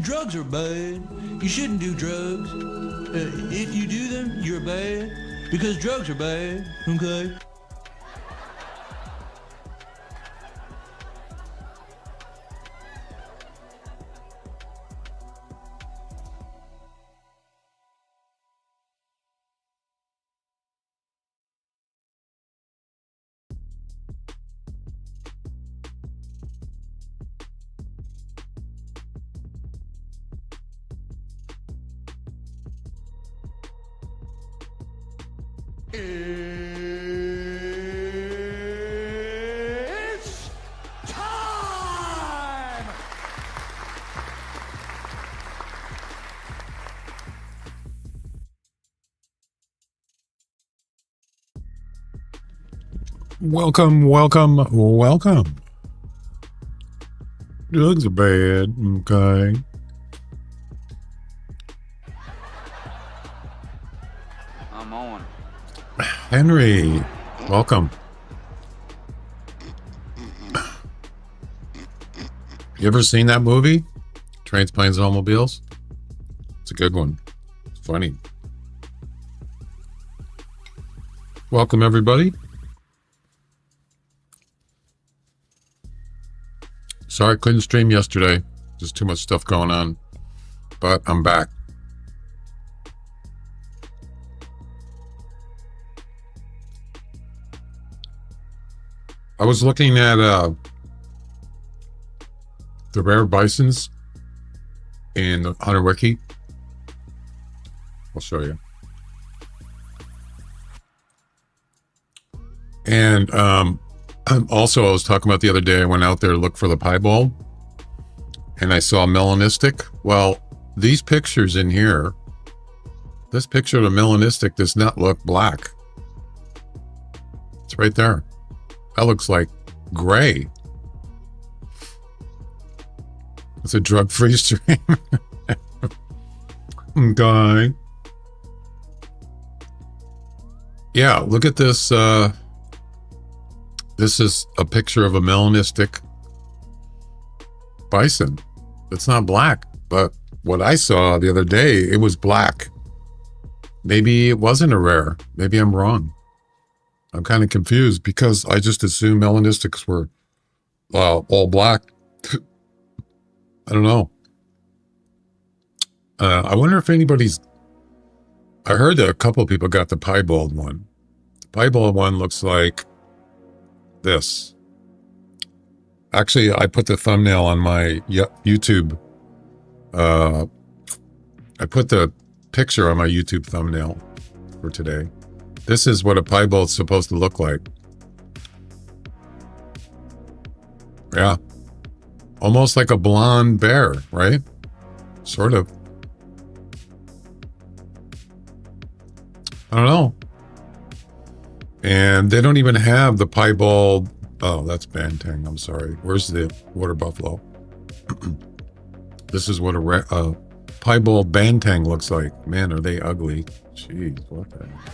Drugs are bad. You shouldn't do drugs. If you do them, you're bad. Because drugs are bad, okay? It's time! Welcome. Drugs are bad, okay? I'm on. Henry, welcome. You ever seen that movie? Trains, Planes, and Automobiles? It's a good one. It's funny. Welcome, everybody. Sorry I couldn't stream yesterday. Just too much stuff going on. But I'm back. I was looking at the rare bisons in the Hunter Wiki. I'll show you. And also, I was talking about the other day, I went out there to look for the piebald, and I saw melanistic. Well, these pictures in here, this picture of the melanistic does not look black. It's right there. That looks like gray. It's a drug-free stream. Okay. Yeah, look at this. This is a picture of a melanistic bison. It's not black, but what I saw the other day, it was black. Maybe it wasn't a rare. Maybe I'm wrong. I'm kind of confused because I just assumed melanistics were all black. I don't know. I wonder if anybody's... I heard that a couple of people got the piebald one. The piebald one looks like this. Actually, I put the thumbnail on my YouTube. I put the picture on my YouTube thumbnail for today. This is what a piebald is supposed to look like. Yeah. Almost like a blonde bear, right? Sort of. I don't know. And they don't even have the piebald. Oh, that's Bantang. I'm sorry. Where's the water buffalo? This is what a piebald Bantang looks like. Man, are they ugly. Jeez, what the heck?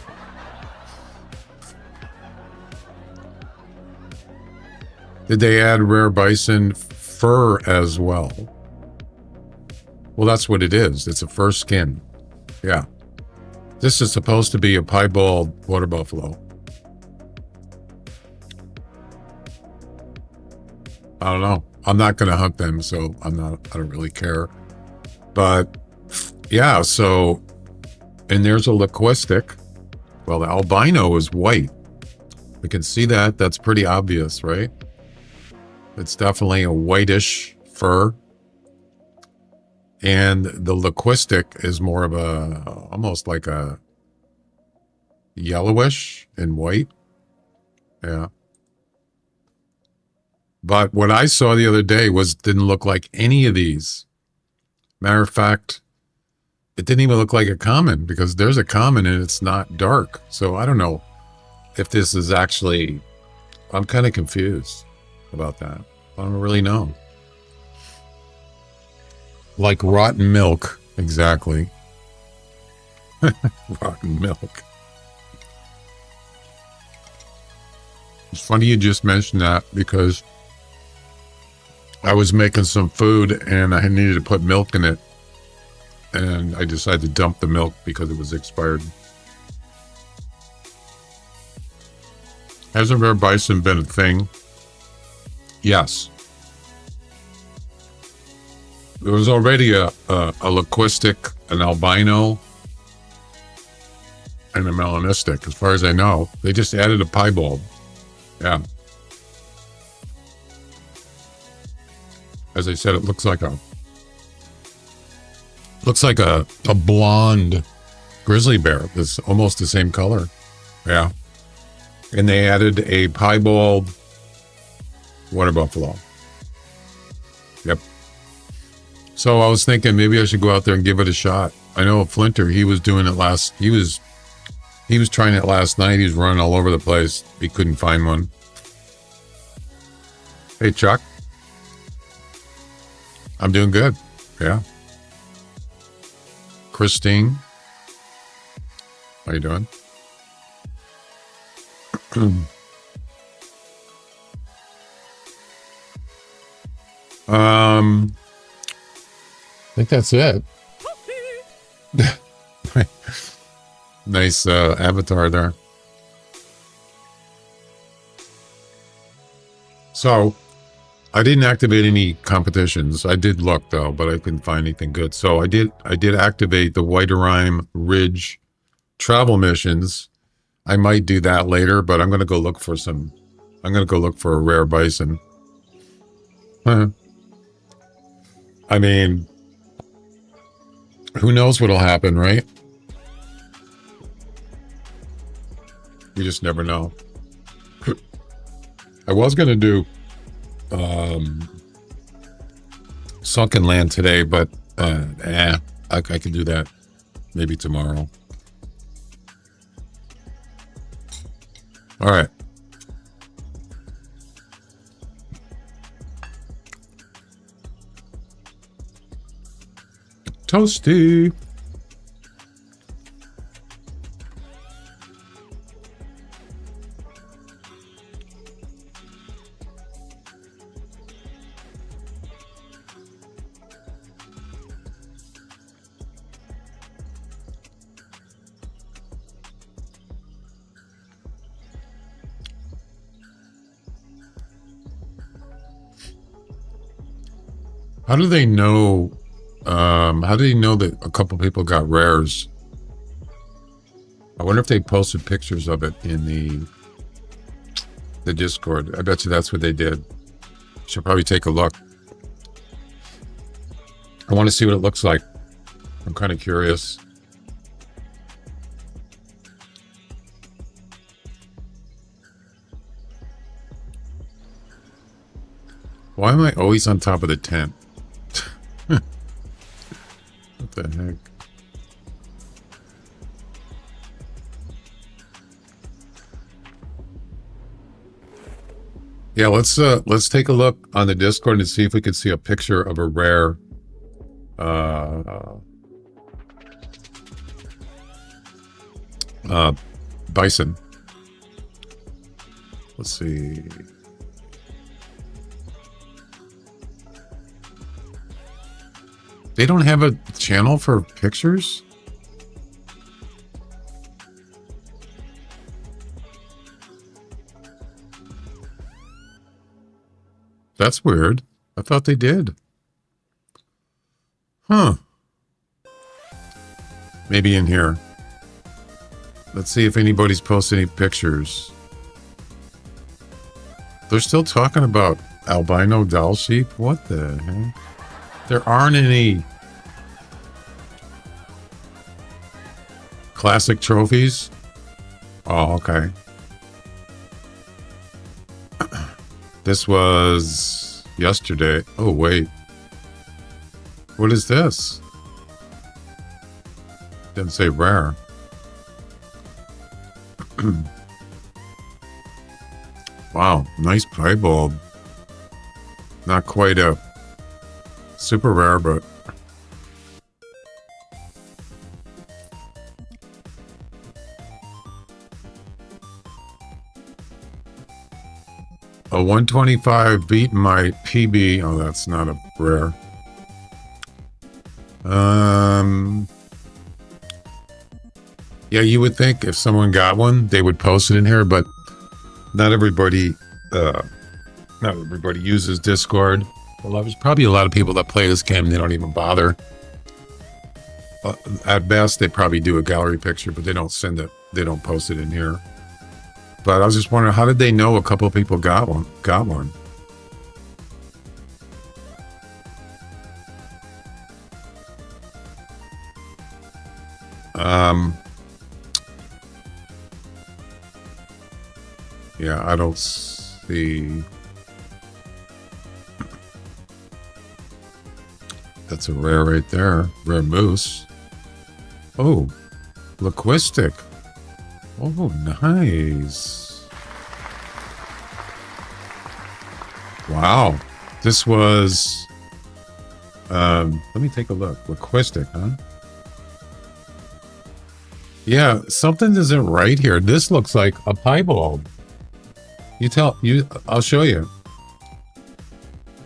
Did they add rare bison fur as well? Well, that's what it is. It's a fur skin. Yeah. This is supposed to be a piebald water buffalo. I don't know. I'm not going to hunt them, so I don't really care. But yeah, so, and there's a linguistic. Well, the albino is white. We can see that. That's pretty obvious, right? It's definitely a whitish fur. And the linguistic is more of a, almost like a yellowish and white. Yeah. But what I saw the other day didn't look like any of these. Matter of fact, it didn't even look like a common, because there's a common and it's not dark. So I don't know if this is actually, I'm kind of confused about that. I don't really know. Like rotten milk. Exactly. Rotten milk. It's funny you just mentioned that, because I was making some food and I needed to put milk in it. And I decided to dump the milk because it was expired. Hasn't rare bison been a thing? Yes. There was already a linguistic, an albino, and a melanistic, as far as I know. They just added a piebald. Yeah. As I said, it looks like a blonde grizzly bear. It's almost the same color. Yeah. And they added a piebald water buffalo. Yep. So I was thinking maybe I should go out there and give it a shot. I know Flinter, he was doing it he was trying it last night. He was running all over the place. He couldn't find one. Hey, Chuck. I'm doing good. Yeah. Christine. How you doing? I think that's it. Nice avatar there. So I didn't activate any competitions. I did look though, but I couldn't find anything good. So I did activate the Whiterime Ridge travel missions. I might do that later, but I'm gonna go look for a rare bison. I mean, who knows what'll happen, right? You just never know. I was gonna do Sunken Land today, but I can do that maybe tomorrow. All right. Toasty. How do they know? How do they know that a couple people got rares? I wonder if they posted pictures of it in the Discord. I bet you that's what they did. Should probably take a look. I want to see what it looks like. I'm kind of curious. Why am I always on top of the tent? What the heck? Yeah, let's take a look on the Discord and see if we can see a picture of a rare bison. Let's see. They don't have a channel for pictures? That's weird. I thought they did. Huh. Maybe in here. Let's see if anybody's posted any pictures. They're still talking about albino doll sheep? What the heck? There aren't any classic trophies. Oh, okay. This was yesterday. Oh, wait. What is this? Didn't say rare. Wow, nice piebald. Not quite a super rare, but a 125 beat my PB. Oh, that's not a rare. Yeah, you would think if someone got one, they would post it in here, but not everybody uses Discord. Well, there's probably a lot of people that play this game and they don't even bother. At best, they probably do a gallery picture, but they don't send it. They don't post it in here. But I was just wondering, how did they know a couple of people got one? Yeah, I don't see. That's a rare right there. Rare moose. Oh, linguistic. Oh, nice. Wow. This was, let me take a look. Linguistic, huh? Yeah, something isn't right here. This looks like a piebald. I'll show you.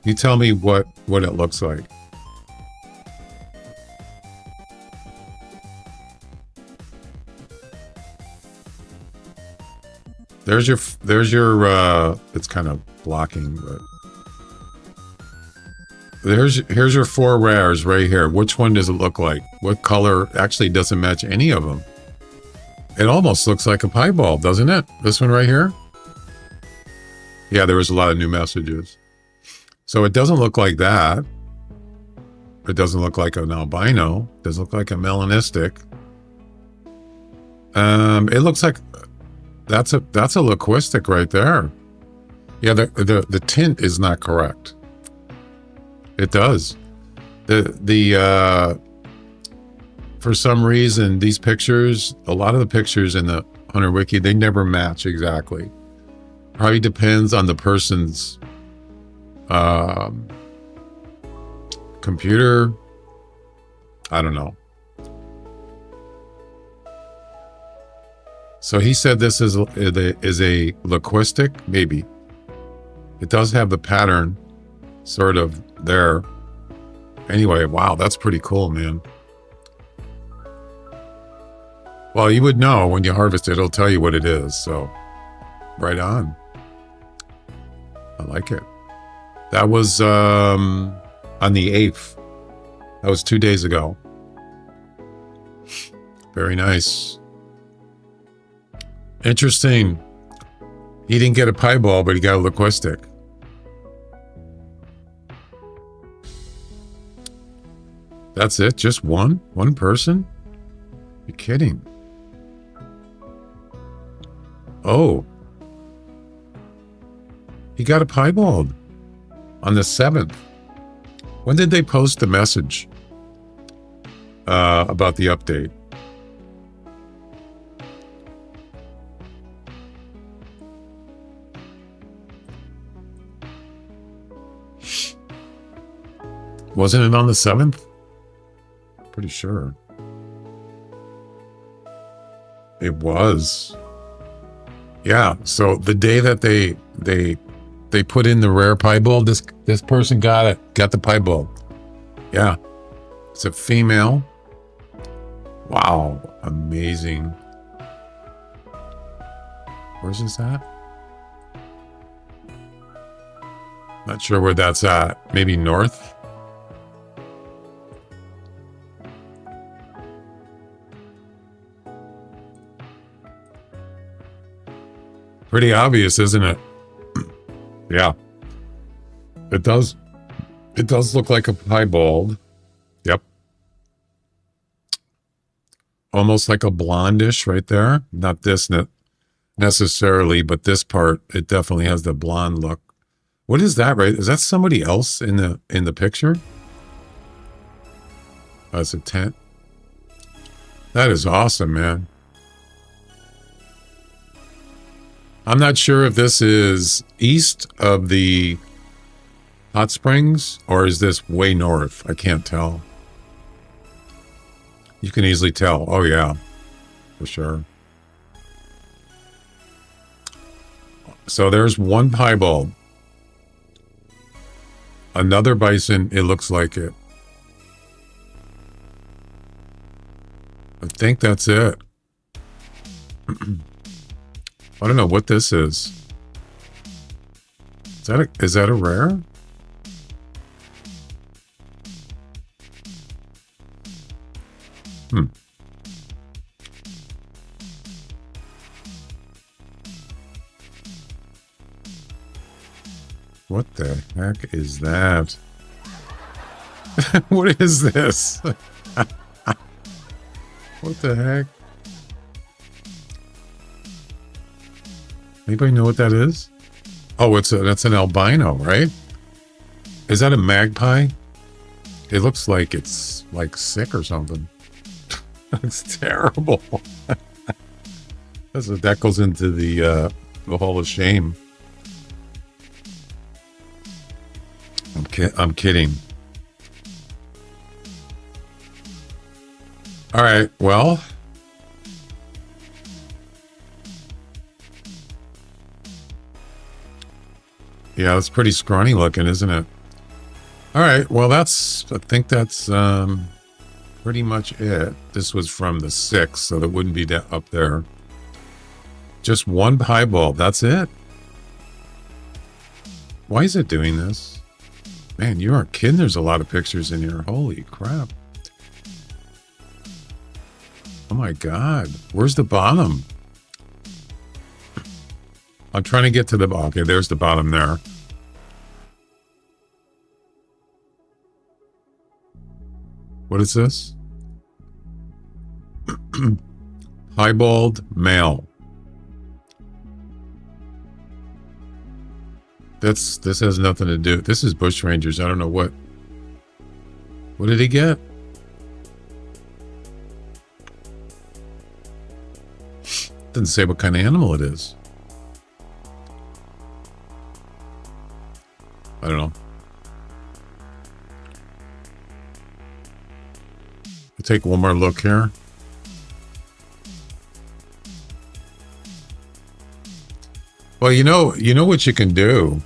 You tell me what it looks like. There's your, it's kind of blocking, but here's your 4 rares right here. Which one does it look like? What color? Actually doesn't match any of them. It almost looks like a piebald, doesn't it? This one right here? Yeah, there was a lot of new messages. So it doesn't look like that. It doesn't look like an albino. It doesn't look like a melanistic. It looks like that's a linguistic right there. Yeah, the tint is not correct. It does. For some reason, these pictures, a lot of the pictures in the Hunter Wiki, they never match exactly. Probably depends on the person's computer. I don't know. So he said this is a linguistic, maybe. It does have the pattern sort of there. Anyway, wow, that's pretty cool, man. Well, you would know when you harvest it, it'll tell you what it is. So right on. I like it. That was on the 8th. That was 2 days ago. Very nice. Interesting. He didn't get a piebald, but he got a linguistic. That's it? Just one? One person? You're kidding. Oh. He got a piebald on the 7th. When did they post the message about the update? Wasn't it on the 7th? Pretty sure. It was. Yeah, so the day that they put in the rare piebald, this person got it. Got the piebald. Yeah. It's a female. Wow, amazing. Where's this at? Not sure where that's at. Maybe north? Pretty obvious, isn't it? Yeah. It does look like a piebald. Yep. Almost like a blondish right there. Not this necessarily, but this part, it definitely has the blonde look. What is that, right? Is that somebody else in the picture? Oh, it's a tent. That is awesome, man. I'm not sure if this is east of the hot springs or is this way north. I can't tell. You can easily tell. Oh, yeah, for sure. So there's one piebald. Another bison. It looks like it. I think that's it. I don't know what this is. Is that a rare? What the heck is that? What is this? What the heck? Anybody know what that is? Oh, that's an albino, right? Is that a magpie? It looks like it's like sick or something. It's terrible. That goes into the hall of shame. I'm kidding. All right, well. Yeah, it's pretty scrawny looking, isn't it? All right, well, I think that's pretty much it. This was from the 6th, so that wouldn't be up there. Just one piebald, that's it. Why is it doing this? Man, you aren't kidding. There's a lot of pictures in here. Holy crap. Oh my God. Where's the bottom? I'm trying to get to the... Okay, there's the bottom there. What is this? Piebald male. This has nothing to do. This is bush rangers. I don't know what. What did he get? Doesn't say what kind of animal it is. I don't know. I'll take one more look here. Well, you know what you can do.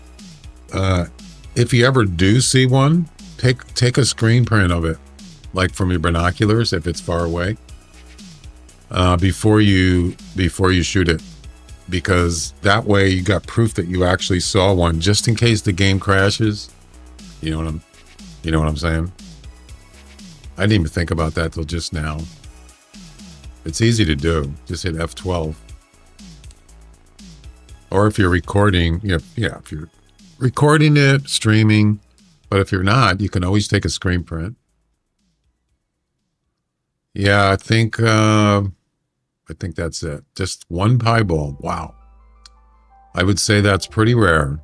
If you ever do see one, take a screen print of it, like from your binoculars if it's far away, before you shoot it, because that way you got proof that you actually saw one, just in case the game crashes. You know what I'm saying? I didn't even think about that till just now. It's easy to do. Just hit F12. Or if you're recording, if you're recording it, streaming, but if you're not, you can always take a screen print. Yeah, I think that's it. Just one piebald. Wow. I would say that's pretty rare.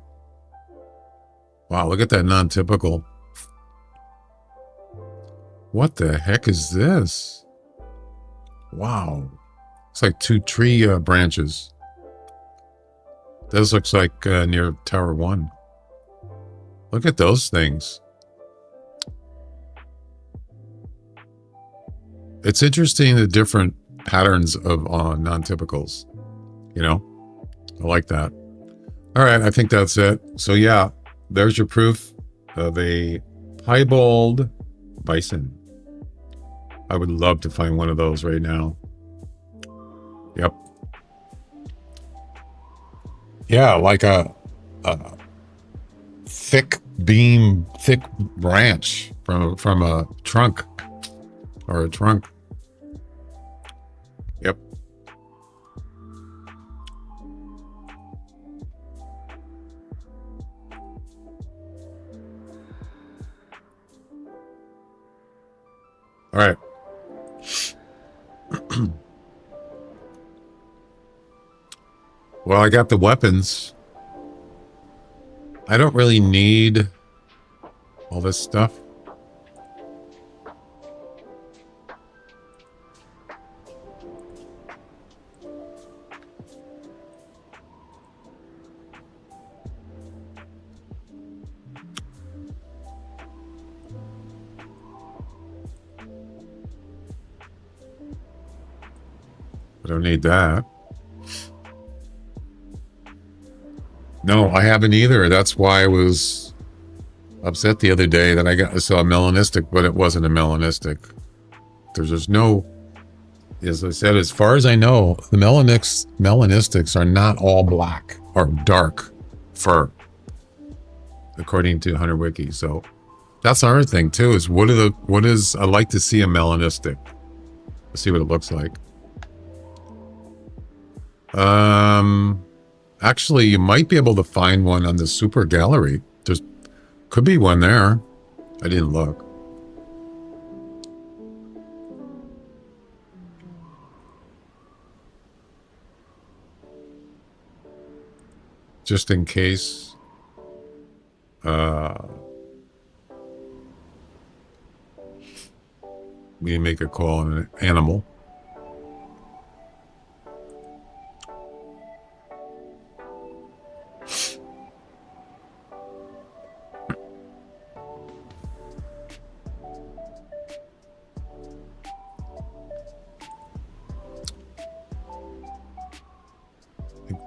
Wow, look at that non-typical. What the heck is this? Wow. It's like two tree branches. This looks like near Tower 1. Look at those things. It's interesting the different patterns of non-typicals. You know? I like that. All right, I think that's it. So yeah, there's your proof of a piebald bison. I would love to find one of those right now. Yep. Yeah, like a thick branch from a trunk or a trunk. Yep. All right. Well, I got the weapons. I don't really need all this stuff. I don't need that. No, I haven't either. That's why I was upset the other day that I saw a melanistic, but it wasn't a melanistic. There's just no, as I said, as far as I know, the melanistics are not all black or dark fur, according to Hunter Wiki. So that's our thing too, is I like to see a melanistic. Let's see what it looks like. Actually, you might be able to find one on the Super Gallery. There's could be one there. I didn't look. Just in case. We make a call on an animal.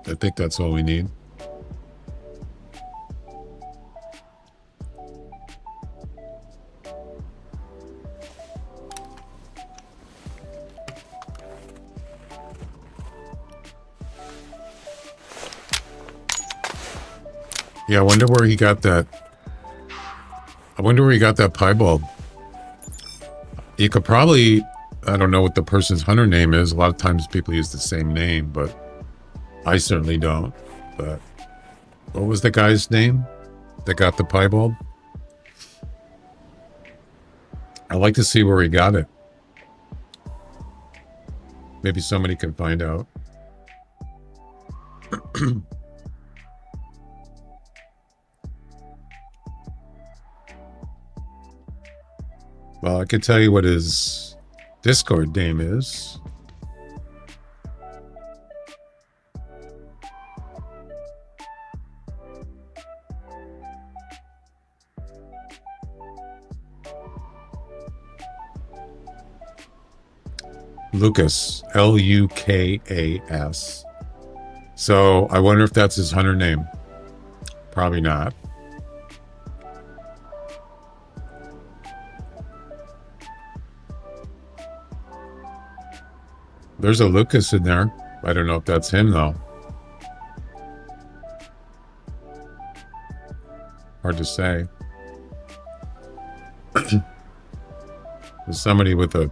I think that's all we need. Yeah, I wonder where he got that. I wonder where he got that piebald. You could probably, I don't know what the person's hunter name is. A lot of times people use the same name, but I certainly don't. But what was the guy's name that got the piebald? I'd like to see where he got it. Maybe somebody can find out. Well, I can tell you what his Discord name is. Lucas, Lukas. So I wonder if that's his hunter name. Probably not. There's a Lucas in there. I don't know if that's him though. Hard to say. There's somebody with a...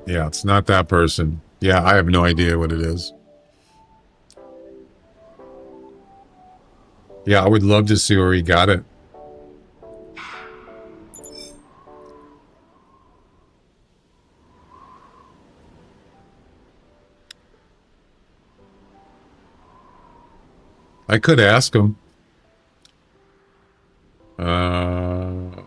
Yeah, it's not that person. Yeah, I have no idea what it is. Yeah, I would love to see where he got it. I could ask him. Oh,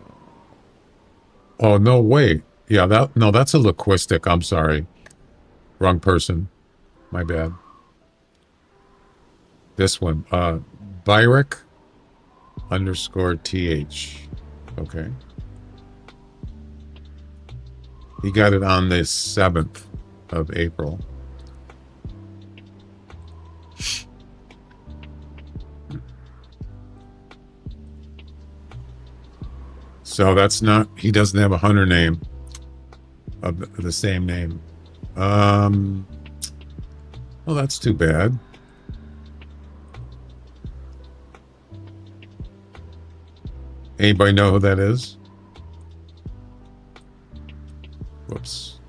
no, wait. Yeah, that's a linguistic. I'm sorry. Wrong person. My bad. This one. Byrick _TH. Okay. He got it on the 7th of April. So that's not, he doesn't have a hunter name of the same name. Well, that's too bad. Anybody know who that is? Whoops.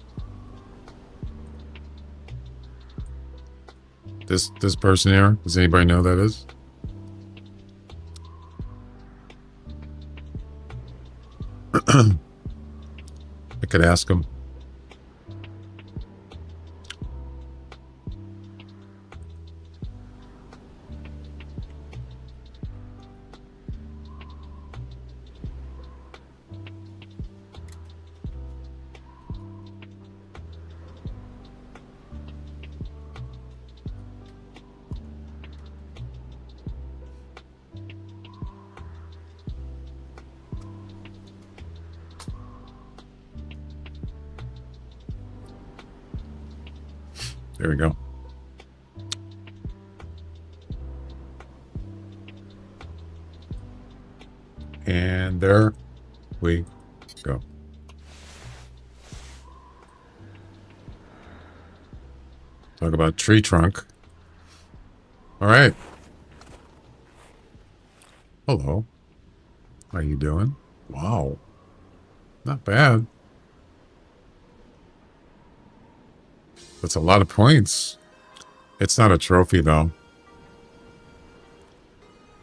This person here, does anybody know who that is? I could ask him. There we go. And there we go. Talk about tree trunk. All right. Hello. How you doing? Wow. Not bad. That's a lot of points. It's not a trophy, though.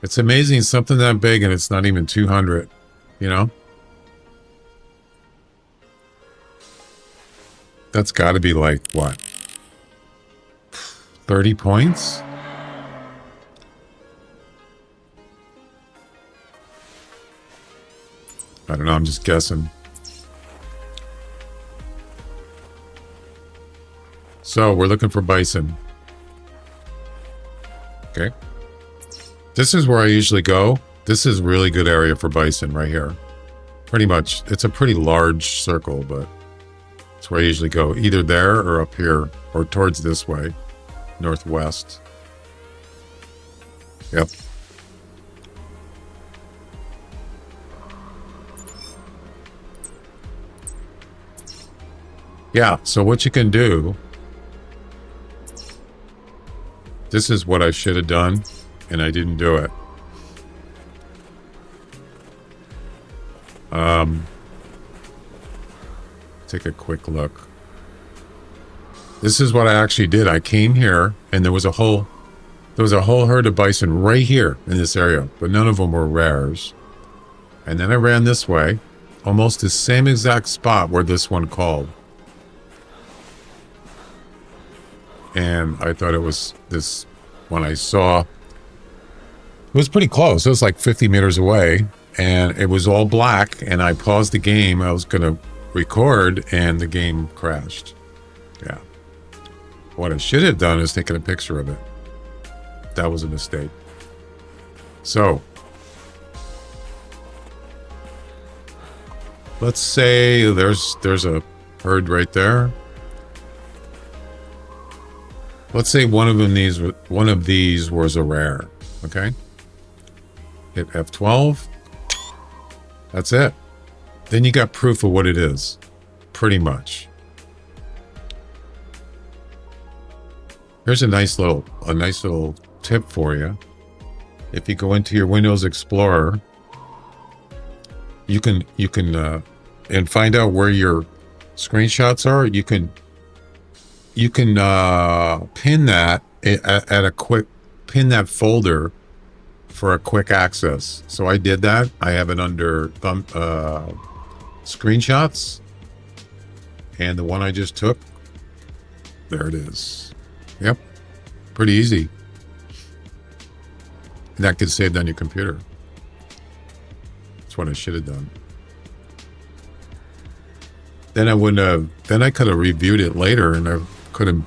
It's amazing, something that big, and it's not even 200, you know? That's got to be like, what? 30 points? I don't know, I'm just guessing. So, we're looking for bison. Okay. This is where I usually go. This is a really good area for bison right here. Pretty much. It's a pretty large circle, but it's where I usually go. Either there or up here, or towards this way. Northwest. Yep. Yeah, so what you can do... This is what I should have done, and I didn't do it. Take a quick look. This is what I actually did. I came here, and there was a whole herd of bison right here in this area, but none of them were rares. And then I ran this way, almost the same exact spot where this one called. And I thought it was this one I saw. It was pretty close. It was like 50 meters away, and it was all black. And I paused the game. I was going to record, and the game crashed. Yeah. What I should have done is taken a picture of it. That was a mistake. So, let's say there's a herd right there. Let's say one of these was a rare. Okay. Hit F12. That's it. Then you got proof of what it is. Pretty much. Here's a nice little tip for you. If you go into your Windows Explorer, you can and find out where your screenshots are. You can pin that pin that folder for a quick access. So I did that. I have it under screenshots, and the one I just took, there it is. Yep, pretty easy. And that gets saved on your computer. That's what I should have done. Then I wouldn't have, then I could have reviewed it later and I could have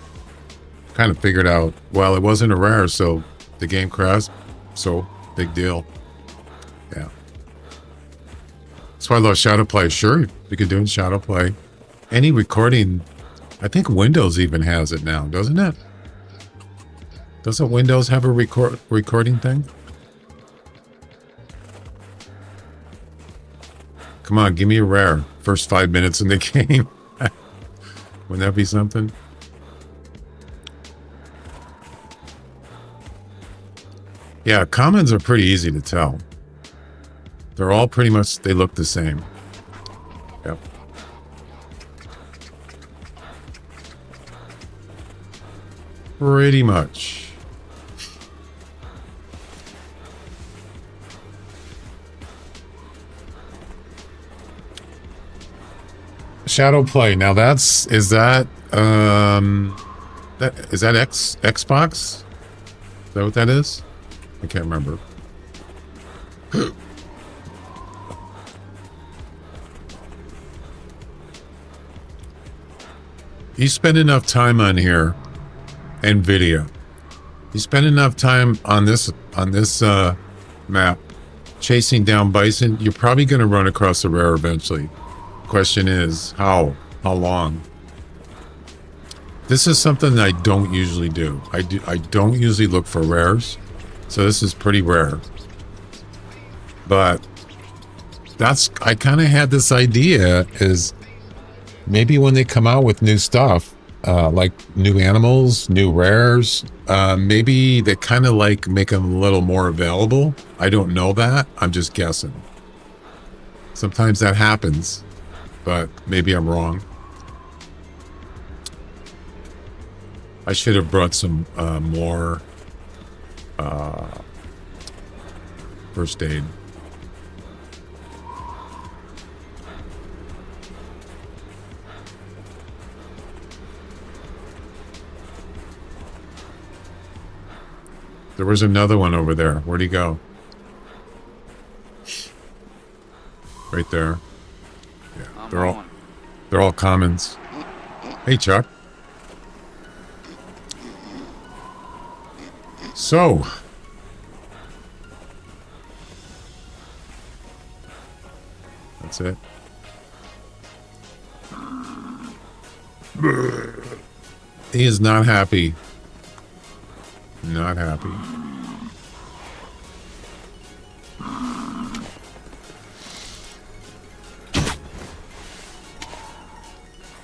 kind of figured out, well, it wasn't a rare, so the game crashed, so big deal. Yeah. That's why I love Shadow Play. Sure, you could do in Shadow Play. Any recording, I think Windows even has it now, doesn't it? Doesn't Windows have a recording thing? Come on, give me a rare. First 5 minutes in the game. Wouldn't that be something? Yeah, commons are pretty easy to tell. They're all pretty much, they look the same. Yep. Pretty much. Shadow Play. Now is that Xbox? Is that what that is? I can't remember. You spend enough time on here and video. You spend enough time on this map chasing down bison, you're probably going to run across a rare eventually. Question is how long. This is something that I don't usually do. I don't usually look for rares, so this is pretty rare. But I kind of had this idea is maybe when they come out with new stuff, like new animals, new rares, maybe they kind of like make them a little more available. I don't know that. I'm just guessing. Sometimes that happens, but maybe I'm wrong. I should have brought some more first aid. There was another one over there. Where'd he go? Right there. Yeah, they're all commons. Hey, Chuck. So, that's it. He is not happy. Not happy.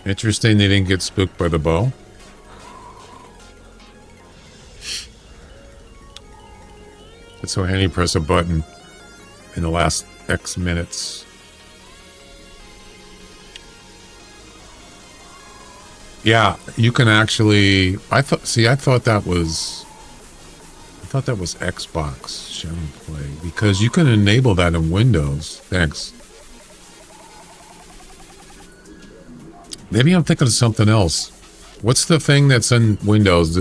Interesting they didn't get spooked by the bow. It's so handy to press a button in the last X minutes. Yeah, you can actually I thought that was Xbox Shadow Play because you can enable that in Windows. Thanks. Maybe I'm thinking of something else. What's the thing that's in Windows?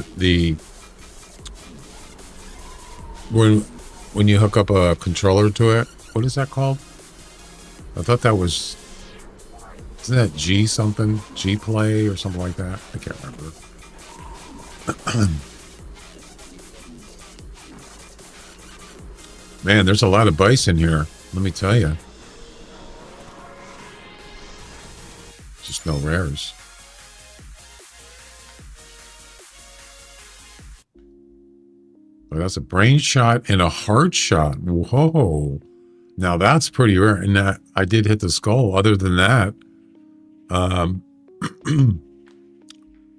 When you hook up a controller to it, what is that called? I thought that was, isn't that G something? G Play or something like that? I can't remember. Man, there's a lot of bison here. Let me tell you. Just no rares. Well, that's a brain shot and a heart shot. Whoa. Now that's pretty rare. And that I did hit the skull. Other than that,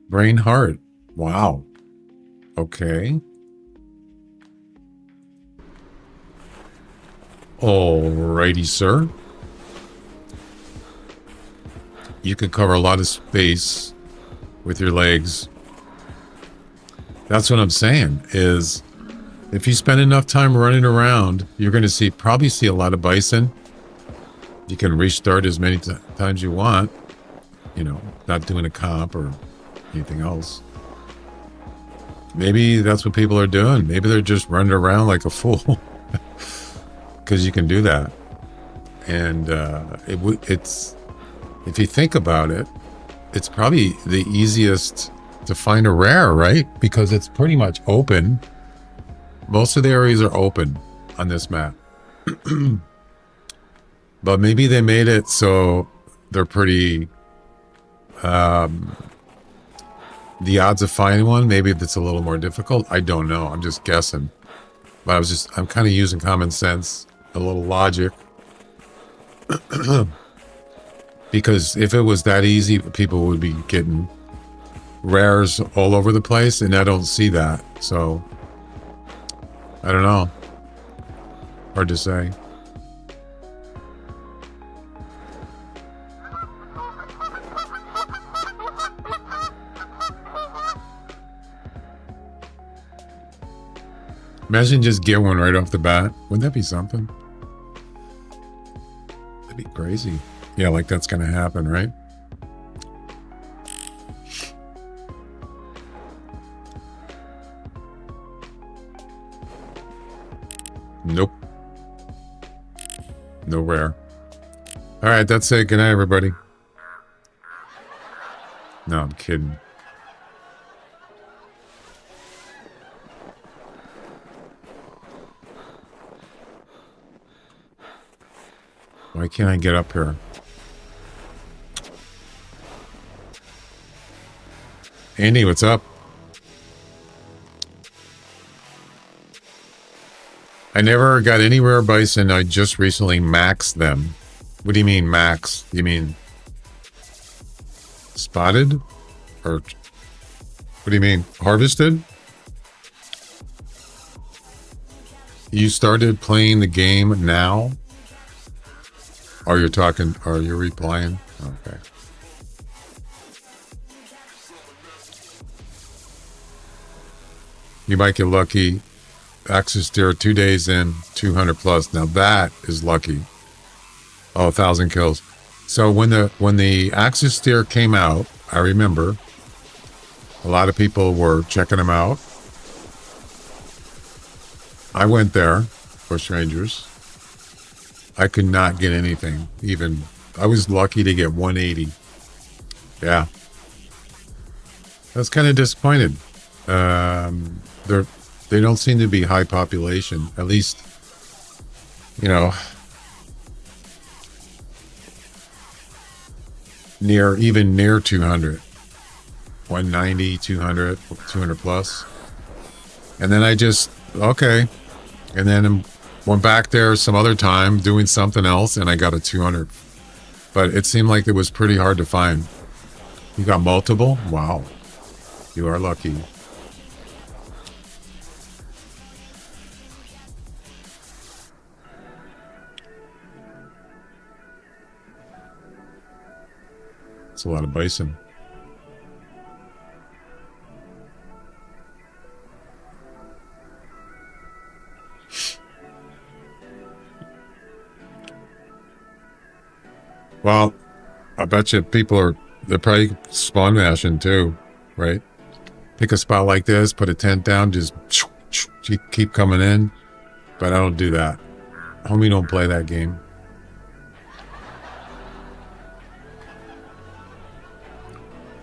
brain heart. Wow. Okay. Alrighty, sir. You can cover a lot of space with your legs. That's what I'm saying is if you spend enough time running around, you're going to probably see a lot of bison. You can restart as many times you want, you know, not doing a comp or anything else. Maybe that's what people are doing. Maybe they're just running around like a fool. Because you can do that. And it's, if you think about it, it's probably the easiest to find a rare, right? Because it's pretty much open. Most of the areas are open on this map. But maybe they made it so they're pretty... the odds of finding one, maybe it's a little more difficult. I don't know. I'm just guessing. But I'm kind of using common sense, a little logic. Because if it was that easy, people would be getting rares all over the place, and I don't see that. So, I don't know. Hard to say. Imagine just get one right off the bat. Wouldn't that be something? That'd be crazy. Yeah, like that's gonna happen, right? Nope. No rare. All right, that's it. Good night, everybody. No, I'm kidding. Why can't I get up here? Andy, what's up? I never got any rare bison. I just recently maxed them. What do you mean max? You mean spotted? Or what do you mean? Harvested? You started playing the game now? Or you're talking, or you're replaying? Okay. You might get lucky. Axis deer 2 days in, 200 plus. Now that is lucky. Oh, 1,000 kills. So when the Axis deer came out, I remember a lot of people were checking them out. I went there for strangers. I could not get anything. Even I was lucky to get 180. Yeah, I was kind of disappointed. They don't seem to be high population. At least, you know, even near 200, 190, 200, 200 plus. And then I just okay, and then went back there some other time doing something else, and I got a 200. But it seemed like it was pretty hard to find. You got multiple? Wow. You are lucky. It's a lot of bison. Well, I bet you they're probably spawn mashing too, right? Pick a spot like this, put a tent down, just keep coming in. But I don't do that. Homie don't play that game.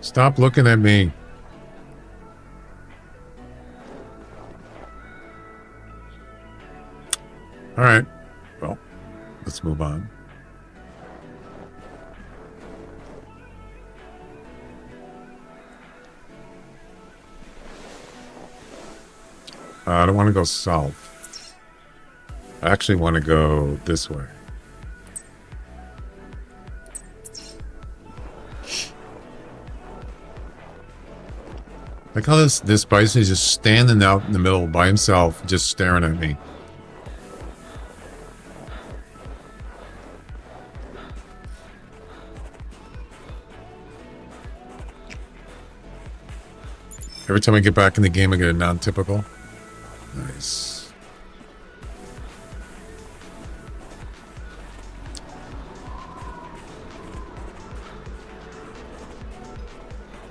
Stop looking at me. All right. Well, let's move on. I don't want to go south. I actually want to go this way. Like how this bison is just standing out in the middle by himself, just staring at me. Every time I get back in the game, I get a non-typical. Nice.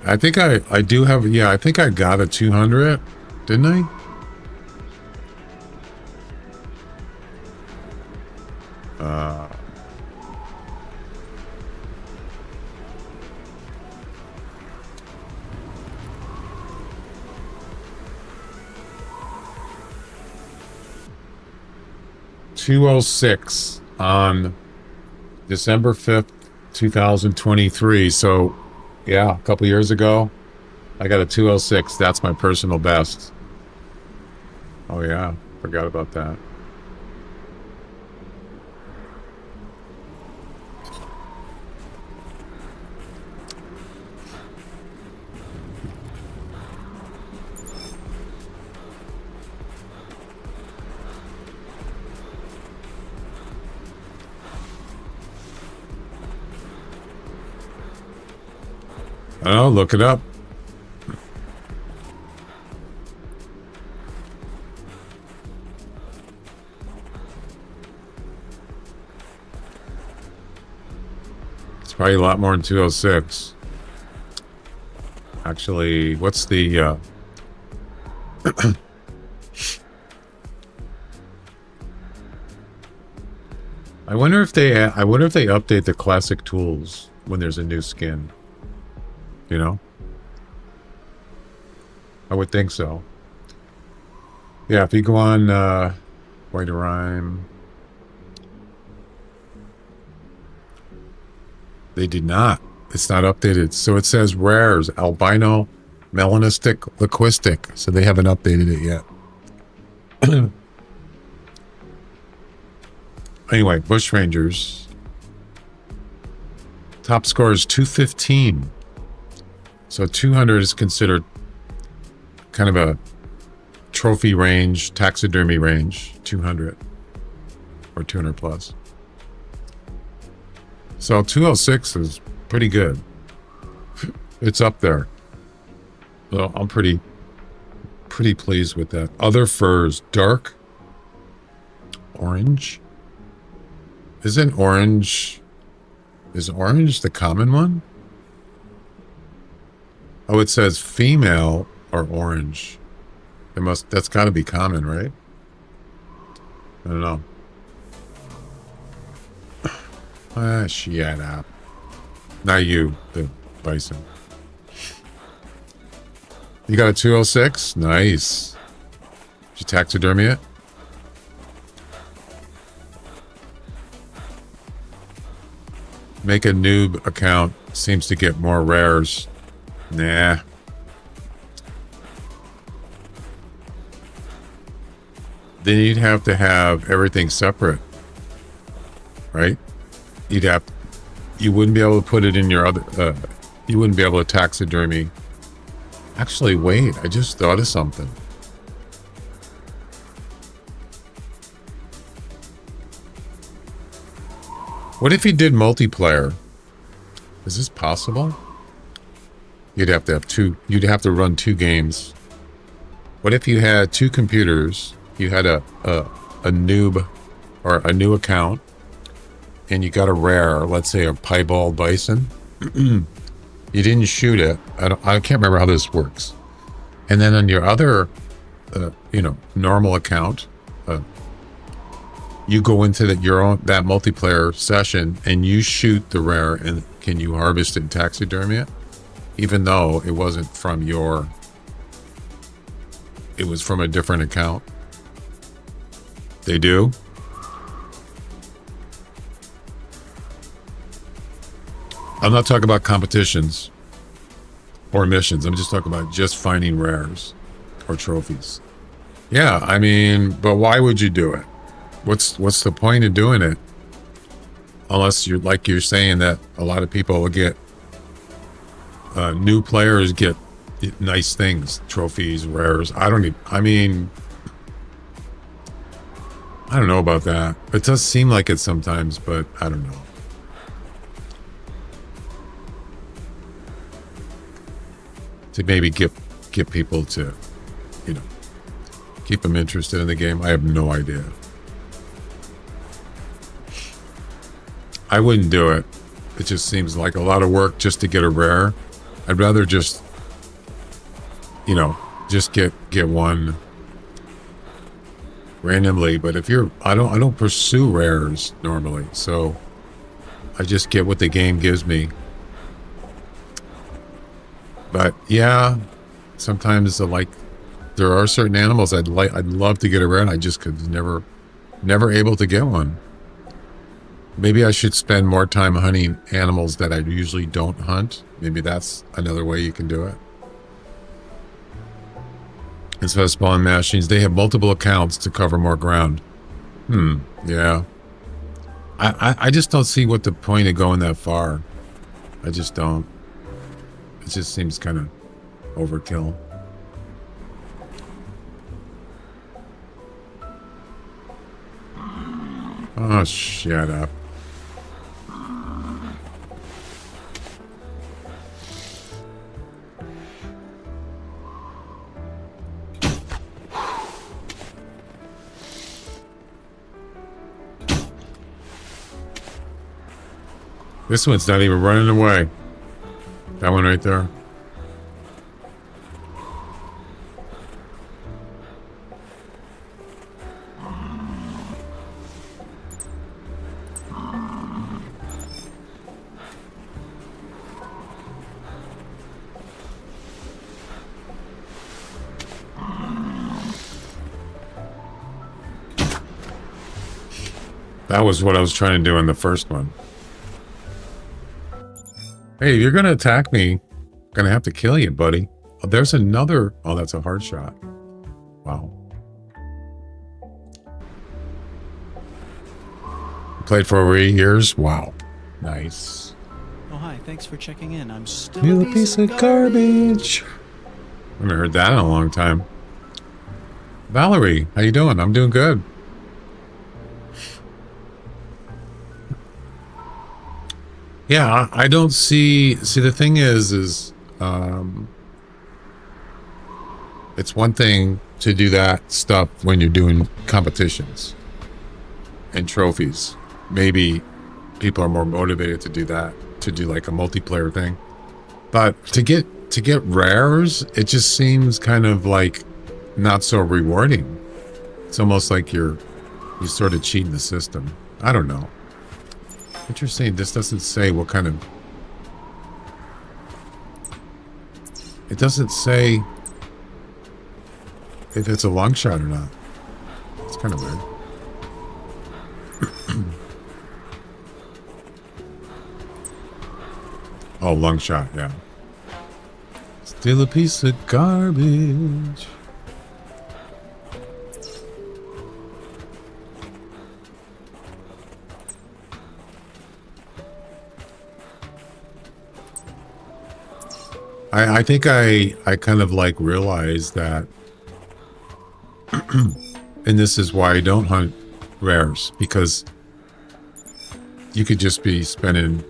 I think I do have, yeah, I think I got a 200. didn't I? $206 on December 5th, 2023. So, yeah, a couple years ago, I got a 206. That's my personal best. Oh, yeah. Forgot about that. Oh, look it up. It's probably a lot more than 206. Actually, what's the I wonder if they update the classic tools when there's a new skin. You know? I would think so. Yeah, if you go on White Rhyme. They did not. It's not updated. So it says rares, albino, melanistic, liquistic. So they haven't updated it yet. Anyway, Bushrangers. Top score is 215. So 200 is considered kind of a trophy range, taxidermy range, 200 or 200 plus. So 206 is pretty good. It's up there. Well, I'm pretty pleased with that. Other furs, dark orange. Is orange the common one? Oh, it says female or orange. That's got to be common, right? I don't know. Shut up. Not you, the Bison. You got a 206? Nice. Did you taxidermy it? Make a noob account. Seems to get more rares. Nah. Then you'd have to have everything separate, right? You wouldn't be able to put it in your other, you wouldn't be able to taxidermy. Actually, wait, I just thought of something. What if you did multiplayer? Is this possible? You'd have to run two games. What if you had two computers, you had a noob or a new account, and you got a rare, let's say a Piebald Bison. You didn't shoot it. I can't remember how this works. And then on your other, normal account, you go into that multiplayer session and you shoot the rare, and can you harvest it and taxidermy it? Even though it wasn't from it was from a different account. They do? I'm not talking about competitions or missions. I'm just talking about just finding rares or trophies. Yeah, I mean, but why would you do it? What's the point of doing it? Unless you're saying that a lot of people will get new players get nice things, trophies, rares. I don't know about that. It does seem like it sometimes, but I don't know. To maybe get people to, keep them interested in the game. I have no idea. I wouldn't do it. It just seems like a lot of work just to get a rare. I'd rather just, just get one randomly. But if you're, I don't pursue rares normally, so I just get what the game gives me. But yeah, sometimes there are certain animals I'd love to get a rare, and I just could never able to get one. Maybe I should spend more time hunting animals that I usually don't hunt. Maybe that's another way you can do it. Instead of spawn machines, they have multiple accounts to cover more ground. Yeah. I just don't see what the point of going that far. I just don't. It just seems kind of overkill. Oh, shut up. This one's not even running away. That one right there. That was what I was trying to do in the first one. Hey, you're gonna attack me. I'm gonna have to kill you, buddy. Oh, there's another. Oh, that's a hard shot. Wow. Played for over 8 years. Wow. Nice. Oh, hi. Thanks for checking in. I'm still a piece of garbage. I haven't heard that in a long time. Valerie, how you doing? I'm doing good. Yeah, I don't see the thing is it's one thing to do that stuff when you're doing competitions and trophies. Maybe people are more motivated to do that, to do like a multiplayer thing. But to get rares, it just seems kind of like not so rewarding. It's almost like you sort of cheating the system. I don't know. Interesting. This doesn't say what kind of... It doesn't say if it's a long shot or not. It's kind of weird. Oh, long shot, yeah. Still a piece of garbage. I think I kind of like realized that, and this is why I don't hunt rares, because you could just be spending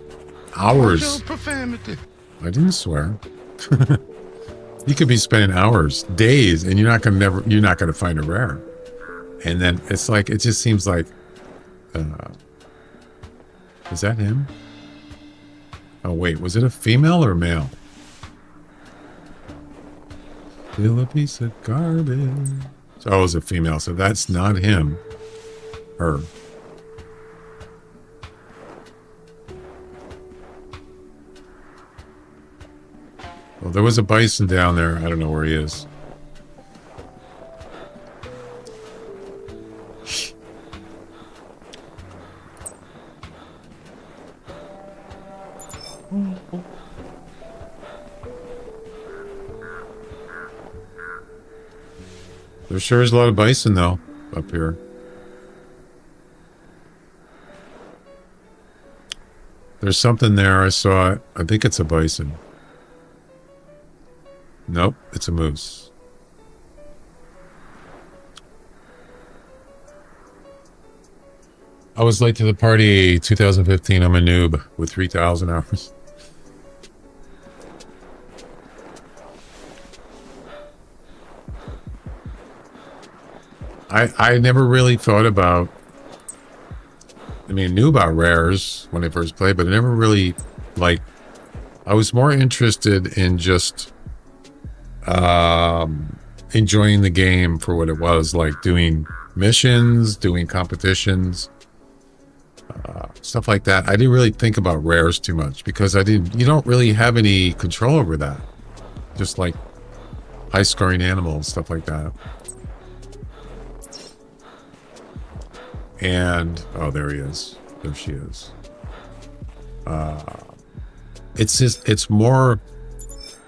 hours. I didn't swear. You could be spending hours, days, and you're not gonna find a rare. And then it's like, it just seems like, is that him? Oh wait, was it a female or a male? Still a piece of garbage. So it was a female, so that's not him. Her. Well, there was a bison down there. I don't know where he is. There sure is a lot of bison, though, up here. There's something there. I saw it. I think it's a bison. Nope, it's a moose. I was late to the party 2015. I'm a noob with 3,000 hours. I never really thought about, I mean, I knew about rares when I first played, but I never really, like, I was more interested in just enjoying the game for what it was, like doing missions, doing competitions, stuff like that. I didn't really think about rares too much because you don't really have any control over that. Just like high scoring animals, stuff like that. And, oh, there he is. There she is. It's more,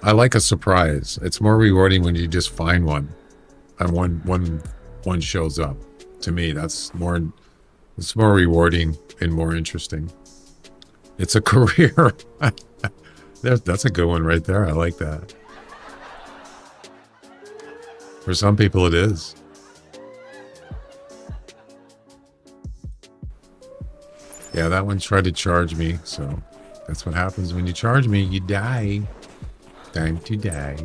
I like a surprise. It's more rewarding when you just find one and one shows up. To me, it's more rewarding and more interesting. It's a career. That's a good one right there. I like that. For some people it is. Yeah, that one tried to charge me, so that's what happens when you charge me. You die. Time to die.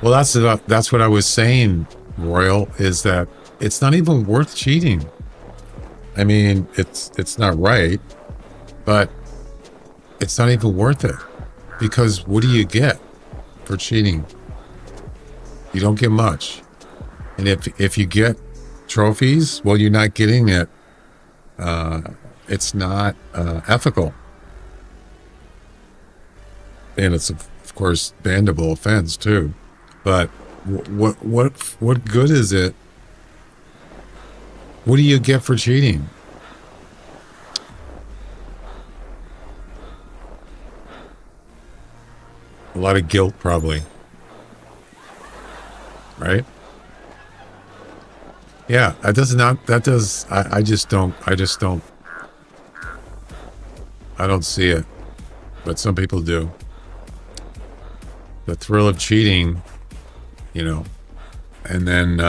Well, that's what I was saying, Royal, is that it's not even worth cheating. I mean, it's not right, but it's not even worth it. Because what do you get for cheating? You don't get much. And if you get trophies, well, you're not getting it. It's not ethical. And it's, of course, bannable offense, too. But what good is it? What do you get for cheating? A lot of guilt, probably. Right? Yeah, I just don't see it. But some people do. The thrill of cheating, you know, and then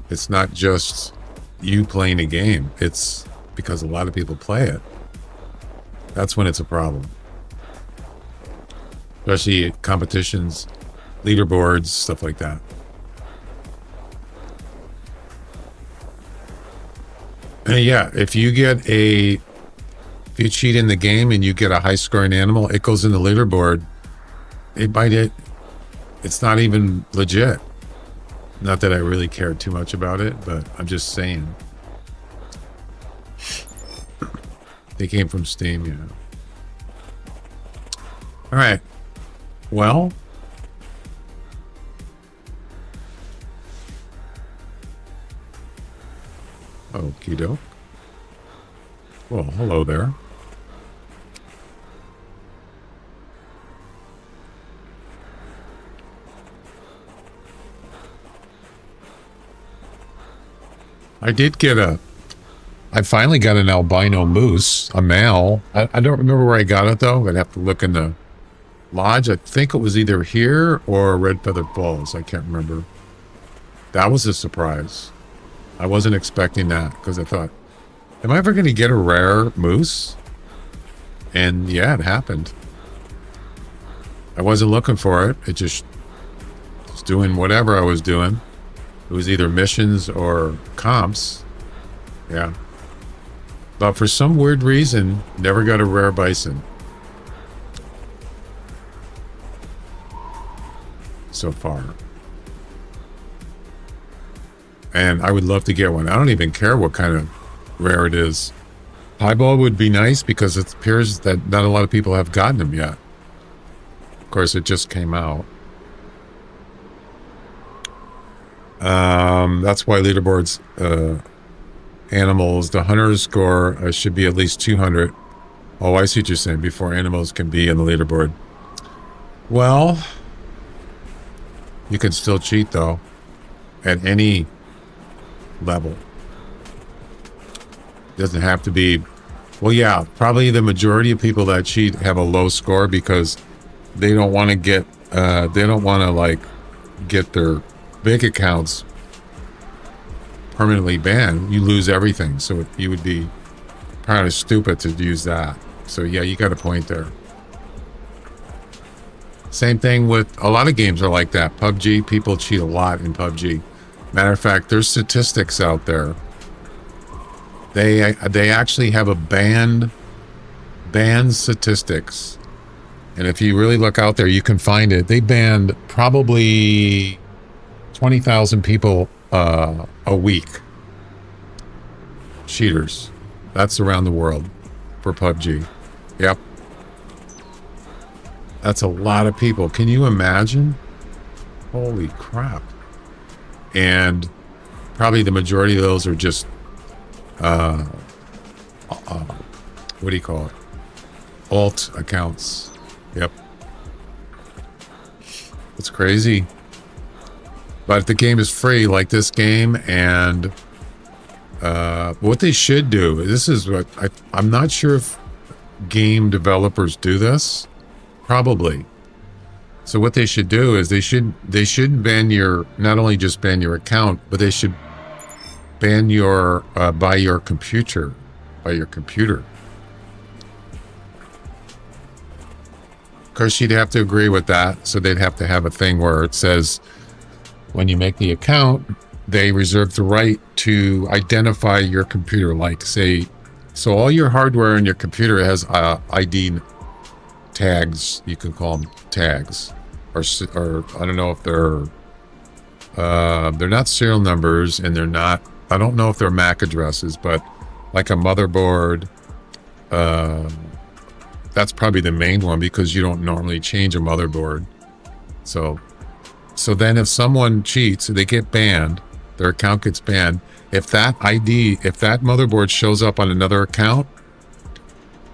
it's not just you playing a game. It's because a lot of people play it. That's when it's a problem. Especially at competitions, leaderboards, stuff like that. And yeah, if you cheat in the game and you get a high scoring animal, it goes in the leaderboard. It's not even legit. Not that I really care too much about it, but I'm just saying. They came from Steam, yeah. All right. Well, okie doke. Well, hello there. I finally got an albino moose, a male. I don't remember where I got it though. I'd have to look in the lodge. I think it was either here or Red Feathered Falls. I can't remember. That was a surprise. I wasn't expecting that because I thought, am I ever going to get a rare moose? And yeah, it happened. I wasn't looking for it. It just was doing whatever I was doing. It was either missions or comps. Yeah. But for some weird reason, never got a rare bison. So far. And I would love to get one. I don't even care what kind of rare it is. Piebald would be nice because it appears that not a lot of people have gotten them yet. Of course, it just came out. That's why leaderboards, animals, the hunter score should be at least 200. Oh, I see what you're saying. Before animals can be in the leaderboard. Well, you can still cheat though, at any level. Doesn't have to be. Well, yeah, probably the majority of people that cheat have a low score because they don't want to get. They don't want to like get their bank accounts permanently banned. You lose everything, so you would be kind of stupid to use that. So yeah, you got a point there. Same thing with a lot of games are like that. PUBG, people cheat a lot in PUBG. Matter of fact, there's statistics out there They actually have a banned statistics, and if you really look out there, you can find it. They banned probably 20,000 people a week. Cheaters. That's around the world for PUBG. Yep. That's a lot of people. Can you imagine? Holy crap. And probably the majority of those are just, what do you call it? Alt accounts. Yep. It's crazy. But if the game is free, like this game, and what they should do, this is what I'm not sure if game developers do this. Probably. So what they should do is they shouldn't ban your, not only just ban your account, but they should ban your by your computer. Of course, you'd have to agree with that. So they'd have to have a thing where it says, when you make the account, they reserve the right to identify your computer. Like, say, so all your hardware in your computer has ID tags. You can call them tags, or I don't know if they're not serial numbers, and they're not. I don't know if they're MAC addresses, but like a motherboard. That's probably the main one, because you don't normally change a motherboard. So then if someone cheats, they get banned, their account gets banned. If that motherboard shows up on another account,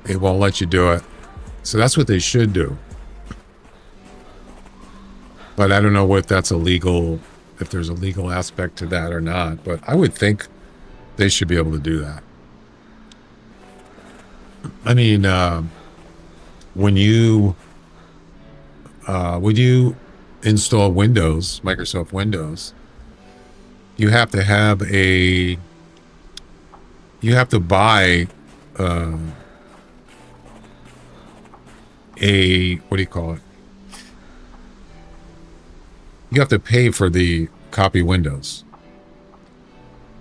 it won't let you do it. So that's what they should do. But I don't know if that's illegal, if there's a legal aspect to that or not. But I would think they should be able to do that. I mean, when you install Windows, Microsoft Windows, you have to buy what do you call it? You have to pay for the copy Windows.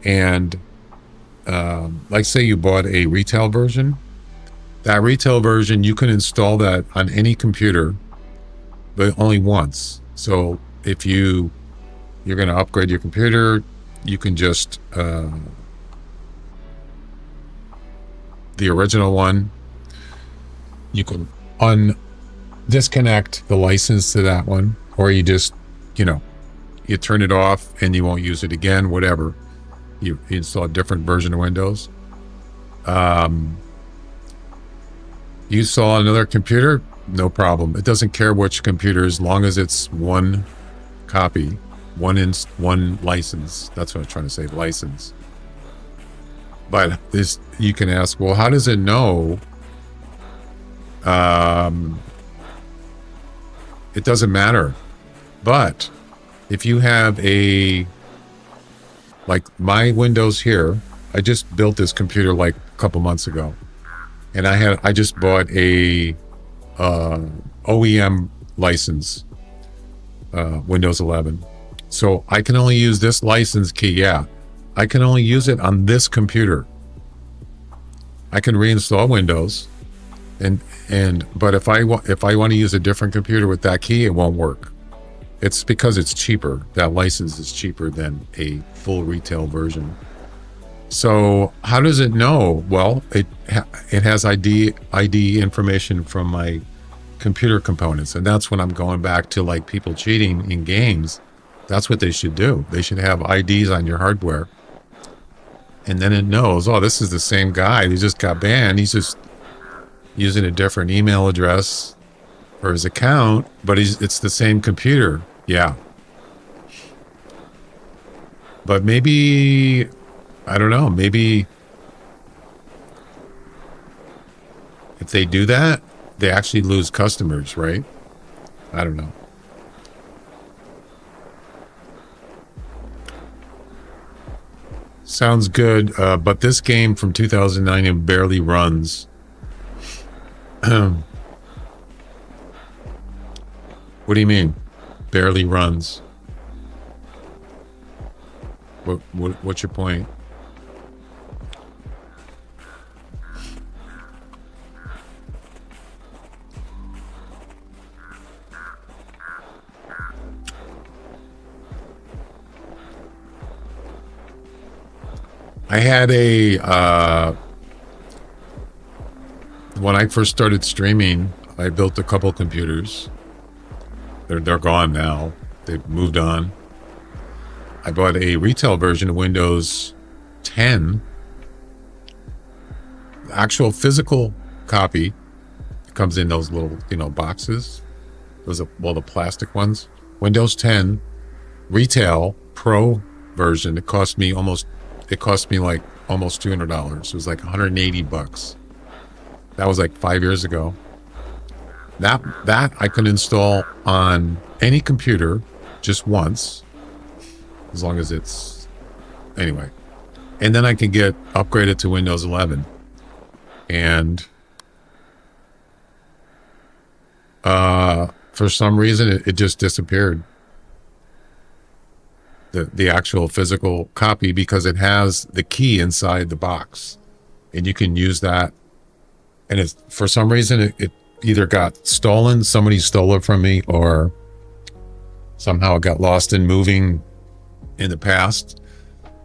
And like, say you bought a retail version. That retail version, you can install that on any computer, but only once. So if you're going to upgrade your computer, you can just the original one, you can disconnect the license to that one, or you just, you turn it off and you won't use it again, whatever. You install a different version of Windows. You saw another computer, no problem. It doesn't care which computer, as long as it's one copy, one license. That's what I'm trying to say, license. But this, you can ask, well, how does it know? It doesn't matter. But if you have like my Windows here, I just built this computer like a couple months ago. And I just bought a OEM license, Windows 11. So I can only use this license key. Yeah, I can only use it on this computer. I can reinstall Windows, but if I want to use a different computer with that key, it won't work. It's because it's cheaper. That license is cheaper than a full retail version. So how does it know? Well, it has ID information from my computer components, and that's when I'm going back to, like, people cheating in games. That's what they should do. They should have IDs on your hardware, and then it knows, oh, this is the same guy. He just got banned. He's just using a different email address for his account, but it's the same computer. Yeah, but maybe, I don't know, maybe if they do that, they actually lose customers, right? I don't know. Sounds good, but this game from 2009, it barely runs. What do you mean? Barely runs? What's your point? I had when I first started streaming, I built a couple computers. They're gone now. They've moved on. I bought a retail version of Windows 10. The actual physical copy comes in those little, boxes. Those are, well, the plastic ones. Windows 10 retail pro version. It cost me like almost $200. It was like $180. That was like 5 years ago. That I could install on any computer just once, as long as it's, anyway. And then I can get upgraded to Windows 11. And for some reason, it just disappeared. The actual physical copy, because it has the key inside the box. And you can use that. And for some reason, it either got stolen, somebody stole it from me, or somehow it got lost in moving in the past.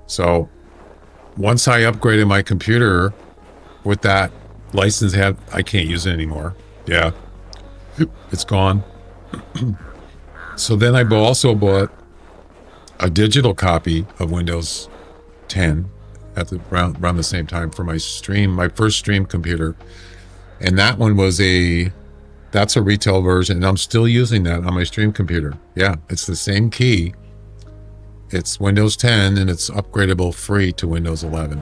So once I upgraded my computer with that license, I can't use it anymore. Yeah, it's gone. So then I also bought a digital copy of Windows 10 at around the same time for my first stream computer. And that one that's a retail version, and I'm still using that on my stream computer. Yeah, it's the same key. It's Windows 10, and it's upgradable free to Windows 11.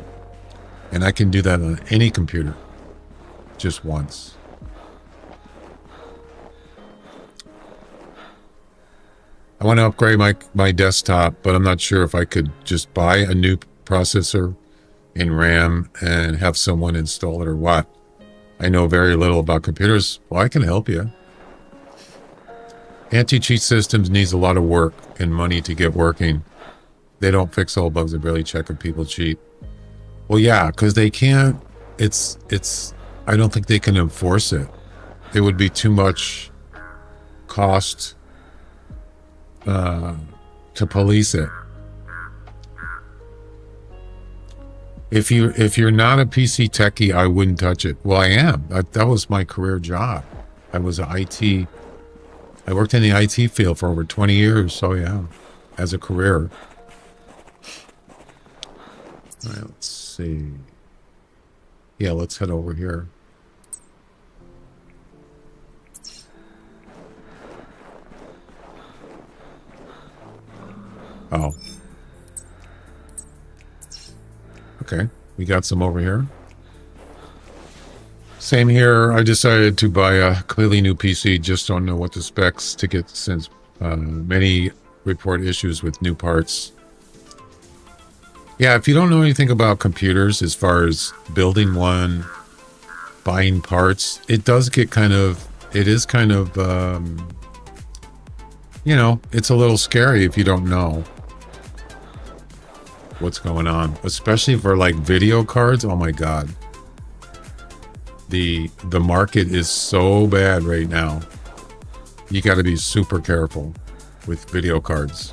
And I can do that on any computer, just once. I want to upgrade my desktop, but I'm not sure if I could just buy a new processor and RAM and have someone install it or what. I know very little about computers. Well, I can help you. Anti-cheat systems needs a lot of work and money to get working. They don't fix all bugs and barely check if people cheat. Well, yeah, because they can't. I don't think they can enforce it. It would be too much cost to police it. If you're not a PC techie, I wouldn't touch it. Well, I am. That was my career job. I worked in the IT field for over 20 years. So yeah, as a career. All right, let's see. Yeah, let's head over here. Oh. Okay, we got some over here. Same here. I decided to buy a completely new PC. Just don't know what the specs to get, since many report issues with new parts. Yeah, if you don't know anything about computers as far as building one, buying parts, it is kind of, it's a little scary if you don't know what's going on, especially for like video cards. Oh my god, the market is so bad right now. You got to be super careful with video cards,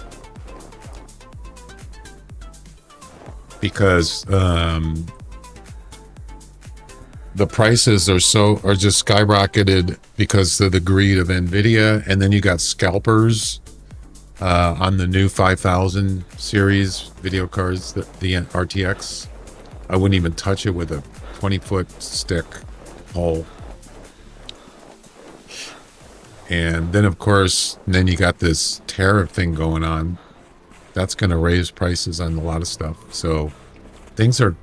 because the prices are just skyrocketed because of the greed of Nvidia. And then you got scalpers on the new 5000 series video cards, the RTX. I wouldn't even touch it with a 20-foot stick hole. And then, of course, you got this tariff thing going on. That's going to raise prices on a lot of stuff. So things are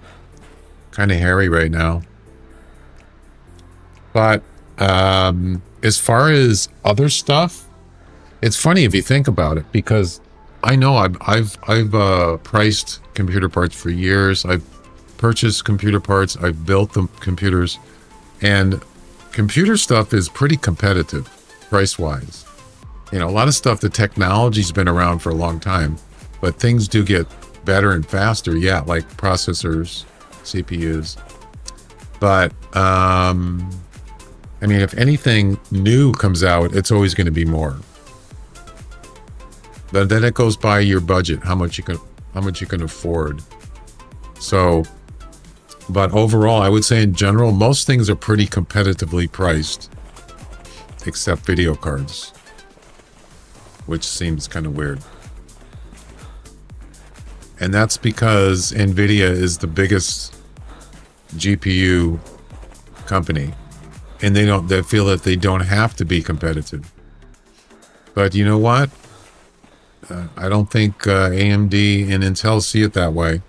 kind of hairy right now. But as far as other stuff, it's funny if you think about it, because I know I've priced computer parts for years. I've purchased computer parts. I've built the computers, and computer stuff is pretty competitive price-wise. A lot of stuff, the technology's been around for a long time, but things do get better and faster. Yeah, like processors, CPUs. But if anything new comes out, it's always going to be more. But then it goes by your budget, how much you can afford. So, but overall, I would say in general, most things are pretty competitively priced, except video cards, which seems kind of weird. And that's because NVIDIA is the biggest GPU company, and they feel that they don't have to be competitive. But you know what? I don't think AMD and Intel see it that way.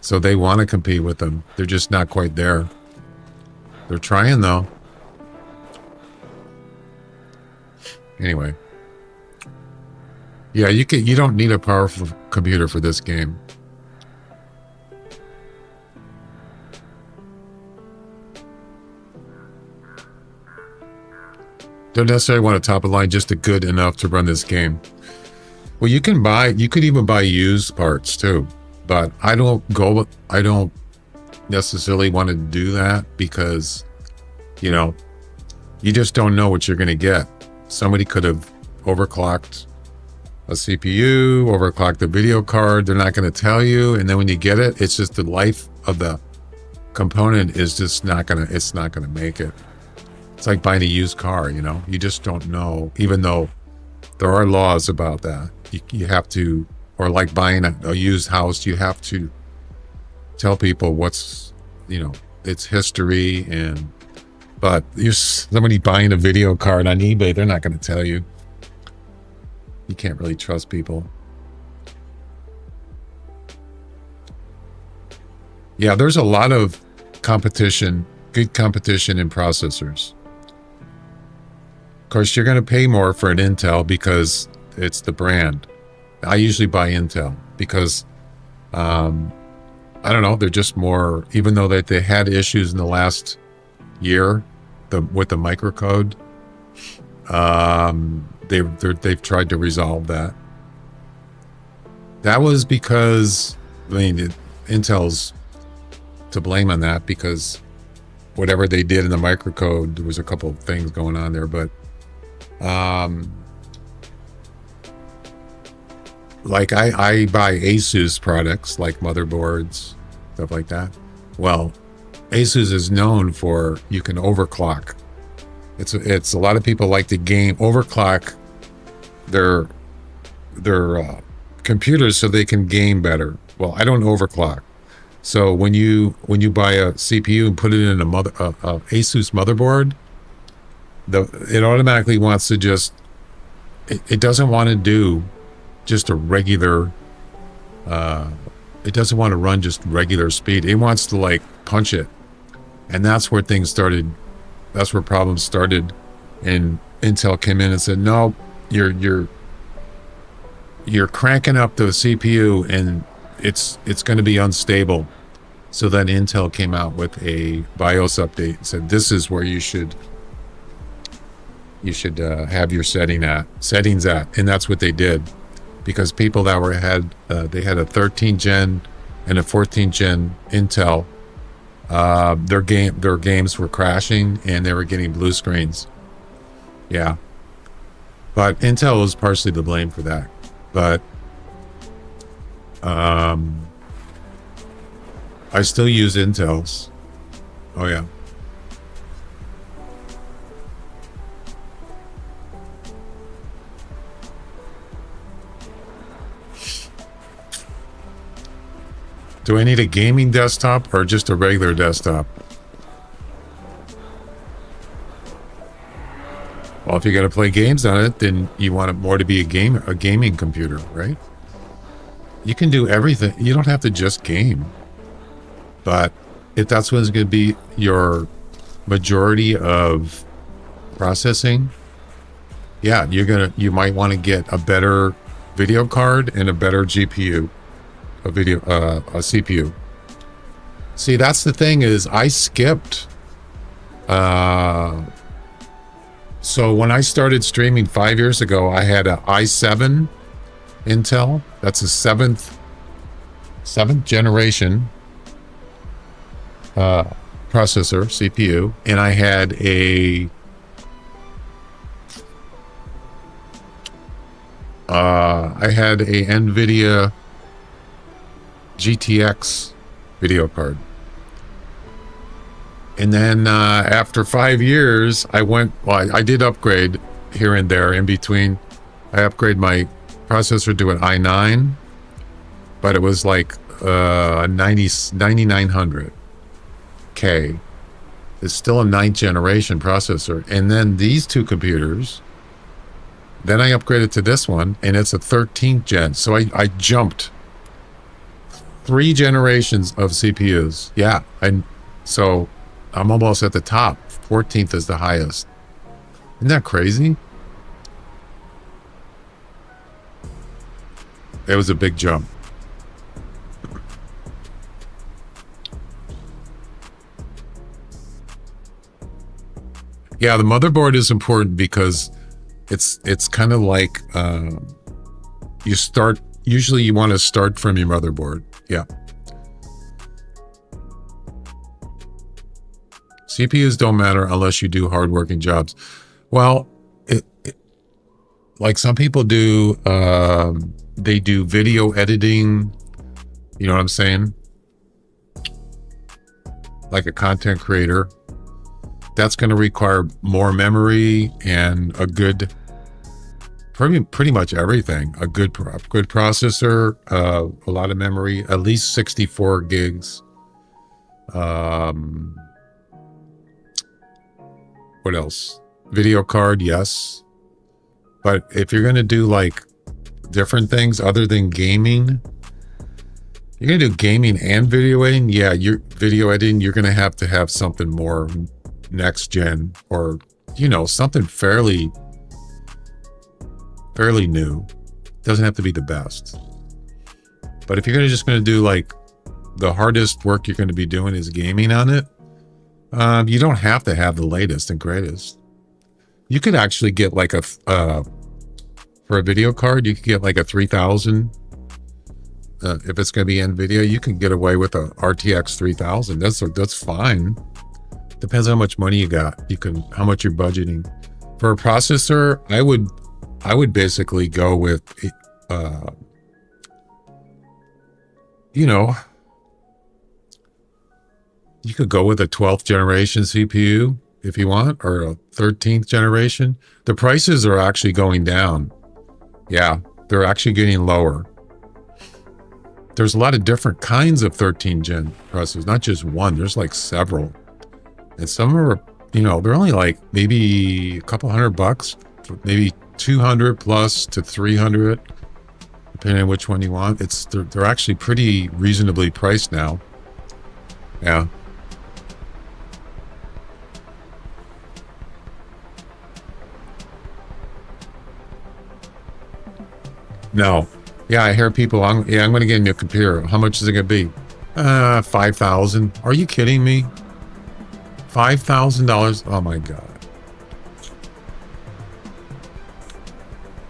So they want to compete with them. They're just not quite there. They're trying though. Anyway. Yeah, you don't need a powerful computer for this game. Don't necessarily want a top of line, just a good enough to run this game. Well, you could even buy used parts too, but I don't necessarily want to do that because, you know, you just don't know what you're going to get. Somebody could have overclocked a CPU, overclocked the video card. They're not going to tell you. And then when you get it, it's just the life of the component is just it's not going to make it. It's like buying a used car, you know, you just don't know, even though there are laws about that. You have to, or like buying a used house, you have to tell people what's, you know, its history. But you're somebody buying a video card on eBay, they're not going to tell you. You can't really trust people. Yeah, there's a lot of competition, good competition in processors. Of course, you're going to pay more for an Intel because it's the brand. I usually buy Intel because, I don't know, they're just more, even though they had issues in the last year with the microcode, they've tried to resolve that. That was because, I mean, Intel's to blame on that because whatever they did in the microcode, there was a couple of things going on there, but like I buy Asus products like motherboards, stuff like that. Well, Asus is known for you can overclock. It's a lot of people like to overclock their computers so they can game better. Well, I don't overclock. So when you buy a CPU and put it in a Asus motherboard, it automatically wants to just it doesn't want to do just a regular it doesn't want to run just regular speed. It wants to like punch it. And that's where things started. That's where problems started. And Intel came in and said, no, you're cranking up the CPU and it's going to be unstable. So then Intel came out with a BIOS update and said, this is where you should have your settings at. And that's what they did. Because people that they had a 13 gen and a 14 gen Intel, their games were crashing and they were getting blue screens. Yeah. But Intel was partially to blame for that. But I still use Intels. Oh yeah. Do I need a gaming desktop or just a regular desktop? Well, if you're going to play games on it, then you want it more to be a gaming computer, right? You can do everything. You don't have to just game. But if that's what's going to be your majority of processing, yeah, you might want to get a better video card and a better GPU. A CPU. See, that's the thing is I skipped. So when I started streaming 5 years ago, I had an i7 Intel. That's a seventh generation processor CPU, and I had a NVIDIA GTX video card. And then after 5 years, I did upgrade here and there in between. I upgraded my processor to an i9, but it was like 9900K. It's still a 9th generation processor. And then these two computers, then I upgraded to this one, and it's a 13th gen. So I jumped 3 generations of CPUs. Yeah, so I'm almost at the top. 14th is the highest. Isn't that crazy? It was a big jump. Yeah, the motherboard is important because it's kind of like usually you want to start from your motherboard. Yeah. CPUs don't matter unless you do hardworking jobs. Well, like some people do, they do video editing. You know what I'm saying? Like a content creator. That's going to require more memory and a good, pretty much everything. A good processor, a lot of memory, at least 64 gigs. What else? Video card, yes. But if you're going to do like different things other than gaming, you're going to do gaming and video editing. Yeah, you're video editing. You're going to have something more next gen, or something fairly new. Doesn't have to be the best. But if you're just going to do like the hardest work you're going to be doing is gaming on it, you don't have to have the latest and greatest. You could actually get like for a video card, you could get like a 3000. If it's going to be NVIDIA, you can get away with a RTX 3000. That's fine. Depends on how much money you got. How much you're budgeting. For a processor, I would basically go with, you could go with a 12th generation CPU if you want, or a 13th generation. The prices are actually going down. Yeah, they're actually getting lower. There's a lot of different kinds of 13th gen processors, not just one. There's like several. And some are, they're only like maybe a couple $100, maybe 200 plus to 300, depending on which one you want. They're actually pretty reasonably priced now. Yeah. No. Yeah, I hear people, I'm going to get a new computer. How much is it going to be? $5,000. Are you kidding me? $5,000? Oh my God.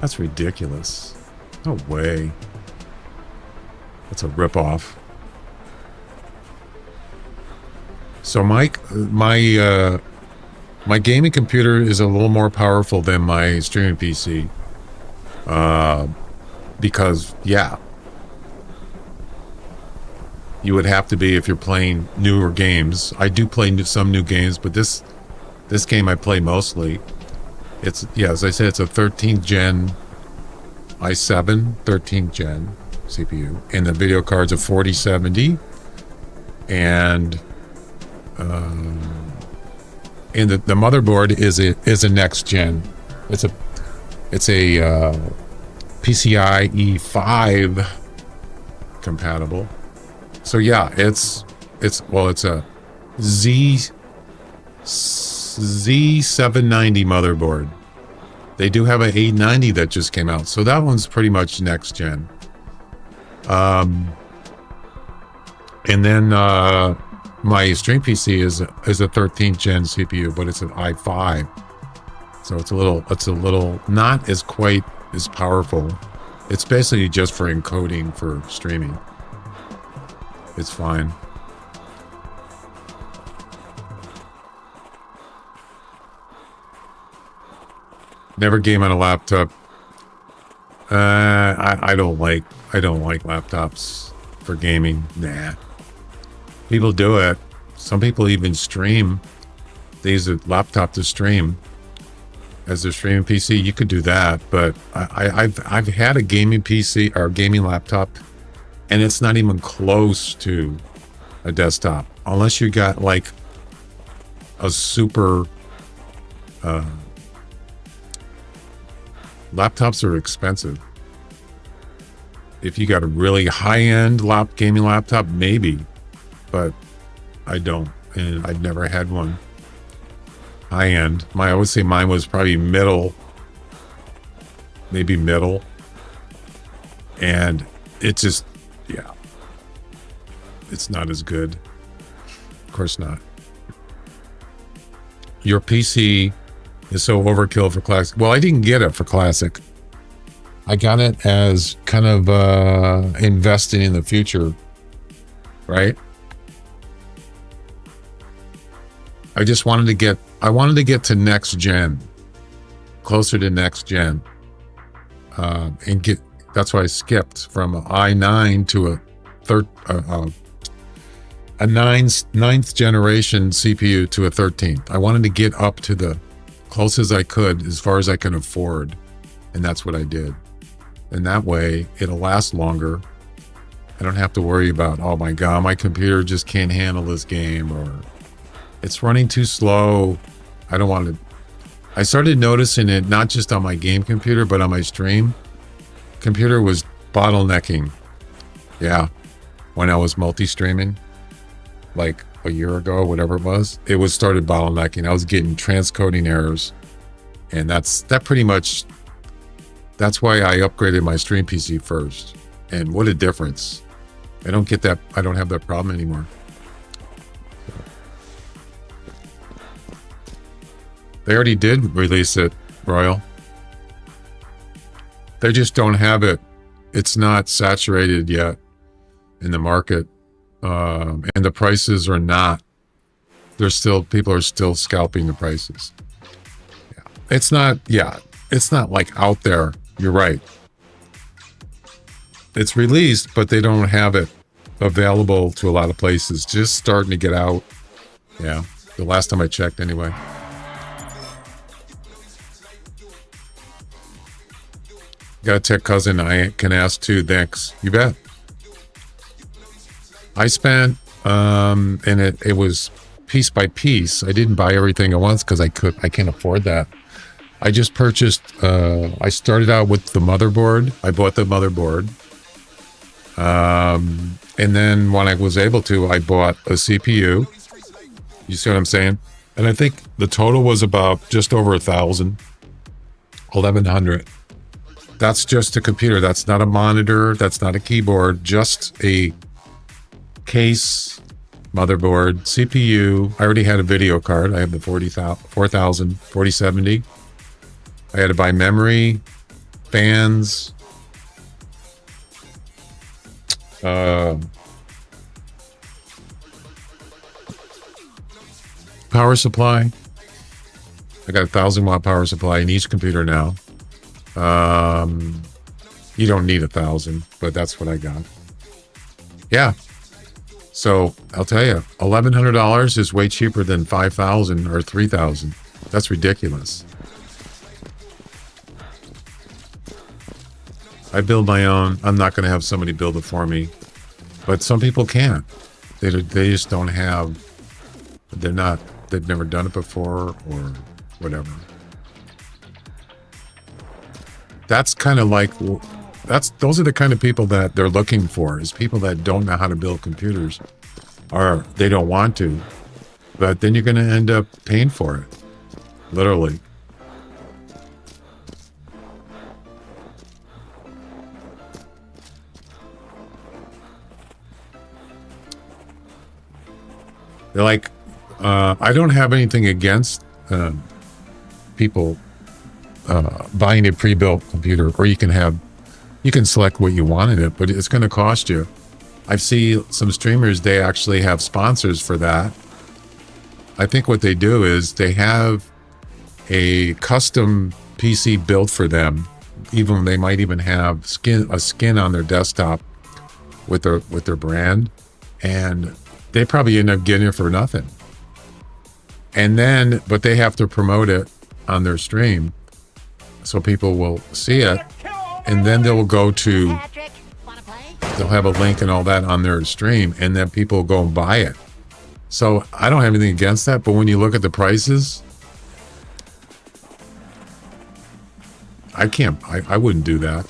That's ridiculous. No way. That's a ripoff. So my gaming computer is a little more powerful than my streaming PC. Because, yeah, you would have to be if you're playing newer games. I do play some new games, but this game I play mostly. As I said, it's a 13th gen i7, 13th gen CPU, and the video card's a 4070, and the motherboard is a next gen. It's a PCIe 5 compatible. So yeah, it's a Z790 motherboard. They do have an 890 that just came out, so that one's pretty much next gen. And then my stream PC is a 13th gen CPU, but it's an i5, so it's a little not as quite as powerful. It's basically just for encoding for streaming. It's fine. Never game on a laptop. I don't like laptops for gaming. Nah. People do it. Some people even stream. They use a laptop to stream as their streaming PC. You could do that, but I've had a gaming PC or gaming laptop, and it's not even close to a desktop unless you got like a super. Laptops are expensive. If you got a really high-end gaming laptop, maybe, but I don't, and I've never had one high-end. I would say mine was probably middle, maybe middle, and it just, yeah, it's not as good. Of course not. Your PC is so overkill for classic. Well, I didn't get it for classic. I got it as kind of investing in the future, right? I just wanted to get, to next gen, closer to next gen, and get. That's why I skipped from an i9 to a ninth generation CPU to a 13th. I wanted to get up to the close as I could, as far as I can afford, and that's what I did. And that way, it'll last longer. I don't have to worry about, oh my God, my computer just can't handle this game, or it's running too slow. I don't want to. I started noticing it not just on my game computer, but on my stream computer was bottlenecking. Yeah, when I was multi-streaming, like a year ago, whatever it was started bottlenecking. I was getting transcoding errors, and that's why I upgraded my stream PC first. And what a difference. I don't get that. I don't have that problem anymore. They already did release it, Royal. They just don't have it. It's not saturated yet in the market. And the prices are not. People are still scalping the prices. Yeah. It's not like out there. You're right. It's released, but they don't have it available to a lot of places. Just starting to get out. Yeah. The last time I checked anyway. Got a tech cousin I can ask too. Thanks. You bet. I spent, and it was piece by piece. I didn't buy everything at once because I can't afford that. I just purchased, I started out with the motherboard. I bought the motherboard. And then when I was able to, I bought a CPU. You see what I'm saying? And I think the total was about just over 1,100. That's just a computer. That's not a monitor. That's not a keyboard. Just a case, motherboard, CPU. I already had a video card. I have the 4070. I had to buy memory, fans, power supply. I got a 1,000-watt power supply in each computer now. You don't need 1,000, but that's what I got. Yeah. So I'll tell you, $1,100 is way cheaper than 5,000 or 3,000. That's ridiculous. I build my own. I'm not going to have somebody build it for me, but some people can't. They just don't have. They've never done it before or whatever. That's kind of like, those are the kind of people that they're looking for, is people that don't know how to build computers, or they don't want to, but then you're going to end up paying for it, literally. They're like, I don't have anything against people buying a pre-built computer, or you can select what you want in it, but it's going to cost you. I've seen some streamers, they actually have sponsors for that. I think what they do is they have a custom PC built for them. Even they might even have a skin on their desktop with their brand, and they probably end up getting it for nothing. And then, but they have to promote it on their stream so people will see it. And then they'll go to, they'll have a link and all that on their stream, and then people will go and buy it. So I don't have anything against that, but when you look at the prices, I wouldn't do that.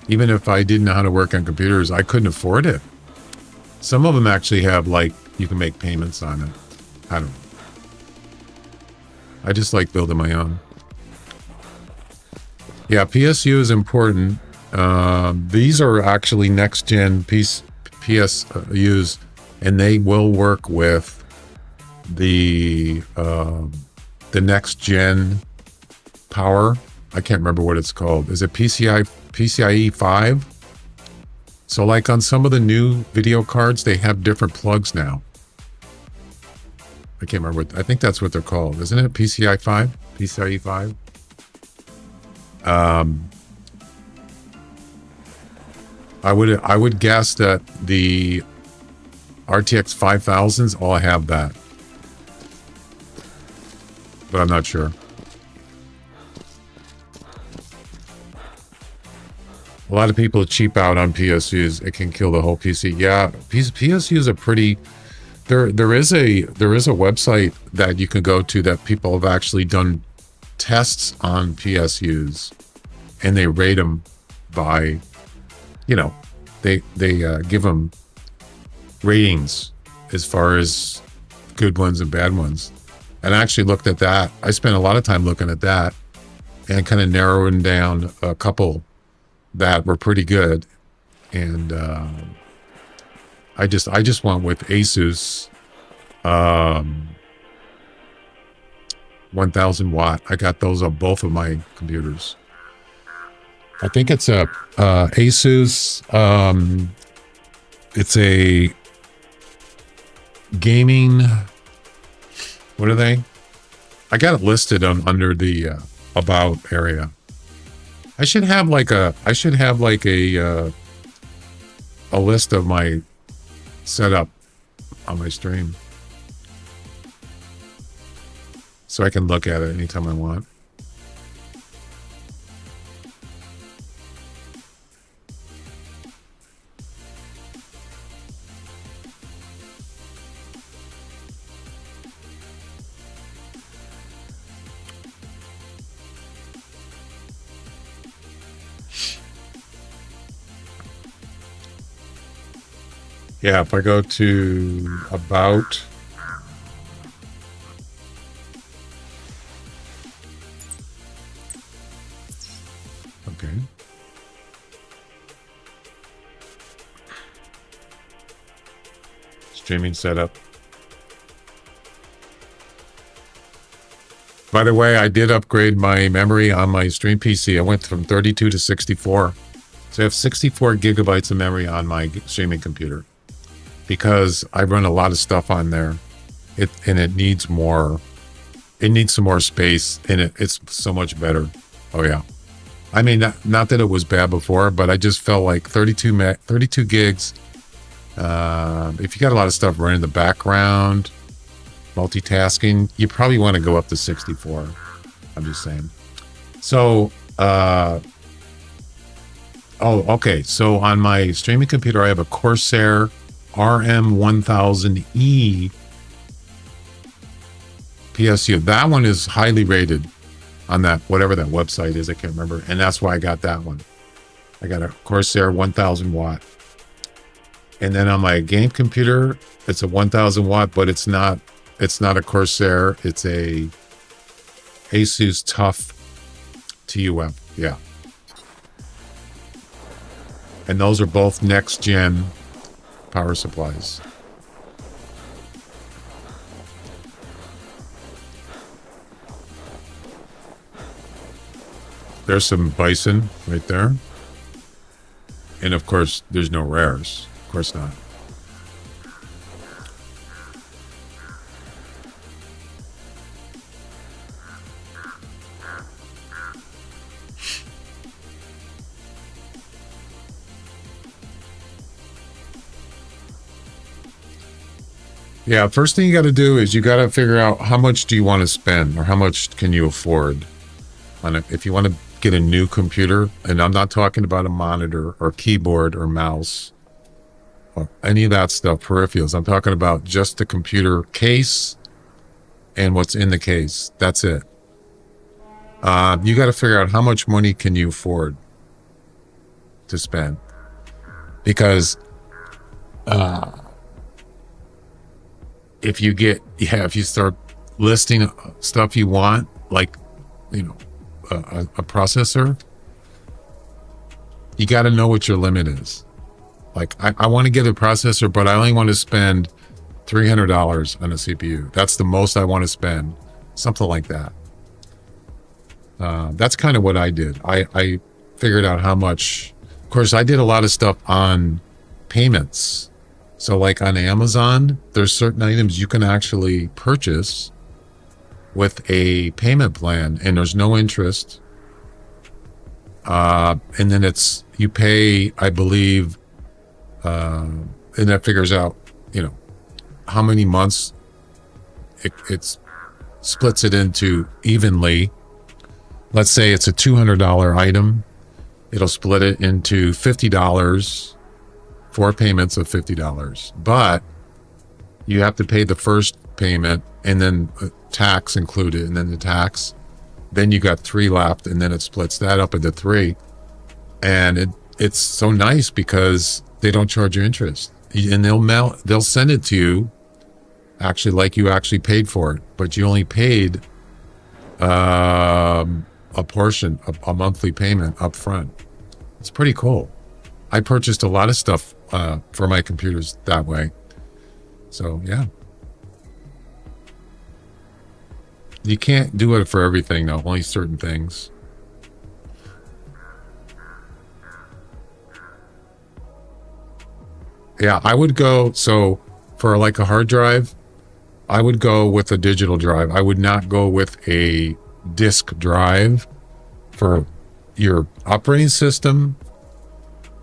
Even if I didn't know how to work on computers, I couldn't afford it. Some of them actually have, like, you can make payments on it. I don't know. I just like building my own. Yeah, PSU is important. These are actually next-gen PSUs, and they will work with the next-gen power. I can't remember what it's called. Is it PCIe 5? So like on some of the new video cards, they have different plugs now. I can't remember what, I think that's what they're called. Isn't it PCIe 5? PCIe 5? I would guess that the RTX 5000s all have that. But I'm not sure. A lot of people cheap out on PSUs. It can kill the whole PC. Yeah, PSUs are pretty. There is a website that you can go to that people have actually done tests on PSUs, and they rate them by, you know, they give them ratings as far as good ones and bad ones. And I actually looked at that. I spent a lot of time looking at that and kind of narrowing down a couple that were pretty good. And I just went with Asus 1000 watt. I got those on both of my computers. I think it's a Asus. It's a gaming. What are they? I got it listed on under the about area. I should have like a list of my setup on my stream, so I can look at it anytime I want. Yeah, if I go to about, okay. Streaming setup. By the way, I did upgrade my memory on my stream PC. I went from 32 to 64. So I have 64 gigabytes of memory on my streaming computer, because I run a lot of stuff on there. It needs more. It needs some more space, and it's so much better. Oh yeah. I mean, not that it was bad before, but I just felt like 32 gigs. If you got a lot of stuff running in the background, multitasking, you probably want to go up to 64. I'm just saying. So, oh, okay. So on my streaming computer, I have a Corsair RM1000E PSU. That one is highly rated on that, whatever that website is, I can't remember. And that's why I got that one. I got a Corsair 1000 watt. And then on my game computer, it's a 1000 watt, but it's not a Corsair. It's a Asus TUF TUF. Yeah. And those are both next gen power supplies. There's some Bison right there. And of course, there's no rares. Of course not. Yeah, first thing you got to do is you got to figure out how much do you want to spend or how much can you afford on it. If you want to get a new computer, and I'm not talking about a monitor or keyboard or mouse or any of that stuff, peripherals. I'm talking about just the computer case and what's in the case. That's it. You got to figure out how much money can you afford to spend, because if you start listing stuff you want, like, a processor, you got to know what your limit is. Like, I want to get a processor, but I only want to spend $300 on a CPU. That's the most I want to spend. Something like that. That's kind of what I did. I figured out how much. Of course, I did a lot of stuff on payments. So like on Amazon, there's certain items you can actually purchase with a payment plan, and there's no interest. And then you pay, I believe, and that figures out, how many months it splits it into evenly. Let's say it's a $200 item. It'll split it into $50, 4 payments of $50. But you have to pay the first payment and then tax included, and then the tax. Then you got 3 left, and then it splits that up into 3. And it's so nice because they don't charge you interest. And they'll send it to you actually like you actually paid for it, but you only paid a portion of a monthly payment up front. It's pretty cool. I purchased a lot of stuff for my computers that way. So yeah. You can't do it for everything though, only certain things. Yeah, I would go, so for like a hard drive, I would go with a digital drive. I would not go with a disk drive. For your operating system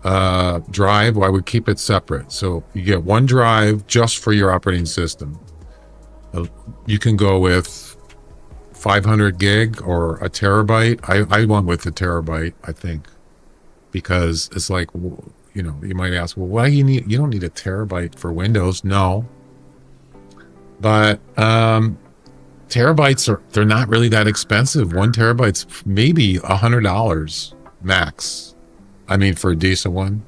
drive, I would keep it separate. So you get one drive just for your operating system. You can go with 500 gig or a terabyte. I went with a terabyte, I think, because it's like, you might ask, well, why you don't need a terabyte for Windows. No, but terabytes they're not really that expensive. 1 terabyte's maybe $100 max. I mean, for a decent one,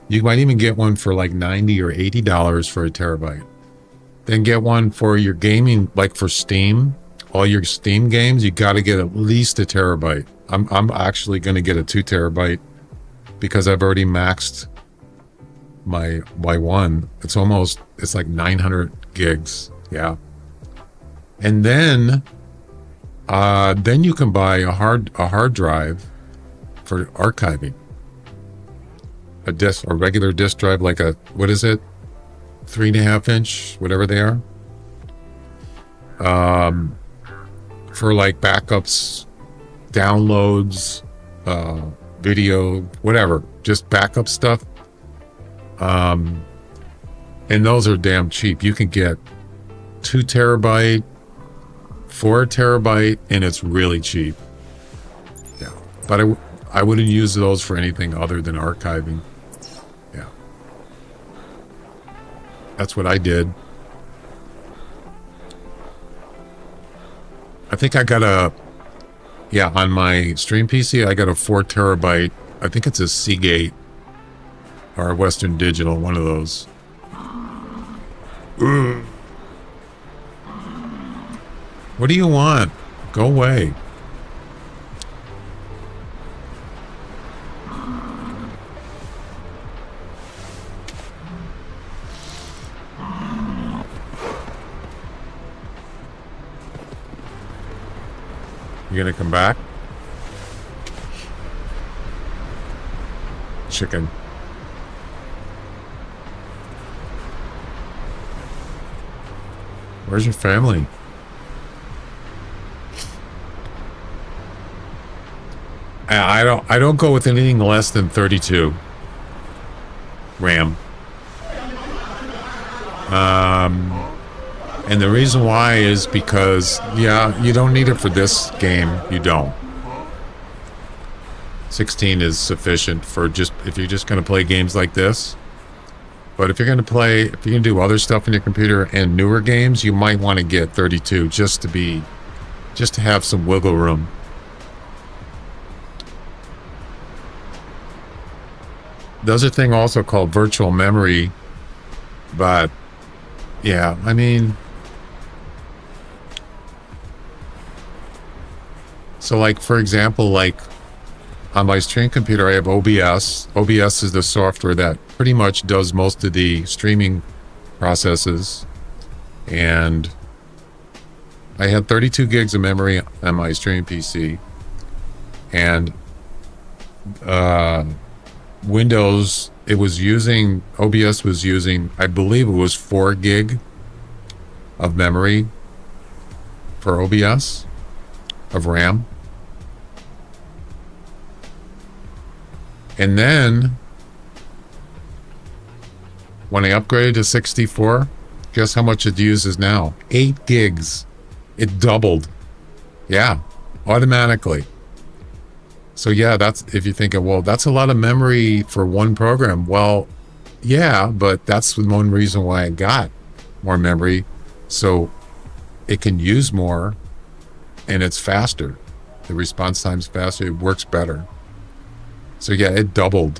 you might even get one for like $90 or $80 for a terabyte. Then get one for your gaming, like for Steam, all your Steam games. You got to get at least a terabyte. I'm actually going to get a 2 terabyte because I've already maxed my one. It's like 900 gigs. Yeah. And then you can buy a hard drive for archiving. A regular disk drive, like what is it? 3.5 inch, whatever they are. For like backups, downloads, video, whatever, just backup stuff. And those are damn cheap. You can get 2 terabyte, 4 terabyte, and it's really cheap. Yeah, but I wouldn't use those for anything other than archiving. Yeah, that's what I did. I think I got on my stream PC, I got a 4 terabyte. I think it's a Seagate or a Western Digital, one of those. Ugh. What do you want? Go away. You gonna come back? Chicken. Where's your family? I don't go with anything less than 32 RAM. And the reason why is because, yeah, you don't need it for this game. You don't. 16 is sufficient for just, if you're just going to play games like this. But if you're going to do other stuff in your computer and newer games, you might want to get 32 just to have some wiggle room. There's a thing also called virtual memory, but yeah, I mean, so like, for example, like on my stream computer, I have OBS. OBS is the software that pretty much does most of the streaming processes. And I had 32 gigs of memory on my stream PC. And Windows, OBS was using, I believe it was 4 gig of memory for OBS, of RAM. And then, when I upgraded to 64, guess how much it uses now? 8 gigs. It doubled. Yeah, automatically. So yeah, that's, if you think, well, that's a lot of memory for one program. Well, yeah, but that's one reason why I got more memory. So it can use more and it's faster. The response time's faster. It works better. So yeah, it doubled.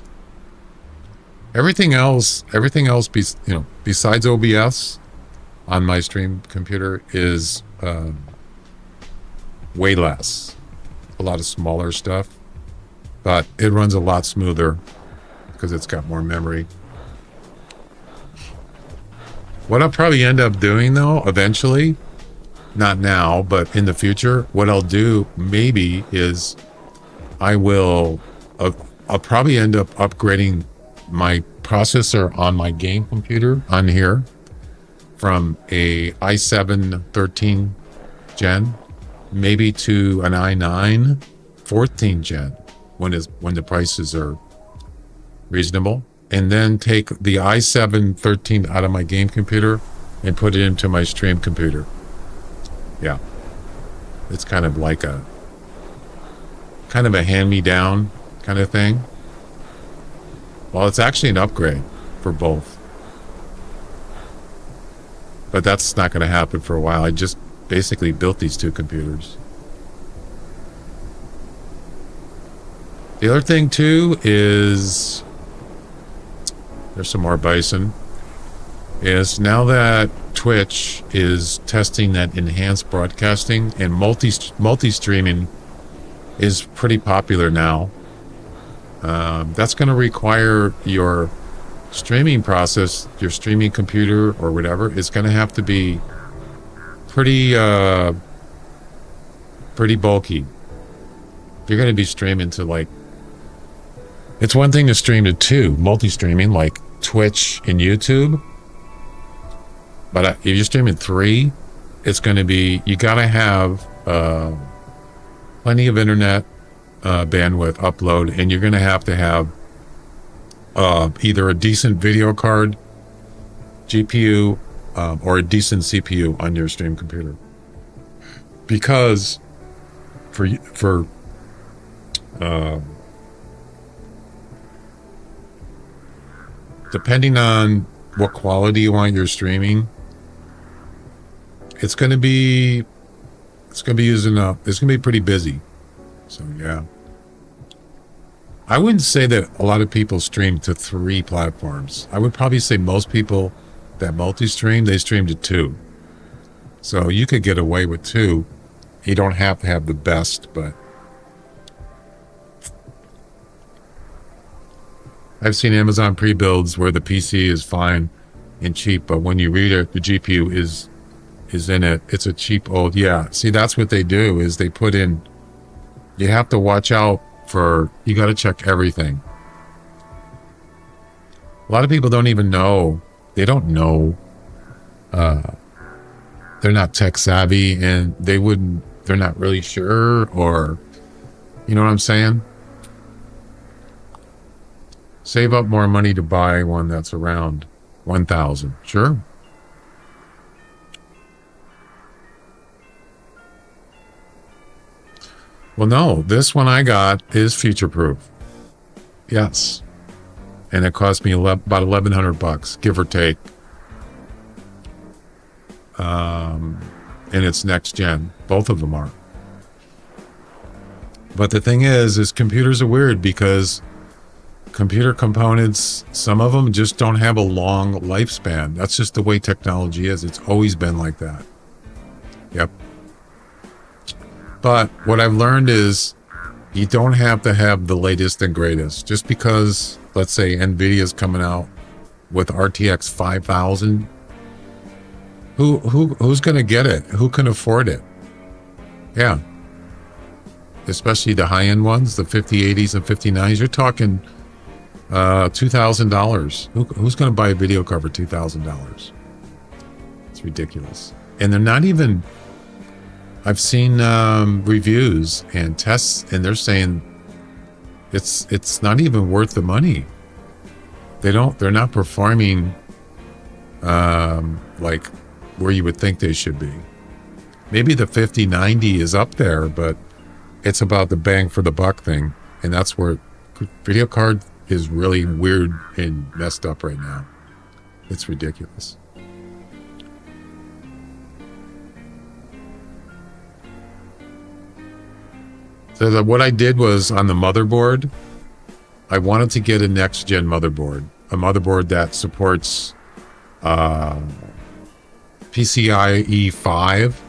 Everything else, besides OBS on my stream computer is way less. A lot of smaller stuff. But it runs a lot smoother because it's got more memory. What I'll probably end up doing though, eventually, not now, but in the future, what I'll do maybe is I'll probably end up upgrading my processor on my game computer on here from a i7 13 gen, maybe to an i9 14 gen. When the prices are reasonable, and then take the i7 13 out of my game computer and put it into my stream computer. Yeah, it's kind of like a hand-me-down kind of thing. Well, it's actually an upgrade for both, but that's not going to happen for a while. I just basically built these two computers. The other thing too is, there's some more Bison, is now that Twitch is testing that enhanced broadcasting and multi-streaming is pretty popular now. That's going to require your streaming process, your streaming computer or whatever, is going to have to be pretty bulky. If you're going to be streaming to like, it's one thing to stream to 2, multi-streaming like Twitch and YouTube. But if you're streaming 3, it's going to be, you got to have plenty of internet bandwidth upload, and you're going to have either a decent video card, GPU, or a decent CPU on your stream computer. Because for depending on what quality you want your streaming, it's going to be using up. It's going to be pretty busy. So yeah, I wouldn't say that a lot of people stream to 3 platforms. I would probably say most people that multi-stream, they stream to 2. So you could get away with 2. You don't have to have the best, but I've seen Amazon pre-builds where the PC is fine and cheap, but when you read it, the GPU is in it. It's a cheap old, yeah. See, that's what they do, is they put in, you have to watch out for, you got to check everything. A lot of people don't even know, they don't know, they're not tech savvy, and they're not really sure, or, you know what I'm saying? Save up more money to buy one that's around 1,000. Sure. Well, no, this one I got is future-proof. Yes. And it cost me about $1,100, give or take. And it's next gen. Both of them are. But the thing is computers are weird because computer components, some of them just don't have a long lifespan. That's just the way technology is. It's always been like that. Yep. But what I've learned is you don't have to have the latest and greatest. Just because, let's say, NVIDIA's coming out with RTX 5000, who's going to get it? Who can afford it? Yeah. Especially the high-end ones, the 5080s and 59s. You're talking $2,000. Who's going to buy a video card for $2,000? It's ridiculous. And they're not even... I've seen reviews and tests, and they're saying it's not even worth the money. They're not performing like where you would think they should be. Maybe the 5090 is up there, but it's about the bang for the buck thing, and that's where video card is really weird and messed up right now. It's ridiculous. So what I did was on the motherboard, I wanted to get a next gen motherboard, a motherboard that supports PCIe 5.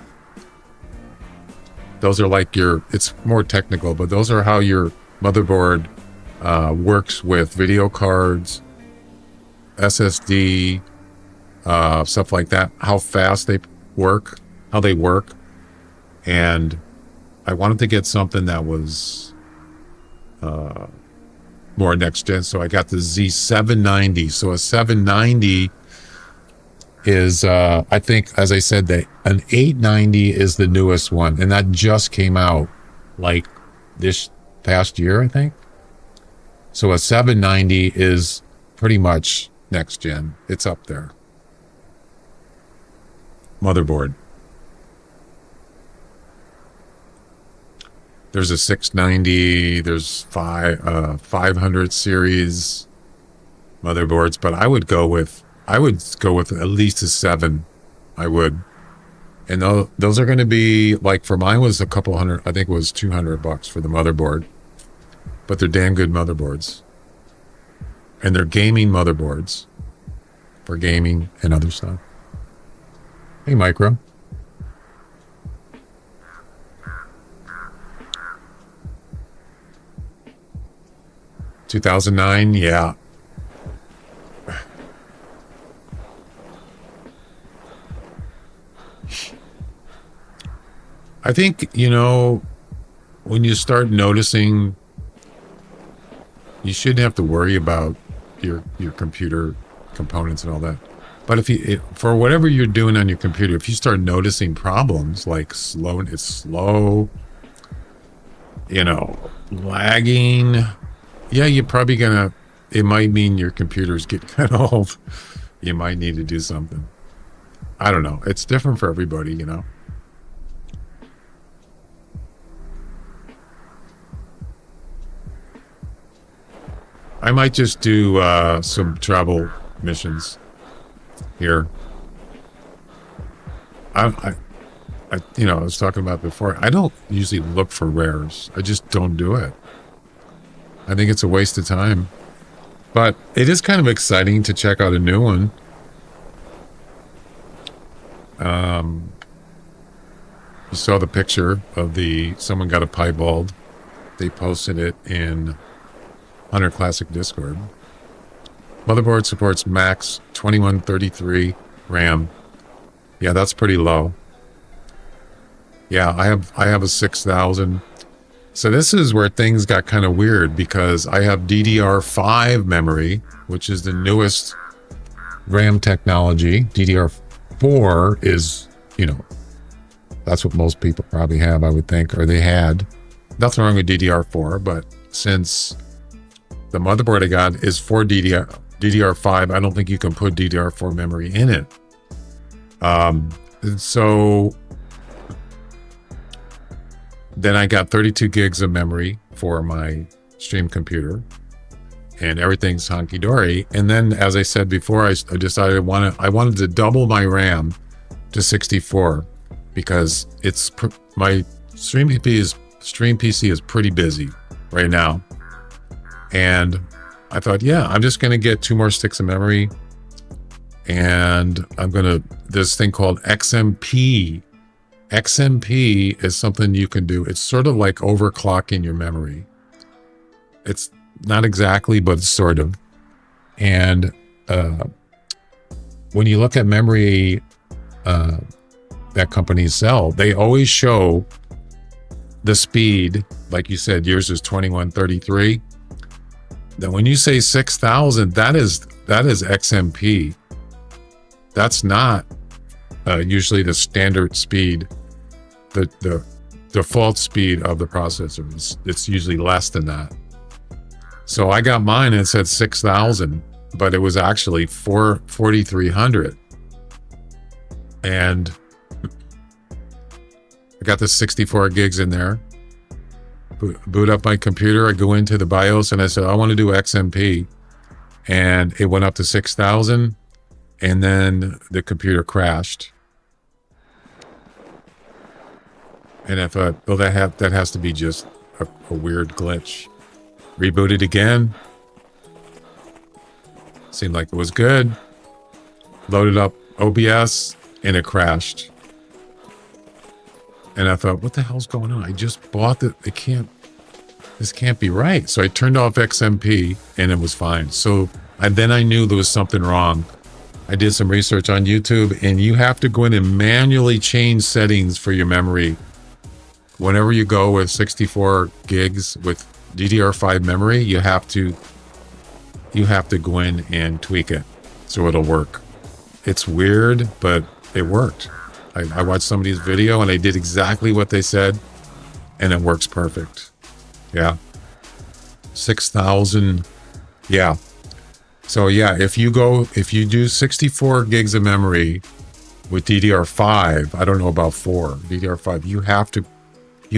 Those are like it's more technical, but those are how your motherboard works with video cards, SSD, stuff like that, how fast they work, how they work. And I wanted to get something that was more next gen, so I got the Z790. So a 790 is, I think, as I said, that an 890 is the newest one, and that just came out like this past year, I think. So a 790 is pretty much next gen. It's up there. Motherboard. There's a 690, there's 500 series motherboards, but I would go with at least a 7. I would. And those are going to be, like, for mine was a couple hundred, I think it was $200 for the motherboard. But they're damn good motherboards. And they're gaming motherboards for gaming and other stuff. Hey, Micro. $2009, yeah. I think, when you start noticing, you shouldn't have to worry about your computer components and all that. But for whatever you're doing on your computer, if you start noticing problems like it's slow, lagging, yeah, you're probably it might mean your computer's getting kind of old. You might need to do something. I don't know. It's different for everybody, I might just do some travel missions here. I was talking about before, I don't usually look for rares. I just don't do it. I think it's a waste of time. But it is kind of exciting to check out a new one. You saw the picture of someone got a Piebald. They posted it in Hunter Classic Discord. Motherboard supports max 2133 RAM. Yeah, that's pretty low. Yeah, I have a 6000. So this is where things got kind of weird because I have DDR5 memory, which is the newest RAM technology. DDR4 is, that's what most people probably have, I would think, or they had. Nothing wrong with DDR4, but since the motherboard I got is for DDR5, I don't think you can put DDR4 memory in it. So Then I got 32 gigs of memory for my stream computer, and everything's honky-dory. And then, as I said before, I decided I wanted to double my RAM to 64 because my stream PC is pretty busy right now. And I thought, yeah, I'm just going to get 2 more sticks of memory, and this thing called XMP. XMP is something you can do. It's sort of like overclocking your memory. It's not exactly, but sort of. And when you look at memory that companies sell, they always show the speed. Like you said, yours is 2133. Then when you say 6,000, that is XMP. That's not usually the standard speed, the default speed of the processor. It's usually less than that. So I got mine and it said 6,000, but it was actually 4,300. And I got the 64 gigs in there. Boot up my computer. I go into the BIOS and I said, I want to do XMP. And it went up to 6,000. And then the computer crashed. And I thought, well, that has to be just a weird glitch. Rebooted again. Seemed like it was good. Loaded up OBS and it crashed. And I thought, what the hell's going on? I just bought this can't be right. So I turned off XMP and it was fine. So then I knew there was something wrong. I did some research on YouTube, and you have to go in and manually change settings for your memory. Whenever you go with 64 gigs with DDR5 memory, you have to go in and tweak it so it'll work. It's weird, but it worked. I watched somebody's video and I did exactly what they said, and it works perfect. Yeah. 6,000. Yeah. So yeah, if you do 64 gigs of memory with DDR5, I don't know about 4, DDR5, you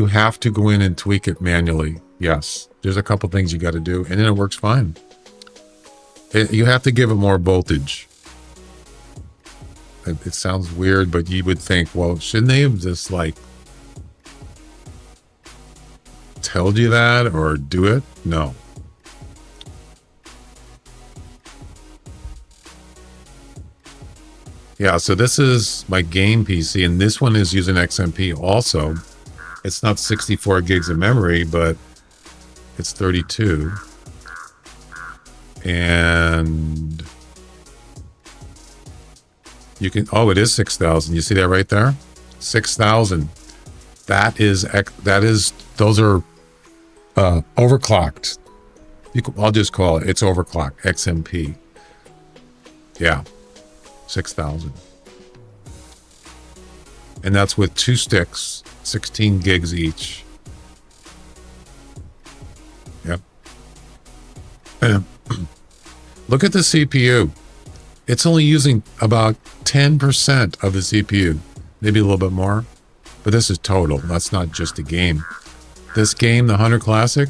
have to go in and tweak it manually. Yes. There's a couple things you got to do, and then it works fine. You have to give it more voltage. It sounds weird, but you would think, well, shouldn't they have just like told you that or do it? No. Yeah, so this is my game PC, and this one is using XMP also. It's not 64 gigs of memory, but it's 32. And you can, oh, it is 6,000. You see that right there? 6,000. Those are overclocked. I'll just call it's overclocked, XMP. Yeah, 6,000. And that's with 2 sticks, 16 gigs each. Yep. Look at the CPU. It's only using about 10% of the CPU, maybe a little bit more, but this is total. That's not just a game. This game, the Hunter Classic,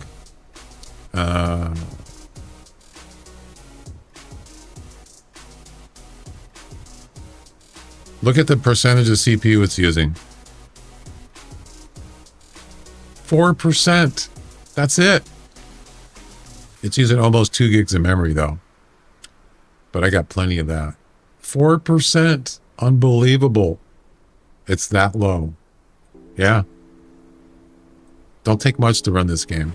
look at the percentage of CPU it's using. 4%. That's it. It's using almost 2 gigs of memory though. But I got plenty of that. 4%. Unbelievable. It's that low. Yeah. Don't take much to run this game.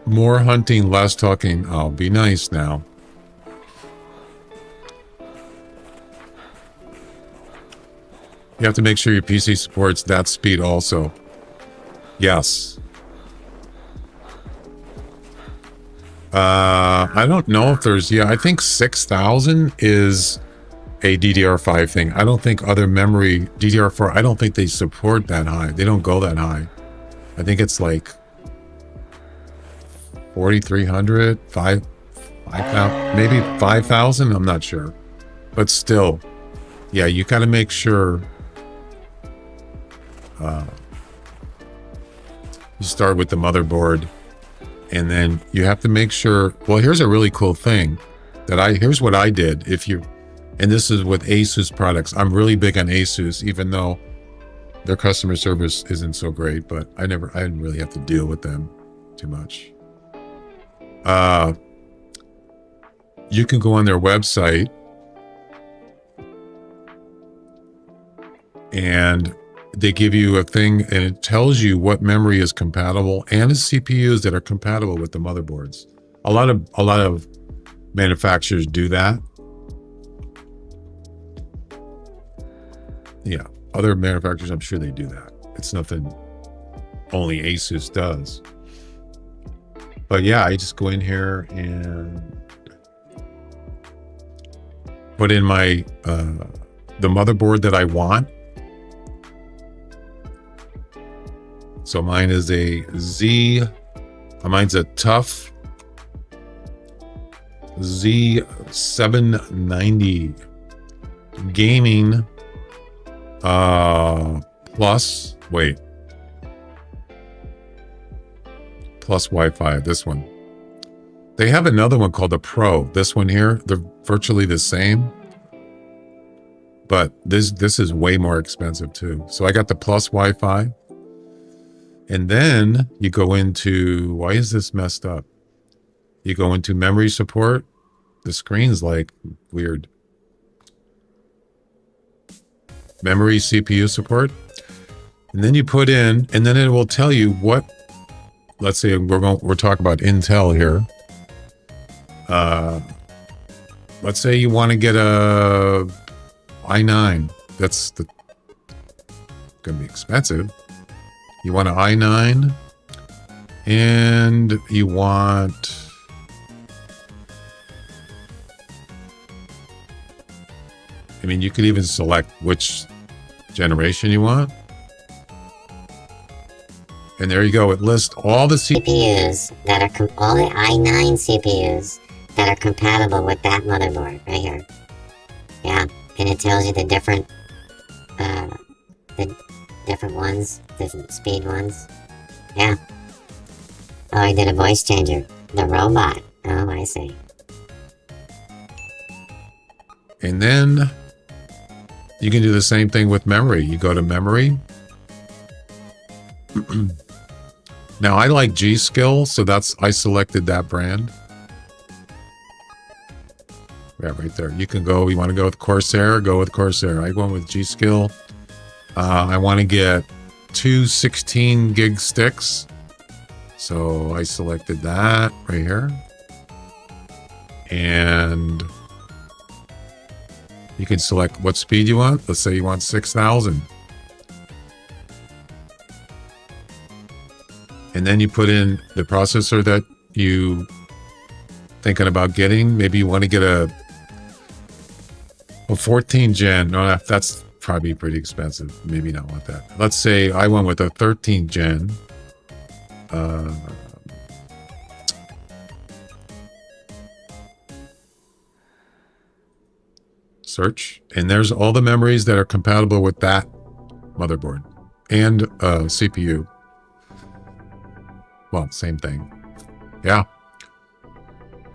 More hunting, less talking. Oh, be nice now. You have to make sure your PC supports that speed also. Yes. I don't know if there's, I think 6,000 is a DDR5 thing. I don't think other memory, DDR4, I don't think they support that high. They don't go that high. I think it's like 4,300, 5,000, maybe 5,000. I'm not sure. But still, yeah, you got to make sure you start with the motherboard, and then you have to make sure. Well, here's a really cool thing here's what I did. And this is with Asus products. I'm really big on Asus, even though their customer service isn't so great, but I didn't really have to deal with them too much. You can go on their website and they give you a thing, and it tells you what memory is compatible and the CPUs that are compatible with the motherboards. A lot of manufacturers do that. Yeah, other manufacturers, I'm sure they do that. It's nothing only Asus does. But yeah, I just go in here and put in my the motherboard that I want. So mine is mine's a tough Z790 gaming plus Wi-Fi. This one. They have another one called the Pro. This one here, they're virtually the same, but this is way more expensive too. So I got the plus Wi-Fi. And then you go into, why is this messed up? You go into memory support. The screen's like weird. Memory CPU support. And then you put in, and then it will tell you what, let's say we're talking about Intel here. Let's say you want to get a i9. That's going to be expensive. You want an i9, and you want, I mean, you could even select which generation you want. And there you go. It lists all the CPUs that are all the i9 CPUs that are compatible with that motherboard right here. Yeah, and it tells you the different ones, different speed ones. Yeah. Oh, I did a voice changer. The robot. Oh, I see. And then you can do the same thing with memory. You go to memory. Now I like G-Skill, so I selected that brand. Yeah, right there. You can go, you want to go with Corsair, go with Corsair. I went with G-Skill. I want to get 2 16 gig sticks. So I selected that right here. And you can select what speed you want. Let's say you want 6,000. And then you put in the processor that you thinking about getting. Maybe you want to get a 14 gen. No, that's probably pretty expensive. Maybe not want that. Let's say I went with a 13 gen. Search, and there's all the memories that are compatible with that motherboard and CPU. Well, same thing. Yeah.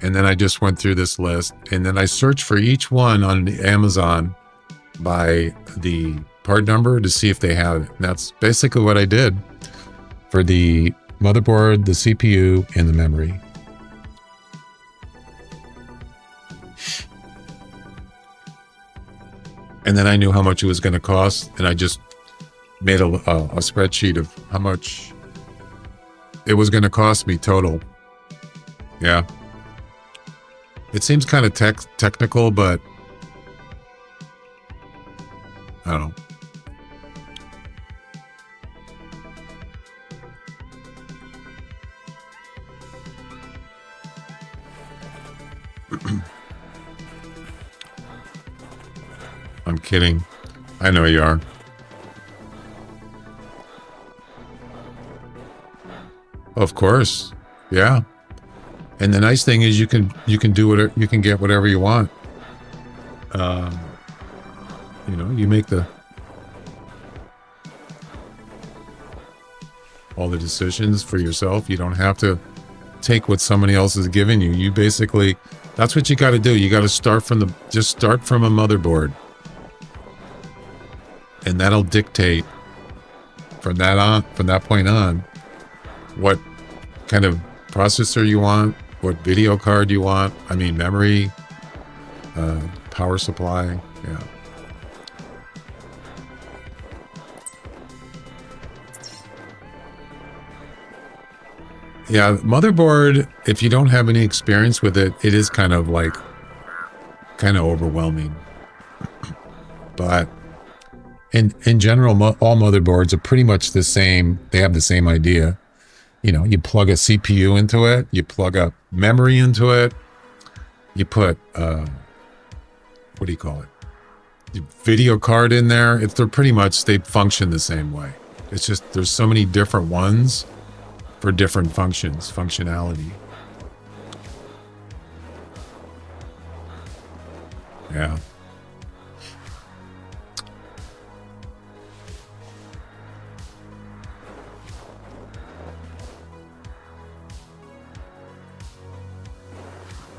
And then I just went through this list, and then I searched for each one on the Amazon by the part number to see if they have it. And that's basically what I did for the motherboard, the CPU, and the memory. And then I knew how much it was going to cost, and I just made a spreadsheet of how much it was going to cost me total. Yeah. It seems kind of technical, but I don't know. I'm kidding. I know you are. Of course. Yeah. And the nice thing is you can do whatever, you can get whatever you want. You know, you make all the decisions for yourself. You don't have to take what somebody else is giving you. You basically, that's what you got to do. You got to start from just start from a motherboard. And that'll dictate from that point on, what kind of processor you want, what video card you want. I mean, memory, power supply. Yeah. Yeah, motherboard, if you don't have any experience with it, it is kind of overwhelming. But in general, all motherboards are pretty much the same. They have the same idea. You know, you plug a CPU into it, you plug a memory into it, you put, what do you call it? The video card in there. They're pretty much, they function the same way. It's just, there's so many different ones for different functionality. Yeah.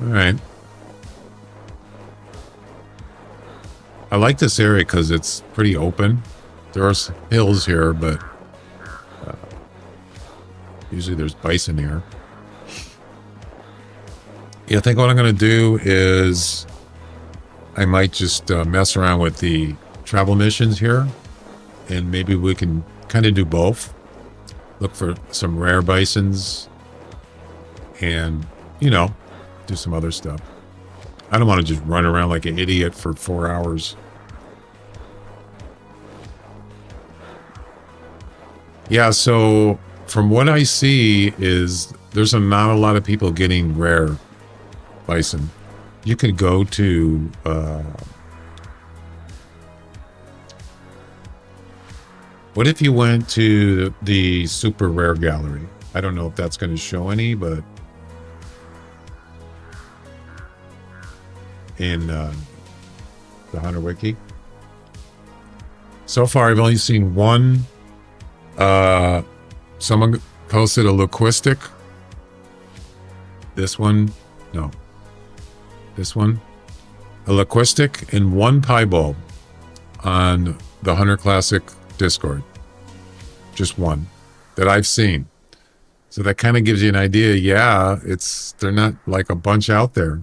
All right. I like this area because it's pretty open. There are hills here, but usually there's bison here. Yeah, I think what I'm going to do is I might just mess around with the travel missions here, and maybe we can kind of do both. Look for some rare bisons and, you know, do some other stuff. I don't want to just run around like an idiot for 4 hours. Yeah, so from what I see is there's not a lot of people getting rare bison. You could go to what if you went to the super rare gallery? I don't know if that's going to show any, but in the Hunter Wiki. So far, I've only seen one. Someone posted a linguistic. This one, no. This one, a linguistic and one Piebald on the Hunter Classic Discord. Just one that I've seen. So that kind of gives you an idea. Yeah, they're not like a bunch out there.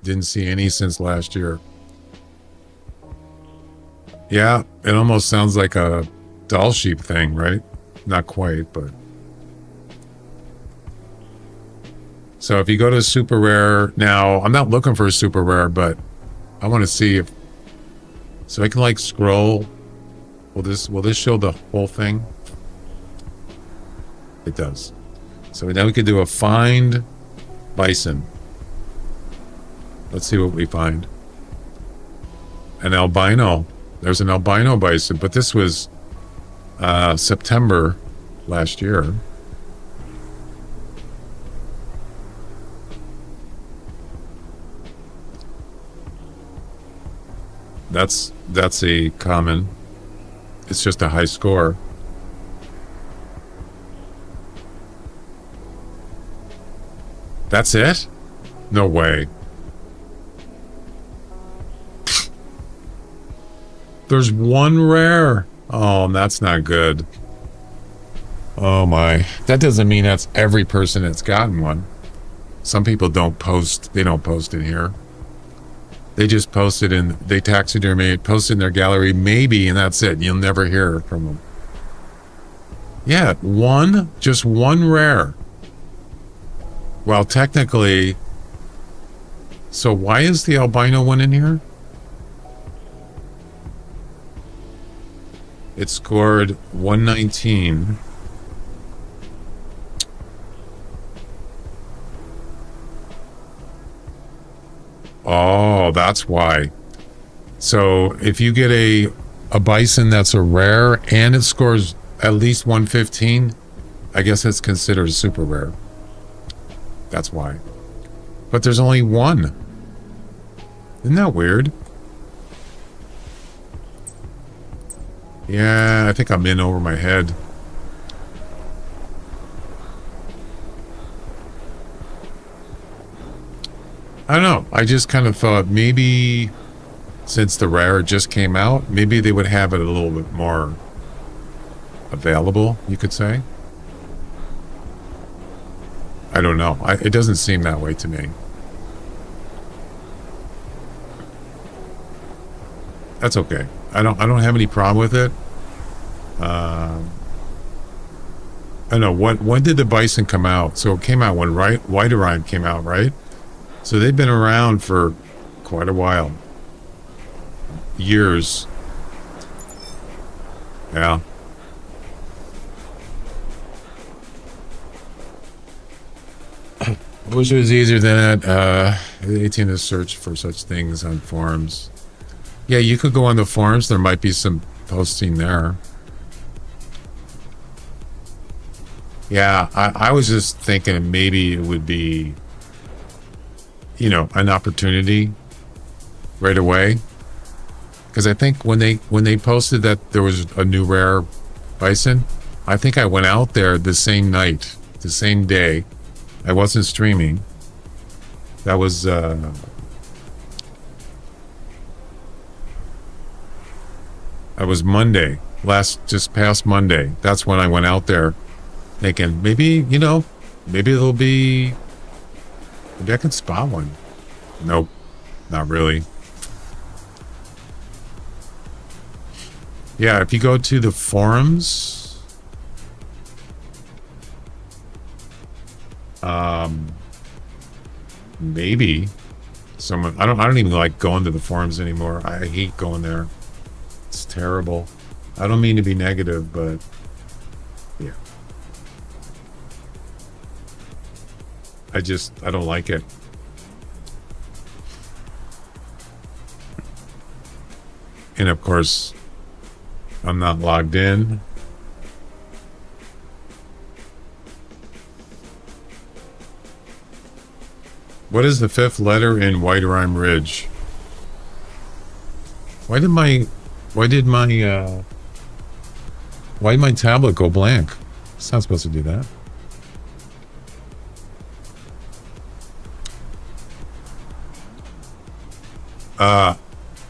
Didn't see any since last year. Yeah, it almost sounds like a doll sheep thing, right? Not quite, but. So if you go to super rare, now I'm not looking for a super rare, but I want to see if, so I can like scroll. Will this show the whole thing? It does. So now we could do a find bison. Let's see what we find. An albino. There's an albino bison, but this was September last year. That's a common. It's just a high score. That's it? No way. There's one rare. Oh, that's not good. Oh my. That doesn't mean that's every person that's gotten one. Some people don't post. They don't post in here. They just post it they taxidermy it, post it in their gallery, maybe, and that's it. You'll never hear from them. Yeah, just one rare. Well, technically, so why is the albino one in here? It scored 119. Oh, that's why. So if you get a bison that's a rare and it scores at least 115, I guess it's considered a super rare. That's why. But there's only one. Isn't that weird? Yeah, I think I'm in over my head. I don't know. I just kind of thought maybe since the rare just came out, maybe they would have it a little bit more available, you could say. I don't know. It doesn't seem that way to me. That's okay. I don't have any problem with it. I don't know. When did the Bison come out? So it came out when White Orion came out, right? So they've been around for quite a while. Years. Yeah. I wish it was easier than that. 18 to search for such things on forums. Yeah, you could go on the forums. There might be some posting there. Yeah, I was just thinking maybe it would be, you know, an opportunity right away. Because I think when they posted that there was a new rare Bison, I think I went out there the same night, the same day. I wasn't streaming. That was Monday, just past Monday. That's when I went out there thinking maybe, you know, maybe I can spot one. Nope, not really. Yeah, if you go to the forums, maybe someone, I don't even like going to the forums anymore. I hate going there. It's terrible. I don't mean to be negative, but yeah. I don't like it. And of course, I'm not logged in. What is the fifth letter in White Rime Ridge? Why did my tablet go blank? It's not supposed to do that.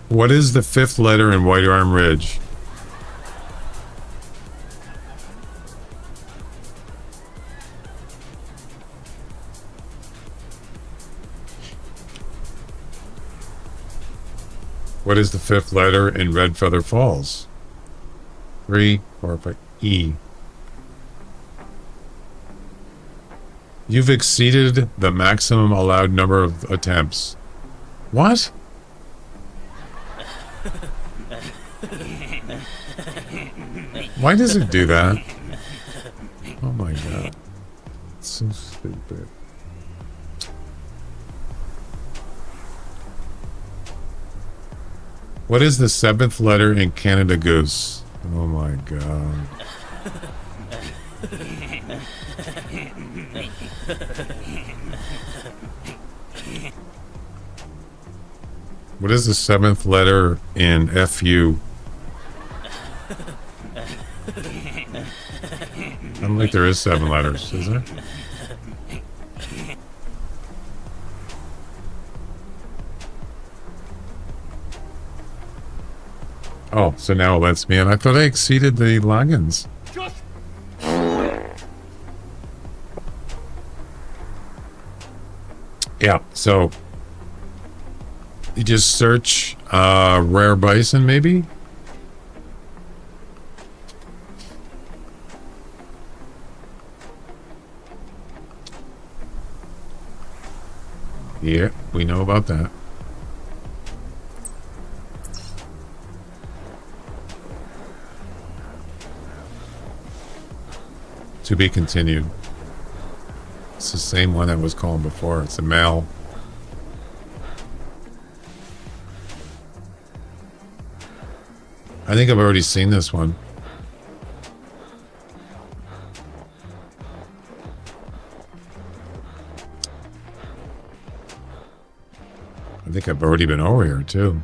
What is the fifth letter in White Rime Ridge? What is the fifth letter in Red Feather Falls? 3, 4, 5, E. You've exceeded the maximum allowed number of attempts. What? Why does it do that? Oh my god. It's so stupid. What is the seventh letter in Canada Goose? Oh my god. What is the seventh letter in FU? I don't think there is 7 letters, is there? Oh, so now it lets me in. I thought I exceeded the logins. Yeah, so you just search rare bison, maybe? Yeah, we know about that. To be continued. It's the same one that was called before. It's a male. I think I've already seen this one. I think I've already been over here too.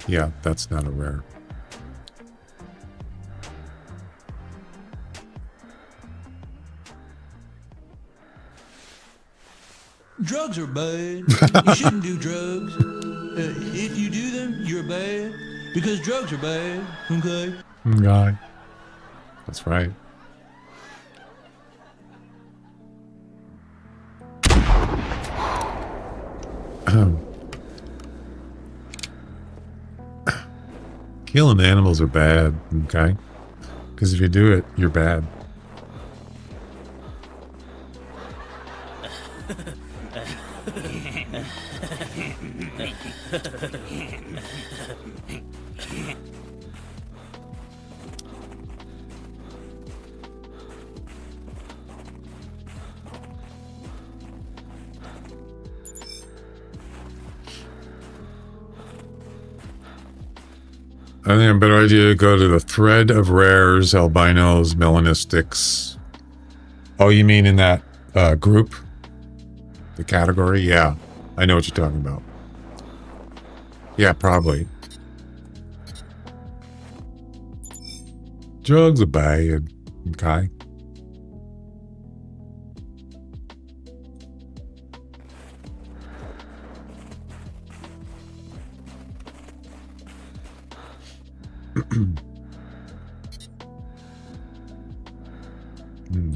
Yeah, that's not a rare. Drugs are bad. You shouldn't do drugs. If you do them, you're bad. Because drugs are bad, okay? God. That's right. Killing animals are bad, okay? Because if you do it, you're bad. I think a better idea to go to the thread of rares, albinos, melanistics. Oh, you mean in that group? The category? Yeah. I know what you're talking about. Yeah, probably. Drugs are bad. Okay.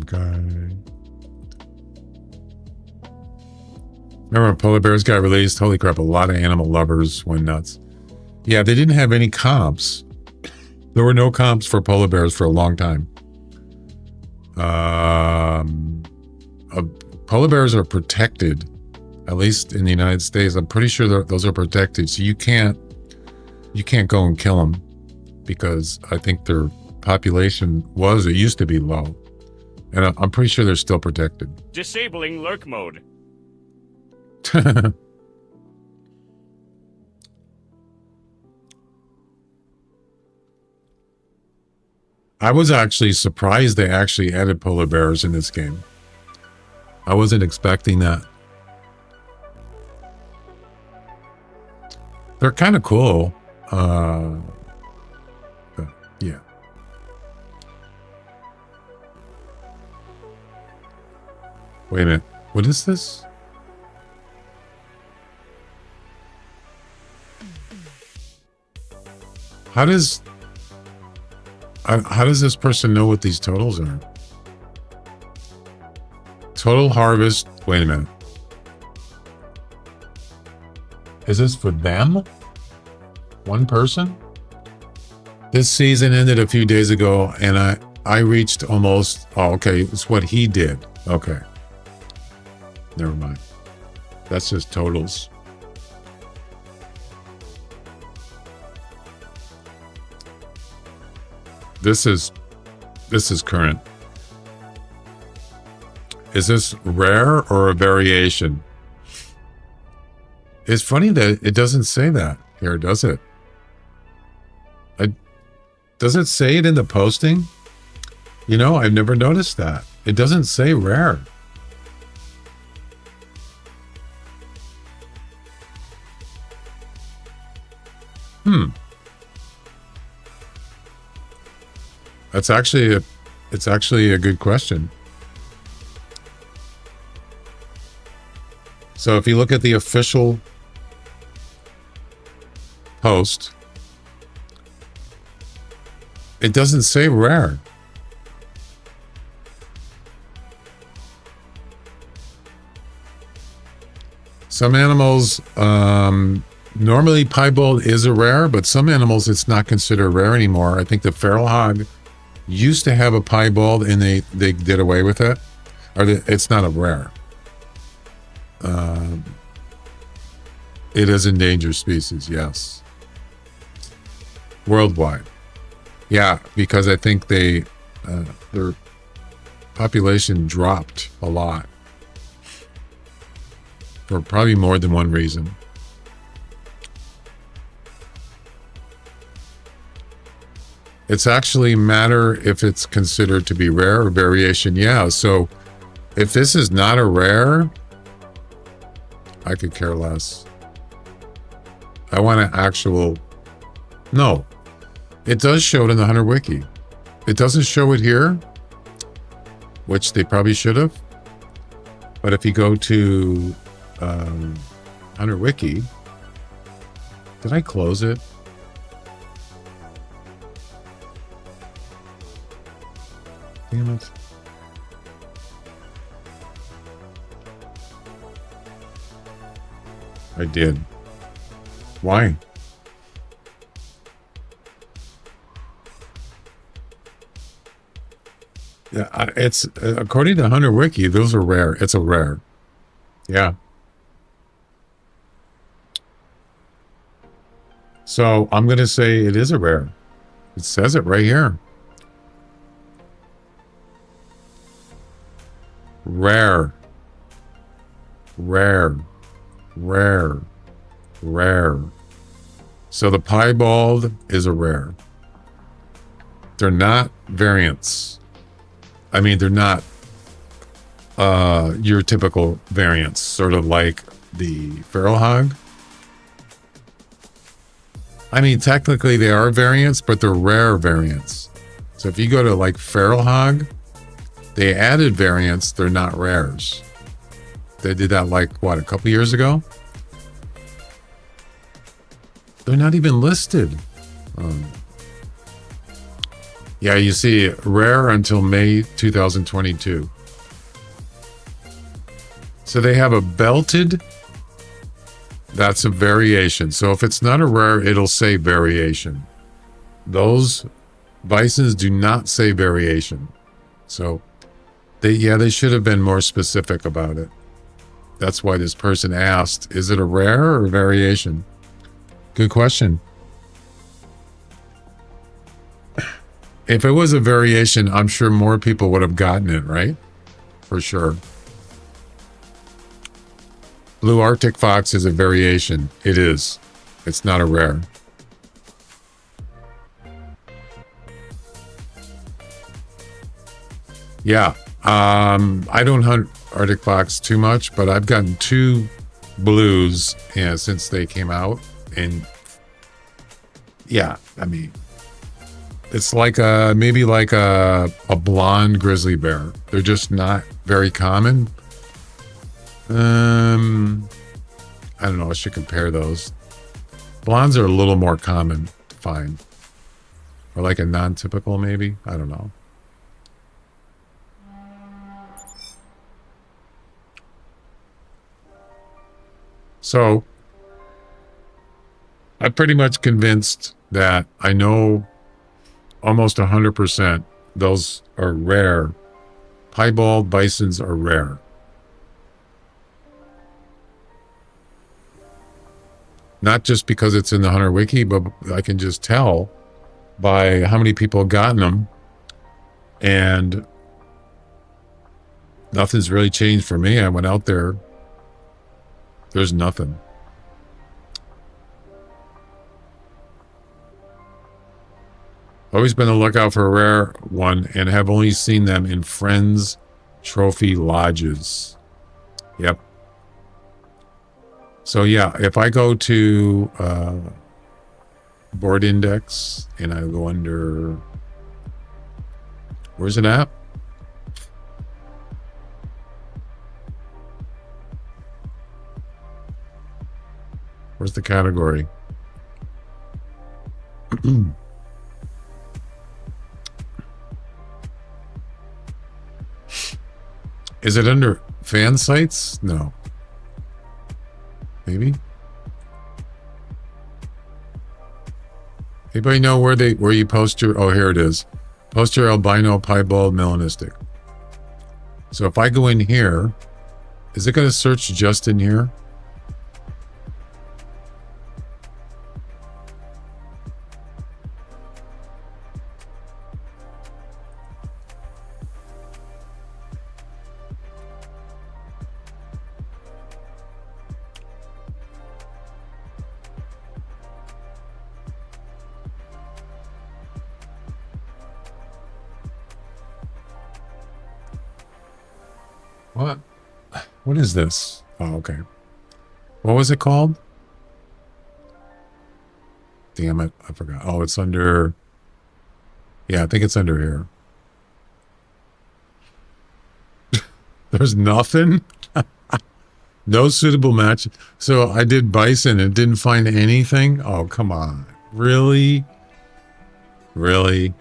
Okay. Remember when polar bears got released? Holy crap, a lot of animal lovers went nuts. Yeah, they didn't have any comps. There were no comps for polar bears for a long time. Polar bears are protected, at least in the United States. I'm pretty sure those are protected, so you can't go and kill them because I think their population it used to be low. And I'm pretty sure they're still protected. Disabling lurk mode. I was actually surprised they actually added polar bears in this game. I wasn't expecting that. They're kind of cool. But yeah. Wait a minute. What is this? How does this person know what these totals are? Total harvest. Wait a minute. Is this for them? One person? This season ended a few days ago, and I reached almost. Oh, okay. It's what he did. Okay. Never mind. That's just totals. This is current. Is this rare or a variation? It's funny that it doesn't say that here, does it? Does it say it in the posting? You know, I've never noticed that. It doesn't say rare. It's actually a good question. So if you look at the official post, it doesn't say rare. Some animals, normally piebald is a rare, but some animals it's not considered rare anymore. I think the feral hog used to have a piebald and they did away with it. It's not a rare. It is endangered species, yes. Worldwide. Yeah, because I think their population dropped a lot. For probably more than one reason. It's actually matter if it's considered to be rare or variation. Yeah, so if this is not a rare, I could care less. I want an actual... No. It does show it in the Hunter Wiki. It doesn't show it here, which they probably should have. But if you go to Hunter Wiki... Did I close it? Damn it. I did. Why? Yeah, it's according to Hunter Wiki, those are rare. It's a rare. Yeah. So I'm going to say it is a rare. It says it right here. Rare. Rare. Rare. Rare. So the Piebald is a rare. They're not variants. I mean, they're not your typical variants, sort of like the Feral Hog. I mean, technically they are variants, but they're rare variants. So if you go to like Feral Hog, they added variants, they're not rares. They did that like, what, a couple years ago? They're not even listed. Yeah, you see, rare until May 2022. So they have a belted, that's a variation. So if it's not a rare, it'll say variation. Those Bisons do not say variation. So they should have been more specific about it. That's why this person asked, is it a rare or a variation? Good question. If it was a variation, I'm sure more people would have gotten it, right? For sure. Blue Arctic Fox is a variation. It is. It's not a rare. Yeah. I don't hunt Arctic Fox too much, but I've gotten 2 blues since they came out. And yeah, I mean, it's like maybe like a blonde grizzly bear. They're just not very common. I don't know. I should compare those. Blondes are a little more common to find. Or like a non-typical maybe. I don't know. So I'm pretty much convinced that I know almost 100% those are rare. Piebald bisons are rare. Not just because it's in the Hunter Wiki, but I can just tell by how many people have gotten them. And nothing's really changed for me. I went out there. There's nothing. Always been on the lookout for a rare one and have only seen them in friends' trophy lodges. Yep. So yeah, if I go to board index and I go under, where's it at? Where's the category? Is it under fan sites? No. Maybe. Anybody know where you post your, oh, here it is. Post your albino piebald melanistic. So if I go in here, is it going to search just in here? What? What is this? Oh, okay. What was it called? Damn it. I forgot. Oh, it's under... Yeah, I think it's under here. There's nothing? No suitable match. So I did Bison and didn't find anything? Oh, come on. Really? Really?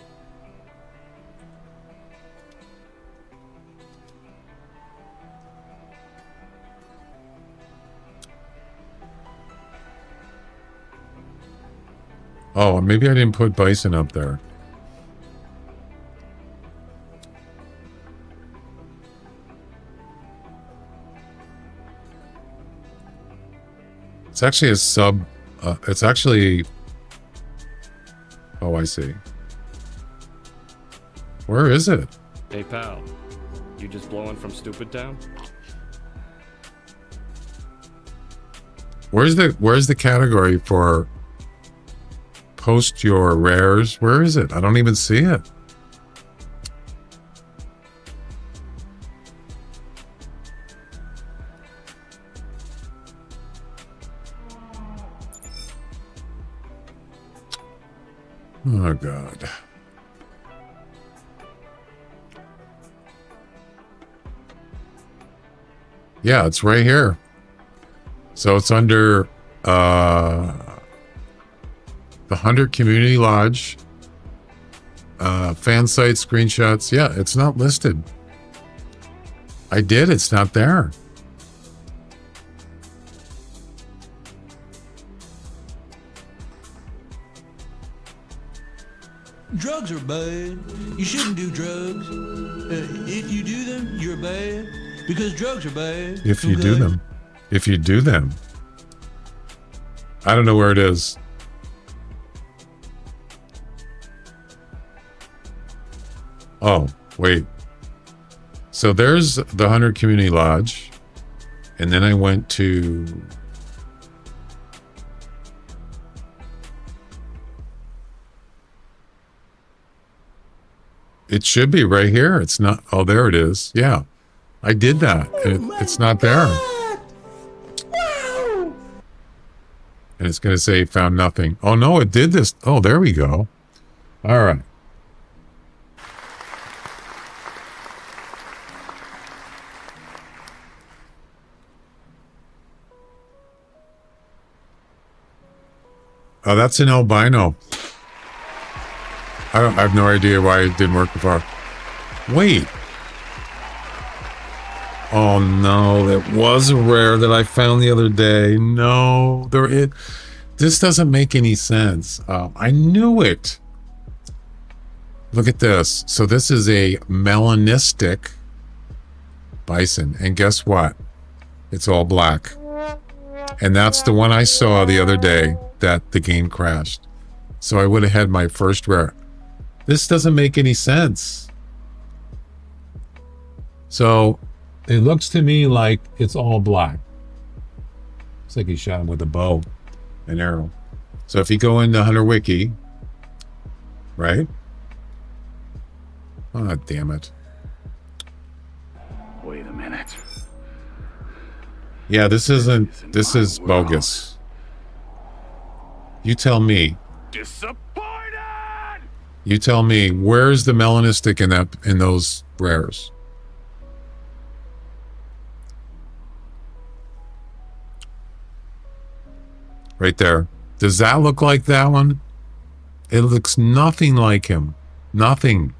Oh, maybe I didn't put Bison up there. It's actually a sub... it's actually... Oh, I see. Where is it? Hey, pal. You just blowing from Stupid Town? Where's the category for post your rares? Where is it? I don't even see it. Oh, God. Yeah, it's right here. So it's under the Hunter Community Lodge, fan site screenshots. Yeah, it's not listed. I did. It's not there. Drugs are bad. You shouldn't do drugs. If you do them, you're bad. Because drugs are bad. If you okay? do them. If you do them. I don't know where it is. Oh, wait. So there's the Hunter Community Lodge. And then I went to... It should be right here. It's not... Oh, there it is. Yeah. I did that. It's not there. And it's going to say found nothing. Oh, no, it did this. Oh, there we go. All right. Oh, that's an albino. I have no idea why it didn't work before. Wait. Oh no, that was a rare that I found the other day. No, this doesn't make any sense. I knew it. Look at this. So this is a melanistic bison, and guess what? It's all black. And that's the one I saw the other day that the game crashed. So I would have had my first rare. This doesn't make any sense. So it looks to me like it's all black. It's like he shot him with a bow, an arrow. So if you go into Hunter Wiki, right? Oh, damn it. Wait a minute. Yeah, this is bogus. You tell me. Disappointed! You tell me, where's the melanistic in those rares? Right there. Does that look like that one? It looks nothing like him. Nothing.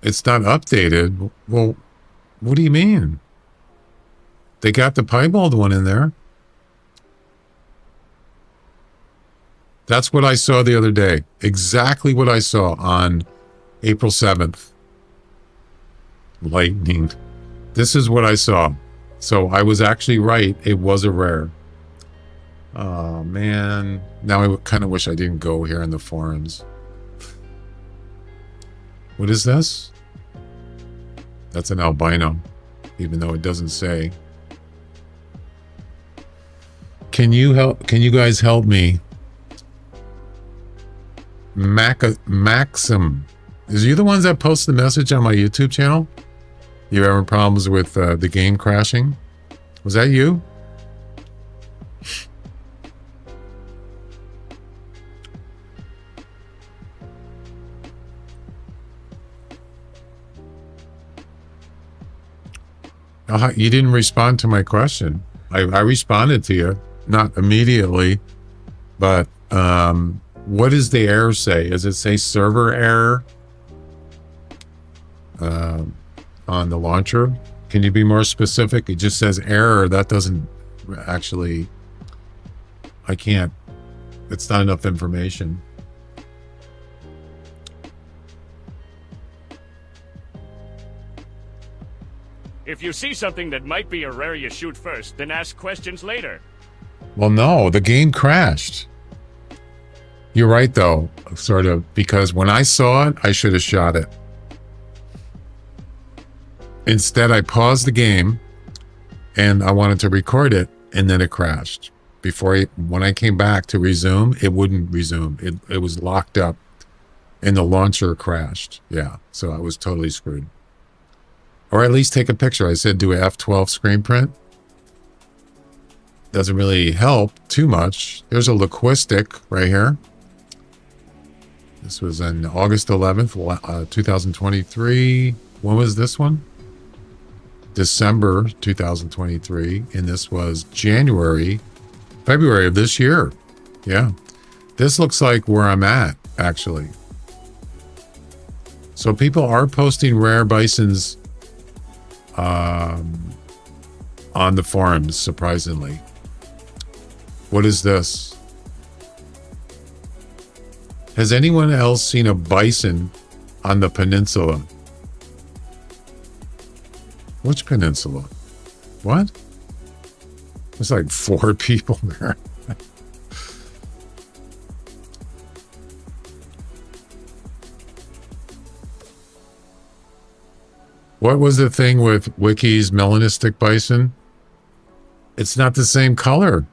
It's not updated. Well, what do you mean? They got the Piebald one in there. That's what I saw the other day. Exactly what I saw on April 7th. Lightning. This is what I saw. So I was actually right. It was a rare. Oh, man. Now I kind of wish I didn't go here in the forums. What is this? That's an albino, even though it doesn't say. Can you guys help me Maxim. Is you the ones that post the message on my YouTube channel? You having problems with the game crashing? Was that you? You didn't respond to my question. I responded to you, not immediately, but what does the error say? Does it say server error on the launcher? Can you be more specific? It just says error. That doesn't actually, I can't, it's not enough information. If you see something that might be a rare, you shoot first, then ask questions later. Well, no, the game crashed. You're right, though, sort of, because when I saw it, I should have shot it. Instead, I paused the game, and I wanted to record it, and then it crashed. When I came back to resume, it wouldn't resume. It was locked up, and the launcher crashed. Yeah, so I was totally screwed. Or at least take a picture. I said do a F12 screen print. Doesn't really help too much. There's a Linguistic right here. This was on August 11th, 2023. When was this one? December 2023. And this was February of this year. Yeah. This looks like where I'm at, actually. So people are posting rare bisons on the forums, surprisingly. What is this? Has anyone else seen a bison on the peninsula? Which peninsula? What? There's like 4 people there. What was the thing with Wiki's melanistic bison? It's not the same color.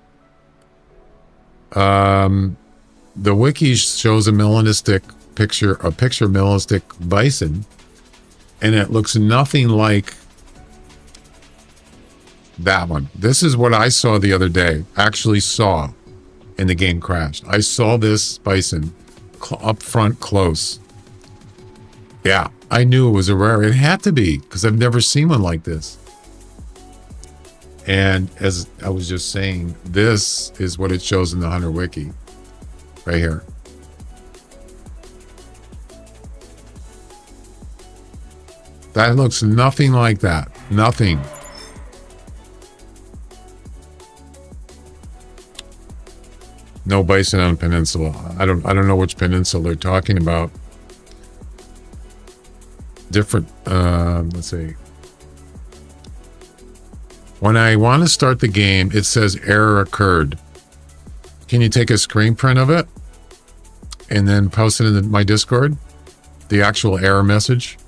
The Wiki shows a melanistic picture melanistic bison, and it looks nothing like that one. This is what I saw the other day. Actually saw, and the game crashed. I saw this bison up front close. Yeah, I knew it was a rare. It had to be, because I've never seen one like this. And as I was just saying, this is what it shows in the Hunter Wiki. Right here. That looks nothing like that. Nothing. No bison on peninsula. I don't know which peninsula they're talking about. Different, let's see. When I want to start the game, it says error occurred. Can you take a screen print of it and then post it in my Discord? The actual error message.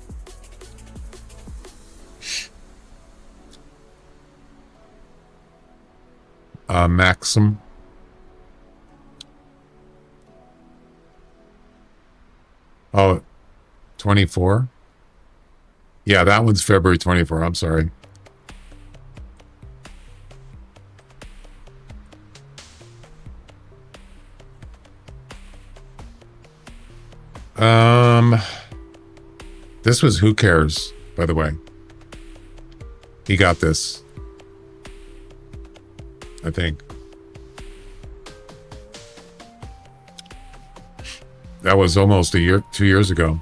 Maxim. Oh, 24? Yeah, that one's February 24. I'm sorry. This was Who Cares, by the way. He got this, I think. That was almost 2 years ago.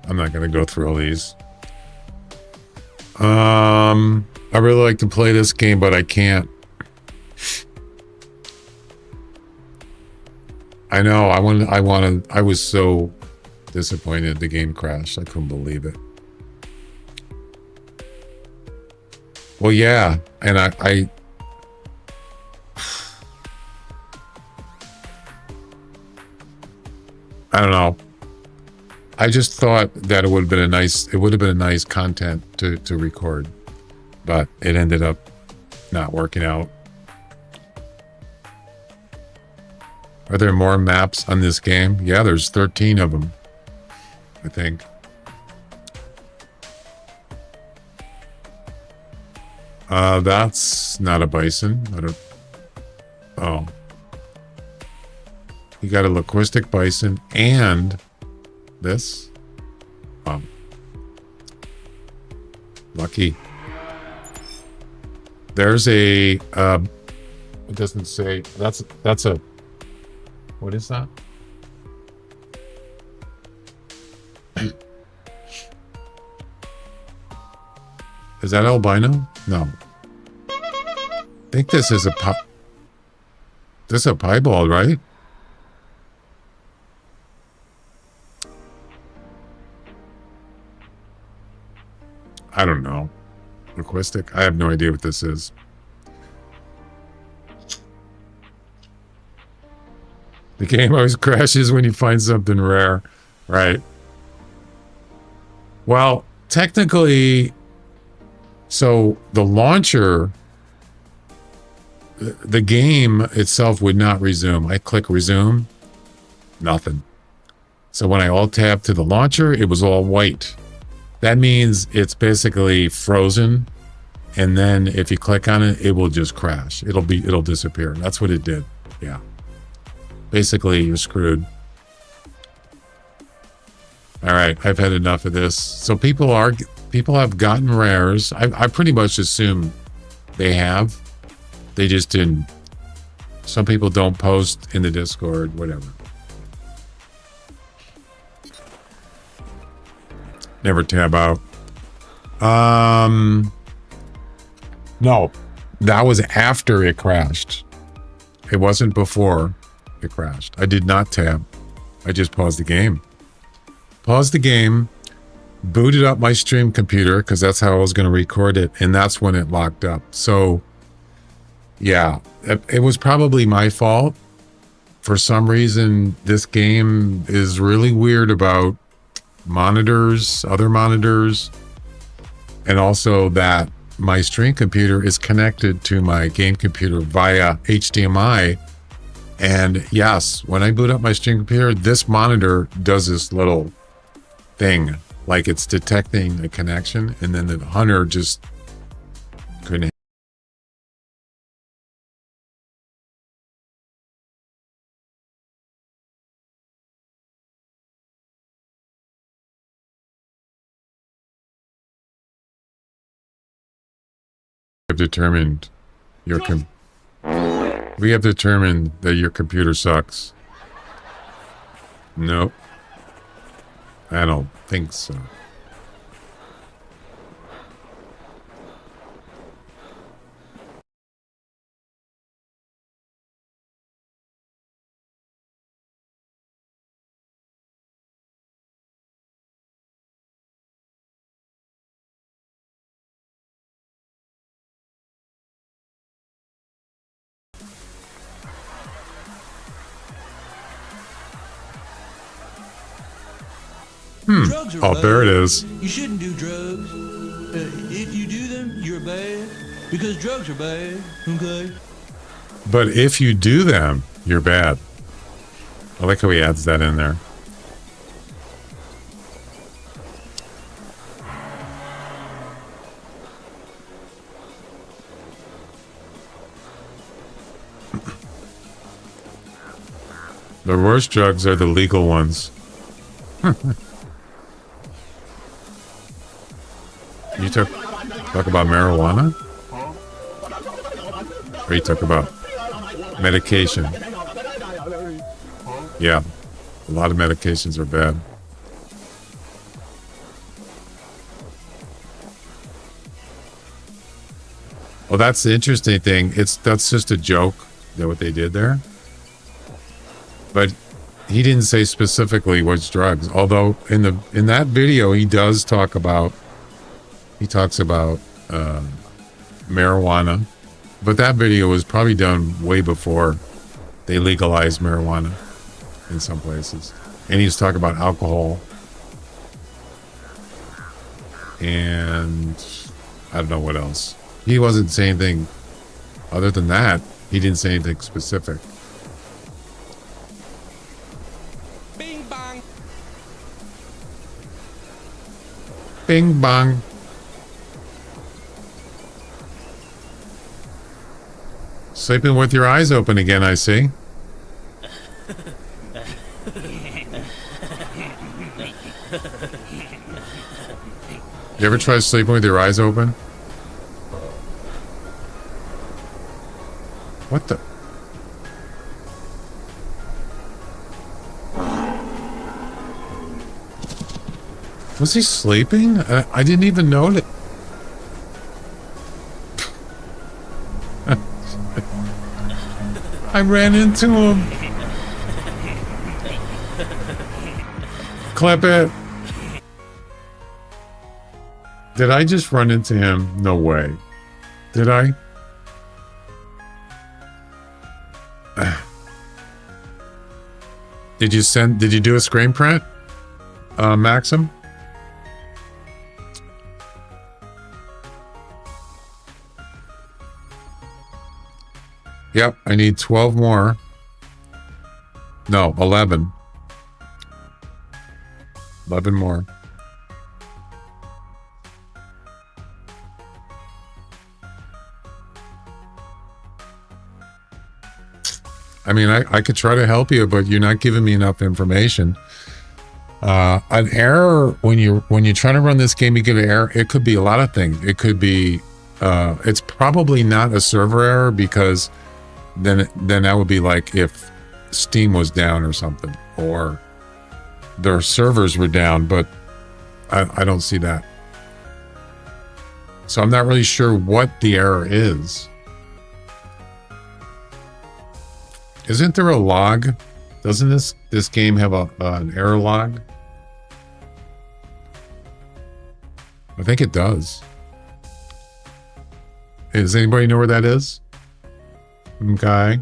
I'm not going to go through all these. I really like to play this game, but I can't. I know. I was so disappointed the game crashed. I couldn't believe it. Well, yeah. And I don't know. I just thought that it would have been a nice content to record, but it ended up not working out. Are there more maps on this game? Yeah, there's 13 of them, I think. That's not a bison. I don't. Oh. You got a linguistic bison and this. Lucky. There's a. It doesn't say. That's a. What is that? Is that albino? No. I think this is this is a piebald, right? I don't know. Linguistic? I have no idea what this is. The game always crashes when you find something rare. Right. Well, technically, so the launcher, the game itself would not resume. I click resume, nothing. So when I alt tab to the launcher, it was all white. That means it's basically frozen. And then if you click on it, it will just crash. It'll disappear. That's what it did. Yeah. Basically, you're screwed. All right, I've had enough of this. So people have gotten rares. I pretty much assume they have. They just didn't. Some people don't post in the Discord, whatever. Never tab out. No, that was after it crashed. It wasn't before it crashed. I did not tab. I just paused the game. Paused the game, booted up my stream computer because that's how I was going to record it, and that's when it locked up. So, yeah, it was probably my fault. For some reason, this game is really weird about monitors, other monitors, and also that my stream computer is connected to my game computer via HDMI. And yes, when I boot up my stream computer, this monitor does this little thing, like it's detecting a connection, and then the hunter just couldn't. Have determined your we have determined that your computer sucks. Nope. I don't think so. Drugs are Oh, bad. there it is. You shouldn't do drugs. If you do them, you're bad. Because drugs are bad, okay? But if you do them, you're bad. I like how he adds that in there. The worst drugs are the legal ones. You talk about marijuana? Or you talk about medication? Yeah, a lot of medications are bad. Well, that's the interesting thing. That's just a joke, that what they did there. But he didn't say specifically which drugs. Although in that video he does talk about marijuana, but that video was probably done way before they legalized marijuana in some places. And he was talking about alcohol And I don't know what else. He wasn't saying anything other than that. He didn't say anything specific. Bing bang. Bing bong. Sleeping with your eyes open again, I see. You ever try sleeping with your eyes open? What the? Was he sleeping? I didn't even notice. I ran into him. Clip it. Did I just run into him? No way. Did I? Did you do a screen print? Maxim? Yep, I need 12 more. No, 11. 11 more. I mean, I could try to help you, but you're not giving me enough information. An error when you're trying to run this game, you get an error. It could be a lot of things. It could be, it's probably not a server error, because then that would be like if Steam was down or something, or their servers were down. But I don't see that. So I'm not really sure what the error is. Isn't there a log? Doesn't this game have an error log? I think it does. Hey, does anybody know where that is? Okay.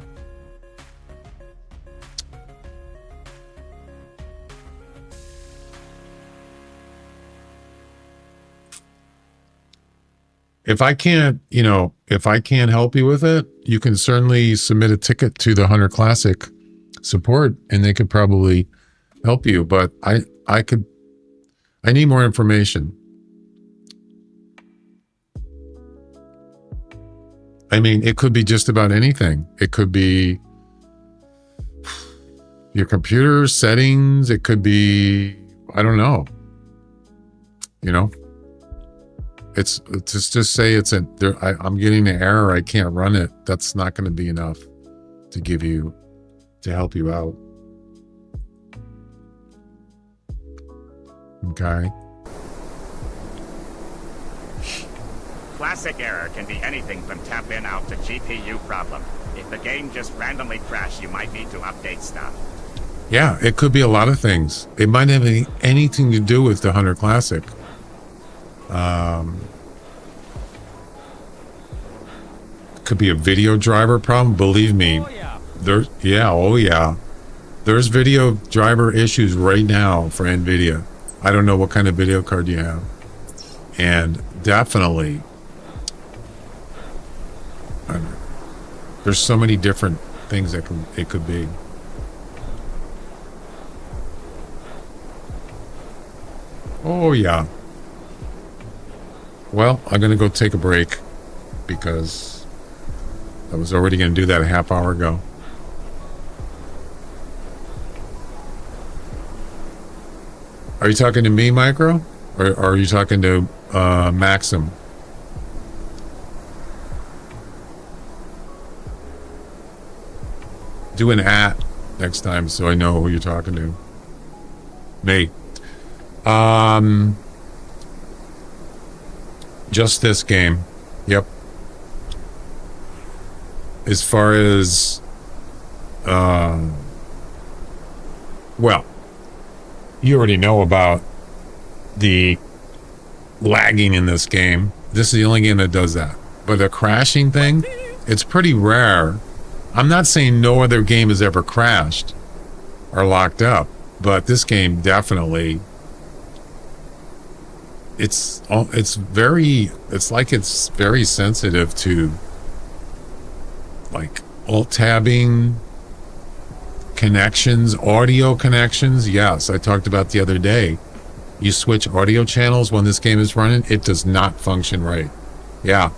If I can't help you with it, you can certainly submit a ticket to the Hunter Classic support, and they could probably help you. But I need more information. I mean, it could be just about anything. It could be your computer settings. It could be, I don't know. It's just say I'm getting an error. I can't run it. That's not going to be enough to help you out. Okay. Classic error can be anything from tap in out to GPU problem. If the game just randomly crashed, you might need to update stuff. Yeah, it could be a lot of things. It might have anything to do with the Hunter Classic. Could be a video driver problem. Believe me, there's video driver issues right now for NVIDIA. I don't know what kind of video card you have, and definitely, there's so many different things that it could be. Oh yeah. Well, I'm gonna go take a break because I was already gonna do that a half hour ago. Are you talking to me, Micro? Or are you talking to Maxim? Do an @ next time so I know who you're talking to. Me. Just this game. Yep. As far as well, you already know about the lagging in this game. This is the only game that does that. But the crashing thing, it's pretty rare. I'm not saying no other game has ever crashed or locked up, but this game definitely it's like it's very sensitive to like alt tabbing, connections, audio connections. Yes, I talked about the other day. You switch audio channels when this game is running, it does not function right. Yeah.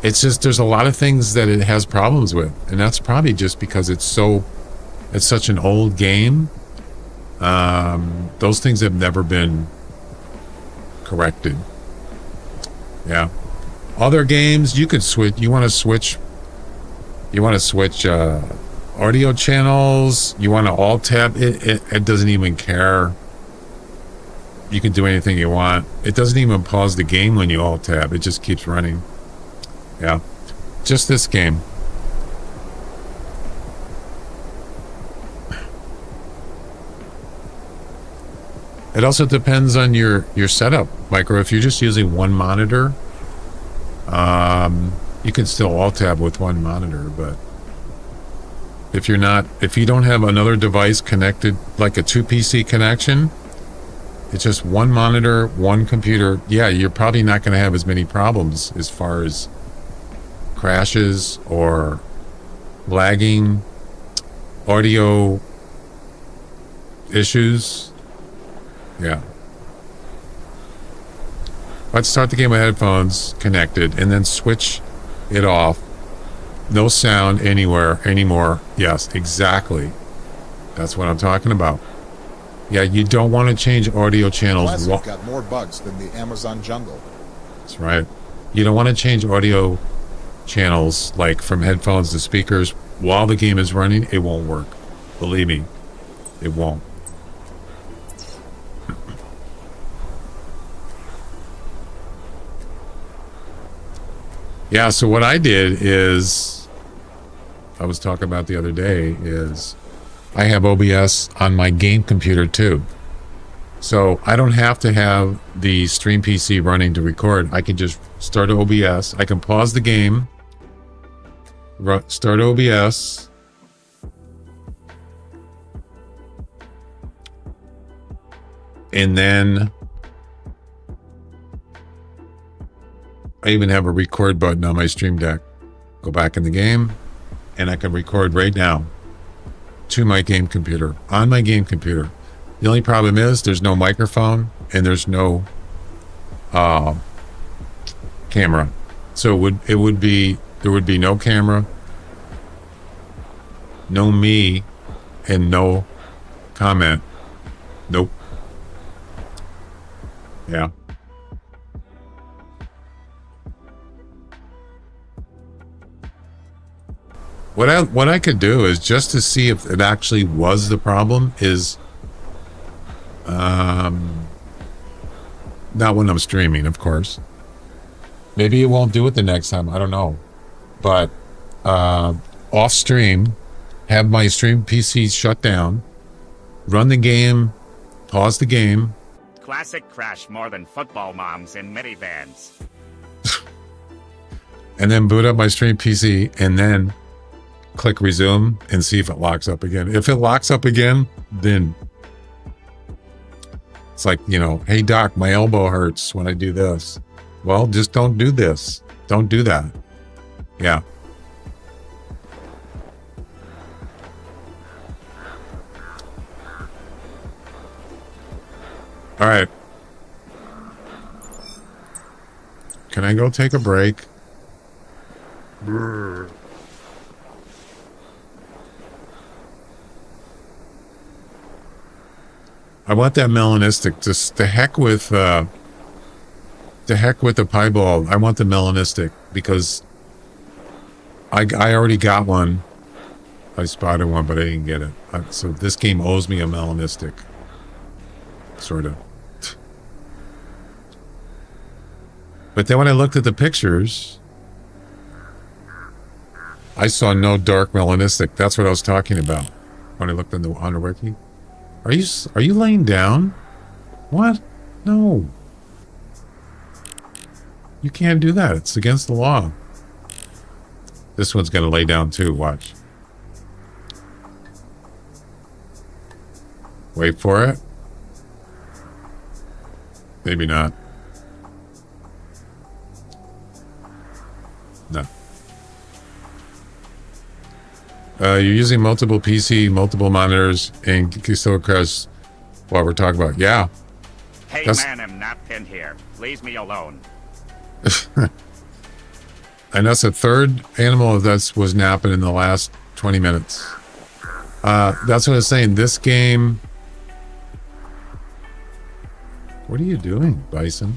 It's just, there's a lot of things that it has problems with, and that's probably just because it's such an old game. Those things have never been corrected. Yeah. Other games, you could switch, you want to switch audio channels, you want to alt tab, it doesn't even care. You can do anything you want. It doesn't even pause the game when you alt tab. It just keeps running. Yeah. Just this game. It also depends on your setup, Micro. If you're just using one monitor, you can still alt tab with one monitor, but if you don't have another device connected, like a 2PC connection, it's just one monitor, one computer. Yeah, you're probably not going to have as many problems as far as crashes or lagging, audio issues. Yeah. Let's start the game with headphones connected and then switch it off. No sound anywhere anymore. Yes, exactly. That's what I'm talking about. Yeah, you don't want to change audio channels. Classic got more bugs than the Amazon jungle. That's right. You don't want to change audio channels, like from headphones to speakers, while the game is running. It won't work. Believe me, it won't. Yeah, so what I did is, I was talking about the other day, is I have OBS on my game computer too. So I don't have to have the Stream PC running to record. I can just start OBS. I can pause the game, start OBS, and then I even have a record button on my Stream Deck. Go back in the game, and I can record right now to my game computer, on my game computer. The only problem is there's no microphone and there's no camera. So there would be no camera, no me, and no comment. Nope. Yeah. What I could do is, just to see if it actually was the problem, is not when I'm streaming, of course. Maybe it won't do it the next time, I don't know. But off stream, have my Stream PC shut down, run the game, pause the game. Classic crash more than football moms in minivans. And then boot up my Stream PC, and then click resume and see if it locks up again. If it locks up again, then it's like, you know, hey doc, my elbow hurts when I do this. Well, just don't do this. Don't do that. Yeah. All right. Can I go take a break? Brr. I want that melanistic. Just the heck with the piebald. I want the melanistic because I already got one. I spotted one, but I didn't get it. So this game owes me a melanistic. Sort of. But then when I looked at the pictures, I saw no dark melanistic. That's what I was talking about when I looked on the wiki. Are you laying down? What? No. You can't do that. It's against the law. This one's gonna lay down too, watch. Wait for it. Maybe not. You're using multiple PC, multiple monitors, and still crash what we're talking about. Yeah. Hey That's- man, I'm Napkin here. Leave me alone. And that's the third animal that was napping in the last 20 minutes. That's what I was saying. This game... What are you doing, Bison?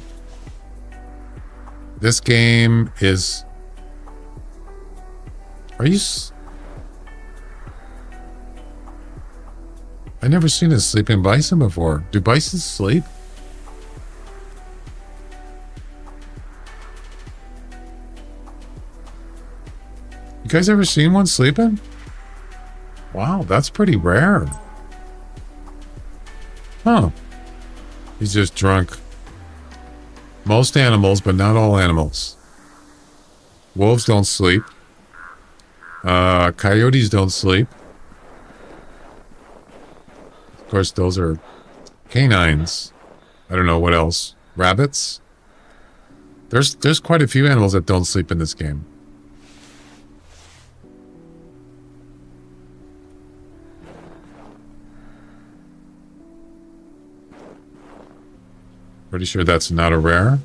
This game is... Are you... I never seen a sleeping bison before. Do bisons sleep? You guys ever seen one sleeping? Wow, that's pretty rare. Huh. He's just drunk. Most animals, but not all animals. Wolves don't sleep. Coyotes don't sleep. Of course, those are canines. I don't know what else. Rabbits? There's quite a few animals that don't sleep in this game. Pretty sure that's not a rare.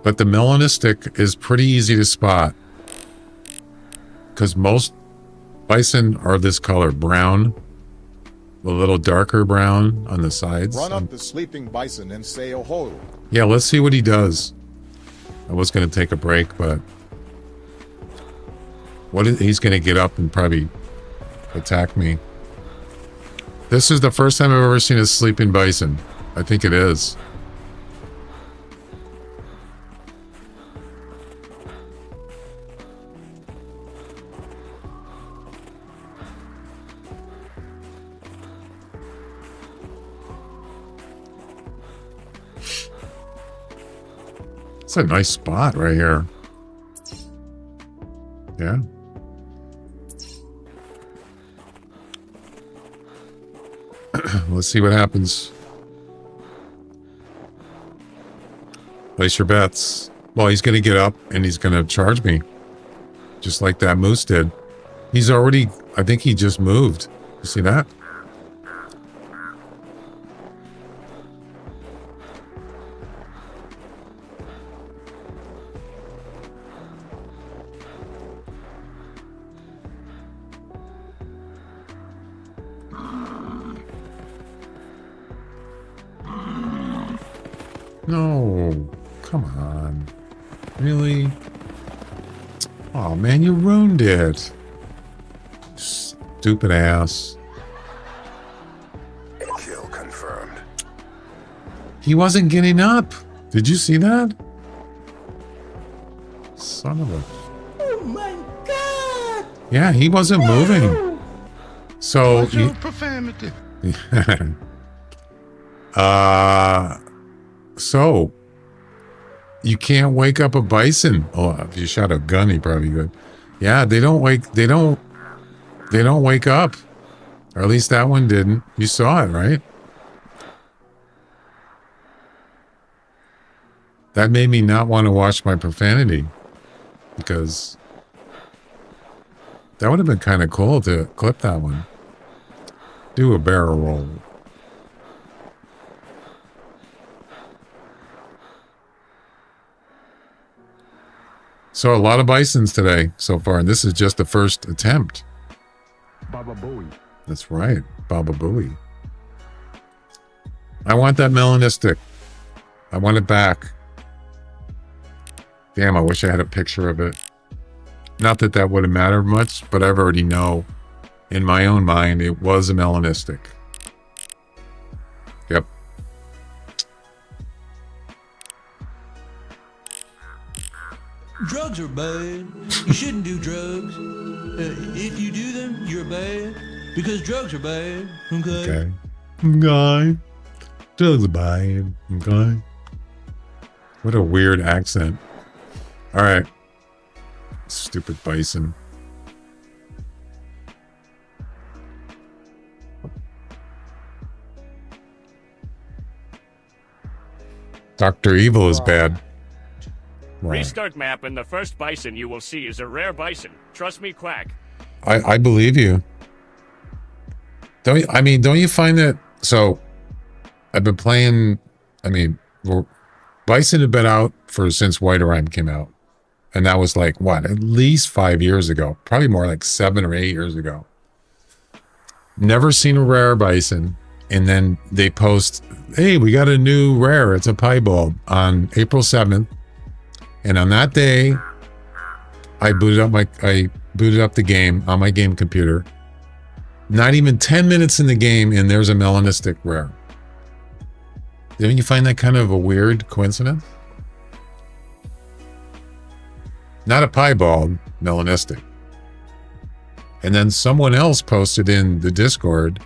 But the melanistic is pretty easy to spot. Because most bison are this color, brown. A little darker brown on the sides. Run up the sleeping bison and say oh-ho. Yeah, let's see what he does. I was going to take a break, but... he's going to get up and probably attack me. This is the first time I've ever seen a sleeping bison. I think it is. It's a nice spot right here. Yeah. Let's see what happens. Place your bets. Well, he's going to get up and he's going to charge me. Just like that moose did. He's already... I think he just moved. You see that? No, come on. Really? Oh man, you ruined it. Stupid ass. Kill confirmed. He wasn't getting up. Did you see that? Son of a... Oh my God! Yeah, he wasn't moving. So... Profanity. So, you can't wake up a bison. Oh, if you shot a gun, he probably could. Yeah, they don't wake up. Or at least that one didn't. You saw it, right? That made me not want to watch my profanity. Because that would have been kind of cool to clip that one. Do a barrel roll. So a lot of bisons today so far, and this is just the first attempt. Baba Booey. That's right, Baba Booey. I want that melanistic. I want it back. Damn, I wish I had a picture of it. Not that that would have mattered much, but I've already know in my own mind it was a melanistic. Yep. Drugs are bad. You shouldn't do drugs. If you do them, you're bad. Because drugs are bad. Okay? Okay. Okay. Drugs are bad. Okay. What a weird accent. All right. Stupid bison. Dr. Evil is bad. Right. Restart map, and the first bison you will see is a rare bison. Trust me, Quack. I believe you. Don't you find that? So I've been playing. Bison had been out since White Rhyme came out, and that was like what, at least 5 years ago, probably more like 7 or 8 years ago. Never seen a rare Bison, and then they post, "Hey, we got a new rare. It's a Piebald on April 7th," and on that day, I booted up the game on my game computer. Not even 10 minutes in the game, and there's a melanistic rare. Didn't you find that kind of a weird coincidence? Not a piebald, melanistic. And then someone else posted in the Discord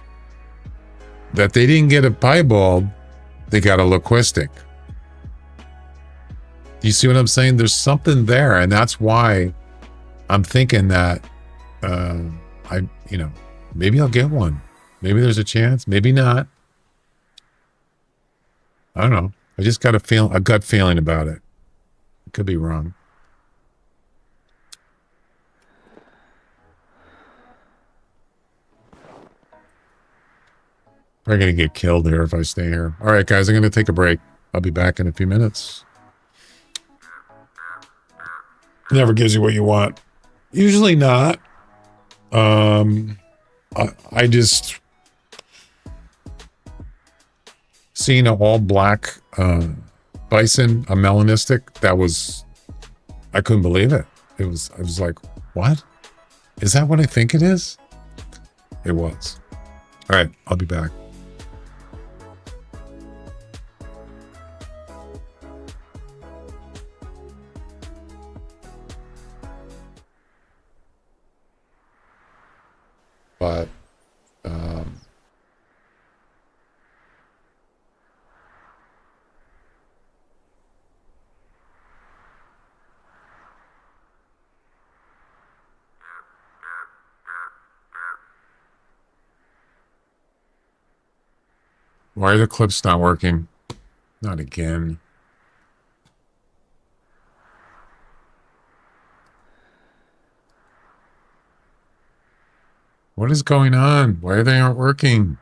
that they didn't get a piebald, they got a loquistic. Do you see what I'm saying? There's something there, and that's why I'm thinking that maybe I'll get one. Maybe there's a chance, maybe not. I don't know. I just got a gut feeling about it. I could be wrong. Probably gonna get killed here if I stay here. All right, guys, I'm gonna take a break. I'll be back in a few minutes. Never gives you what you want. Usually not. I just seen an all black Bison, a melanistic. I couldn't believe it. I was like, what? Is that what I think it is? It was. All right, I'll be back. But why are the clips not working? Not again. What is going on? Why they aren't working?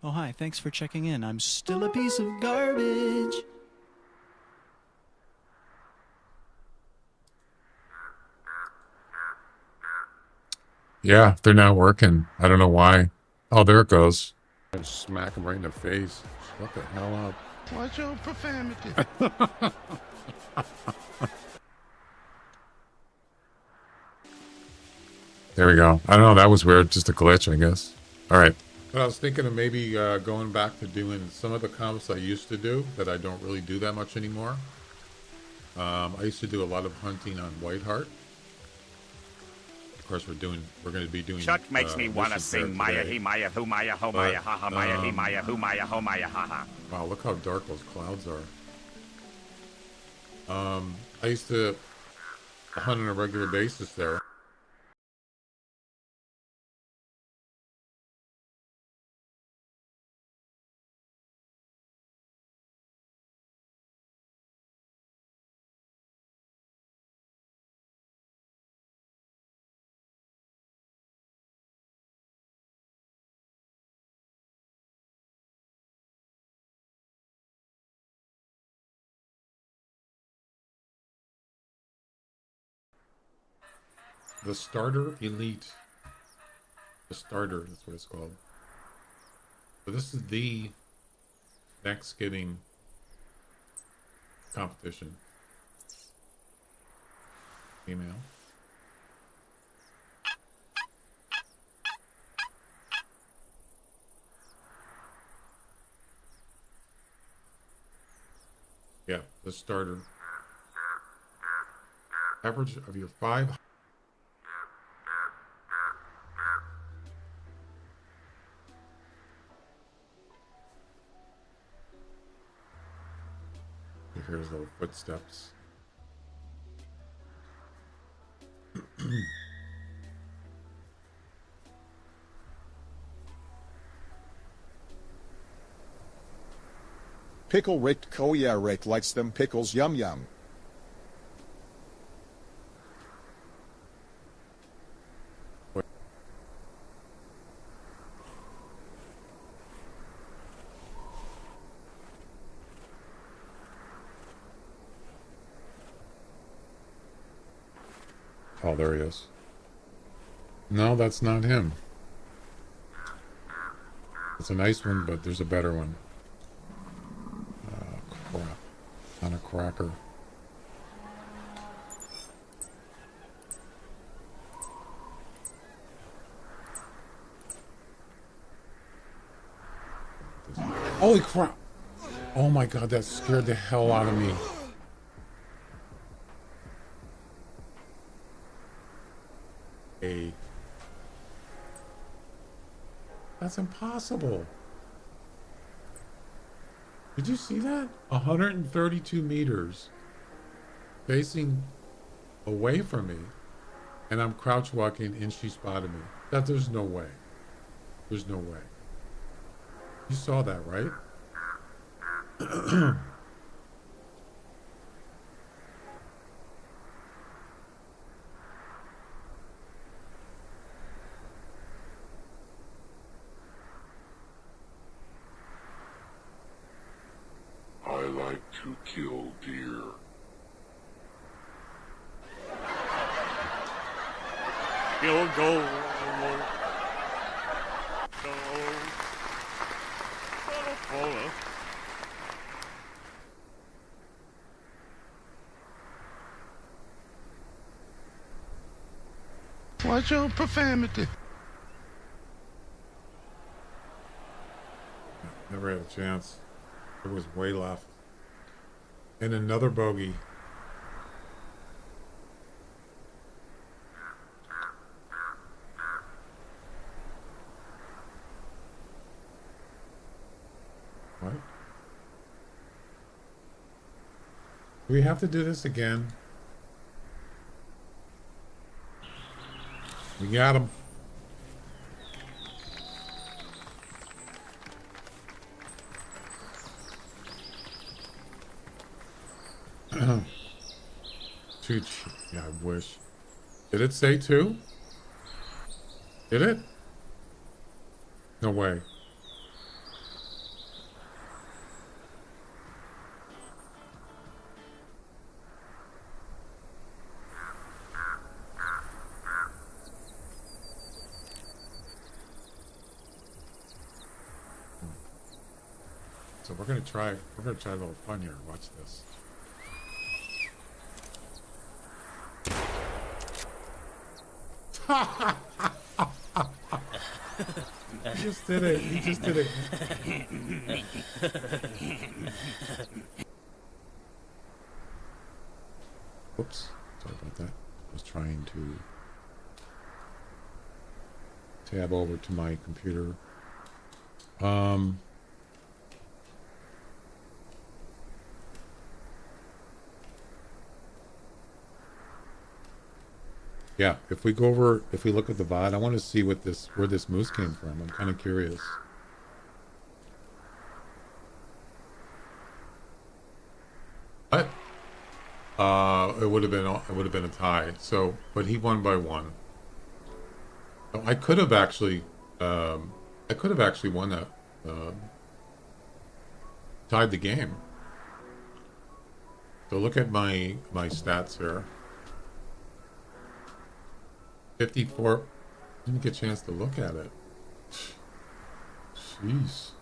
Oh, hi. Thanks for checking in. I'm still a piece of garbage. Yeah, they're not working. I don't know why. Oh, there it goes. I smack him right in the face. What the hell up? What's your profanity? There we go. I don't know. That was weird. Just a glitch, I guess. All right. But I was thinking of maybe going back to doing some of the comps I used to do that I don't really do that much anymore. I used to do a lot of hunting on Whiteheart. Of course, we're going to be doing. Chuck makes me want to sing Maya, he Maya, who Maya, ho Maya, ha ha Maya, he Maya, who Maya, ho Maya, ha ha. Wow, look how dark those clouds are. I used to hunt on a regular basis there. The Starter Elite. The Starter, that's what it's called. So this is the next getting competition. Email. Yeah, the Starter. Average of your 5. Here's little footsteps. Pickle Rick Koya Rick likes them pickles yum yum. Oh, there he is. No, that's not him. It's a nice one, but there's a better one. Crap. On a cracker. Holy crap! Oh my god, that scared the hell out of me. That's impossible. Did you see that? 132 meters facing away from me, and I'm crouch walking and she spotted me. There's no way. There's no way. You saw that, right? I like to kill deer. You'll go. Watch your profanity. Never had a chance. There was way left. And another bogey. What? Do we have to do this again? We got him. Two. Yeah, I wish. Did it say two? Did it? No way. So we're gonna try a little fun here. Watch this. He just did it. He just did it. Whoops. Sorry about that. I was trying to tab over to my computer. Yeah, if we look at the VOD, I want to see where this moose came from. I'm kind of curious. What? It would have been a tie. So, but he won by one. So I could have actually won that. Tied the game. So look at my stats here. 54. Didn't get a chance to look at it. Jeez.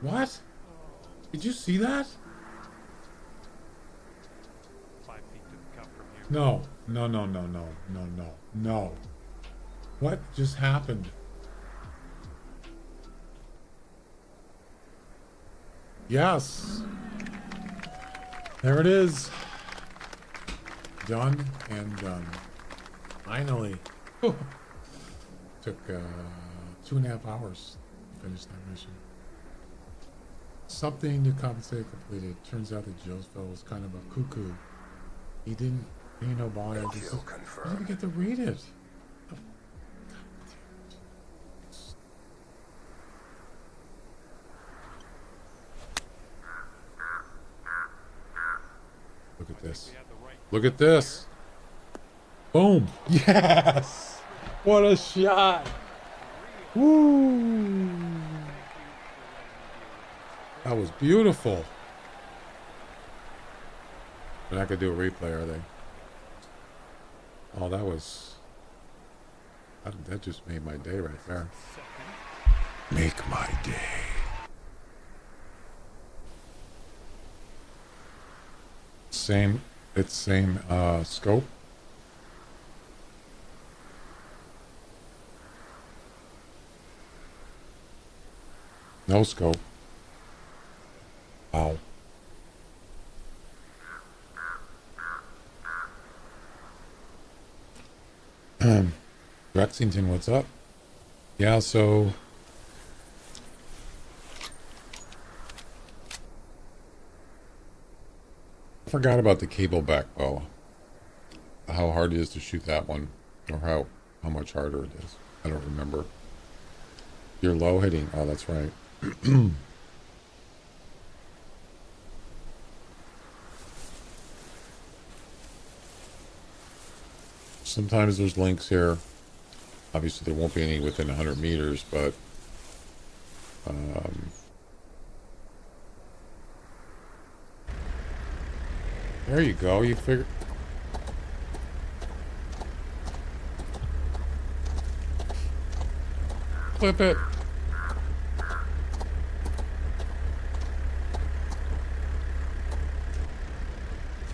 What? Did you see that? 5 feet to the cup from here. No. No. What just happened? Yes. There it is. Done and done. Finally. Took 2.5 hours to finish that mission. Something to compensate completed. Turns out that Joe's fellow was kind of a cuckoo. He didn't know why. I didn't even get to read it. Look at this. Look at this. Boom. Yes. What a shot. Woo. That was beautiful. They're not going to do a replay, are they? Oh, that was... That just made my day right there. Make my day. Same scope. No scope. Wow. Rexington, what's up? Yeah, so I forgot about the cable back bow. How hard it is to shoot that one, or how much harder it is. I don't remember. You're low hitting. Oh, that's right. Sometimes there's links here. Obviously, there won't be any within 100 meters, but there you go. You figure. Clip it.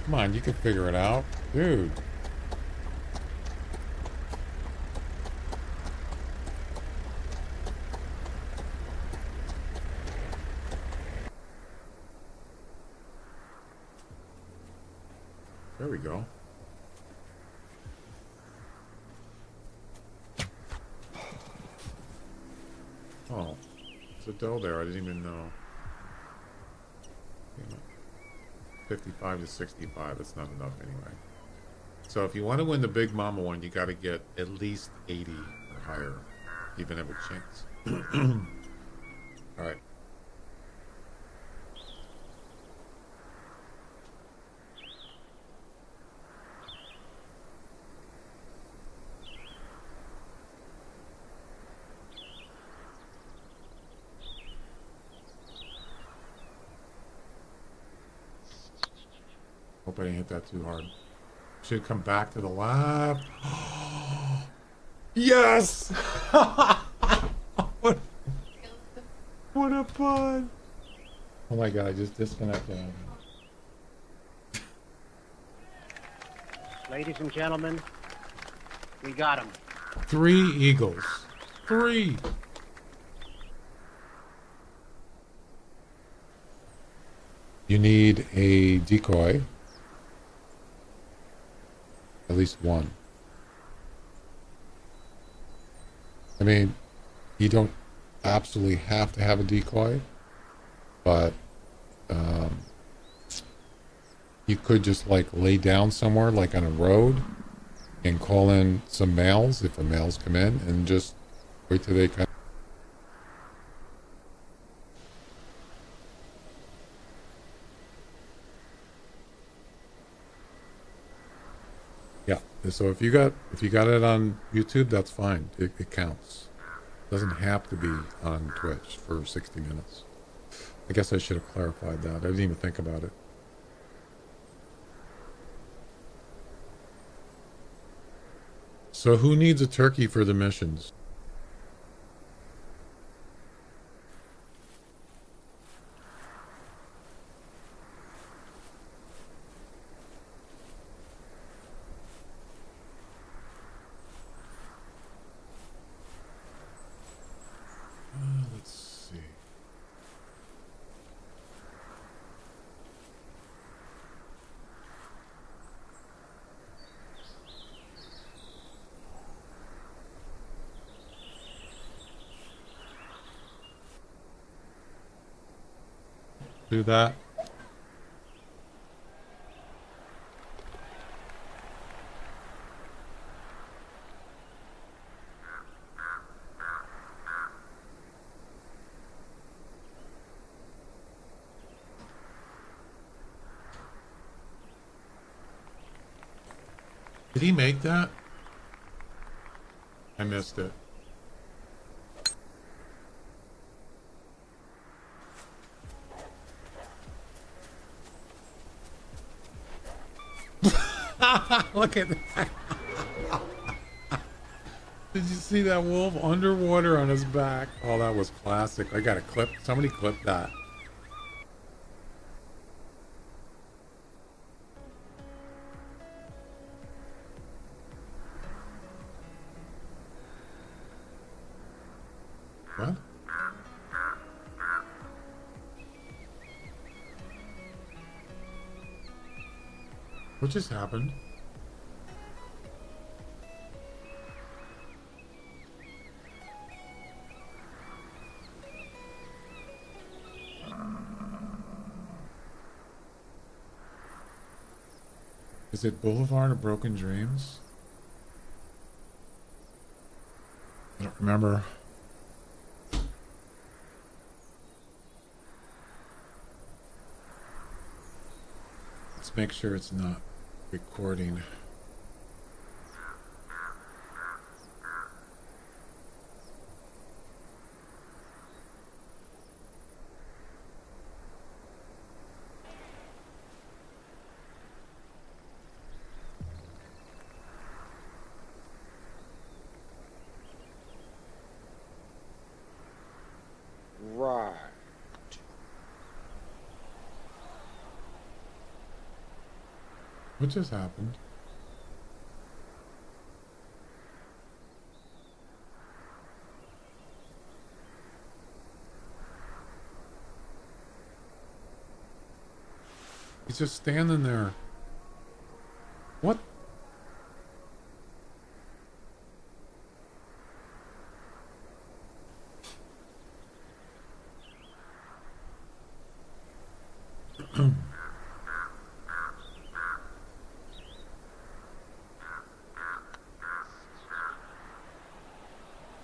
Come on, you can figure it out, dude. There we go. Oh, there's a doe there. I didn't even know. 55 to 65. That's not enough anyway. So if you want to win the big mama one, you got to get at least 80 or higher, even have a chance. All right. Hope I didn't hit that too hard. Should come back to the left. Yes! what a fun! Oh my god, I just disconnected. Ladies and gentlemen, we got him. 3 eagles. 3! You need a decoy. At least one. I mean, you don't absolutely have to have a decoy, but you could just like lay down somewhere, like on a road, and call in some males if the males come in, and just wait till they kind of. Yeah. So if you got it on YouTube, that's fine. It counts. It doesn't have to be on Twitch for 60 minutes. I guess I should have clarified that. I didn't even think about it. So who needs a turkey for the missions? Let's see. do that. Did he make that? I missed it. Look at that. Did you see that wolf underwater on his back? Oh, that was classic. I got a clip. Somebody clipped that. What? What just happened? Is it Boulevard of Broken Dreams? I don't remember. Let's make sure it's not recording. Right. What just happened? He's just standing there. What?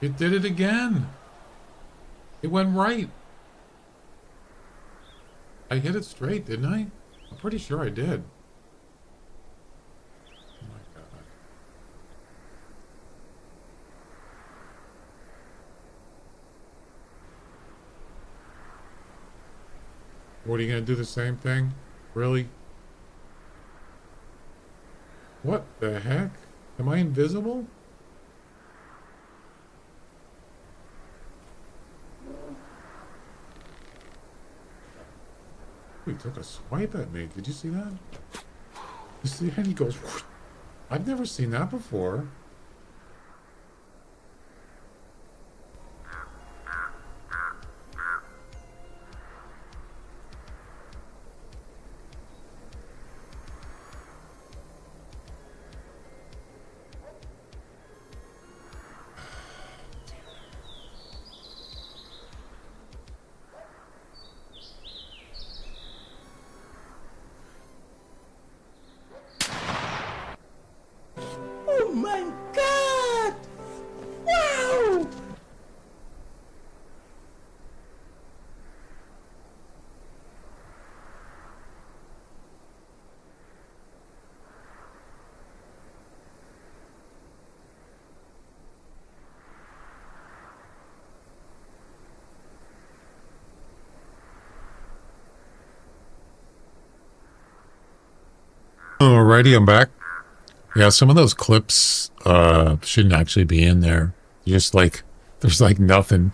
It did it again. It went right. I hit it straight, didn't I? I'm pretty sure I did. Oh my God. What, are you gonna do the same thing? Really? What the heck? Am I invisible? He took a swipe at me. Did you see that? You see how he goes? Whoosh. I've never seen that before. Oh my God! Wow! Alrighty, I'm back. Yeah, some of those clips shouldn't actually be in there. Just like, there's like nothing.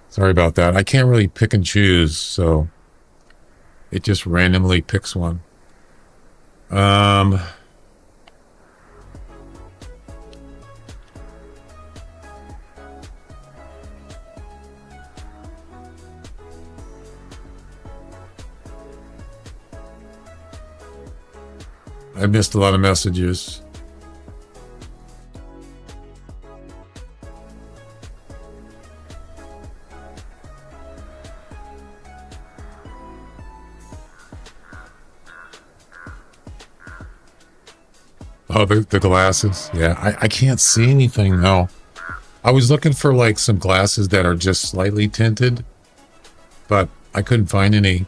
Sorry about that. I can't really pick and choose, so it just randomly picks one. I missed a lot of messages. Oh, the glasses. Yeah, I can't see anything though. I was looking for like some glasses that are just slightly tinted, but I couldn't find any.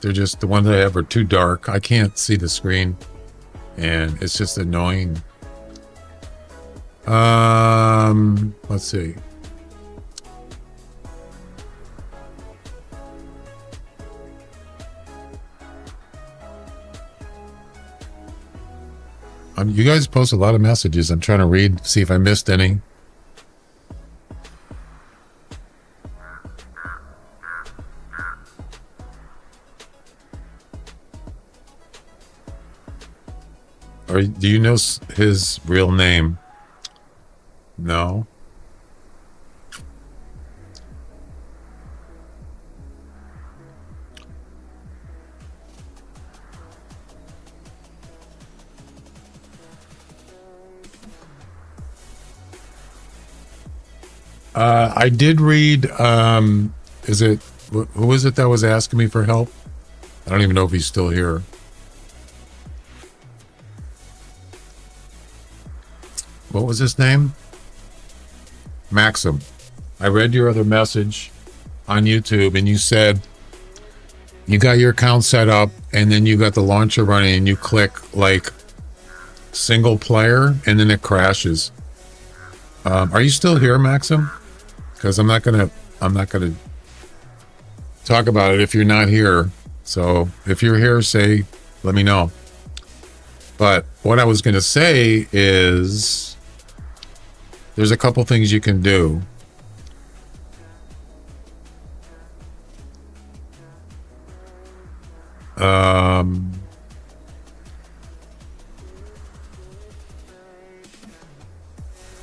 They're just, the ones that I have are too dark. I can't see the screen, and it's just annoying. Let's see. You guys post a lot of messages. I'm trying to read, see if I missed any. Or do you know his real name? No. I did read, who was it that was asking me for help? I don't even know if he's still here. What was his name? Maxim. I read your other message on YouTube, and you said you got your account set up, and then you got the launcher running, and you click like single player, and then it crashes. Are you still here, Maxim? Because I'm not gonna talk about it if you're not here. So if you're here, let me know. But what I was gonna say is there's a couple things you can do.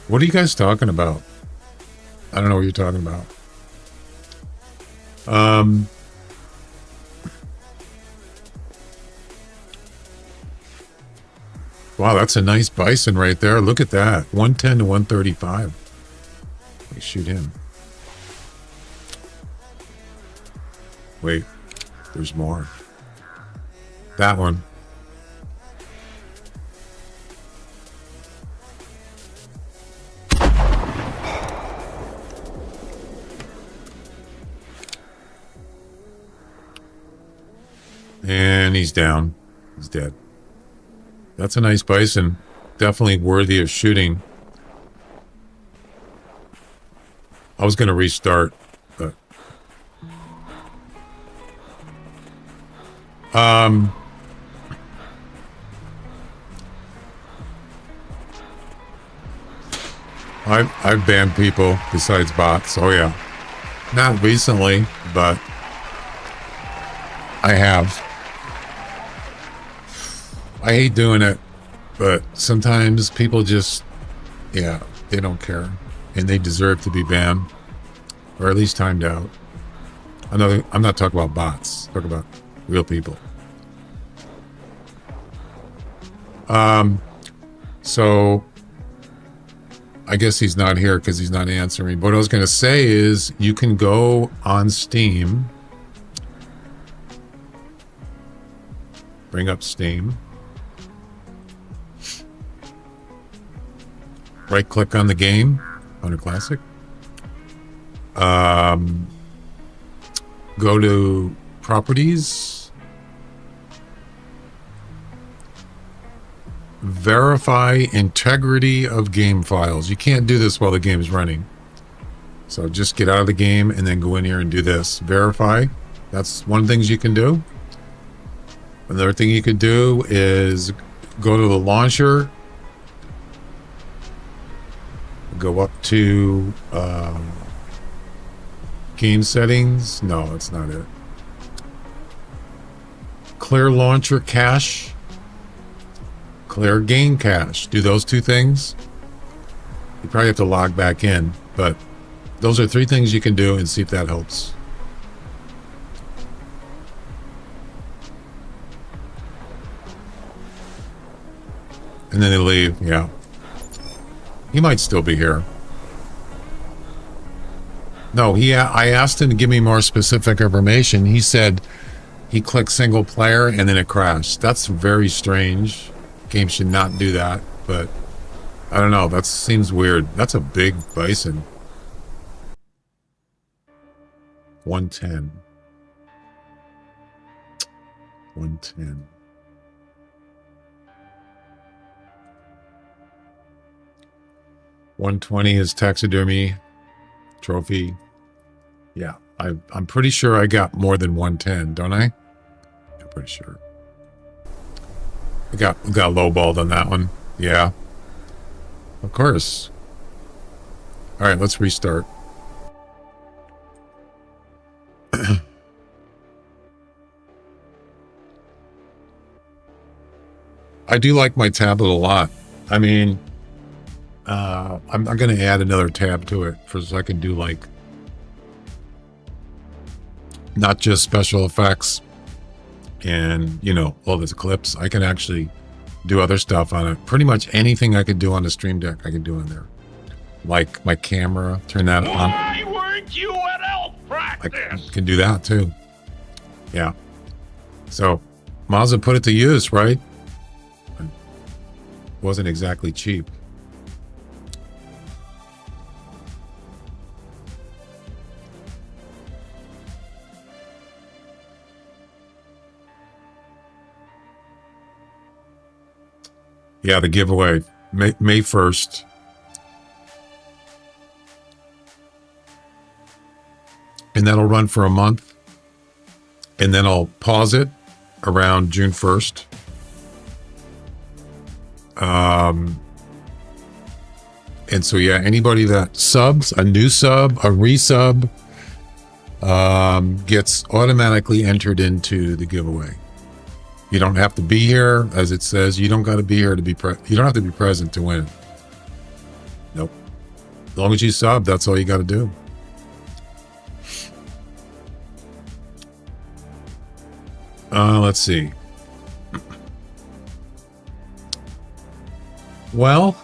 What are you guys talking about? I don't know what you're talking about. Wow, that's a nice Bison right there. Look at that. 110 to 135. Let me shoot him. Wait, there's more. That one. And he's down. He's dead. That's a nice Bison. Definitely worthy of shooting. I was going to restart, but... I've banned people besides bots. Oh, yeah. Not recently, but I have. I hate doing it, but sometimes people just, yeah, they don't care, and they deserve to be banned, or at least timed out. I'm not talking about bots. I'm talking about real people. So I guess he's not here because he's not answering. But what I was going to say is you can go on Steam, bring up Steam. Right click on the game, Hunter Classic. Go to properties. Verify integrity of game files. You can't do this while the game is running. So just get out of the game and then go in here and do this. Verify. That's one of the things you can do. Another thing you could do is go to the launcher. Go up to game settings. No, that's not it. Clear launcher cache. Clear game cache. Do those two things. You probably have to log back in, but those are three things you can do and see if that helps. And then they leave. Yeah. He might still be here. No, I asked him to give me more specific information. He said he clicked single player and then it crashed. That's very strange. Game should not do that. but I don't know. That seems weird. That's a big bison. 110. 110. $120 is taxidermy trophy. Yeah, I'm pretty sure I got more than 110, don't I? I'm pretty sure. We got lowballed on that one. Yeah. Of course. All right, let's restart. I do like my tablet a lot. I mean, I'm going to add another tab to it so I can do like not just special effects and, you know, all these clips. I can actually do other stuff on it. Pretty much anything I could do on the Stream Deck, I can do in there. Like my camera, turn that on. Why weren't you at elf practice? I can do that too. Yeah. So, might as well put it to use, right? It wasn't exactly cheap. Yeah, the giveaway, May 1st. And that'll run for a month. And then I'll pause it around June 1st. And so, yeah, anybody that subs, a new sub, a resub, gets automatically entered into the giveaway. You don't have to be here, as it says. You don't got to be here to be you don't have to be present to win. Nope. As long as you sub, that's all you got to do. Let's see. Well,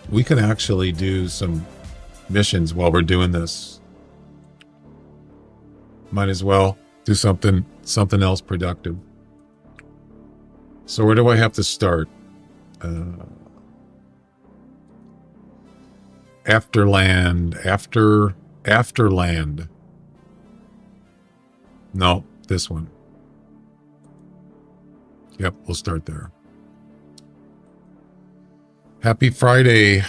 we could actually do some missions while we're doing this. Might as well do something else productive. So where do I have to start? Afterland. No, this one. Yep, we'll start there. Happy Friday.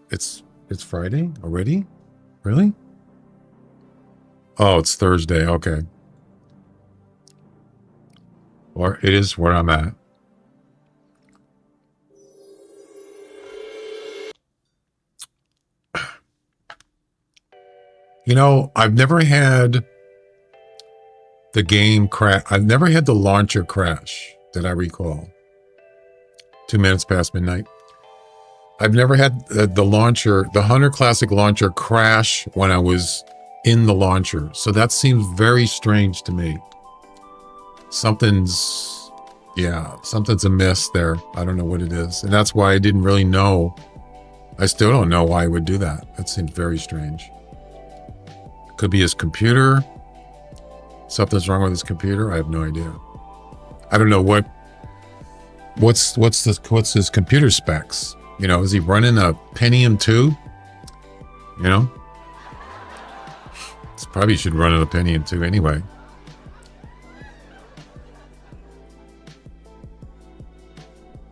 It's Friday already? Really? Oh, it's Thursday. Okay. Or it is where I'm at. You know, I've never had the game crash. I've never had the launcher crash that I recall. 2 minutes past midnight. I've never had the launcher, the Hunter Classic launcher crash when I was in the launcher. So that seems very strange to me. Something's amiss there. I don't know what it is. And that's why I didn't really know. I still don't know why I would do that. That seems very strange. Could be his computer. Something's wrong with his computer. I have no idea. I don't know what's his computer specs. You know, is he running a Pentium 2? You know? It's probably should run a Pentium 2 anyway.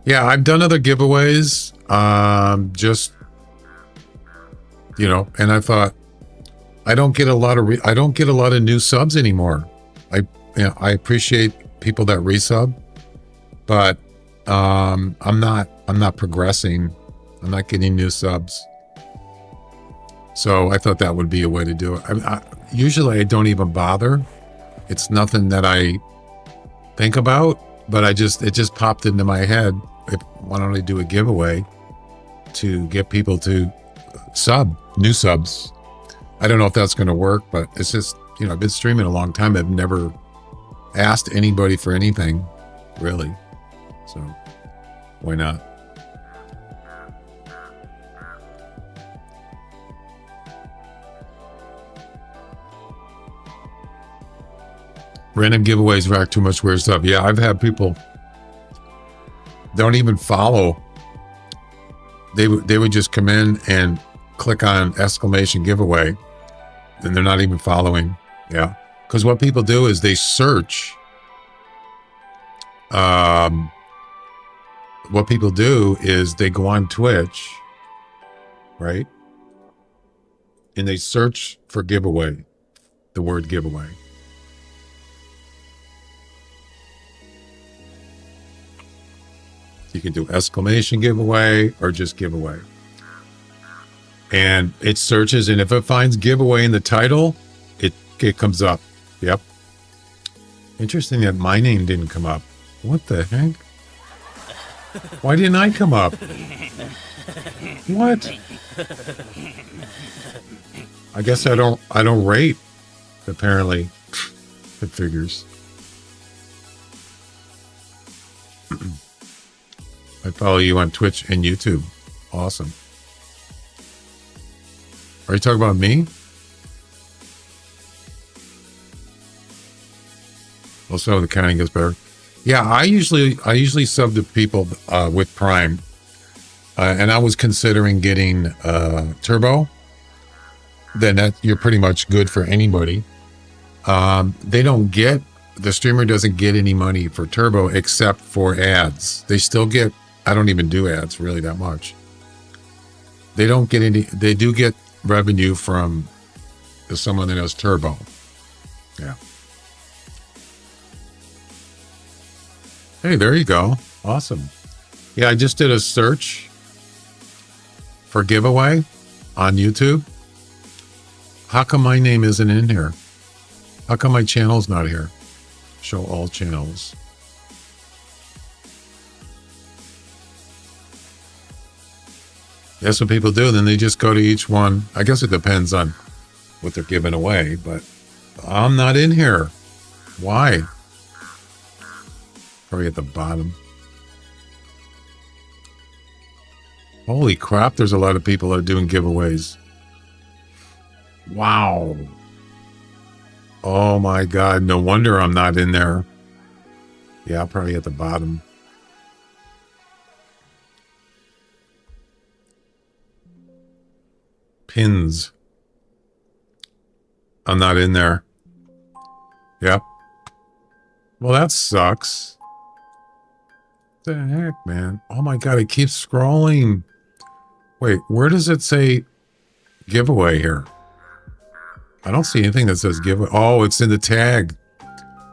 Yeah, I've done other giveaways. Just, you know, and I thought I don't get a lot of new subs anymore. I appreciate people that resub, but I'm not progressing. I'm not getting new subs. So I thought that would be a way to do it. Usually I don't even bother. It's nothing that I think about, but it just popped into my head. Why don't I do a giveaway to get people to new subs? I don't know if that's going to work, but it's just, you know, I've been streaming a long time. I've never asked anybody for anything, really. So why not? Random giveaways rack too much weird stuff. Yeah, I've had people don't even follow. They would just come in and click on exclamation giveaway, and they're not even following. Yeah, because what people do is they search. What people do is they go on Twitch, right? And they search for giveaway, the word giveaway. You can do exclamation giveaway or just giveaway. And it searches, and if it finds giveaway in the title, it comes up. Yep. Interesting that my name didn't come up. What the heck? Why didn't I come up? What? I guess I don't rate, apparently. It figures. I follow you on Twitch and YouTube. Awesome. Are you talking about me? Also, the counting gets better. Yeah, I usually sub to people with Prime, and I was considering getting Turbo. Then you're pretty much good for anybody. The streamer doesn't get any money for Turbo except for ads. They still get. I don't even do ads really that much. They don't get any. They do get revenue from someone that has Turbo. Yeah. Hey, there you go. Awesome. Yeah, I just did a search for giveaway on YouTube. How come my name isn't in here? How come my channel's not here? Show all channels. That's what people do. Then they just go to each one. I guess it depends on what they're giving away, but I'm not in here. Why? Probably at the bottom. Holy crap, there's a lot of people that are doing giveaways. Wow. Oh my God, no wonder I'm not in there. Yeah, probably at the bottom. Pins. I'm not in there. Yep. Well, that sucks. What the heck, man? Oh my God, it keeps scrolling. Wait, where does it say giveaway here? I don't see anything that says giveaway. Oh, it's in the tag.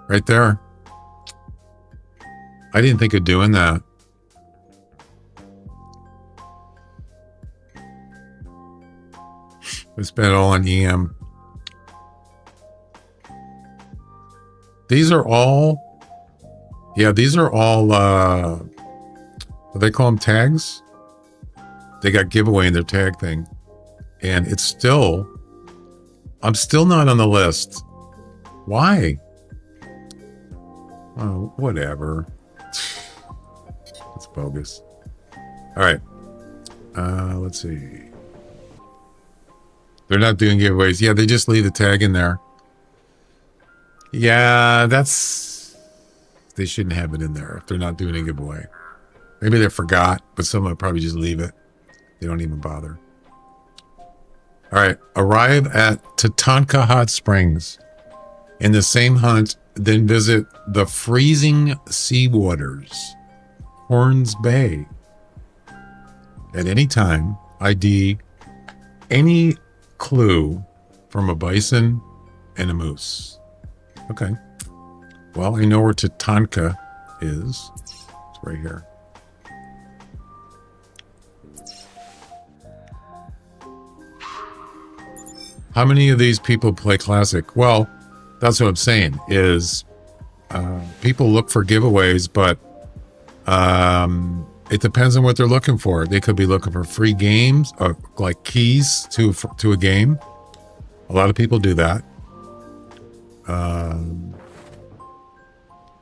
Right there. I didn't think of doing that. We spent it all on EM. These are all... Yeah, these are all... what they call them, tags? They got giveaway in their tag thing. And it's still... I'm still not on the list. Why? Oh, whatever. It's bogus. All right. Let's see. They're not doing giveaways. Yeah, they just leave the tag in there. Yeah, that's... They shouldn't have it in there if they're not doing a giveaway. Maybe they forgot, but someone probably just leave it. They don't even bother. All right. Arrive at Tatanka Hot Springs. In the same hunt, then visit the freezing sea waters, Horns Bay. At any time, ID any clue from a bison and a moose. Okay. Well, I know where Tatanka is. It's right here. How many of these people play Classic? Well, that's what I'm saying is people look for giveaways, but it depends on what they're looking for. They could be looking for free games, like keys to a game. A lot of people do that.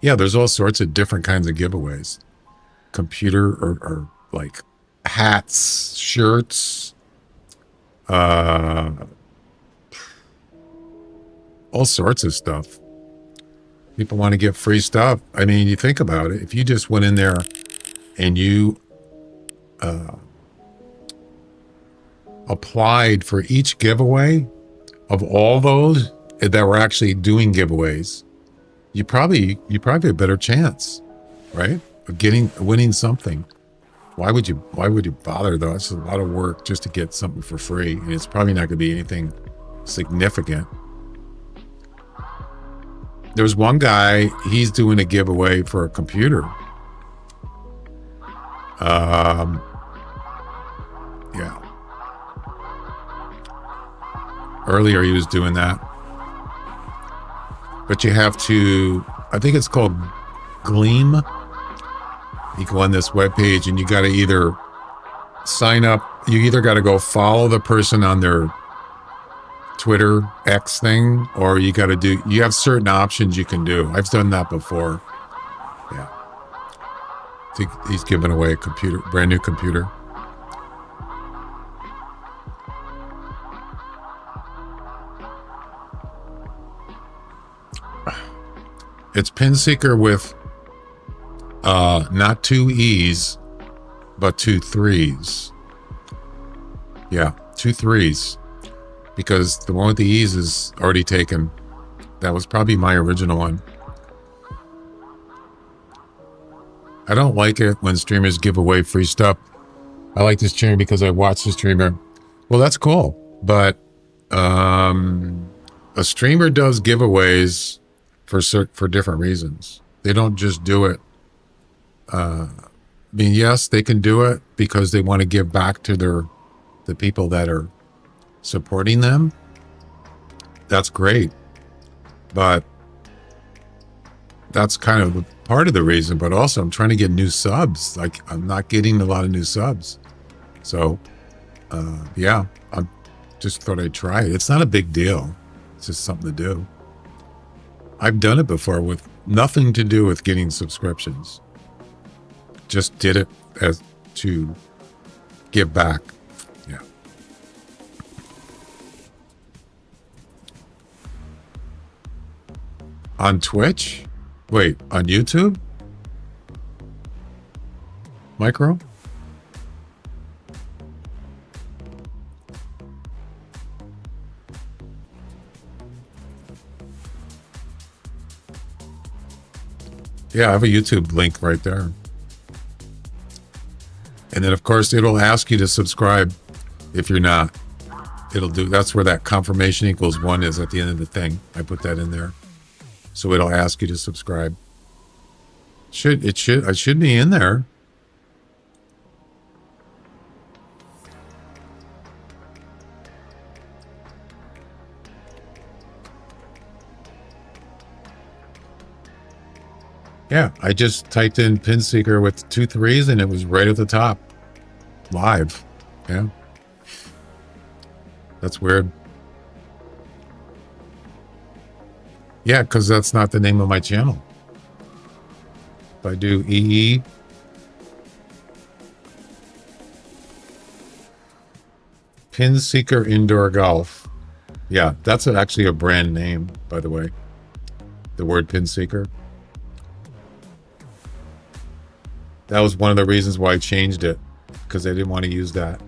Yeah, there's all sorts of different kinds of giveaways. Computer or like hats, shirts, all sorts of stuff. People want to get free stuff. I mean, you think about it. If you just went in there and you applied for each giveaway of all those that were actually doing giveaways, you probably have a better chance, right, of winning something. Why would you bother though? It's a lot of work just to get something for free, and it's probably not going to be anything significant. There's one guy, he's doing a giveaway for a computer. Yeah. Earlier he was doing that. But you have to, I think it's called Gleam. You go on this webpage and you got to either sign up, you either got to go follow the person on their Twitter X thing, or you got to do, you have certain options you can do. I've done that before. Yeah. I think he's giving away a computer, brand new computer. It's Pinseeker with not 2 E's, but 2 3's. Yeah, 2 3's. Because the one with the E's is already taken. That was probably my original one. I don't like it when streamers give away free stuff. I like this streamer because I watched the streamer. Well, that's cool. But a streamer does giveaways for different reasons. They don't just do it. I mean, yes, they can do it because they want to give back to the people that are supporting them. That's great. But that's kind of part of the reason. But also, I'm trying to get new subs. Like, I'm not getting a lot of new subs. So, yeah, I just thought I'd try it. It's not a big deal. It's just something to do. I've done it before with nothing to do with getting subscriptions. Just did it as to give back. Yeah. On Twitch? Wait, on YouTube? Micro? Yeah, I have a YouTube link right there. And then, of course, it'll ask you to subscribe if you're not. It'll do, that's where that confirmation equals 1 is at the end of the thing. I put that in there. So it'll ask you to subscribe. I should be in there. Yeah, I just typed in Pinseeker with 2 3's and it was right at the top. Live. Yeah. That's weird. Yeah, because that's not the name of my channel. If I do EE. Pinseeker Indoor Golf. Yeah, that's actually a brand name, by the way. The word Pinseeker. That was one of the reasons why I changed it, because I didn't want to use that.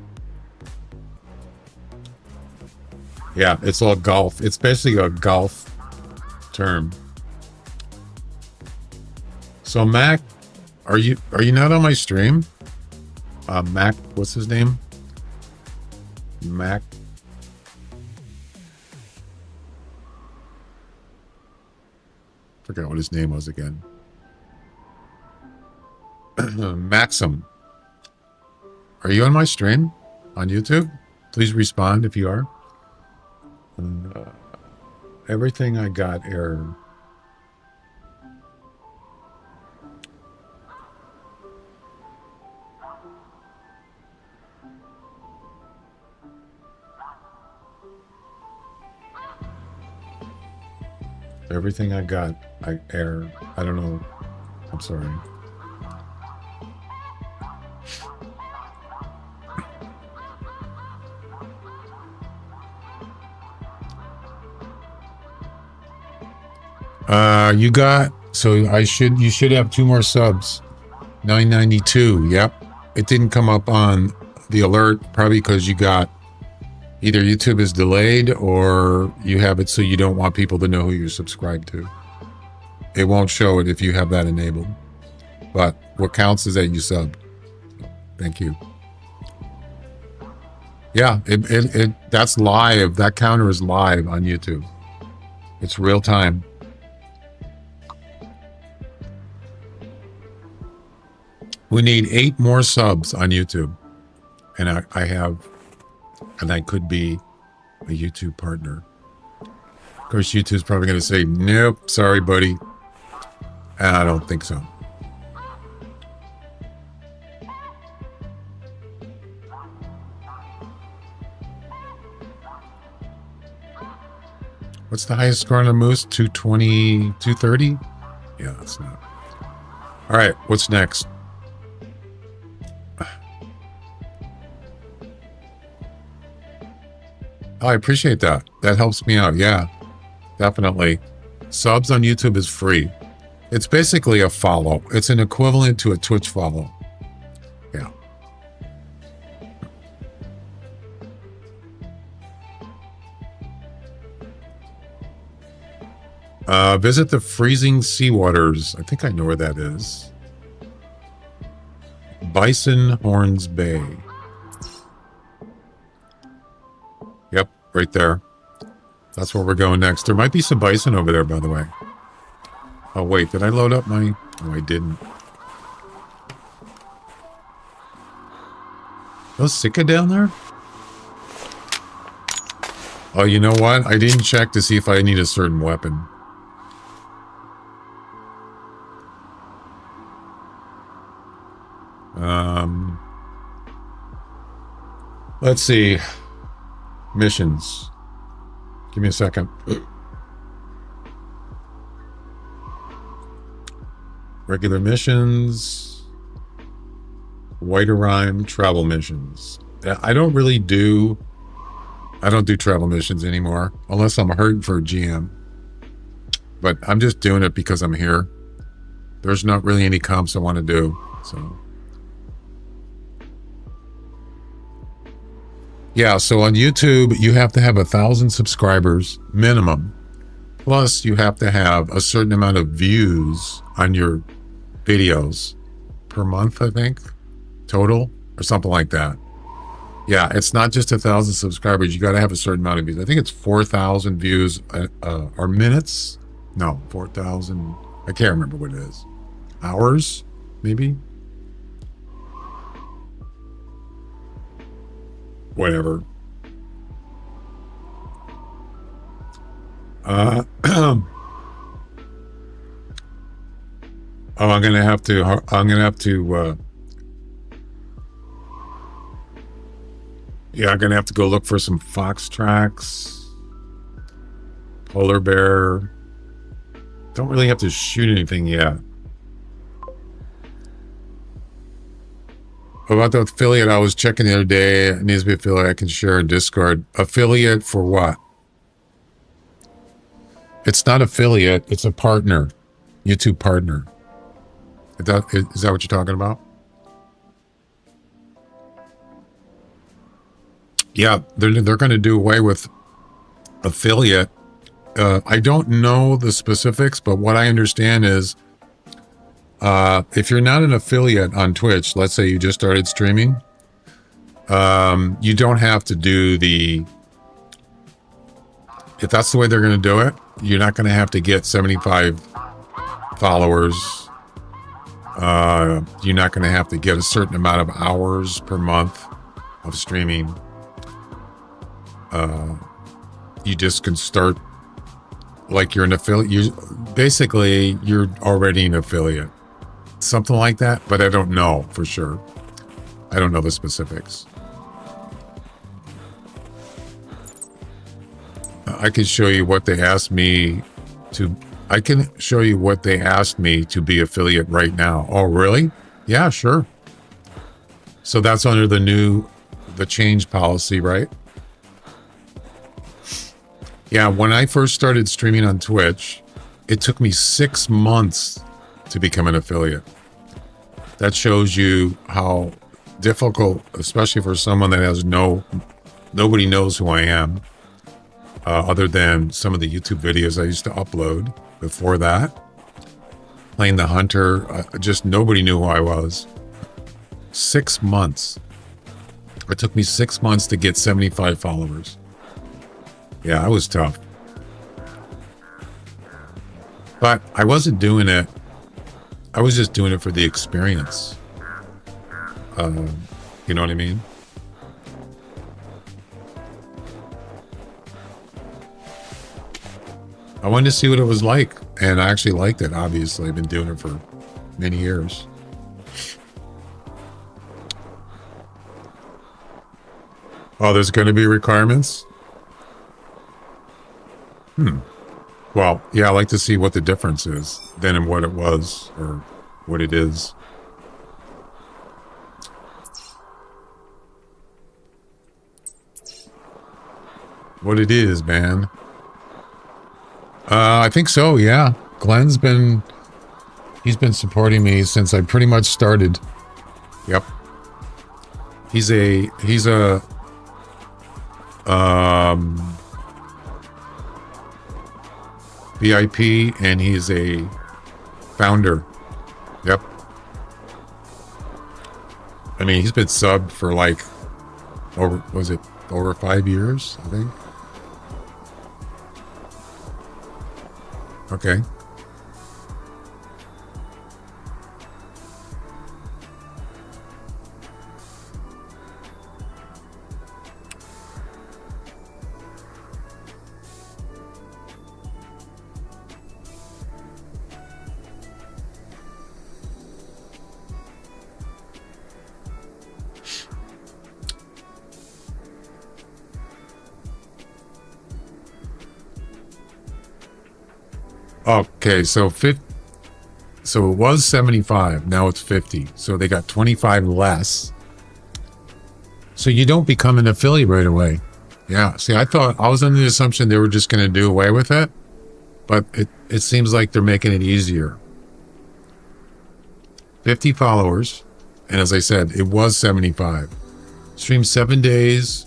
Yeah, it's all golf. It's basically a golf term. So Mac, are you not on my stream? Mac, what's his name? Mac. Forgot what his name was again. Maxim, are you on my stream on YouTube? Please respond if you are. Everything I got error. Everything I got, error. I don't know. I'm sorry. You should have 2 more subs. $9.92. Yep. It didn't come up on the alert, probably because you got either YouTube is delayed or you have it so you don't want people to know who you're subscribed to. It won't show it if you have that enabled. But what counts is that you subbed. Thank you. Yeah, that's live. That counter is live on YouTube. It's real time. We need 8 more subs on YouTube. And I could be a YouTube partner. Of course, YouTube's probably going to say, nope, sorry, buddy. I don't think so. What's the highest score on the Moose? 220, 230? Yeah, that's not. All right, what's next? Oh, I appreciate that. That helps me out. Yeah, definitely. Subs on YouTube is free. It's basically a follow. It's an equivalent to a Twitch follow. Yeah. Visit the freezing sea waters. I think I know where that is. Bison Horns Bay. Yep, right there. That's where we're going next. There might be some bison over there, by the way. Oh, wait, did I load up my... Oh, I didn't. Those Sika down there? Oh, you know what? I didn't check to see if I need a certain weapon. Let's see. Missions. Give me a second. Regular missions. Whiter Rhyme travel missions. I don't do travel missions anymore unless I'm hurting for a GM. But I'm just doing it because I'm here. There's not really any comps I want to do. So yeah, so on YouTube, you have to have 1,000 subscribers minimum. Plus, you have to have a certain amount of views on your videos per month, I think, total, or something like that. Yeah, it's not just 1,000 subscribers. You got to have a certain amount of views. I think it's 4,000 views or minutes. No, 4,000. I can't remember what it is. Hours, maybe? Whatever. Oh, I'm gonna have to. Yeah, I'm gonna have to go look for some fox tracks. Polar bear. Don't really have to shoot anything yet. About the affiliate, I was checking the other day. It needs to be affiliate I can share in Discord. Affiliate for what? It's not affiliate. It's a partner. YouTube partner. Is that what you're talking about? Yeah, they're going to do away with affiliate. I don't know the specifics, but what I understand is if you're not an affiliate on Twitch, let's say you just started streaming, you don't have to do if that's the way they're going to do it, you're not going to have to get 75 followers. You're not going to have to get a certain amount of hours per month of streaming. You just can start like you're an affiliate. Basically, you're already an affiliate. Something like that, but I don't know for sure. I don't know the specifics. I can show you what they asked me to. I can show you what they asked me to be affiliate right now. Oh, really? Yeah, sure. So that's under the change policy, right? Yeah, when I first started streaming on Twitch, it took me 6 months to become an affiliate. that shows you how difficult, especially for someone that has nobody knows who I am, other than some of the YouTube videos I used to upload before that. Playing the Hunter, just nobody knew who I was. 6 months. It took me 6 months to get 75 followers. Yeah, I was tough. But I wasn't doing it. I was just doing it for the experience. You know what I mean? I wanted to see what it was like, and I actually liked it, obviously. I've been doing it for many years. Oh, there's going to be requirements? Well, yeah, I like to see what the difference is than in what it was or what it is. What it is, man. I think so, yeah. Glenn's he's been supporting me since I pretty much started. Yep. He's a VIP, and he's a founder. Yep. I mean, he's been subbed for like over 5 years, I think. Okay. Okay, so it was 75, now it's 50. So they got 25 less. So you don't become an affiliate right away. Yeah, see, I was under the assumption they were just going to do away with it, but it seems like they're making it easier. 50 followers, and as I said, it was 75. Stream 7 days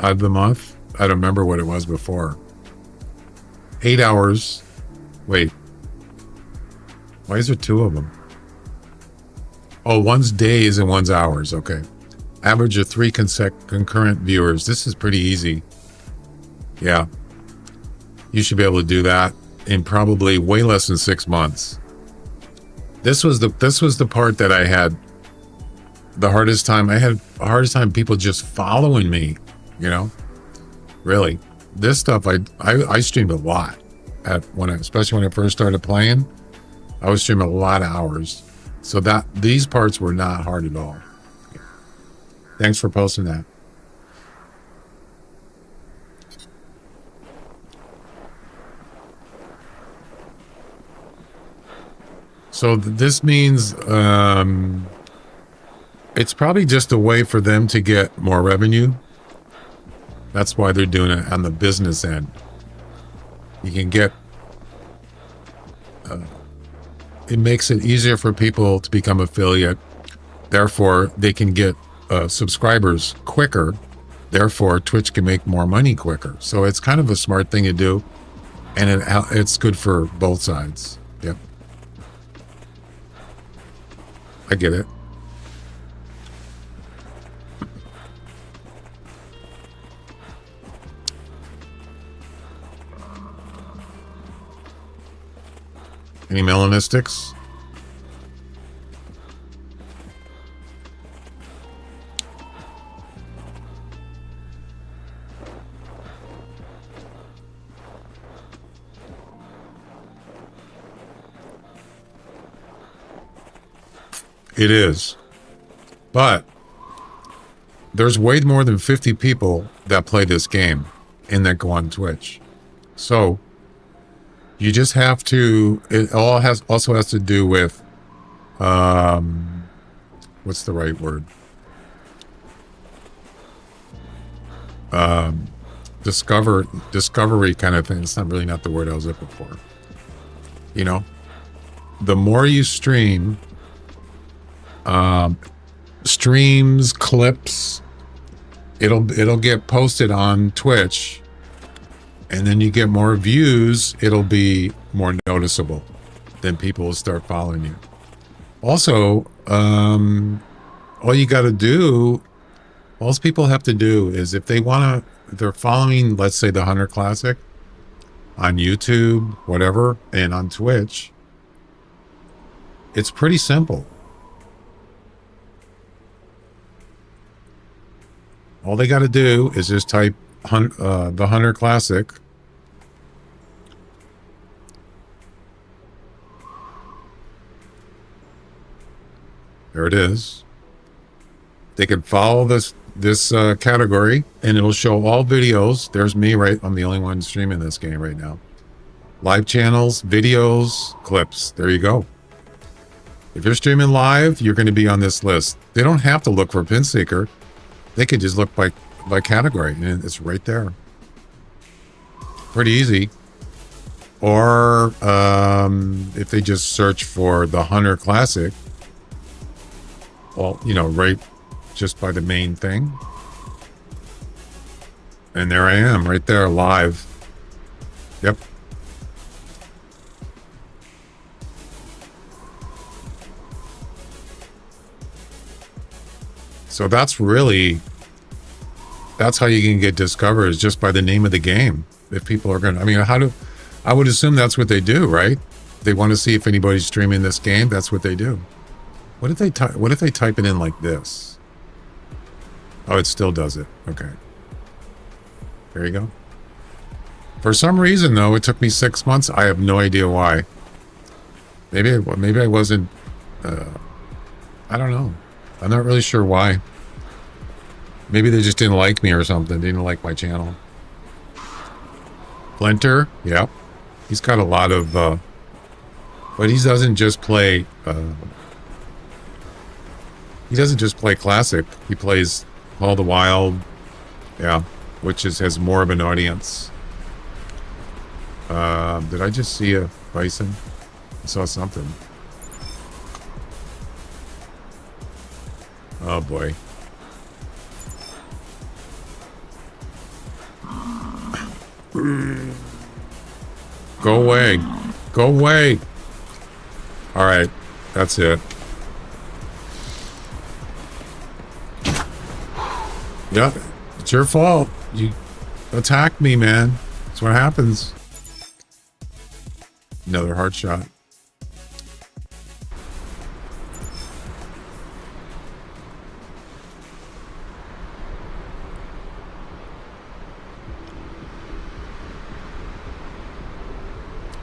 out of the month. I don't remember what it was before. 8 hours. Wait. Why is there 2 of them? Oh, one's days and one's hours. Okay. Average of 3 concurrent viewers. This is pretty easy. Yeah. You should be able to do that in probably way less than 6 months. This was the part that I had the hardest time. I had a hardest time people just following me, you know? Really. This stuff I streamed a lot especially when I first started playing. I was streaming a lot of hours, so that these parts were not hard at all. Thanks for posting that. So this means it's probably just a way for them to get more revenue. That's why they're doing it on the business end. You can get, it makes it easier for people to become affiliate. Therefore, they can get subscribers quicker. Therefore, Twitch can make more money quicker. So it's kind of a smart thing to do. And it's good for both sides. Yep. I get it. Any melanistics? It is. But there's way more than 50 people that play this game and that go on Twitch. So you just have to, it all also has to do with, what's the right word? Discovery kind of thing. It's not the word I was looking for. You know, the more you stream, streams, clips. It'll get posted on Twitch, and then you get more views. It'll be more noticeable. Then people will start following you. Also, all you got to do, all people have to do is if they want to, if they're following, let's say the Hunter Classic on YouTube, whatever, and on Twitch, it's pretty simple. All they got to do is just type the Hunter Classic. There it is. They can follow this category, and it'll show all videos. There's me, right? I'm the only one streaming this game right now. Live channels, videos, clips. There you go. If you're streaming live, you're going to be on this list. They don't have to look for Pin Seeker. They can just look by category, and it's right there. Pretty easy. Or if they just search for the Hunter Classic, well, you know, right just by the main thing. And there I am, right there, live. Yep. So that's how you can get discovered, is just by the name of the game. If people are going to, I mean, I would assume that's what they do, right? They want to see if anybody's streaming this game. That's what they do. What if they type it in like this? Oh, it still does it. Okay. There you go. For some reason, though, it took me 6 months. I have no idea why. Maybe I wasn't, I don't know. I'm not really sure why. Maybe they just didn't like me or something. They didn't like my channel. Flinter, yeah. He's got a lot of, but he doesn't just play, classic. He plays Call of the Wild, yeah, which has more of an audience. Did I just see a Bison? I saw something. Oh boy. Go away. Go away. All right. That's it. Yeah. It's your fault. You attacked me, man. That's what happens. Another hard shot.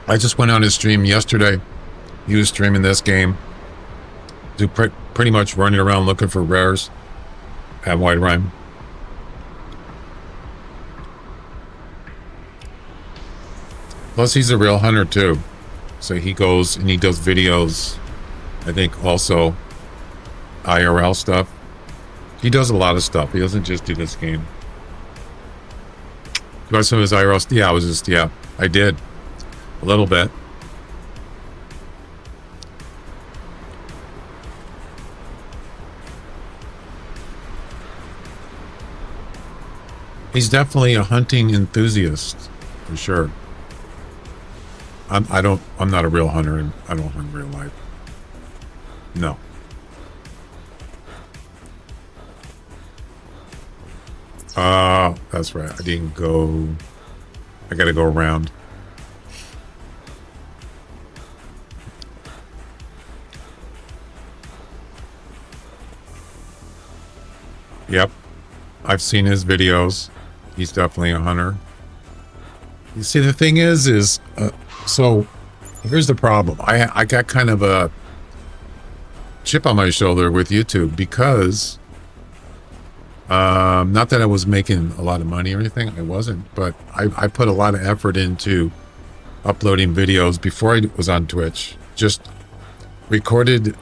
I just went on his stream yesterday. He was streaming this game. Pretty much running around looking for rares at White Rhyme. Plus, he's a real hunter too. So he goes and he does videos. I think also IRL stuff. He does a lot of stuff. He doesn't just do this game. You got some of his IRL stuff? Yeah, I did. A little bit. He's definitely a hunting enthusiast, for sure. I'm not a real hunter, and I don't hunt in real life. No. That's right. I didn't go. I gotta go around. Yep. I've seen his videos. He's definitely a hunter. You see, the thing is so here's the problem. I got kind of a chip on my shoulder with YouTube because not that I was making a lot of money or anything. I wasn't, but I put a lot of effort into uploading videos before I was on Twitch. Just recorded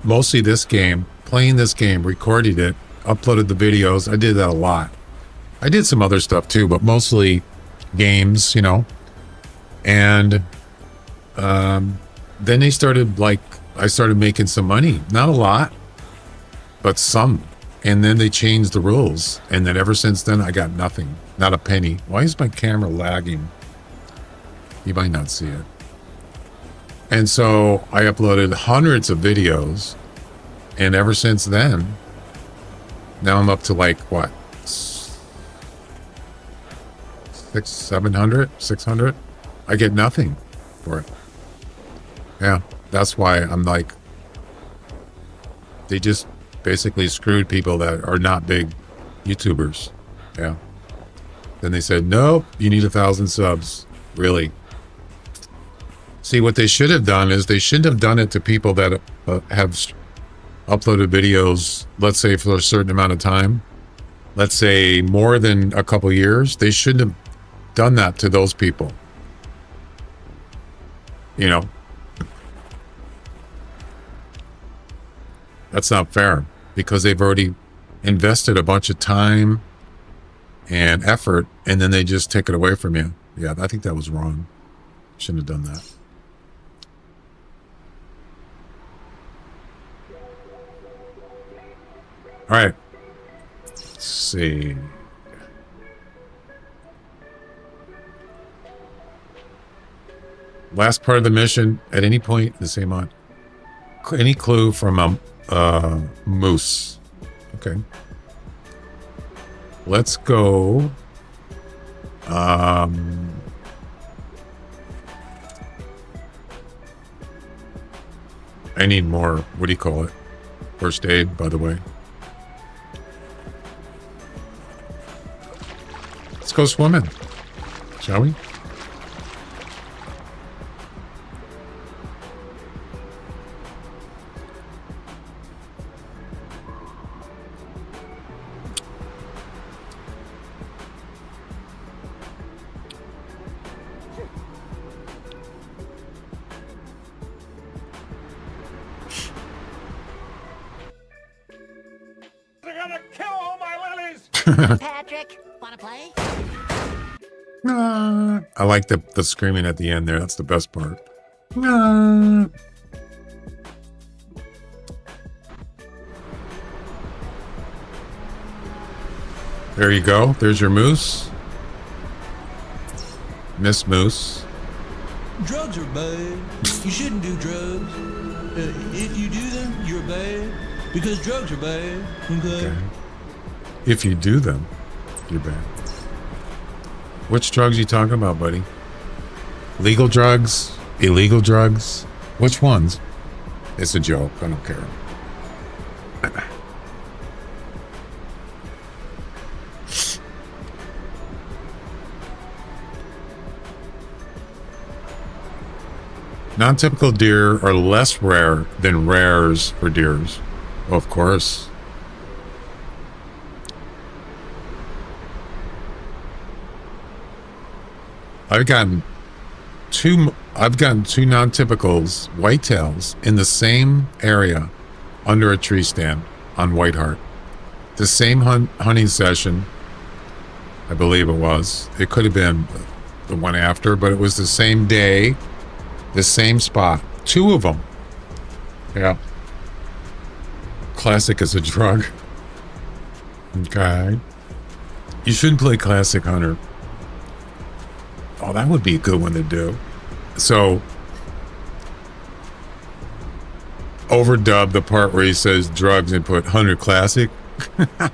mostly this game, playing this game, recorded it, uploaded the videos. I did that a lot. I did some other stuff too, but mostly games, you know. And then they started like I started making some money. Not a lot, but some. And then they changed the rules. And then ever since then, I got nothing. Not a penny. Why is my camera lagging? You might not see it. And so I uploaded hundreds of videos. And ever since then, now I'm up to like, what? 600? I get nothing for it. Yeah, that's why I'm like, they just basically screwed people that are not big YouTubers. Yeah. Then they said, nope, you need 1,000 subs. Really? See, what they should have done is they shouldn't have done it to people that have uploaded videos, let's say for a certain amount of time. Let's say more than a couple years. They shouldn't have done that to those people. You know? That's not fair because they've already invested a bunch of time and effort and then they just take it away from you. Yeah, I think that was wrong. Shouldn't have done that. All right. Let's see. Last part of the mission. At any point, the same on. Any clue from a moose? Okay. Let's go. I need more. What do you call it? First aid, by the way. Let's go swimming, shall we? They're gonna kill all my lilies! Patrick, wanna play? I like the screaming at the end there. That's the best part. There you go. There's your moose. Miss Moose. Drugs are bad. You shouldn't do drugs. If you do them, you're bad. Because drugs are bad. Okay? If you do them, you're bad. Which drugs you talking about, buddy? Legal drugs? Illegal drugs? Which ones? It's a joke. I don't care. Non-typical deer are less rare than rares for deers. Well, of course. I've gotten two non-typicals, whitetails, in the same area under a tree stand on Whiteheart. The same hunting session, I believe it was. It could have been the one after, but it was the same day, the same spot. Two of them. Yeah. Classic is a drug. Okay. You shouldn't play Classic Hunter. Oh, that would be a good one to do. So, overdub the part where he says drugs and put Hunter Classic. That's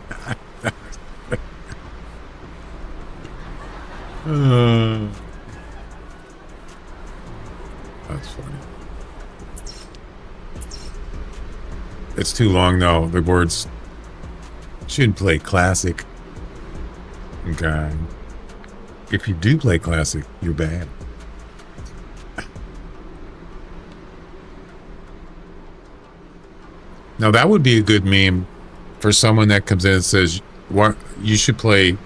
funny. It's too long, though. The words shouldn't play Classic. Okay. If you do play Classic, you're bad. Now that would be a good meme for someone that comes in and says, "What you should play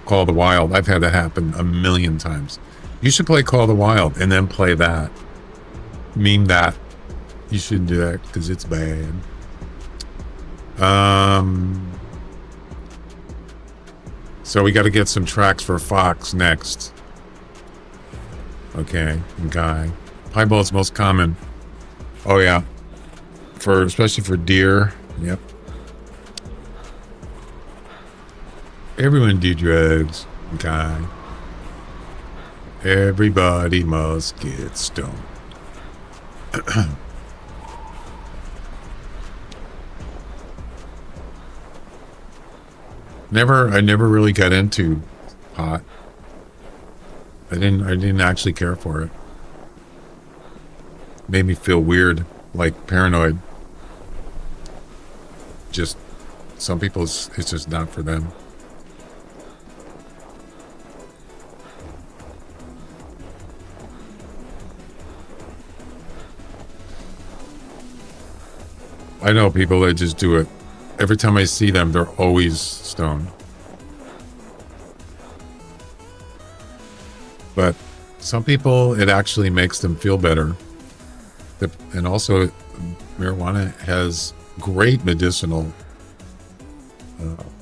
Call of the Wild." I've had that happen a million times. You should play Call of the Wild and then play that. Meme that. You shouldn't do that because it's bad. So we got to get some tracks for Fox next. Okay, Guy. Piebald's most common. Oh yeah. especially for deer. Yep. Everyone do drugs. Okay. Everybody must get stoned. I never really got into pot. I didn't actually care for it. Made me feel weird, like paranoid. Just some people, it's just not for them. I know people that just do it. Every time I see them, they're always stoned. But some people, it actually makes them feel better. And also, marijuana has great medicinal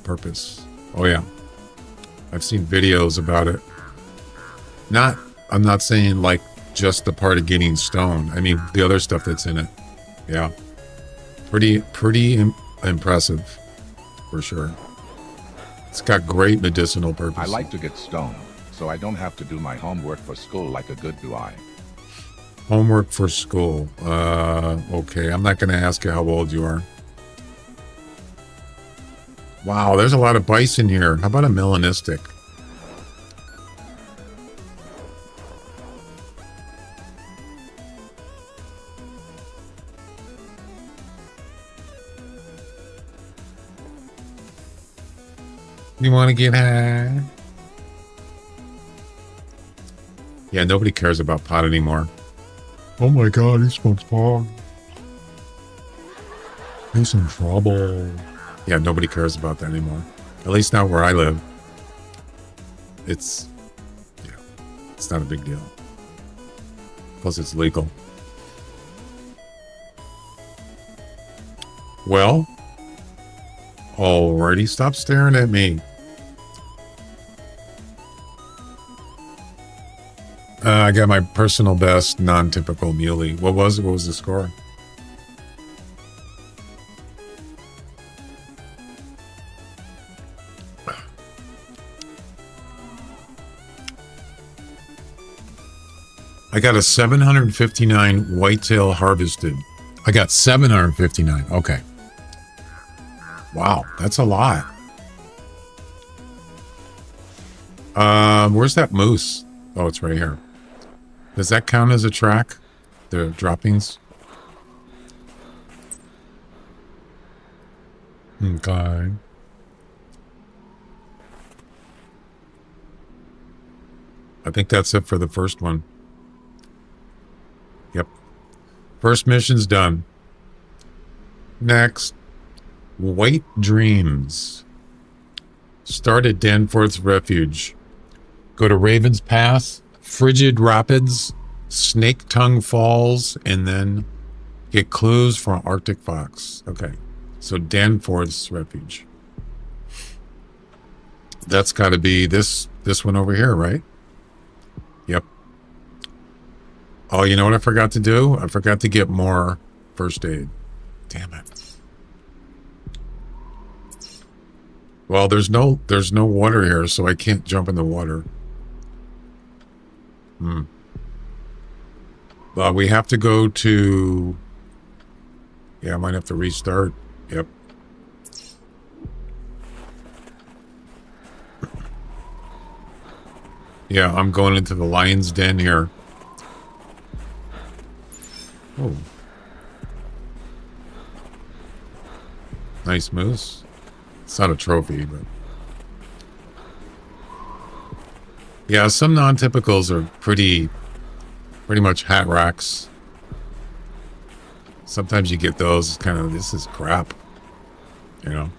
purpose. Oh yeah, I've seen videos about it. I'm not saying like just the part of getting stoned. I mean the other stuff that's in it. Yeah, pretty impressive, for sure. It's got great medicinal purpose. I like to get stoned, so I don't have to do my homework for school like a good boy. Homework for school. Okay, I'm not going to ask you how old you are. Wow, there's a lot of bison here. How about a melanistic? You want to get high? Yeah, nobody cares about pot anymore. Oh my god, he smokes pot. He's in trouble. Yeah, nobody cares about that anymore. At least not where I live. It's not a big deal. Plus it's legal. Well, alrighty, stop staring at me. I got my personal best non-typical muley. What was it? What was the score? I got a 759 whitetail harvested. I got 759. Okay. Wow, that's a lot. Where's that moose? Oh, it's right here. Does that count as a track? The droppings? Okay. I think that's it for the first one. Yep. First mission's done. Next. White Dreams. Start at Danforth's Refuge. Go to Ravens Pass, Frigid Rapids, Snake Tongue Falls, and then get clues for Arctic Fox. Okay. So Danforth's Refuge. That's got to be this one over here, right? Yep. Oh, you know what I forgot to do? I forgot to get more first aid. Damn it. Well, there's no water here, so I can't jump in the water. Well, we have to go to... Yeah, I might have to restart. Yep. Yeah, I'm going into the lion's den here. Oh. Nice moose. It's not a trophy, but... Yeah, some non-typicals are pretty much hat racks. Sometimes you get those kind of, this is crap, you know?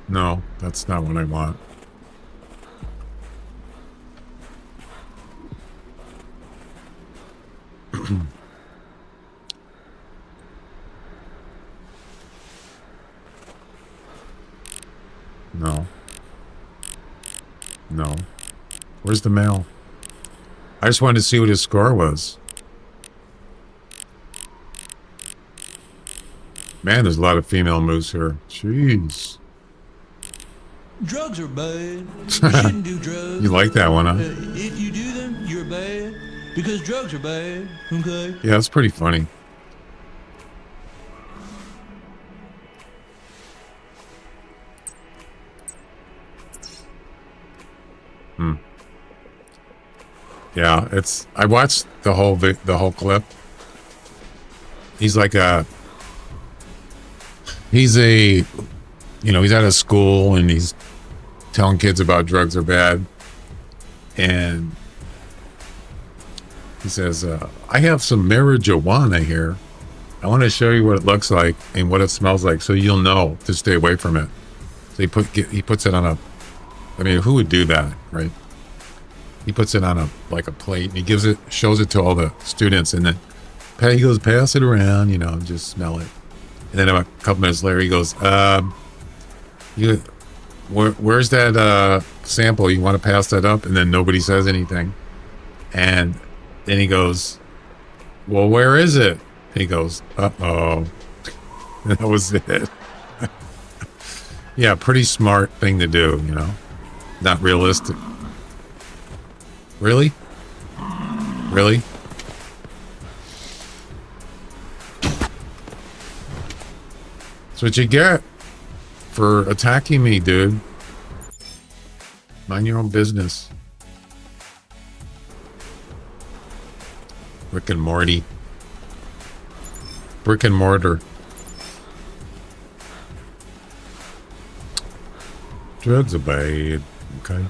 No, that's not what I want. No. No. Where's the male? I just wanted to see what his score was. Man, there's a lot of female moose here. Jeez. Drugs are bad. You shouldn't do drugs. You like that one, huh? If you do them, you're bad. Because drugs are bad. Okay? Yeah, that's pretty funny. Yeah, it's. I watched the whole clip. He's like he's at a school and he's telling kids about drugs are bad, and he says, "I have some marijuana here. I want to show you what it looks like and what it smells like, so you'll know to stay away from it." So he puts it on a. I mean, who would do that, right? He puts it on a plate and he shows it to all the students, and then he goes, pass it around, and just smell it. And then a couple minutes later, he goes, where's that sample? You want to pass that up? And then nobody says anything. And then he goes, well, where is it? And he goes, uh-oh. And that was it. Yeah, pretty smart thing to do, Not realistic. Really? Really? That's what you get for attacking me, dude. Mind your own business. Rick and Morty. Brick and mortar. Drugs are bad. Okay.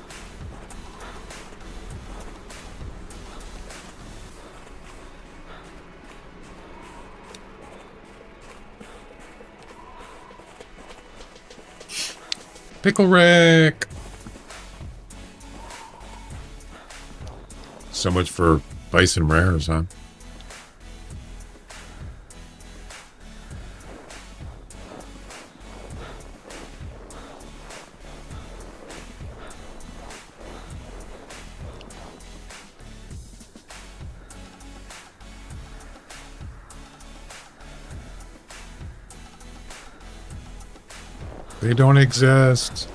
Pickle Rick. So much for Bison rares, huh? They don't exist.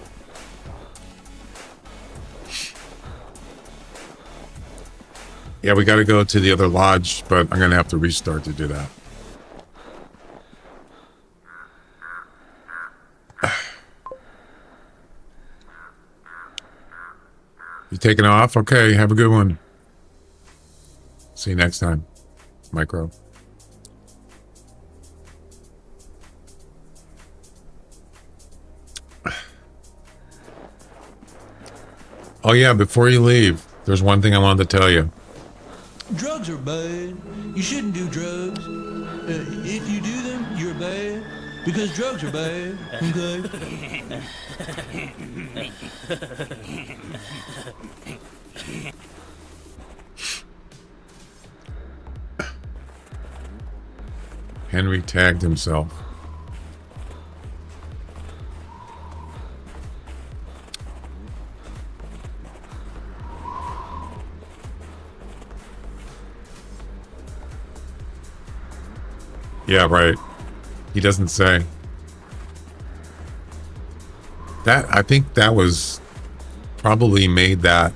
Yeah, we got to go to the other lodge, but I'm going to have to restart to do that. You taking off? Okay, have a good one. See you next time. Micro. Oh yeah, before you leave, there's one thing I wanted to tell you. Drugs are bad. You shouldn't do drugs. If you do them, you're bad. Because drugs are bad. Okay? Henry tagged himself. Yeah, right. He doesn't say. I think that was probably made that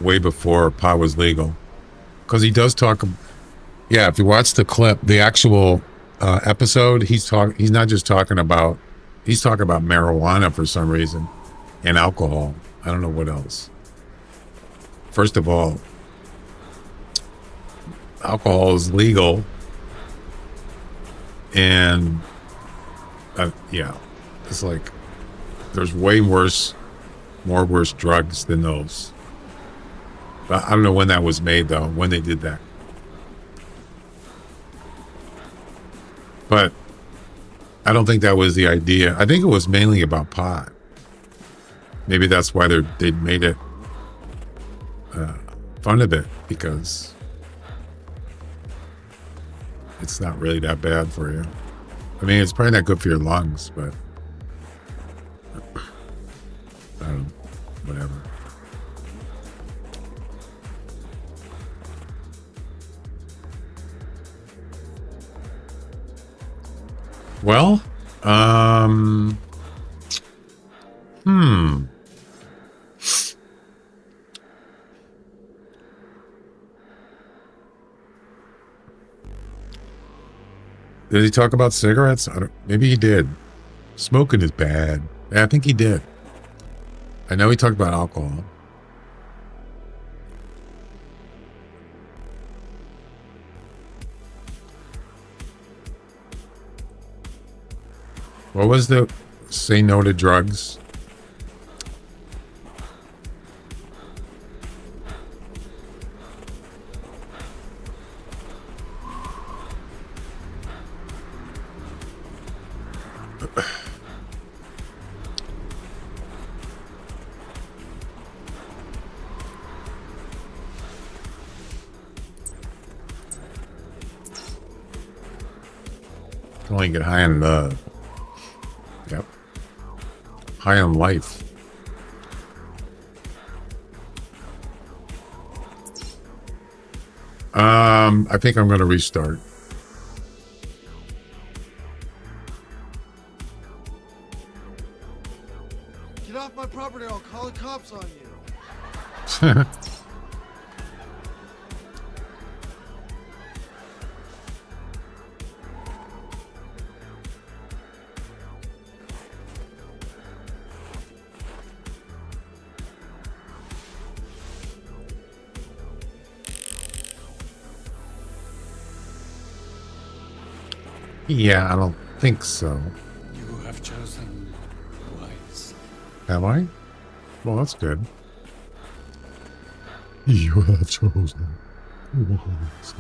way before pot was legal. Because he does talk. Yeah, if you watch the clip, the actual episode, he's not just talking about, he's talking about marijuana for some reason and alcohol. I don't know what else. First of all, alcohol is legal. And yeah, it's like there's way more worse drugs than those. But I don't know when that was made though, when they did that. But I don't think that was the idea. I think it was mainly about pot. Maybe that's why they made it fun of it, because it's not really that bad for you. I mean, it's probably not good for your lungs, but I don't know, whatever. Well, Did he talk about cigarettes? Maybe he did. Smoking is bad. Yeah, I think he did. I know he talked about alcohol. What was the say no to drugs? Can only get high on love. Yep. High on life. I think I'm going to restart. Get off my property, I'll call the cops on you. Yeah, I don't think so. You have chosen wise. Am I? Well, that's good. You have chosen wise.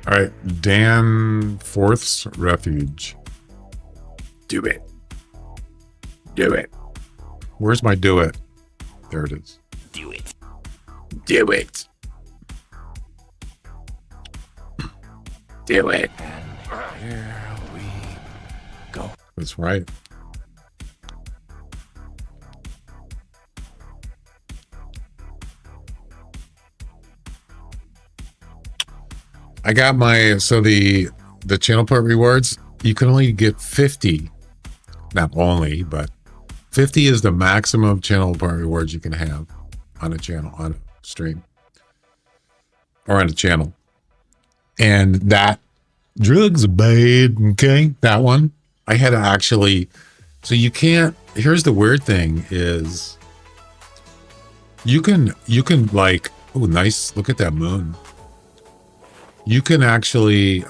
All right, Dan Forth's Refuge. Do it. Do it. Where's my do it? There it is. Do it. Do it. Do it. And here we go. That's right. I got my, so the channel point rewards, you can only get 50. Not only, but 50 is the maximum channel point rewards you can have on a channel, on a stream. Or on a channel. And that, drugs are bad, okay? That one, I had to actually, so you can't, here's the weird thing is, you can like, oh, nice, look at that moon. You can actually,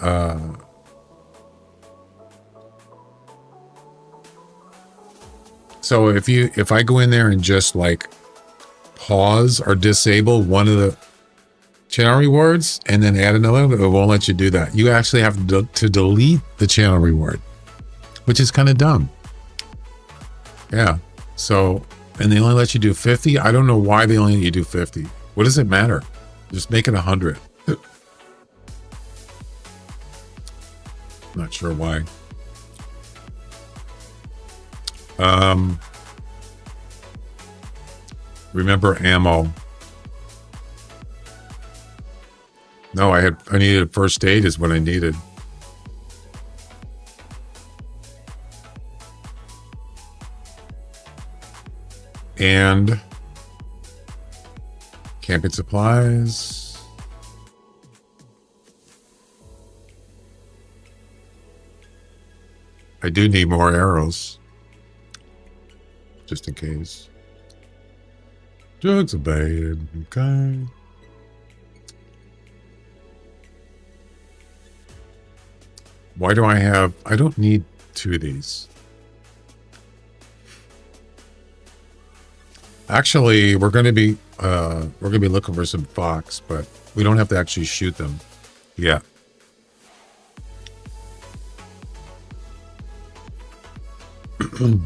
so if I go in there and just like pause or disable one of the channel rewards and then add another, it won't let you do that. You actually have to delete the channel reward, which is kind of dumb. Yeah. So, and they only let you do 50. I don't know why they only let you do 50. What does it matter? Just make it 100. Not sure why. Remember ammo. No, I needed a first aid is what I needed. And camping supplies. I do need more arrows. Just in case. Drugs are bad, okay. Why do I have, I don't need 2 of these. Actually, we're going to be looking for some fox, but we don't have to actually shoot them yet. You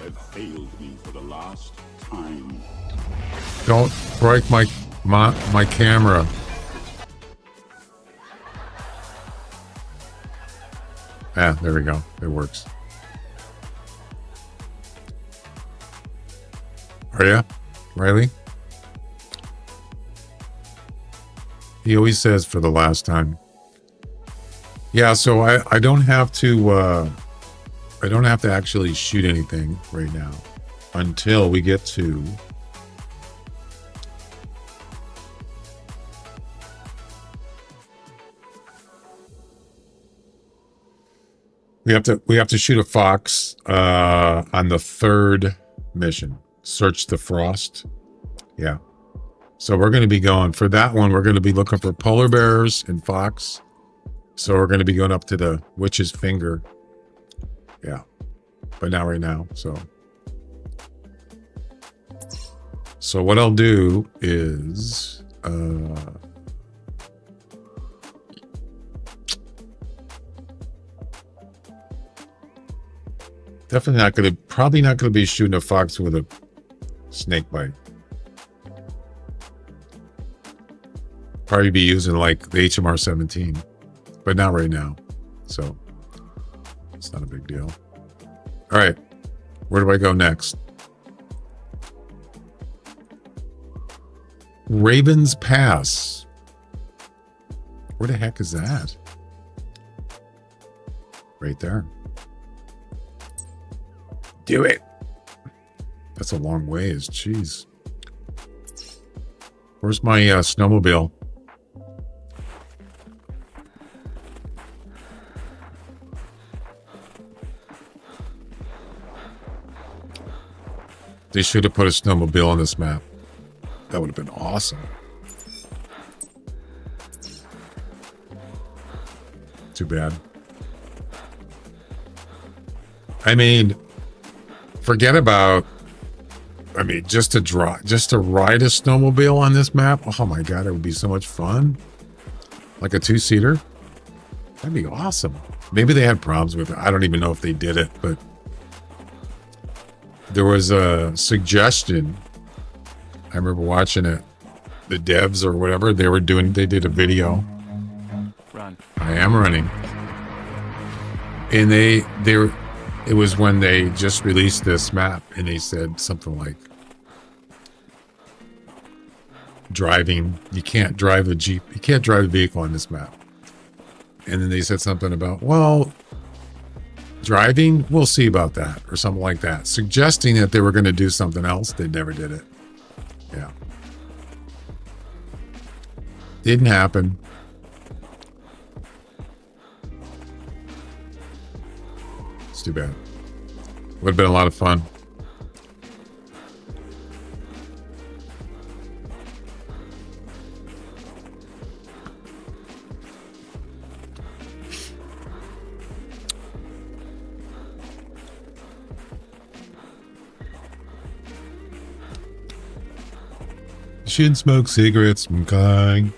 have failed me for the last time. Don't break my camera. Ah, there we go. It works. Are ya, Riley? He always says for the last time. Yeah, so I don't have to actually shoot anything right now until we get to we have to shoot a fox on the 3rd mission. Search the frost. Yeah. So we're going to be going for that one. We're going to be looking for polar bears and fox. So we're going to be going up to the witch's finger. Yeah. But not right now. So what I'll do is probably not going to be shooting a fox with a snake bite. Probably be using like the HMR 17, but not right now. So it's not a big deal. All right. Where do I go next? Ravens Pass. Where the heck is that? Right there. Do it. That's a long ways. Jeez. Where's my snowmobile? They should have put a snowmobile on this map. That would have been awesome. Too bad. I mean, forget about, just to ride a snowmobile on this map. Oh my God, it would be so much fun. Like a 2-seater. That'd be awesome. Maybe they had problems with it. I don't even know if they did it, but there was a suggestion. I remember watching it. The devs or whatever, they did a video. Run. I am running. And it was when they just released this map, and they said something like, driving, you can't drive a Jeep, you can't drive a vehicle on this map. And then they said something about, well, driving, we'll see about that, or something like that, suggesting that they were going to do something else. They never did it. Yeah. Didn't happen. It's too bad. Would have been a lot of fun. You shouldn't smoke cigarettes, okay?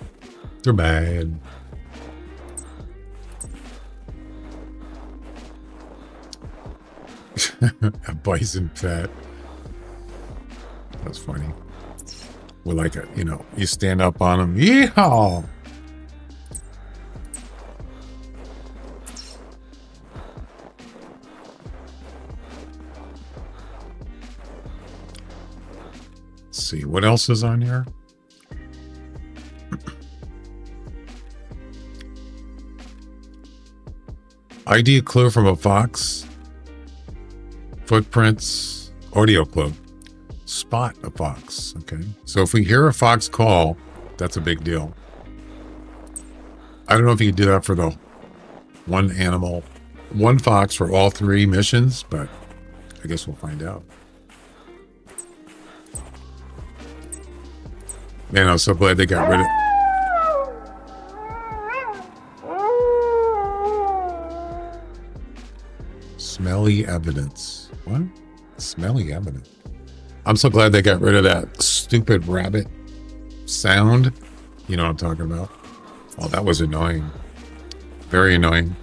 They're bad. A bison pet. That's funny. With like a, you stand up on them. Yeehaw! Let's see, what else is on here? ID clue from a fox. Footprints. Audio clue. Spot a fox. Okay. So if we hear a fox call, that's a big deal. I don't know if you can do that for the one animal, one fox for all 3 missions, but I guess we'll find out. Man, I'm so glad they got rid of... Smelly evidence. What? Smelly evidence. I'm so glad they got rid of that stupid rabbit sound. You know what I'm talking about? Oh, that was annoying. Very annoying.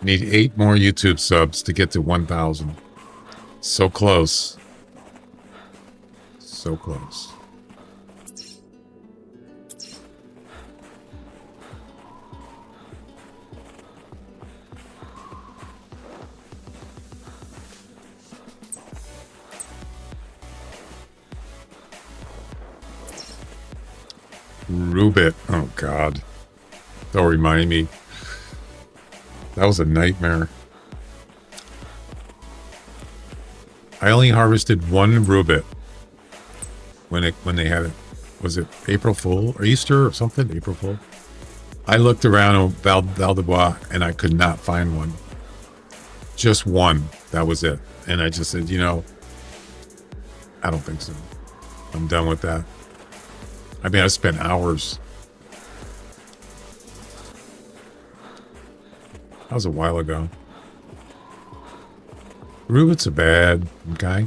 Need 8 more YouTube subs to get to 1,000. So close. So close. Rubit. Oh, God. Don't remind me. That was a nightmare. I only harvested one Rubit when they had it. Was it April Fool or Easter or something? April Fool. I looked around on Val de Bois and I could not find one. Just one. That was it. And I just said, you know, I don't think so. I'm done with that. I mean, I spent hours. That was a while ago. Rubits are bad, okay?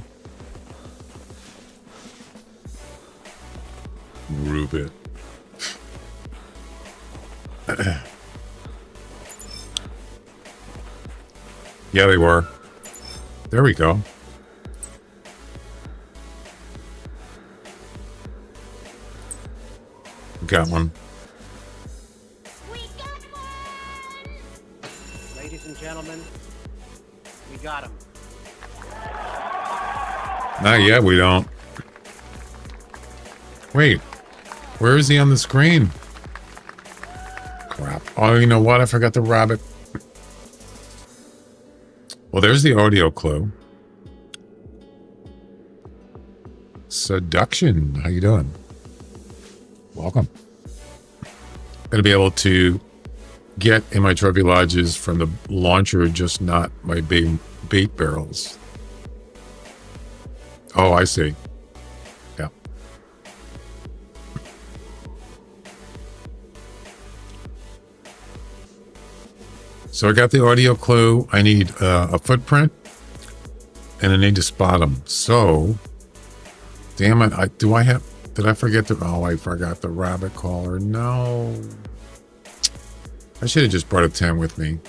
Rubit. Yeah, they were. There we go. Got one. Ladies and gentlemen, we got him. Not yet, we don't. Wait. Where is he on the screen? Crap. Oh, you know what? I forgot the rabbit. Well, there's the audio clue. Seduction. How you doing? Welcome. Gonna be able to get in my trophy lodges from the launcher, just not my bait barrels. Oh, I see. Yeah. So I got the audio clue. I need a footprint, and I need to spot them. So, damn it! Did I forget the? Oh, I forgot the rabbit caller. No. I should have just brought a 10 with me.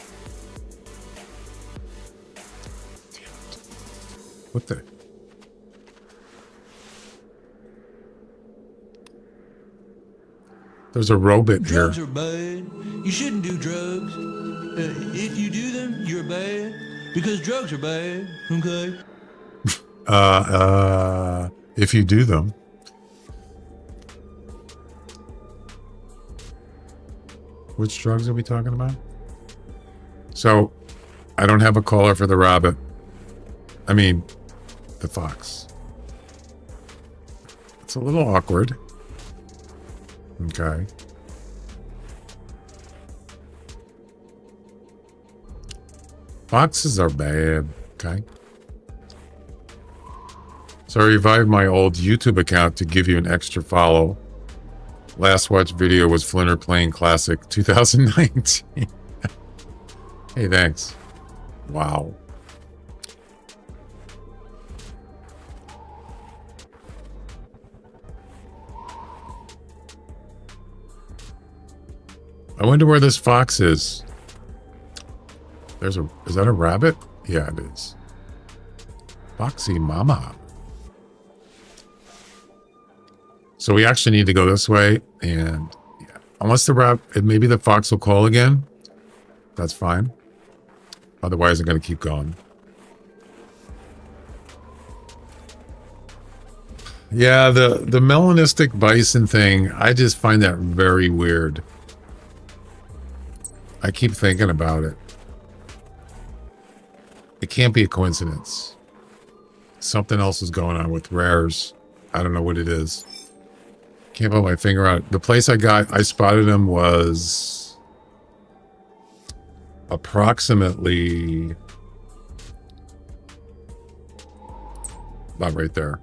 Damn it! What the? There's a robot here. Drugs are bad. You shouldn't do drugs. If you do them, you're bad. Because drugs are bad. Okay? If you do them. Which drugs are we talking about? So, I don't have a caller for the rabbit. I mean, the fox. It's a little awkward. Okay. Foxes are bad. Okay. So I revived my old YouTube account to give you an extra follow. Last watched video was Flinter playing Classic 2019. Hey, thanks. Wow. I wonder where this fox is. Is that a rabbit? Yeah, it is. Foxy Mama. So we actually need to go this way, and yeah, unless maybe the fox will call again. That's fine. Otherwise, I'm going to keep going. Yeah, the melanistic bison thing, I just find that very weird. I keep thinking about it. It can't be a coincidence. Something else is going on with rares. I don't know what it is. Can't put my finger on it. The place I spotted him was approximately about right there.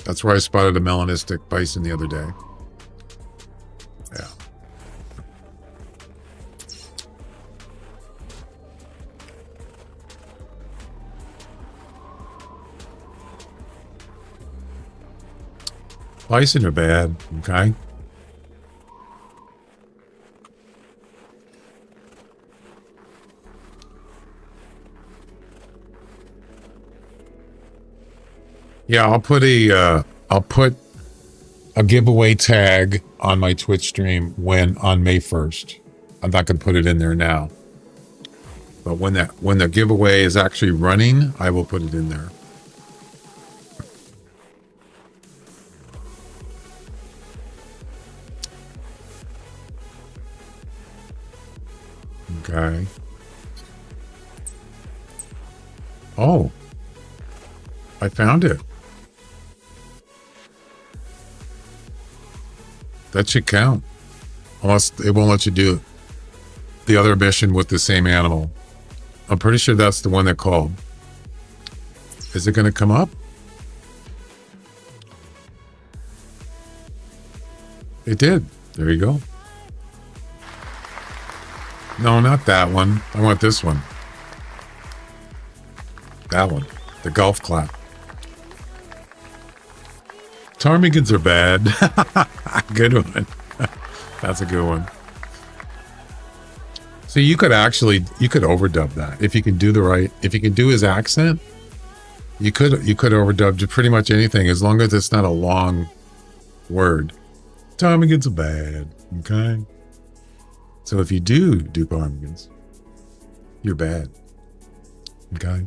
That's where I spotted a melanistic bison the other day. Yeah. Bison are bad, okay? Yeah, I'll put a giveaway tag on my Twitch stream on May 1st. I'm not going to put it in there now. But when the giveaway is actually running, I will put it in there. Okay. Oh. I found it. That should count. Unless it won't let you do the other mission with the same animal. I'm pretty sure that's the one that called. Is it going to come up? It did. There you go. No, not that one. I want this one. That one. The golf clap. Ptarmigans are bad. Good one. That's a good one. So you could overdub that if you can do if you can do his accent. You could overdub to pretty much anything as long as it's not a long word. Ptarmigans are bad. Okay. So if you do ptarmigans, you're bad. Okay.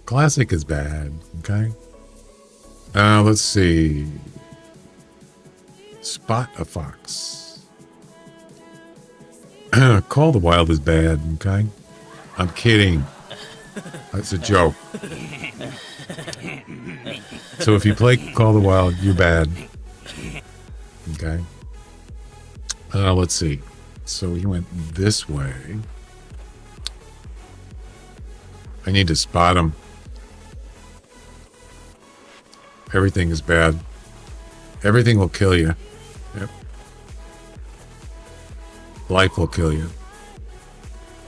Classic is bad. Okay. Let's see. Spot a fox. Call the Wild is bad. Okay. I'm kidding. That's a joke. So if you play Call the Wild, you're bad. Okay. Let's see. So he went this way. I need to spot him. Everything is bad. Everything will kill you. Yep. Life will kill you.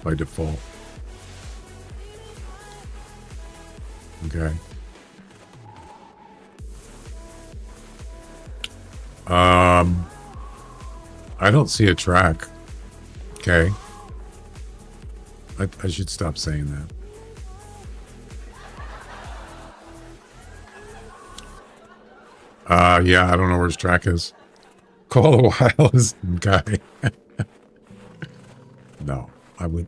By default. Okay. I don't see a track. Okay. I should stop saying that. Yeah, I don't know where his track is. Call the Wild is okay. No, I would.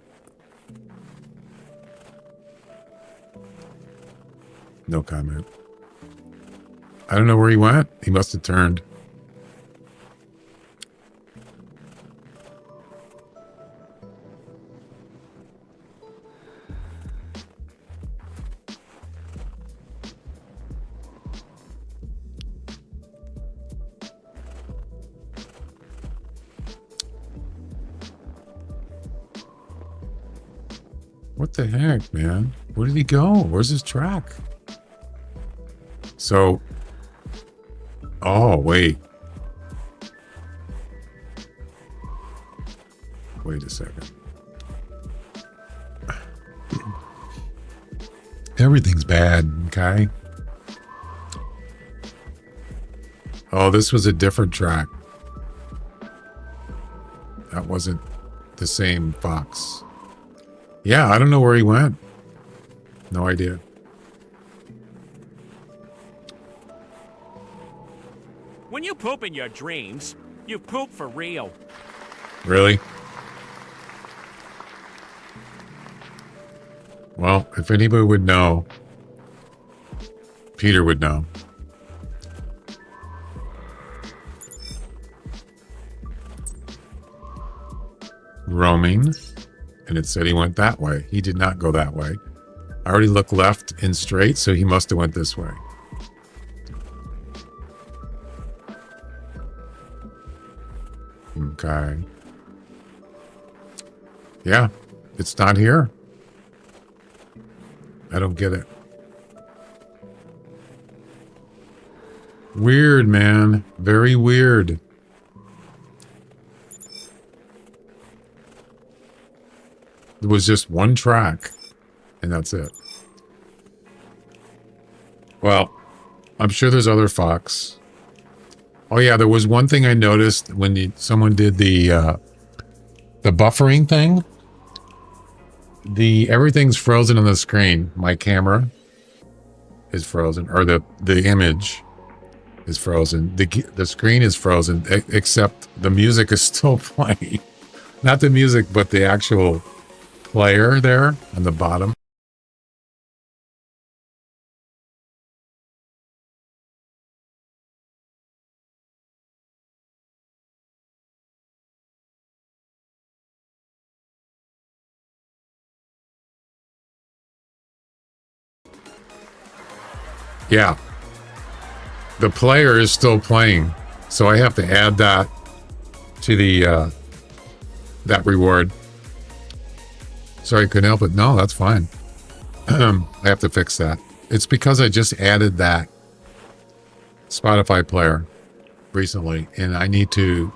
No comment. I don't know where he went. He must have turned. What the heck, man? Where did he go? Where's his track? So, oh, wait. Wait a second. Everything's bad, okay? Oh, this was a different track. That wasn't the same fox. Yeah, I don't know where he went. No idea. When you poop in your dreams, you poop for real. Really? Well, if anybody would know, Peter would know. Roaming. And it said he went that way. He did not go that way. I already looked left and straight, so he must have went this way. Okay. Yeah, it's not here. I don't get it. Weird, man. Very weird. There was just one track, and that's it. Well, I'm sure there's other fox. Oh yeah, there was one thing I noticed when someone did the buffering thing. Everything's frozen on the screen. My camera is frozen, or the image is frozen. The screen is frozen, except the music is still playing. Not the music, but the actual player there on the bottom. Yeah. The player is still playing. So I have to add that to the that reward. Sorry, I couldn't help it. No, that's fine. I have to fix that. It's because I just added that Spotify player recently, and I need to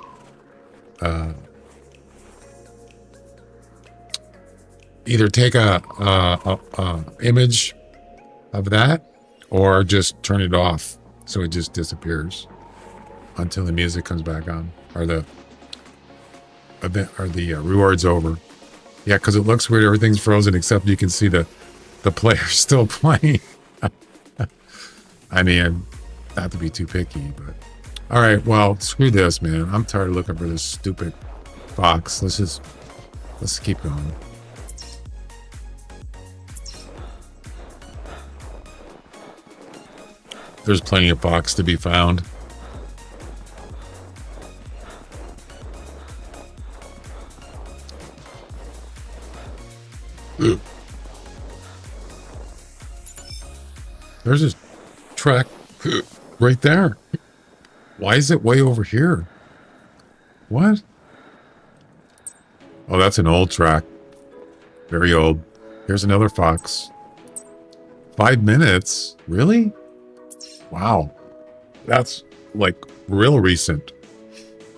either take a image of that or just turn it off so it just disappears until the music comes back on, or the event, or the reward's over. Yeah, because it looks weird. Everything's frozen except you can see the player still playing. I mean, not to be too picky, but all right. Well, screw this, man. I'm tired of looking for this stupid fox. Let's keep going. There's plenty of fox to be found. There's this track right there. Why is it way over here? What? Oh, that's an old track. Very old. Here's another fox. 5 minutes? Really? Wow. That's like real recent.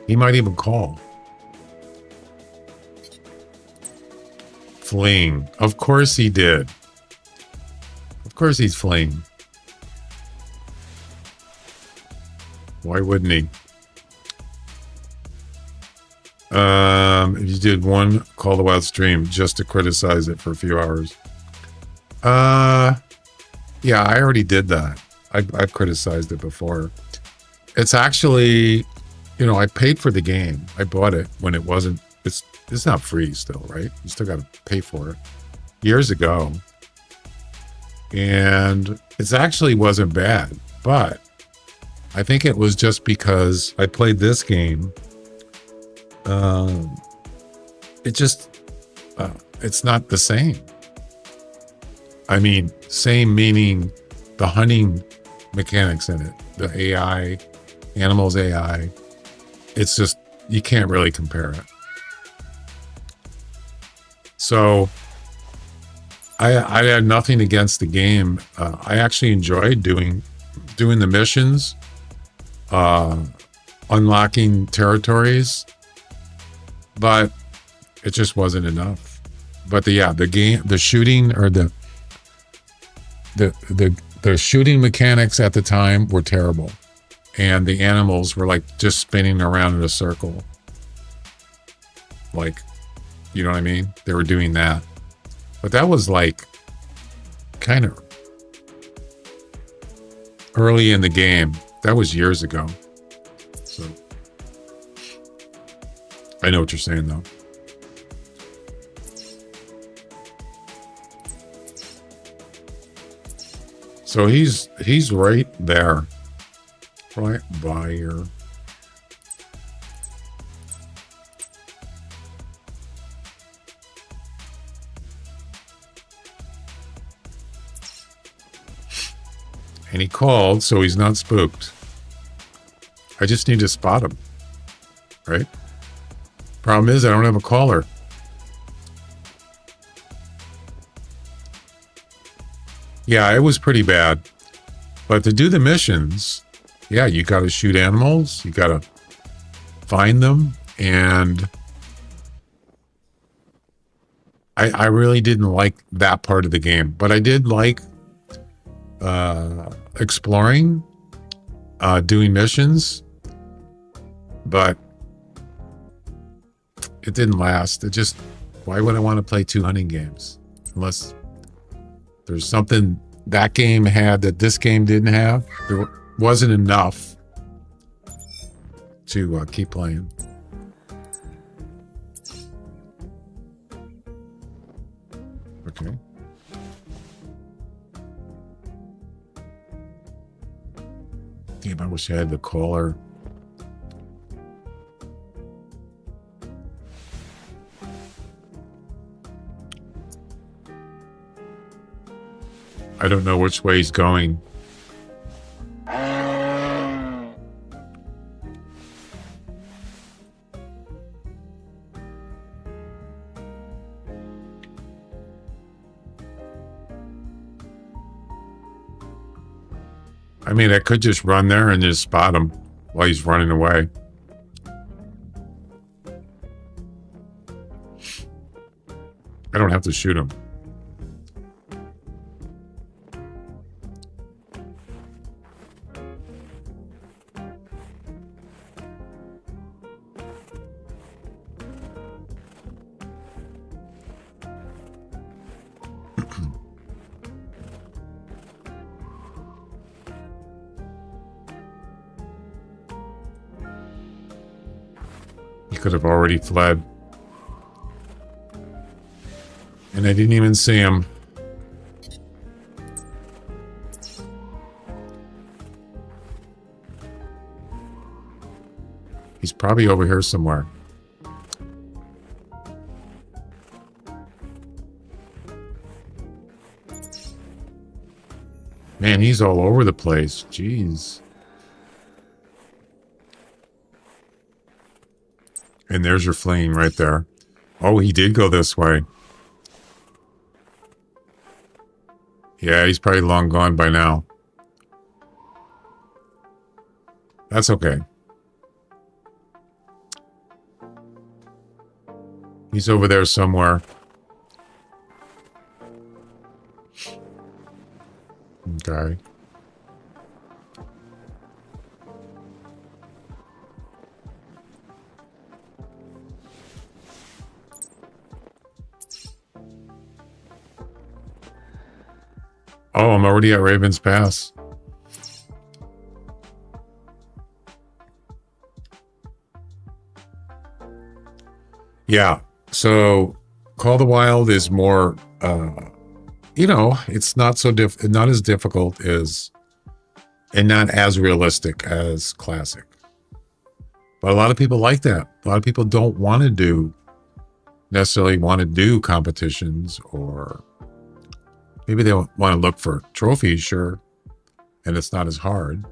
He might even call. Fleeing. Of course he did. Of course he's fleeing. Why wouldn't he? If you did one Call the Wild stream just to criticize it for a few hours. Yeah, I already did that. I've criticized it before. It's actually, you know, I paid for the game. I bought it when it wasn't, it's not free still, right? You still got to pay for it. Years ago. And it actually wasn't bad, but I think it was just because I played this game. It's not the same. I mean, same meaning the hunting mechanics in it, the AI, animals AI. It's just, you can't really compare it. So I had nothing against the game. I actually enjoyed doing the missions, unlocking territories, but it just wasn't enough. But the shooting, or the shooting mechanics at the time were terrible, and the animals were like just spinning around in a circle. Like, you know what I mean? They were doing that. But that was like kind of early in the game. That was years ago. So I know what you're saying though. So he's right there. Right by here. And he called, so he's not spooked. I just need to spot him. Right? Problem is, I don't have a caller. Yeah, it was pretty bad. But to do the missions, yeah, you got to shoot animals. You got to find them. And I really didn't like that part of the game. But I did like exploring, doing missions, but it didn't last. It just, why would I want to play 2 hunting games? Unless there's something that game had that this game didn't have. There wasn't enough to keep playing. Okay. Damn, I wish I had the caller. I don't know which way he's going. I mean, I could just run there and just spot him while he's running away. I don't have to shoot him. He could have already fled. And I didn't even see him. He's probably over here somewhere. Man, he's all over the place. Jeez. And there's your fleeing right there. Oh, he did go this way. Yeah, he's probably long gone by now. That's okay. He's over there somewhere. Okay. Oh, I'm already at Raven's Pass. Yeah, so Call of the Wild is more, you know, it's not so not as difficult as, and not as realistic as Classic. But a lot of people like that. A lot of people don't necessarily want to do competitions, or maybe they want to look for trophies, sure, and it's not as hard.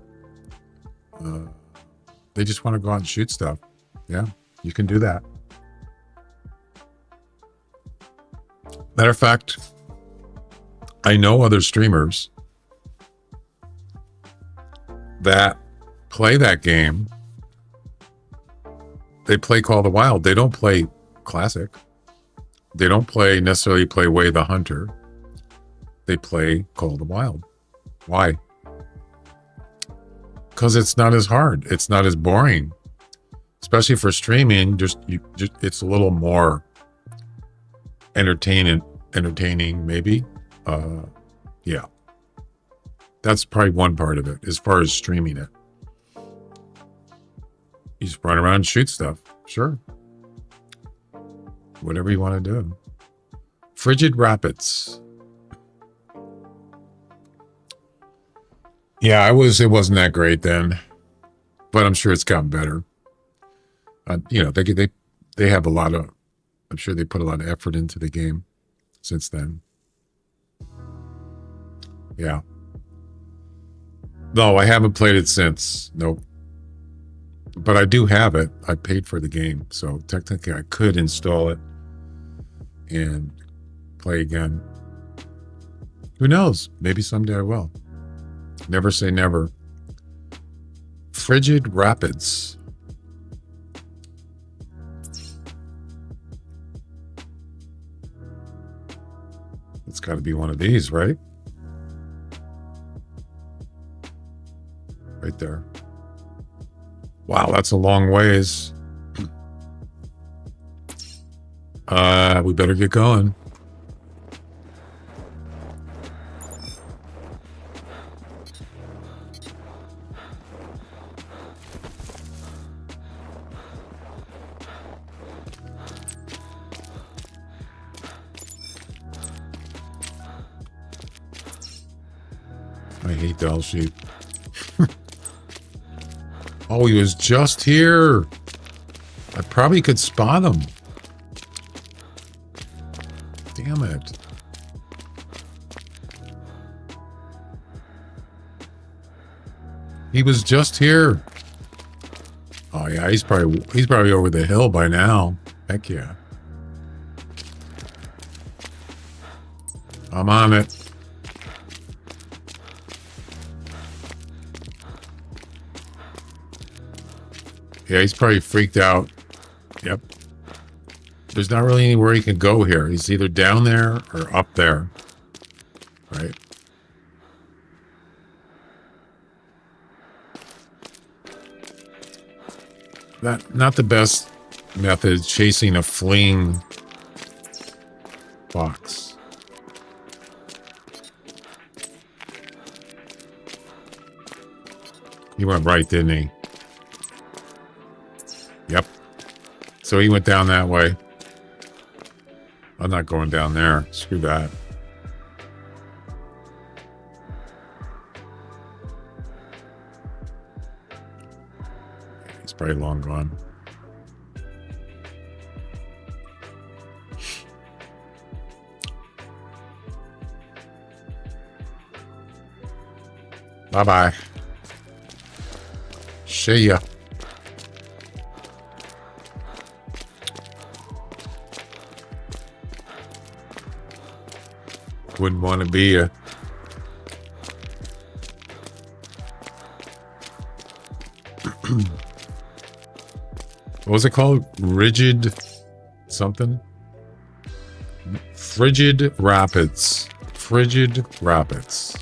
They just want to go out and shoot stuff. Yeah, you can do that. Matter of fact, I know other streamers that play that game. They play Call of the Wild. They don't play Classic. They don't necessarily play Way the Hunter. They play Call of the Wild. Why? Because it's not as hard. It's not as boring. Especially for streaming, it's a little more entertaining maybe. Yeah. That's probably one part of it as far as streaming it. You just run around and shoot stuff. Sure. Whatever you want to do. Frigid Rapids. Yeah, it wasn't that great then, but I'm sure it's gotten better. You know, they have a lot of, I'm sure they put a lot of effort into the game since then. Yeah. No, I haven't played it since. Nope. But I do have it. I paid for the game, so technically I could install it and play again. Who knows? Maybe someday I will. Never say never. Frigid Rapids. It's got to be one of these, right? Right there. Wow, that's a long ways. We better get going. I hate Doll Sheep. Oh, he was just here. I probably could spot him. Damn it. He was just here. Oh yeah, he's probably over the hill by now. Heck yeah. I'm on it. Yeah, he's probably freaked out. Yep. There's not really anywhere he can go here. He's either down there or up there. Right? Not the best method, chasing a fleeing fox. He went right, didn't he? Yep. So he went down that way. I'm not going down there. Screw that. He's probably long gone. Bye-bye. See ya. Wouldn't want to be a... What was it called? Rigid something? Frigid Rapids. Frigid Rapids.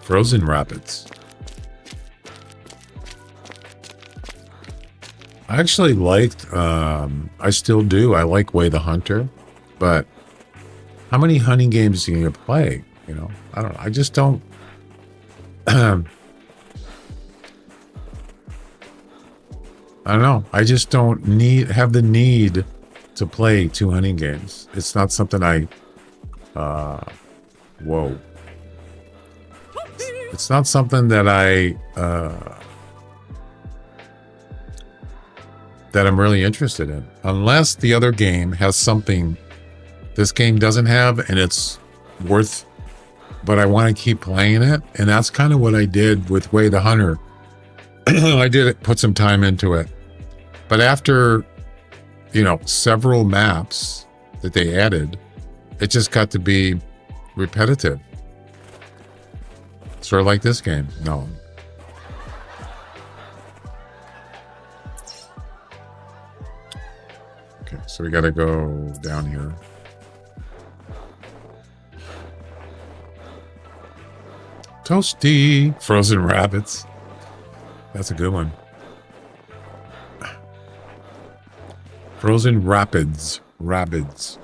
Frozen Rapids. I actually liked, I still do. I like theHunter, but how many hunting games do you play? You know, I don't know. I just don't. I don't know. I just don't have the need to play 2 hunting games. It's not something I. Whoa. It's not something that that I'm really interested in, unless the other game has something this game doesn't have, and it's worth, but I want to keep playing it. And that's kind of what I did with theHunter. I did put some time into it, but after, several maps that they added, it just got to be repetitive. Sort of like this game. No. Okay, so we got to go down here. Toasty frozen rabbits. That's a good one. Frozen rapids. Rapids.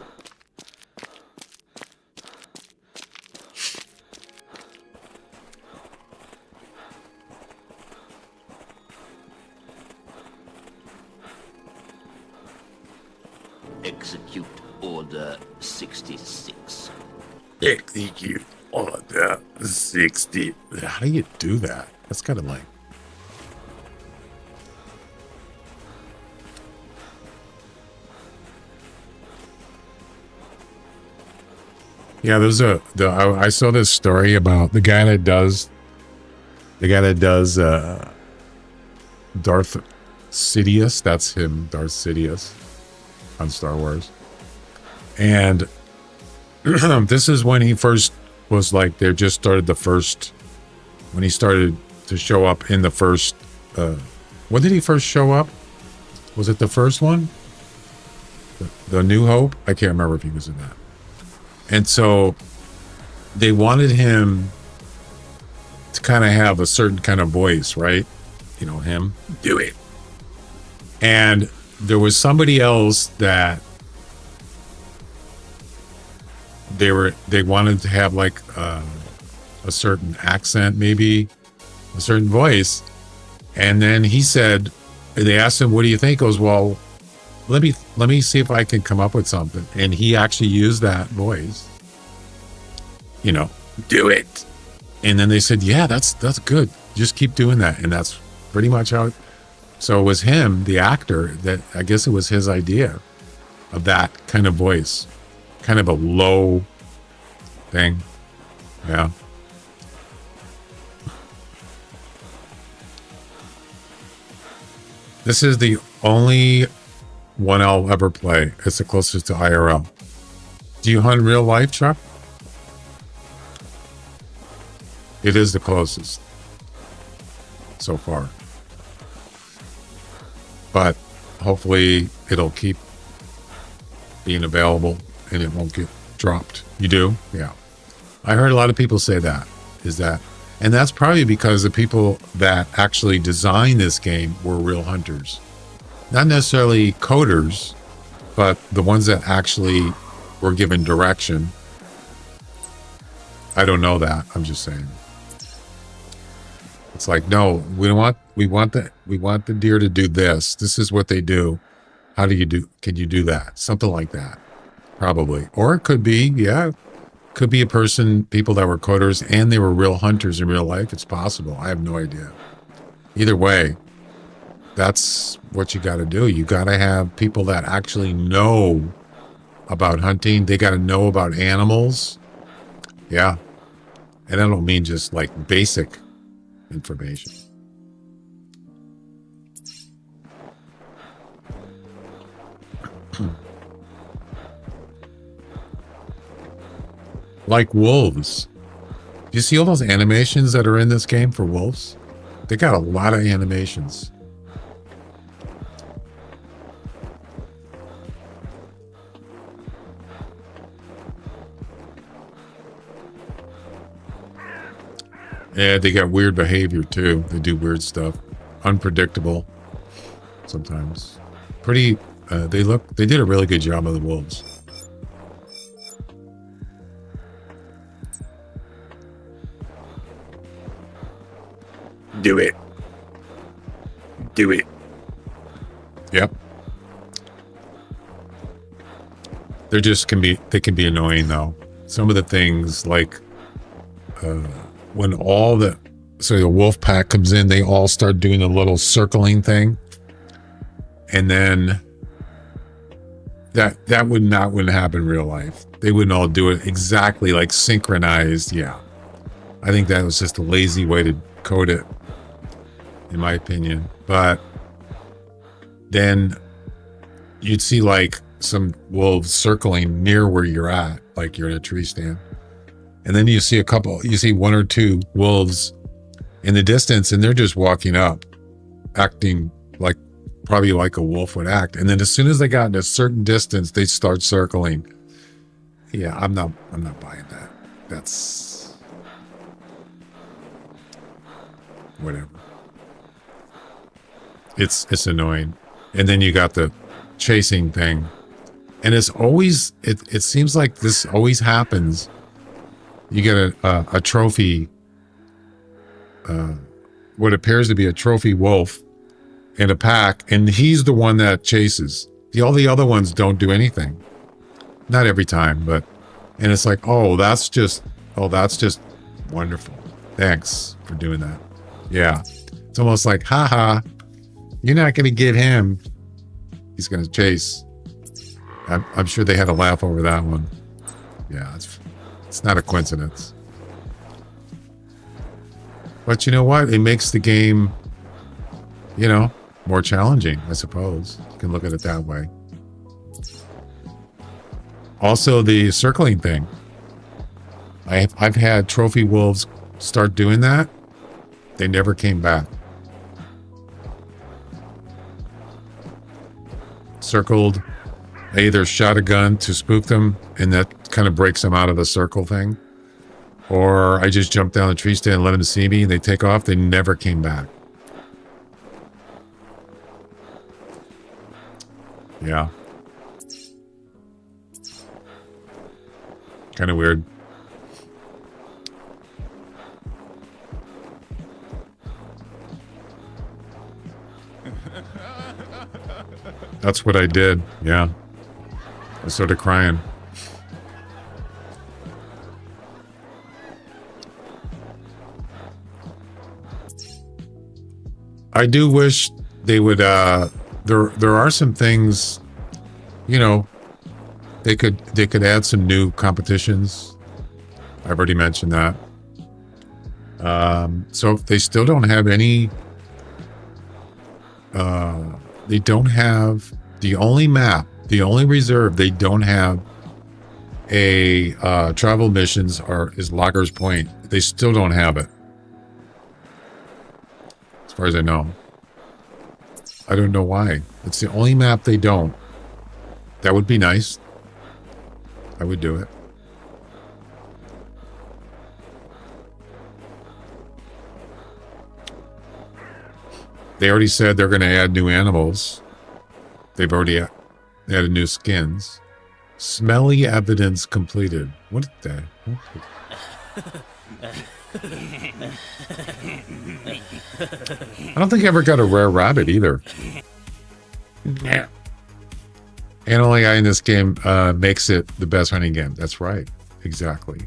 Execute Order 66. Execute Order 60. How do you do that? That's kind of like... Yeah, I saw this story about the guy that does Darth Sidious. That's him, Darth Sidious on Star Wars. And this is when he first was like, they just started when he started to show up in the first, when did he first show up? Was it the first one? The New Hope? I can't remember if he was in that. And so they wanted him to kind of have a certain kind of voice, right? Him. Do it. And there was somebody else that they wanted to have like a certain accent, maybe a certain voice. And then he said, they asked him, what do you think? He goes, well, let me see if I can come up with something. And he actually used that voice. Do it. And then they said, yeah, that's good. Just keep doing that. And that's pretty much how so it was him, the actor, that I guess it was his idea of that kind of voice. Kind of a low thing. Yeah. This is the only one I'll ever play. It's the closest to IRL. Do you hunt in real life, Chuck? It is the closest so far. But hopefully it'll keep being available and it won't get dropped. You do? Yeah. I heard a lot of people say that. And that's probably because the people that actually designed this game were real hunters. Not necessarily coders, but the ones that actually were given direction. I don't know that. I'm just saying. It's like, no, we want the deer to do this. This is what they do. Can you do that? Something like that. Probably. Or it could be, could be people that were coders and they were real hunters in real life. It's possible. I have no idea. Either way, that's what you got to do. You got to have people that actually know about hunting. They got to know about animals. Yeah. And I don't mean just like basic information. Like wolves. Do you see all those animations that are in this game for wolves? They got a lot of animations. Yeah, they got weird behavior too. They do weird stuff. Unpredictable sometimes. Pretty, they did a really good job of the wolves. Do it. Do it. Yep. They can be annoying though. Some of the things like, when the wolf pack comes in, they all start doing a little circling thing. And then that wouldn't happen in real life. They wouldn't all do it exactly like synchronized. Yeah. I think that was just a lazy way to code it, in my opinion. But then you'd see like some wolves circling near where you're at, like you're in a tree stand. And then you see one or two wolves in the distance and they're just walking up, acting like probably like a wolf would act. And then as soon as they got in a certain distance, they start circling. Yeah, I'm not buying that. That's whatever. It's annoying. And then you got the chasing thing. And it's always, it seems like this always happens. You get a trophy, what appears to be a trophy wolf in a pack, and he's the one that chases. All the other ones don't do anything. Not every time, and it's like, that's just wonderful. Thanks for doing that. Yeah. It's almost like, haha, you're not going to get him. He's going to chase. I'm sure they had a laugh over that one. Yeah, it's not a coincidence. But you know what? It makes the game, more challenging, I suppose. You can look at it that way. Also, the circling thing. I've had trophy wolves start doing that. They never came back. Circled. I either shot a gun to spook them, and that kind of breaks them out of the circle thing. Or I just jumped down the tree stand and let them see me, and they take off. They never came back. Yeah. Kind of weird. That's what I did. Yeah. I started crying. I do wish they would, there are some things, they could add some new competitions. I've already mentioned that. So if they still don't have any they don't have the only map, the only reserve they don't have a travel missions is Loggers Point. They still don't have it, as far as I know. I don't know why. It's the only map they don't. That would be nice. I would do it. They already said they're going to add new animals. They've already added new skins. Smelly evidence completed. What the? I don't think I ever got a rare rabbit either. Yeah. Animal AI in this game makes it the best hunting game. That's right. Exactly.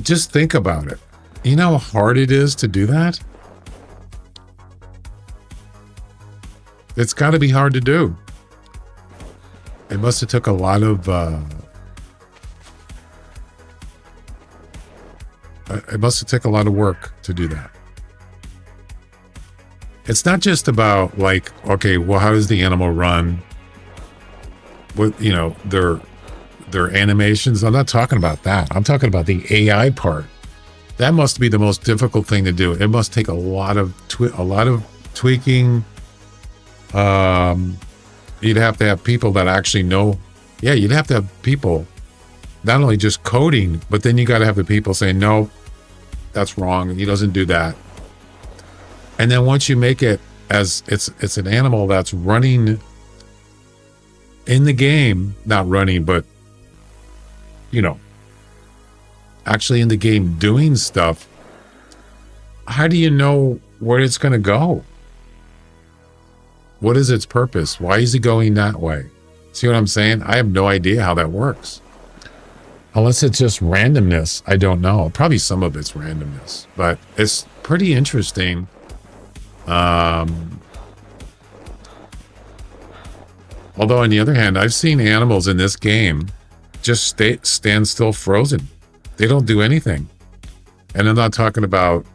Just think about it. You know how hard it is to do that? It's got to be hard to do. It must have took a lot of work to do that. It's not just about like, okay, well, how does the animal run? With, you know, their animations. I'm not talking about that. I'm talking about the AI part. That must be the most difficult thing to do. It must take a lot of tweaking. You'd have to have people that actually know. Yeah, you'd have to have people not only just coding, but then you got to have the people saying, no, that's wrong. He doesn't do that. And then once you make it as it's an animal that's running in the game, not running, but, you know, actually in the game doing stuff, how do you know where it's going to go? What is its purpose? Why is it going that way? See what I'm saying? I have no idea how that works. Unless it's just randomness. I don't know. Probably some of it's randomness. But it's pretty interesting. Although on the other hand, I've seen animals in this game just stand still frozen. They don't do anything. And I'm talking about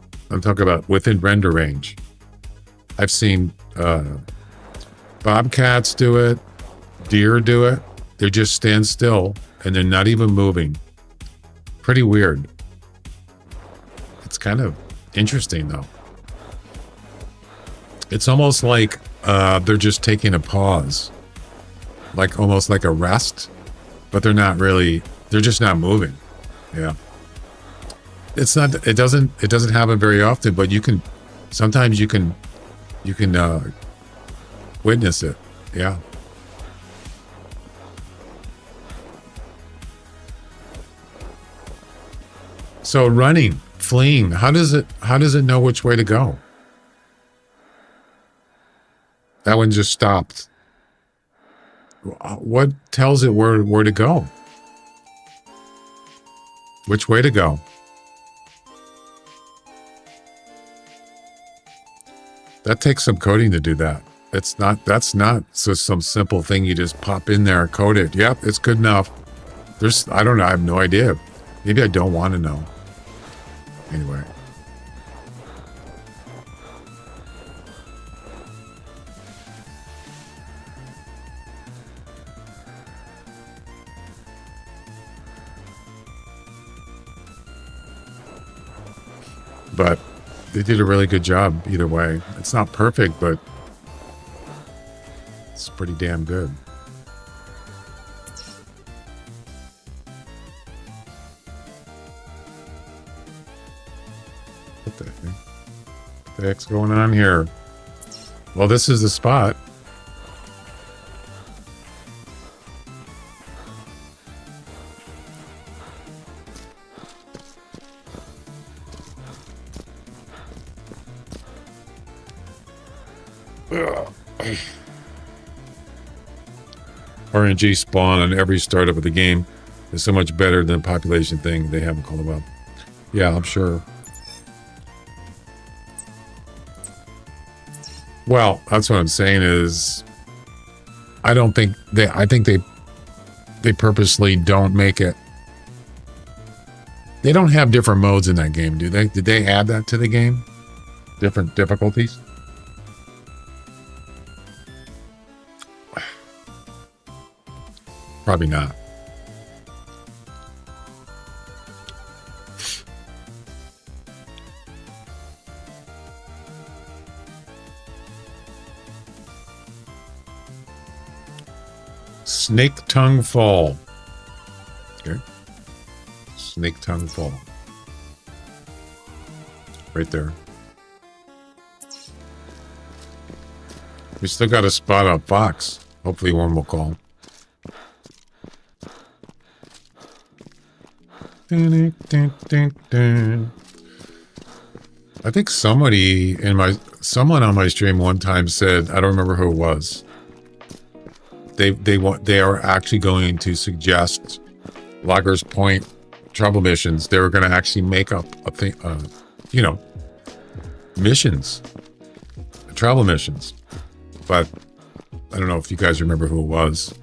within render range. I've seen bobcats do it, deer do it. They just stand still and they're not even moving. Pretty weird. It's kind of interesting though. It's almost like they're just taking a pause, like almost like a rest, but they're not really. They're just not moving. Yeah. It's not. It doesn't happen very often, but you can. Sometimes you can witness it. Yeah. So running, fleeing. How does it know which way to go? That one just stopped. What tells it where to go? Which way to go? That takes some coding to do that. That's not just some simple thing you just pop in there and code it. Yep, it's good enough. I don't know, I have no idea. Maybe I don't want to know. Anyway. But they did a really good job either way. It's not perfect, but it's pretty damn good. What the heck? What the heck's going on here? Well, this is the spot. RNG spawn on every startup of the game is so much better than the population thing they haven't called about. Yeah, I'm sure. Well, that's what I'm saying is I think they purposely don't make it. They don't have different modes in that game, do they? Did they add that to the game? Different difficulties? Probably not. Snake Tongue Fall. Okay. Snake Tongue Fall. Right there. We still got a spot on Fox. Hopefully one will call. Dun, dun, dun, dun. I think someone on my stream one time said, I don't remember who it was. They are actually going to suggest Loggers Point trouble missions. They were going to actually make up a thing, missions, travel missions. But I don't know if you guys remember who it was.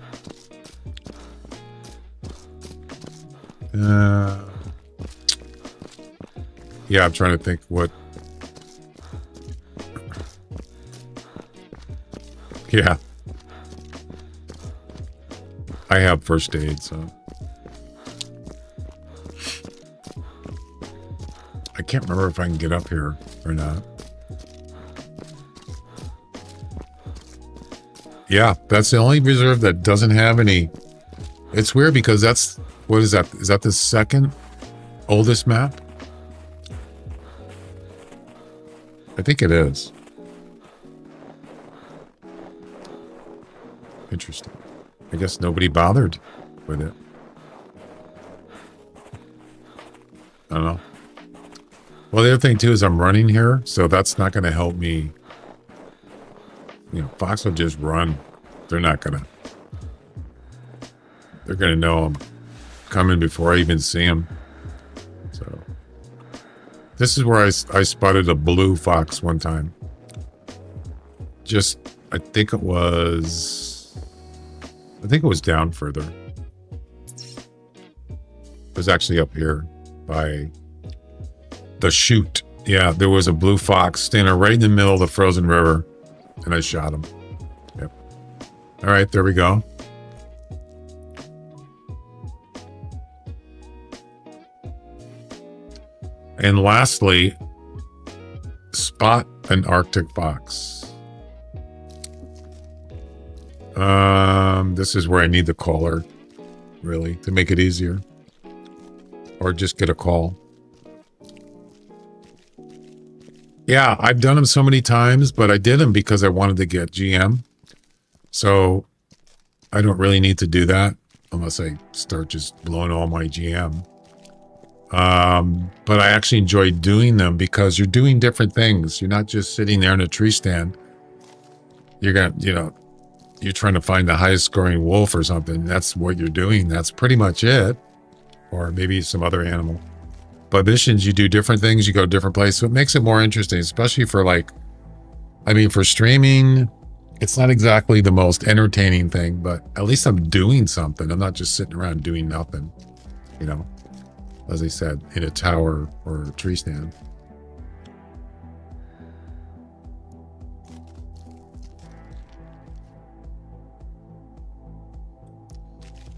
Yeah, I'm trying to think what. Yeah. I have first aid, so. I can't remember if I can get up here or not. Yeah, that's the only reserve that doesn't have any. It's weird because that's, what is that? Is that the second oldest map? I think it is. Interesting. I guess nobody bothered with it. I don't know. Well, the other thing too is I'm running here, so that's not going to help me. Fox will just run. They're not going to. They're going to know I'm coming before I even see them. So this is where I spotted a blue fox one time. I think it was down further. It was actually up here by the chute. Yeah, there was a blue fox standing right in the middle of the frozen river, and I shot him. Yep. All right, there we go. And lastly, spot an Arctic fox. This is where I need the caller, really, to make it easier. Or just get a call. Yeah, I've done them so many times, but I did them because I wanted to get GM. So I don't really need to do that unless I start just blowing all my GM. But I actually enjoy doing them because you're doing different things. You're not just sitting there in a tree stand. You're you're trying to find the highest scoring wolf or something. That's what you're doing. That's pretty much it. Or maybe some other animal. But missions, you do different things. You go different places. So it makes it more interesting, especially for for streaming, it's not exactly the most entertaining thing, but at least I'm doing something. I'm not just sitting around doing nothing, as I said, in a tower or a tree stand.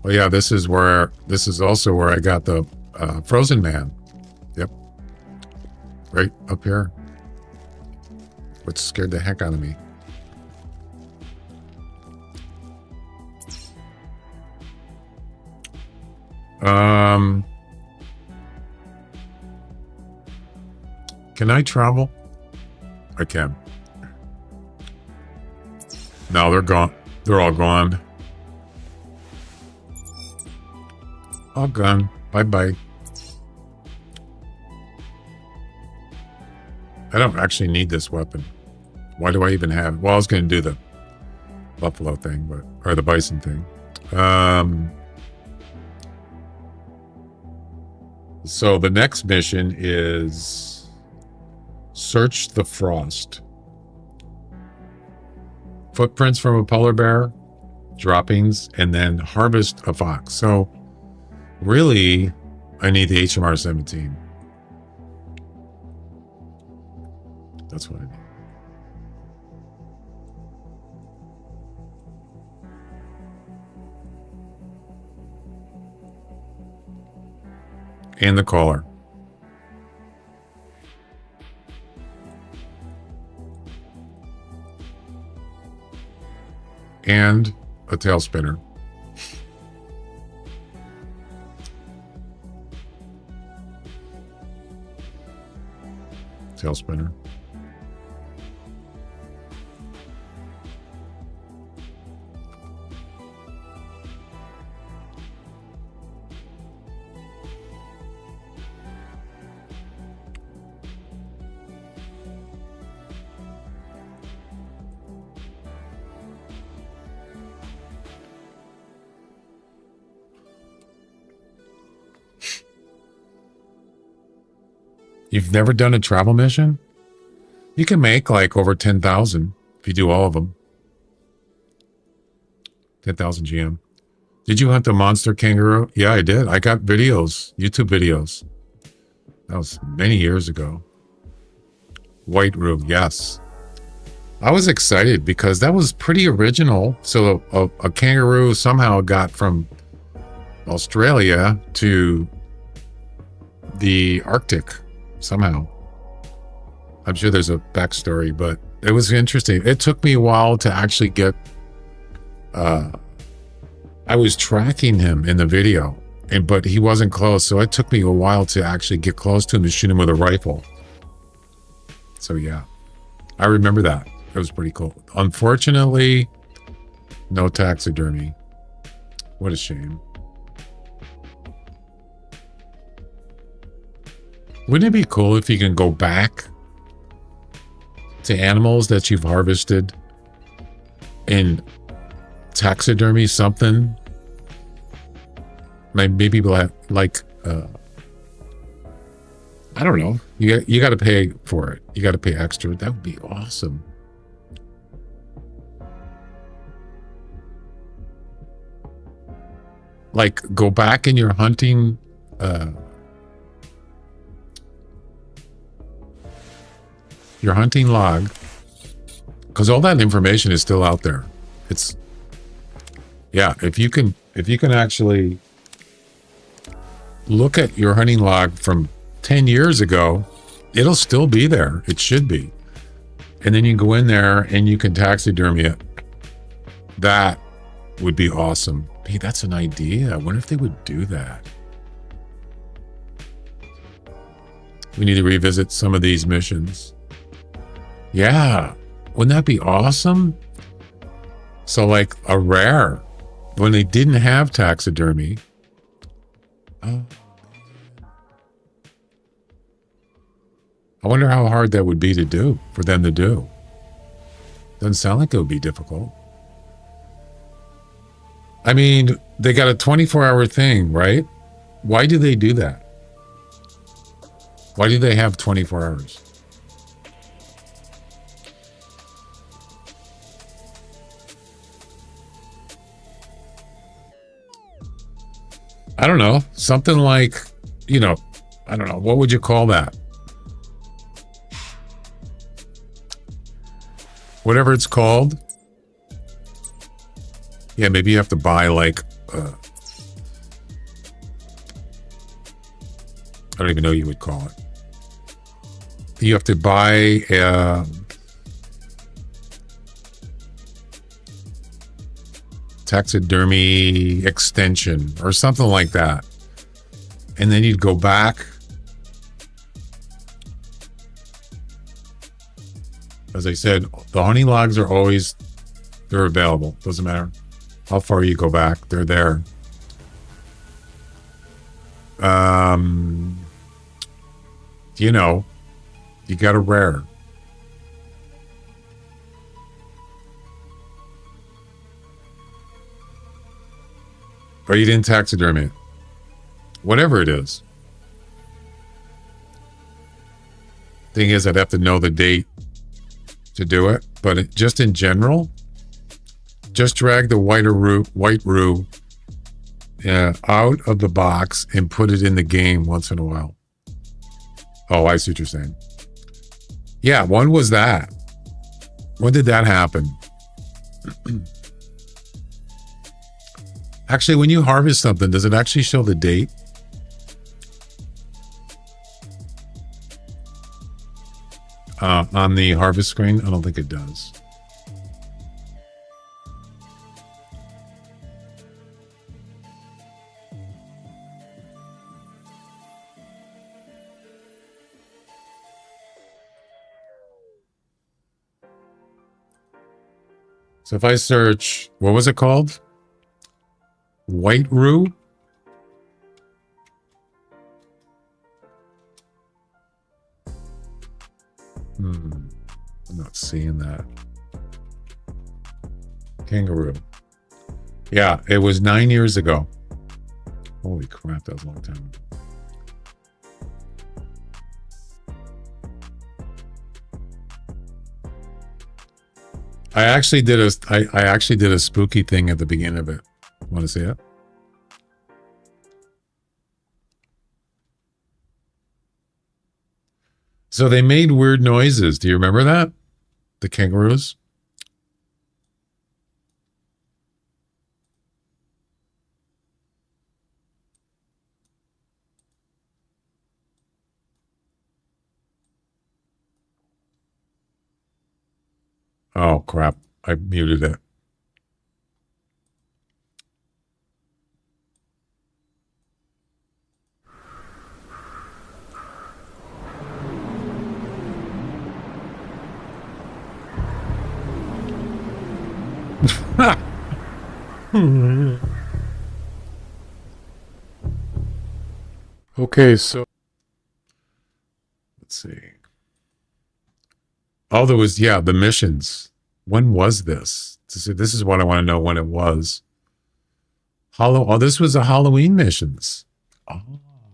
Well, yeah, this is also where I got the Frozen Man. Yep. Right up here. Which scared the heck out of me. Can I travel? I can. No, they're gone. They're all gone. All gone. Bye-bye. I don't actually need this weapon. Why do I even have it? Well, I was going to do the buffalo thing, or the bison thing. So the next mission is search the frost. Footprints from a polar bear, droppings, and then harvest a fox. So really, I need the HMR 17. That's what I need. and the collar. And a tail spinner. Tail spinner. You've never done a travel mission? You can make like over 10,000 if you do all of them. 10,000 GM. Did you hunt the monster kangaroo? Yeah, I did. I got videos, YouTube videos. That was many years ago. White Roo, yes. I was excited because that was pretty original. So a kangaroo somehow got from Australia to the Arctic. Somehow. I'm sure there's a backstory, but it was interesting. It took me a while to actually get, I was tracking him in the video, but he wasn't close. So it took me a while to actually get close to him to shoot him with a rifle. So yeah, I remember that. It was pretty cool. Unfortunately, no taxidermy. What a shame. Wouldn't it be cool if you can go back to animals that you've harvested and taxidermy something? Maybe like I don't know. You got to pay for it. You got to pay extra. That would be awesome. Like go back in your hunting log, because all that information is still out there. It's, yeah, if you can actually look at your hunting log from 10 years ago, it'll still be there. It should be. And then you go in there and you can taxidermy it. That would be awesome. Hey, that's an idea. I wonder if they would do that. We need to revisit some of these missions. Yeah, wouldn't that be awesome? So like a rare, when they didn't have taxidermy. I wonder how hard that would be to do, for them to do. Doesn't sound like it would be difficult. I mean, they got a 24-hour thing, right? Why do they do that? Why do they have 24 hours? I don't know. Something like, I don't know. What would you call that? Whatever it's called. Yeah, maybe you have to buy like, I don't even know what you would call it. You have to buy taxidermy extension or something like that. And then you'd go back. As I said, the hunting logs are always, they're available. Doesn't matter how far you go back, they're there. You got a rare. Or you didn't taxidermy it. Whatever it is. Thing is, I'd have to know the date to do it. But just in general, just drag the white roo out of the box and put it in the game once in a while. Oh, I see what you're saying. Yeah, when was that? When did that happen? Actually, when you harvest something, does it actually show the date? on the harvest screen? I don't think it does. So if I search, what was it called? White Roo? I'm not seeing that. Kangaroo. Yeah, it was 9 years ago. Holy crap, that was a long time ago. I actually did a spooky thing at the beginning of it. Want to see it? So they made weird noises. Do you remember that? The kangaroos? Oh, crap. I muted it. Okay, so let's see. Oh, there was, yeah, the missions. When was this? This is what I want to know when it was. Oh, this was the Halloween missions. Oh,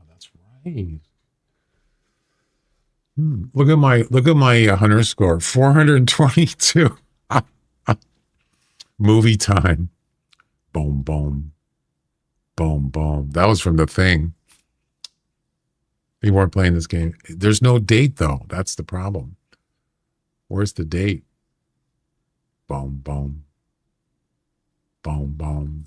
that's right. Look at my hunter score, 422. Movie time. Boom, boom. Boom, boom. That was from The Thing. They weren't playing this game. There's no date, though. That's the problem. Where's the date? Boom, boom. Boom, boom.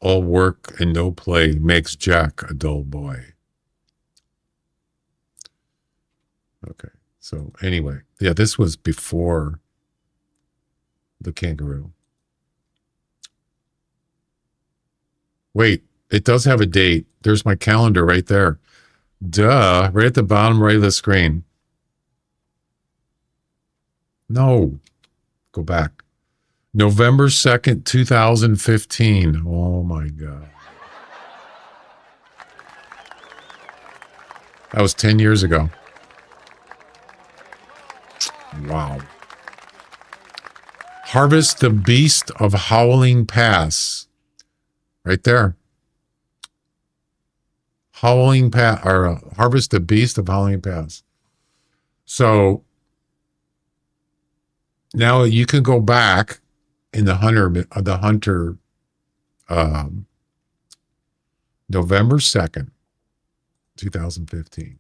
All work and no play makes Jack a dull boy. Okay, so anyway, yeah, this was before the kangaroo. Wait, it does have a date. There's my calendar right there. Duh, right at the bottom right of the screen. No, go back. November 2nd, 2015. Oh my God. That was 10 years ago. Wow. Harvest the Beast of Howling Pass. Right there. Howling Pass, or Harvest the Beast of Howling Pass. So now you can go back in the Hunter, November 2nd, 2015.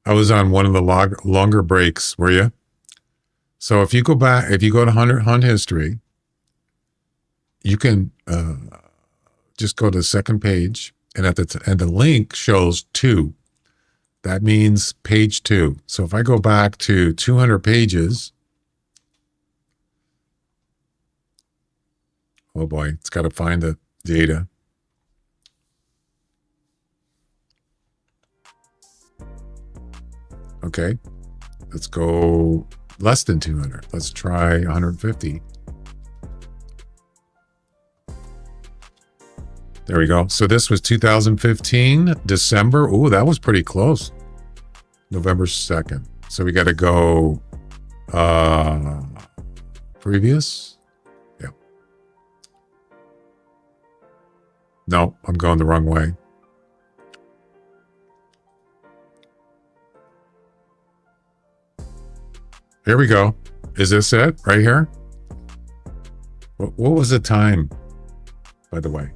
I was on one of the longer breaks, were you? So if you go back, if you go to Hunt History, you can just go to the second page, and at the link shows 2. That means page 2. So if I go back to 200 pages, oh boy, it's got to find the data. Okay, let's go less than 200. Let's try 150. There we go. So this was 2015, December. Oh, that was pretty close. November 2nd. So we got to go previous. Yeah. No, I'm going the wrong way. Here we go. Is this it right here? What was the time, by the way?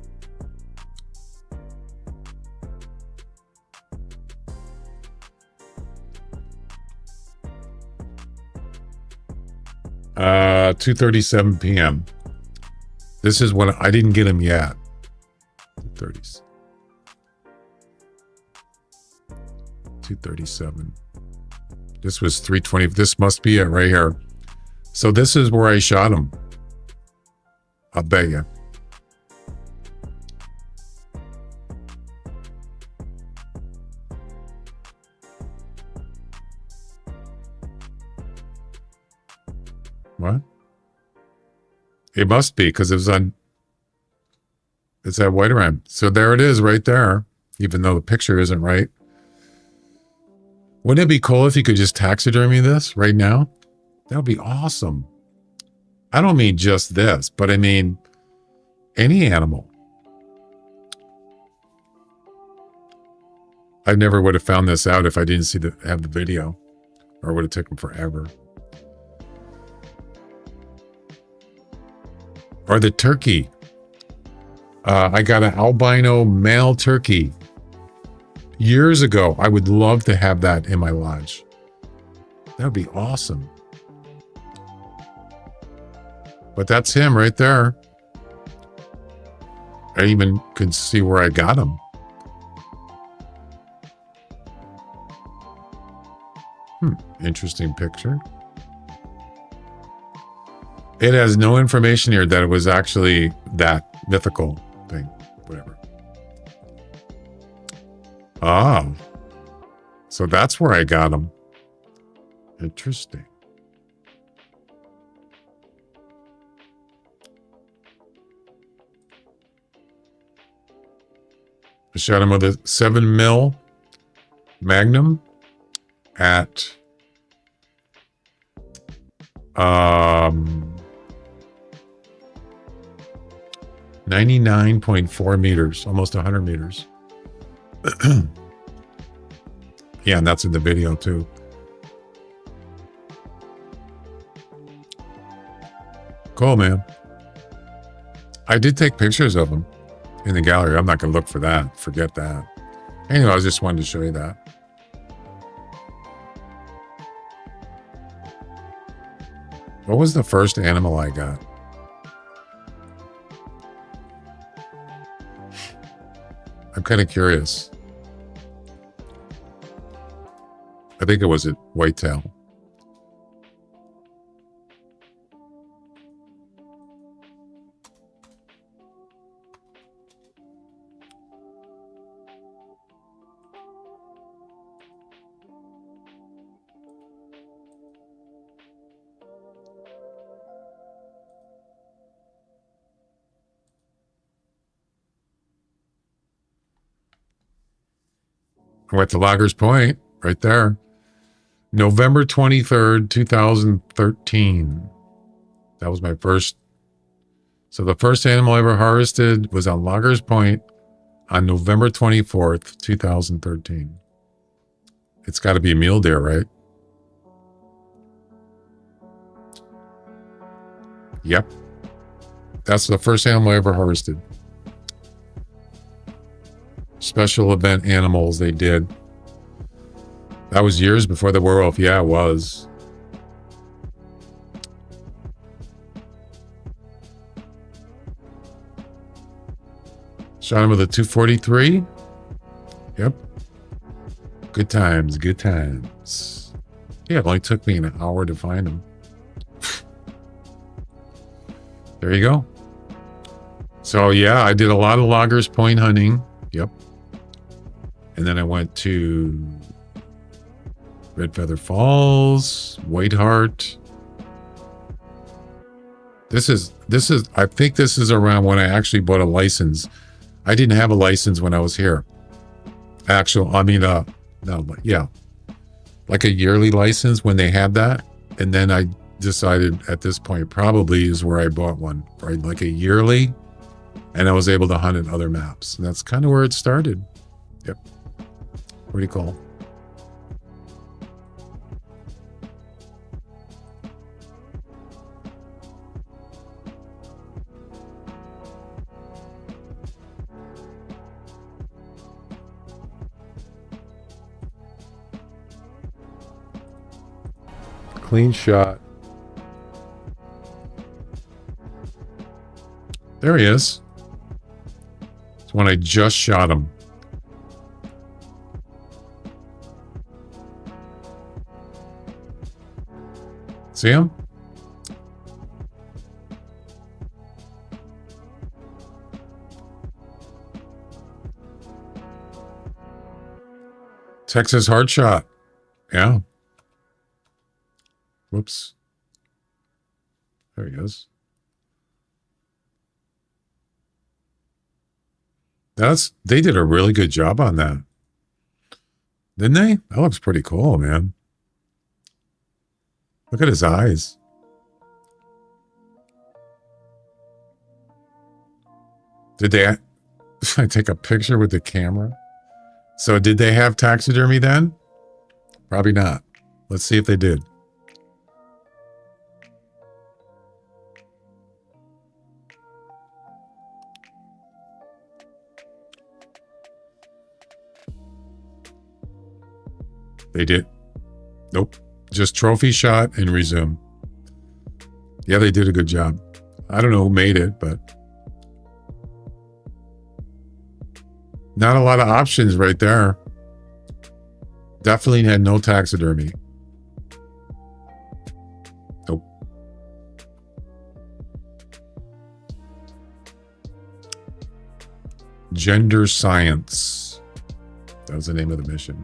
about 2:37 p.m. This is when I didn't get him yet. 2:30s. 2:37. This was 3:20. This must be it right here. So this is where I shot him. I'll bet you. What? It must be because it was on. It's at White Ram. So there it is right there, even though the picture isn't right. Wouldn't it be cool if you could just taxidermy this right now? That would be awesome. I don't mean just this, but I mean any animal. I never would have found this out if I didn't have the video, or it would have taken forever. Or the turkey. I got an albino male turkey years ago. I would love to have that in my lodge. That would be awesome. But that's him right there. I even can see where I got him. Interesting picture. It has no information here that it was actually that mythical thing. Whatever. Ah. So that's where I got him. Interesting. I shot him with a 7mm Magnum at 99.4 meters, almost 100 meters. Yeah, and that's in the video too. Cool, man. I did take pictures of him in the gallery. I'm not going to look for that. Forget that. Anyway, I just wanted to show you that. What was the first animal I got? I'm kind of curious. I think it was a whitetail. We're at the Loggers Point, right there. November 23rd, 2013. That was my first. So the first animal I ever harvested was on Loggers Point on November 24th, 2013. It's got to be a mule deer, right? Yep. That's the first animal I ever harvested. Special event animals they did. That was years before the werewolf. Yeah, it was. Shot him with a 243. Yep. Good times, good times. Yeah, it only took me an hour to find him. There you go. So yeah, I did a lot of Loggers Point hunting. Yep. And then I went to Red Feather Falls, Whiteheart. This is, I think this is around when I actually bought a license. I didn't have a license when I was here. Yeah. Like a yearly license when they had that. And then I decided at this point probably is where I bought one, right? Like a yearly. And I was able to hunt in other maps. And that's kind of where it started. Yep. Pretty cool. Clean shot. There he is. It's when I just shot him. See him? Texas hard shot. Yeah. Whoops. There he is. They did a really good job on that. Didn't they? That looks pretty cool, man. Look at his eyes. Did they take a picture with the camera? So did they have taxidermy then? Probably not. Let's see if they did. They did. Nope. Just trophy shot and resume. Yeah, they did a good job. I don't know who made it, but not a lot of options right there. Definitely had no taxidermy. Nope. Gender science. That was the name of the mission.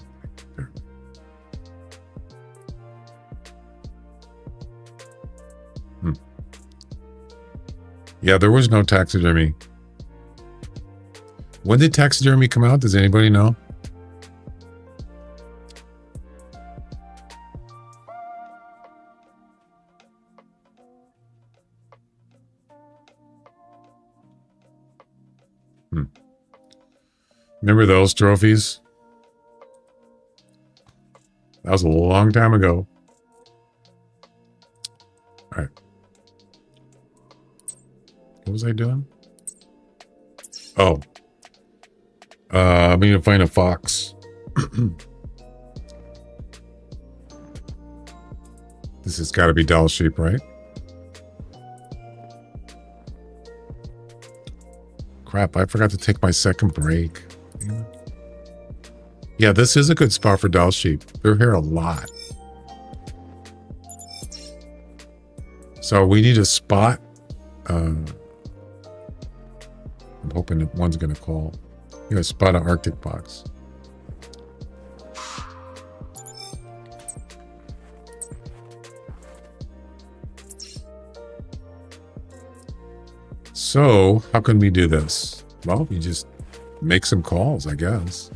Yeah, there was no taxidermy. When did taxidermy come out? Does anybody know? Remember those trophies? That was a long time ago. All right. What was I doing? Oh. I'm going to find a fox. This has got to be doll sheep, right? Crap, I forgot to take my second break. Yeah, this is a good spot for doll sheep. They're here a lot. So we need a spot. I'm hoping that one's going to call. You know, spot an Arctic box. So, how can we do this? Well, we just make some calls, I guess.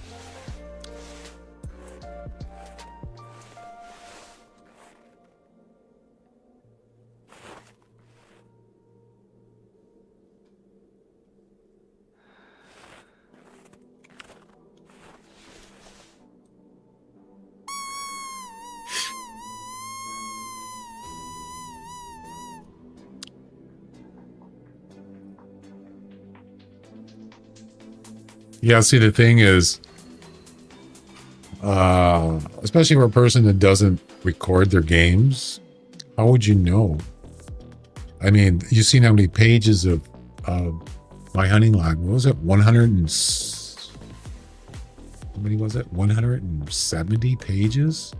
Yeah, see, the thing is, especially for a person that doesn't record their games, how would you know? I mean, you've seen how many pages of my hunting log. What was it? 100 and... How many was it? 170 pages?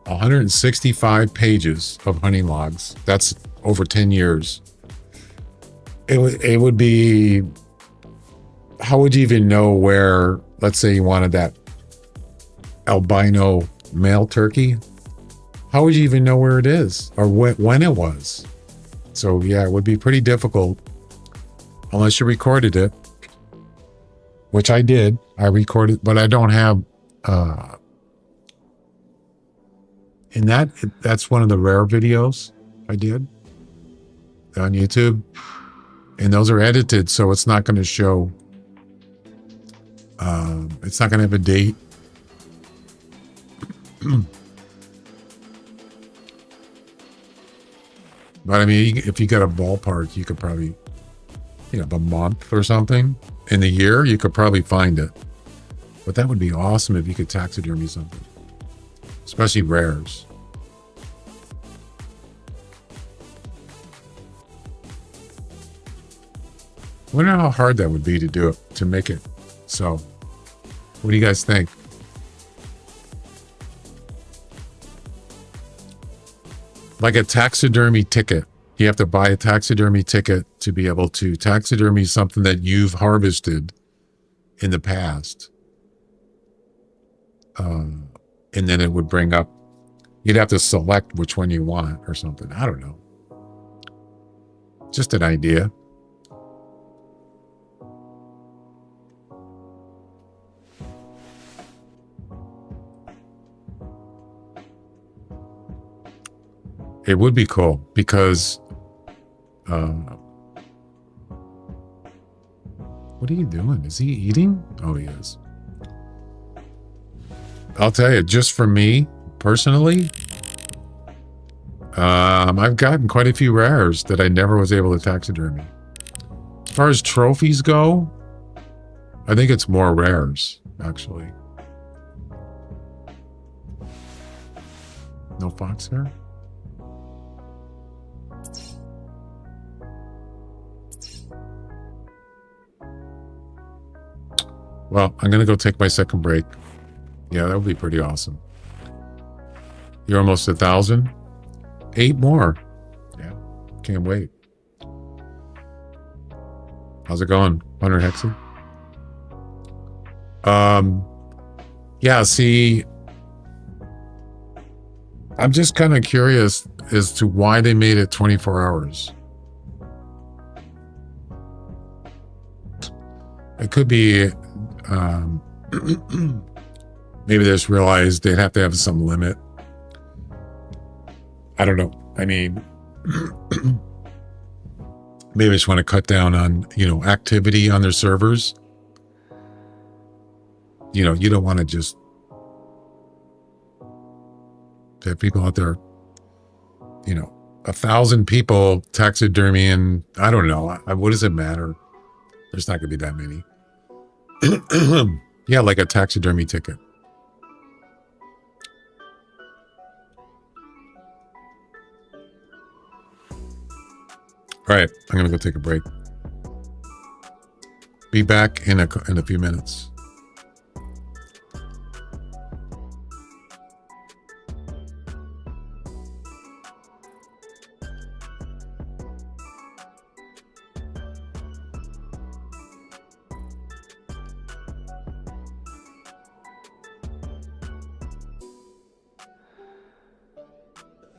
$165 pages of hunting logs. That's over 10 years. It would be, how would you even know where, let's say you wanted that albino male turkey? How would you even know where it is or when it was? So yeah, it would be pretty difficult unless you recorded it, which I did. I recorded, but I don't have, and that's one of the rare videos I did on YouTube. And those are edited, so it's not going to show, it's not going to have a date. But I mean, if you got a ballpark, you could probably, a month or something in the year, you could probably find it. But that would be awesome if you could taxidermy something. especially rares. I wonder how hard that would be to do it, to make it. So, what do you guys think? Like a taxidermy ticket. You have to buy a taxidermy ticket to be able to taxidermy something that you've harvested in the past. And then it would bring up, you'd have to select which one you want or something. I don't know. Just an idea. It would be cool because, what are you doing? Is he eating? Oh, he is. I'll tell you, just for me personally, I've gotten quite a few rares that I never was able to taxidermy. As far as trophies go, I think it's more rares, actually. No fox hair? Well, I'm going to go take my second break. Yeah, that would be pretty awesome. You're almost 1,000. 8 more. Yeah, can't wait. How's it going, Hunter Hexy? Yeah, see, I'm just kind of curious as to why they made it 24 hours. It could be, maybe they just realized they'd have to have some limit. I don't know. I mean, maybe they just want to cut down on, activity on their servers. You don't want to just have people out there, 1,000 people taxidermying. I don't know. What does it matter? There's not going to be that many. Yeah, like a taxidermy ticket. All right, I'm going to go take a break. Be back in a few minutes.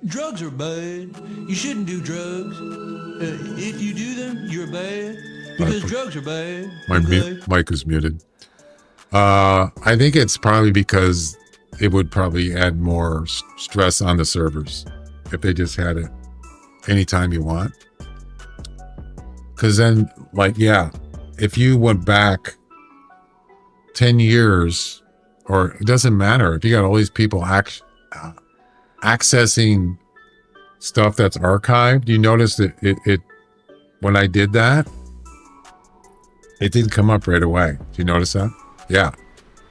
Drugs are bad. You shouldn't do drugs. If you do them, you're bad. Because drugs are bad. My mic is muted. I think it's probably because it would probably add more stress on the servers if they just had it anytime you want. Because then, if you went back 10 years, or it doesn't matter, if you got all these people accessing stuff that's archived, you notice that it when I did that, it didn't come up right away. Do you notice that? Yeah.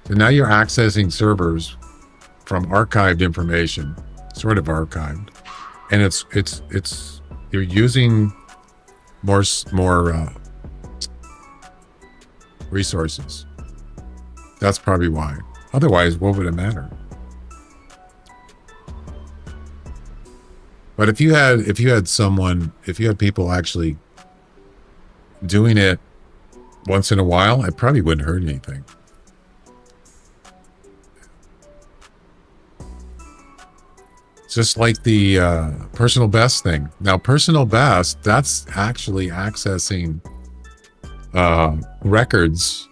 So now you're accessing servers from archived information, sort of archived, and it's you're using more resources. That's probably why. Otherwise, what would it matter? But if you had people actually doing it once in a while, it probably wouldn't hurt anything. Just like the personal best thing. Now, personal best, that's actually accessing records.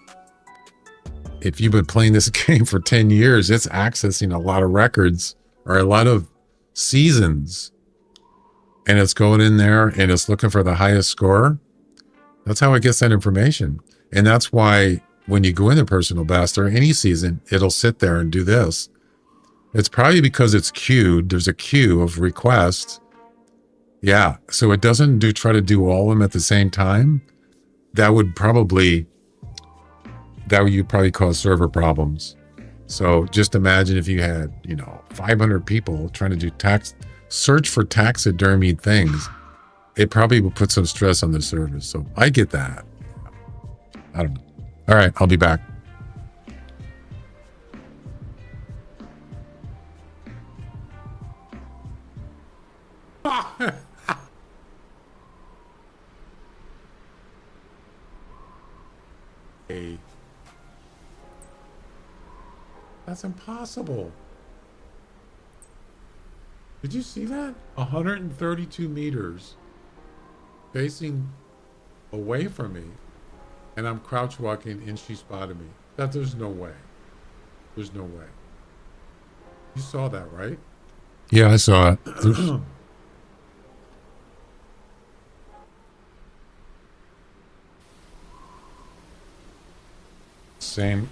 If you've been playing this game for 10 years, it's accessing a lot of records or a lot of seasons. And it's going in there and it's looking for the highest score. That's how it gets that information. And that's why when you go into personal best or any season, it'll sit there and do this. It's probably because it's queued. There's a queue of requests. Yeah. So it doesn't try to do all of them at the same time. That would probably cause server problems. So just imagine if you had, 500 people trying to do search for taxidermy things. It probably would put some stress on the service. So I get that. I don't know. All right, I'll be back. Hey. That's impossible. Did you see that? 132 meters facing away from me, and I'm crouch walking and she spotted me. There's no way. There's no way. You saw that, right? Yeah, I saw it. Same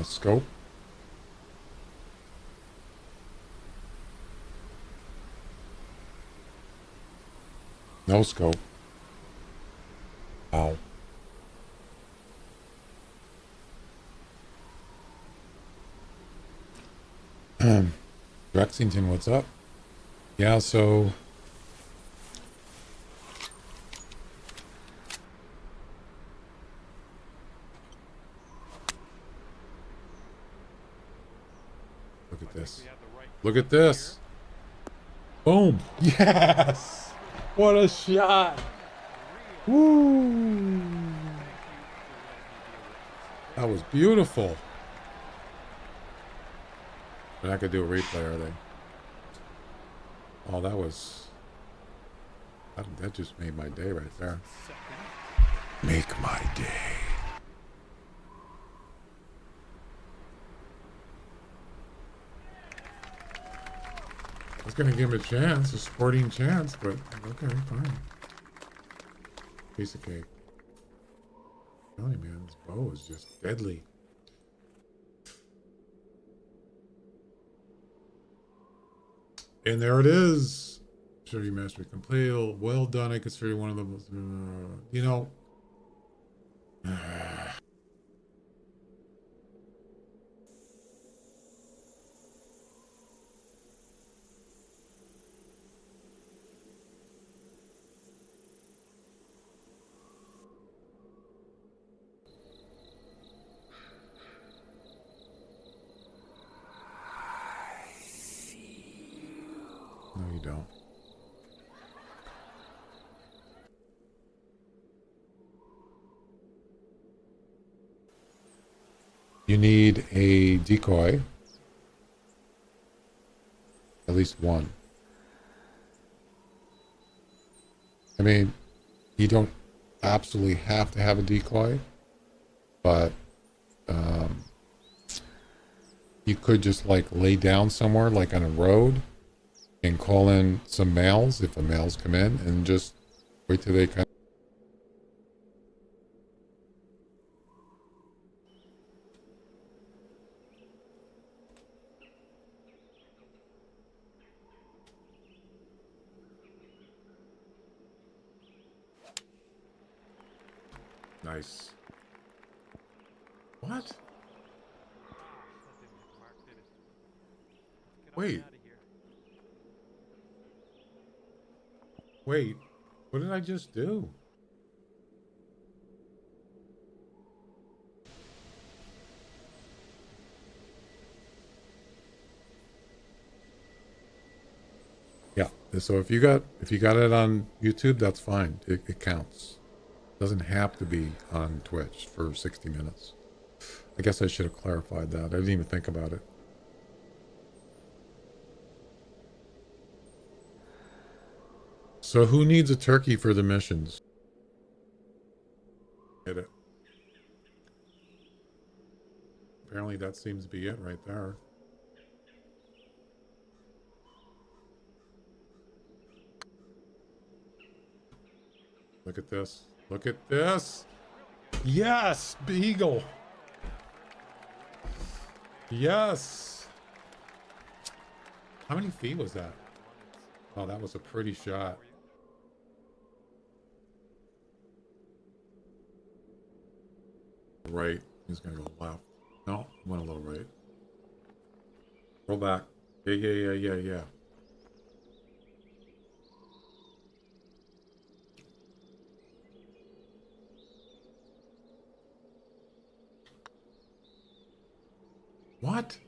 scope. No scope. Ow. Rexington, what's up? Yeah, so look at this. Look at this. Boom. Yes. What a shot. Woo. That was beautiful. They're not gonna do a replay, are they? Oh, that just made my day right there. Make my day. I was gonna give him a chance, a sporting chance, but okay, fine. Piece of cake. I'm telling you, man, this bow is just deadly. And there it is. Surety mastery complete. Well done. I consider one of the most, No, you don't. You need a decoy. At least one. I mean, you don't absolutely have to have a decoy, but you could just like lay down somewhere, like on a road, and call in some males if the males come in, and just wait till they come. Nice. What? Wait. Wait. What did I just do? Yeah. So if you got it on YouTube, that's fine. It counts. Doesn't have to be on Twitch for 60 minutes. I guess I should have clarified that. I didn't even think about it. So who needs a turkey for the missions? Hit it. Apparently that seems to be it right there. Look at this. Look at this. Yes, Beagle. Yes. How many feet was that? Oh, that was a pretty shot. Right. He's going to go left. No, went a little right. Roll back. Yeah. What?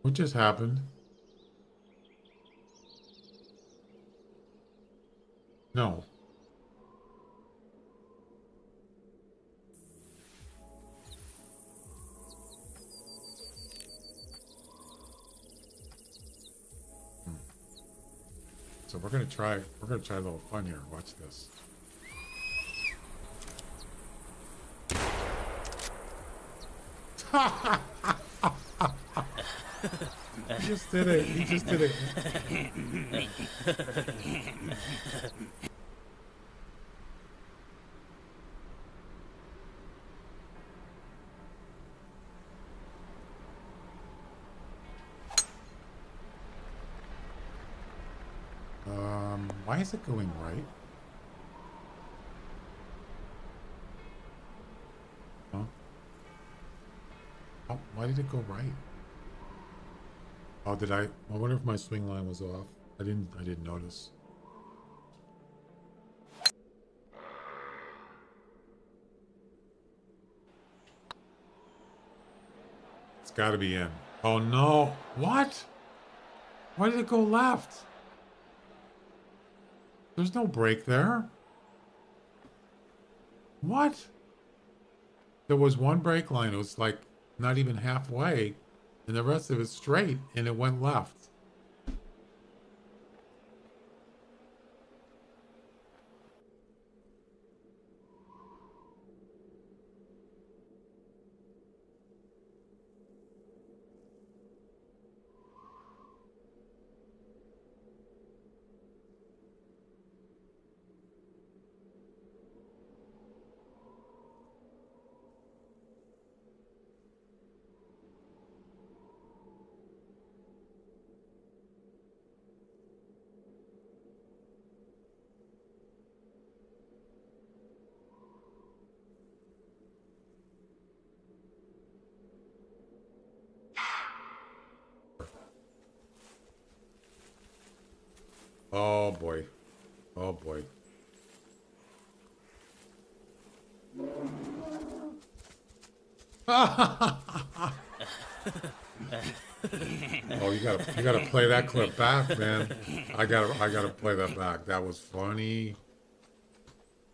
What just happened? No. So we're gonna try a little fun here. Watch this. He just did it. He just did it. Why is it going right? Huh? Oh, why did it go right? Oh, did I wonder if my swing line was off. I didn't notice. It's got to be in. Oh no! What? Why did it go left? There's no break there. What? There was one brake line. It was like not even halfway, and the rest of it straight, and it went left. Oh boy. Oh boy. Oh, you gotta play that clip back, man. I gotta play that back. That was funny.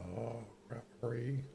Oh, referee.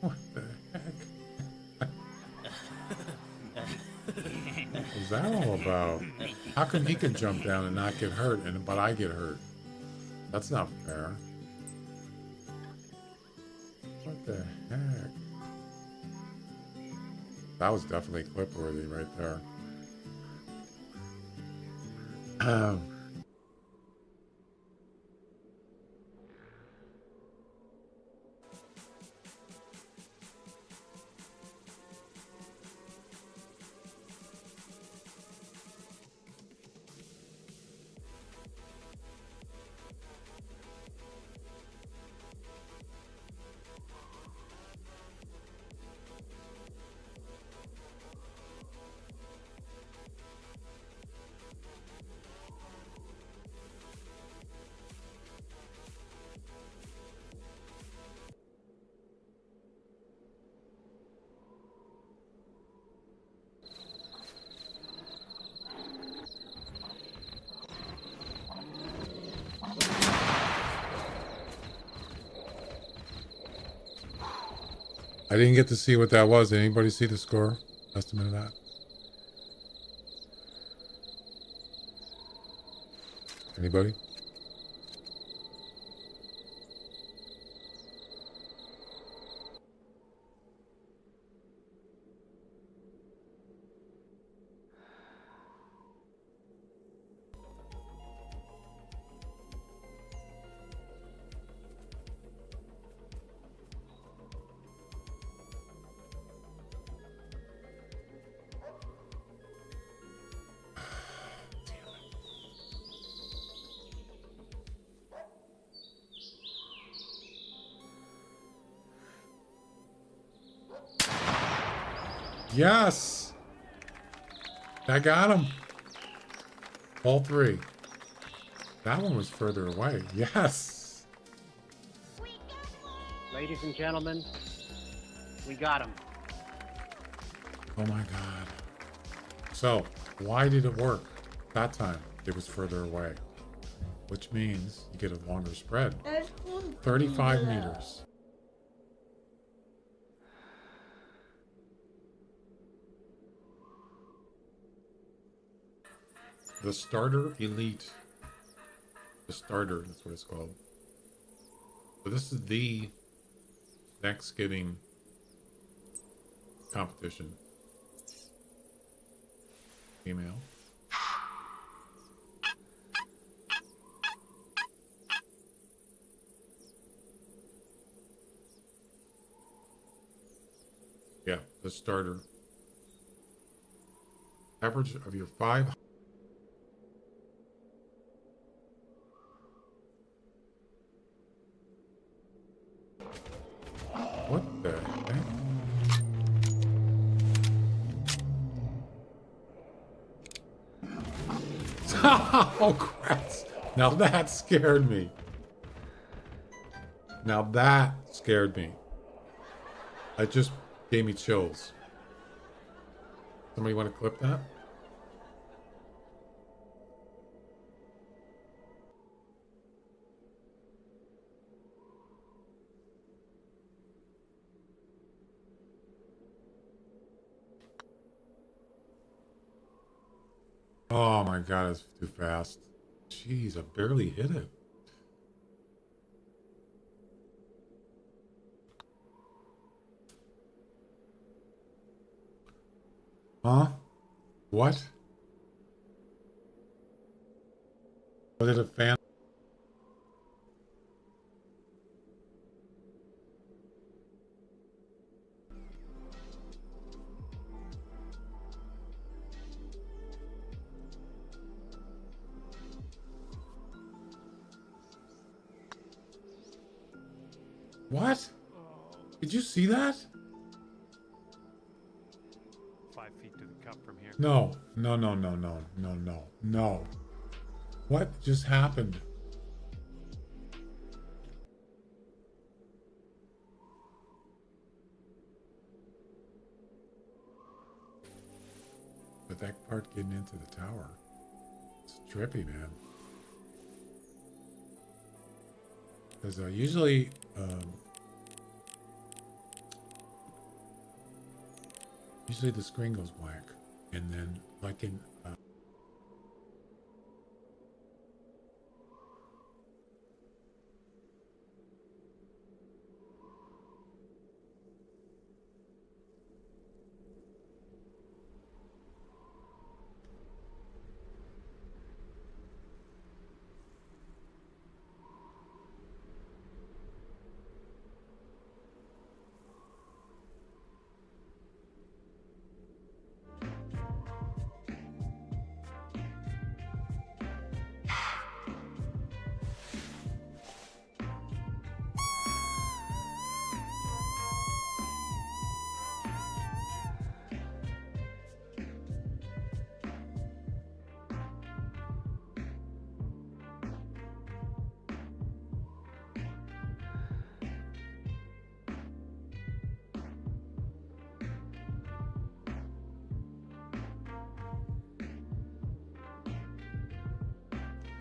What the heck? What was that all about? How come he can jump down and not get hurt, but I get hurt? That's not fair. What the heck? That was definitely clip-worthy right there. I didn't get to see what that was. Did anybody see the score estimate of that? Anybody? Yes! I got him. All three. That one was further away. Yes! Ladies and gentlemen, we got him. Oh my god. So, why did it work? That time, it was further away. Which means you get a longer spread. 35 meters. The Starter Elite. The Starter, that's what it's called. So this is the Thanksgiving competition. Email. Yeah, the starter. Average of your 5. What the heck? Oh, crap. Now that scared me. Now that scared me. It just gave me chills. Somebody want to clip that? Oh my god, it's too fast. Jeez, I barely hit it. Huh? What? Was it a fan? What? Did you see that? 5 feet to the cup from here. No. No. What just happened? But that part getting into the tower. It's trippy, man. Because usually, usually the screen goes black, and then like in.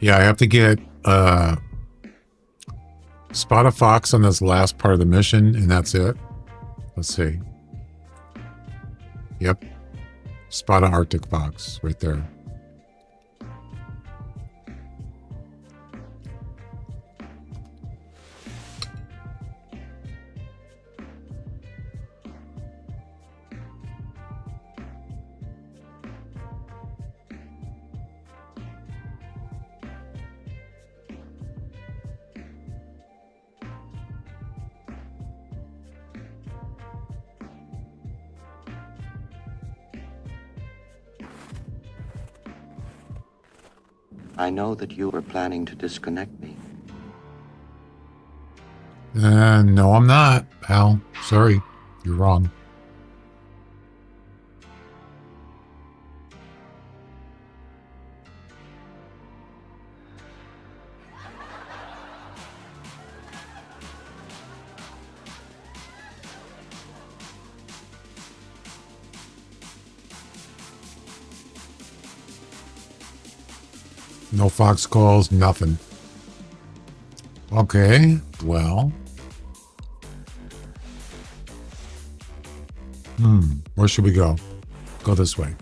Yeah, I have to get spot a fox on this last part of the mission, and that's it. Let's see. Yep. Spot an Arctic fox right there. I know that you were planning to disconnect me. No, I'm not, pal. Sorry. You're wrong. No fox calls, nothing. Okay, well. Where should we go? Go this way.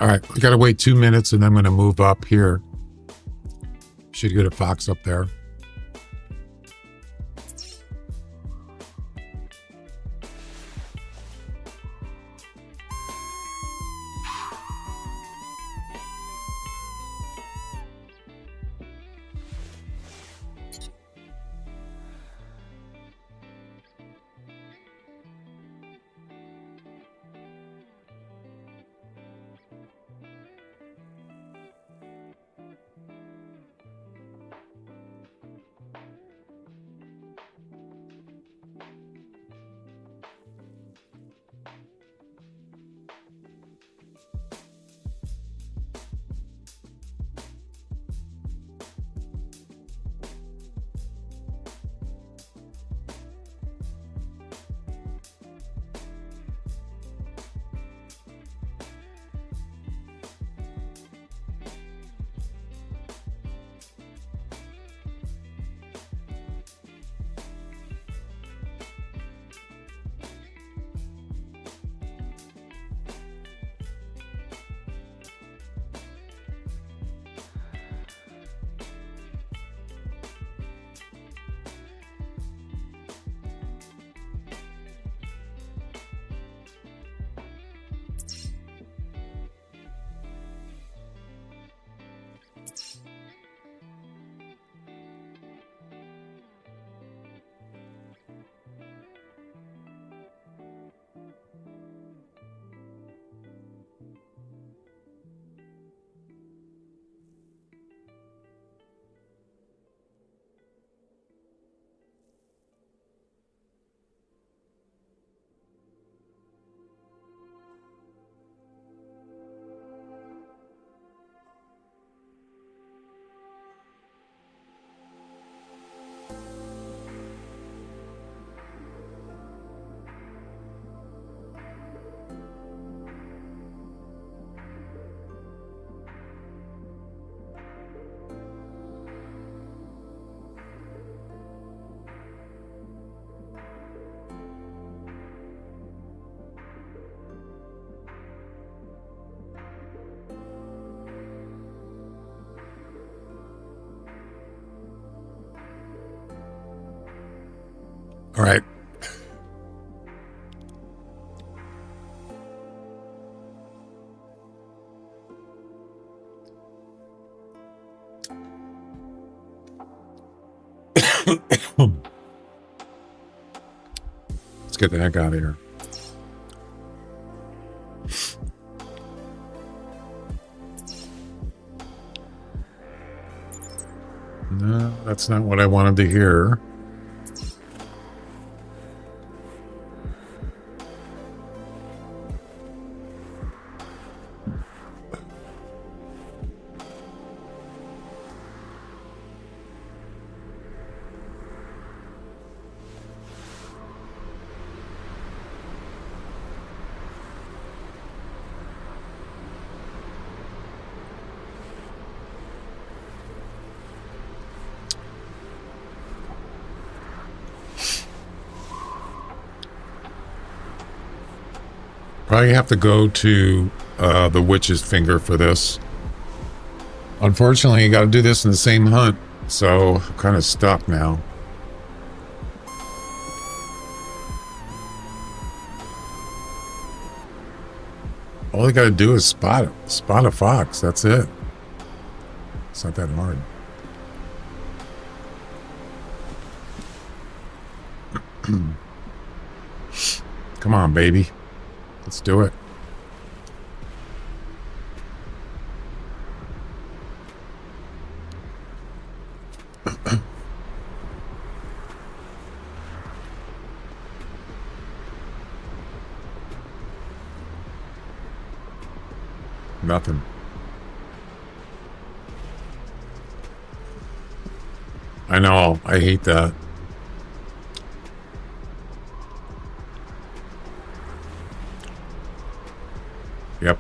All right, we got to wait 2 minutes and I'm going to move up here. Should get a fox up there. All right. Let's get the heck out of here. No, that's not what I wanted to hear. Probably have to go to the witch's finger for this. Unfortunately, you got to do this in the same hunt, so I'm kind of stuck now. All you got to do is spot a fox. That's it. It's not that hard. Come on, baby. Let's do it. Nothing. I know. I hate that. Yep.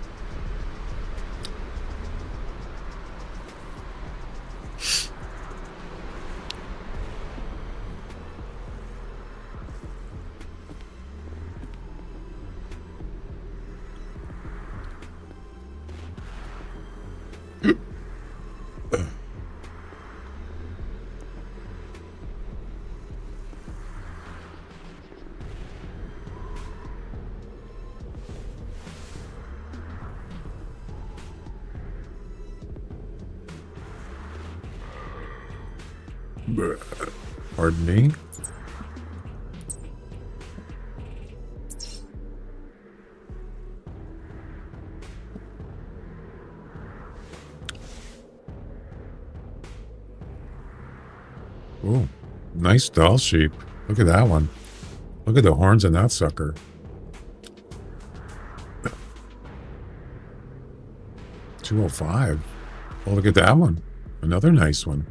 Pardon me. Oh, nice doll sheep. Look at that one. Look at the horns on that sucker. $205. Oh, look at that one. Another nice one.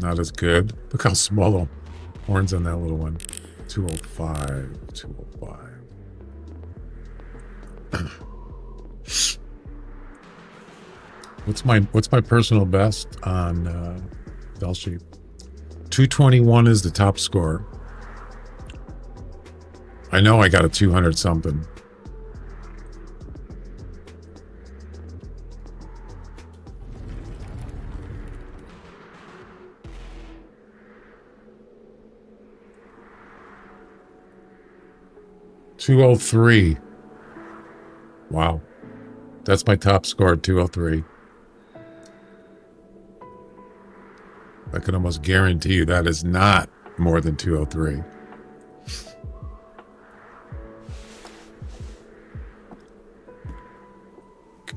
Not as good. Look how small the horns on that little one. 205. 205. What's my personal best on doll sheep? 221 is the top score. I know I got a 200 something. $203. Wow. That's my top score, 203. I can almost guarantee you that is not more than 203.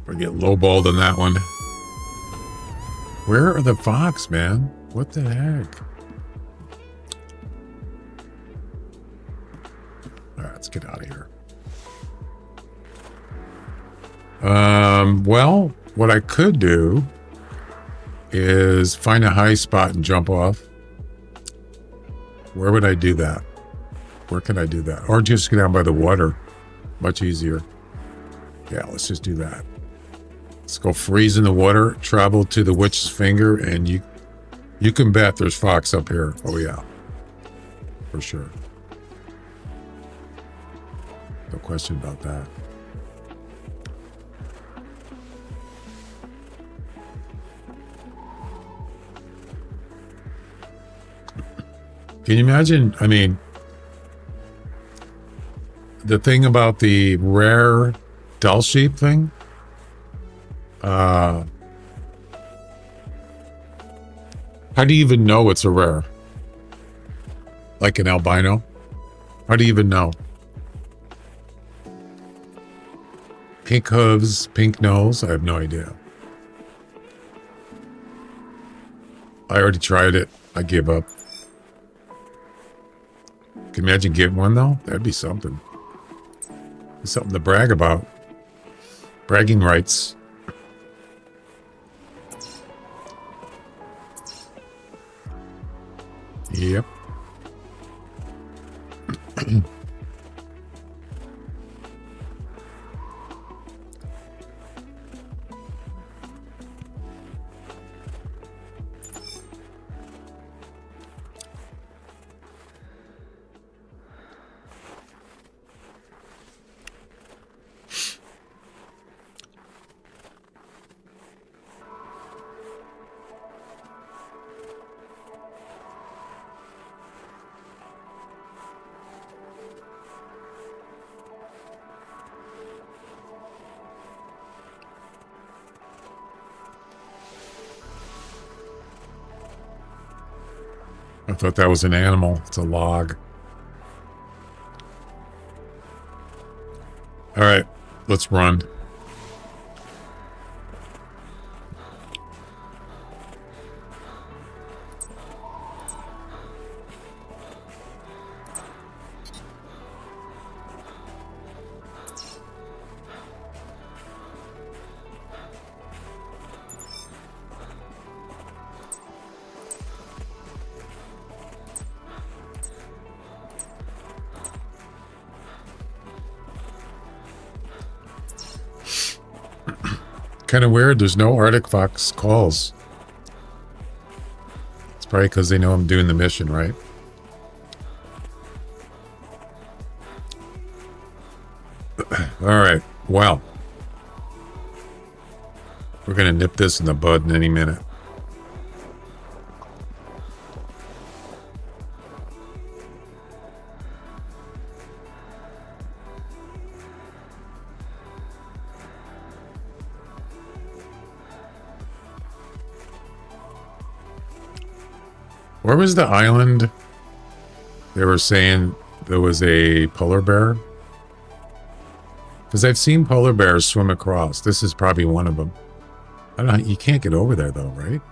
I get lowballed on that one. Where are the fox, man? What the heck? All right, let's get out of here. Well, what I could do is find a high spot and jump off. Where would I do that? Where can I do that? Or just go down by the water. Much easier. Yeah, let's just do that. Let's go freeze in the water, travel to the witch's finger, and you can bet there's fox up here. Oh yeah, for sure. No question about that. Can you imagine? I mean, the thing about the rare Dall sheep thing, how do you even know it's a rare? Like an albino? How do you even know? Pink hooves, pink nose? I have no idea. I already tried it. I gave up. Can you imagine getting one though? That'd be something. Something to brag about. Bragging rights. Yep. I thought that was an animal. It's a log. All right, let's run. Kind of weird. There's no Arctic Fox calls. It's probably because they know I'm doing the mission, right? All right. Well, we're going to nip this in the bud in any minute. Where was the island? They were saying there was a polar bear. Because I've seen polar bears swim across. This is probably one of them. I don't know. You can't get over there though, right?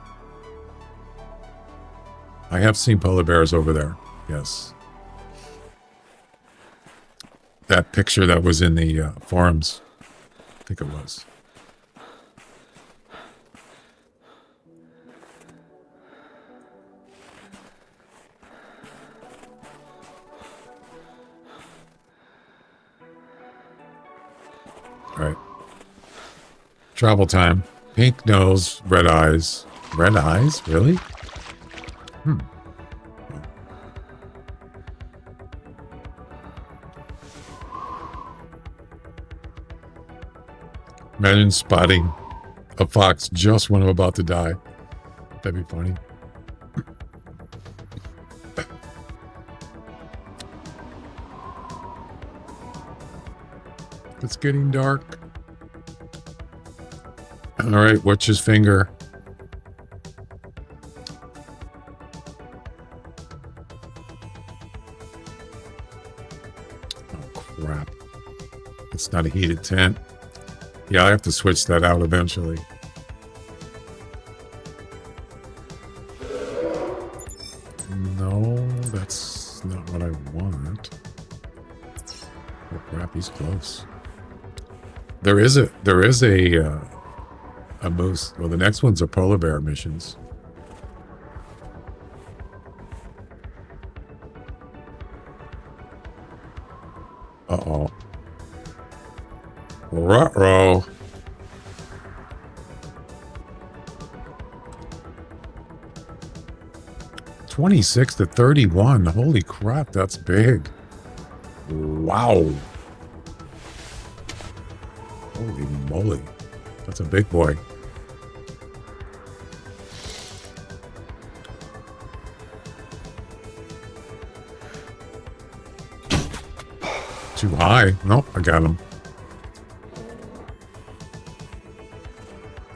I have seen polar bears over there. Yes. That picture that was in the forums. I think it was. All right. Travel time. Pink nose, red eyes. Red eyes? Really? Imagine spotting a fox just when I'm about to die. That'd be funny. It's getting dark. All right, watch his finger. Oh, crap. It's not a heated tent. Yeah, I have to switch that out eventually. No, that's not what I want. Oh, crap, he's close. There is a moose. Well, the next one's a polar bear missions. Uh-oh. Ruh-roh. $26 to $31. Holy crap, that's big. Wow. Holy moly. That's a big boy. Too high. Nope, I got him.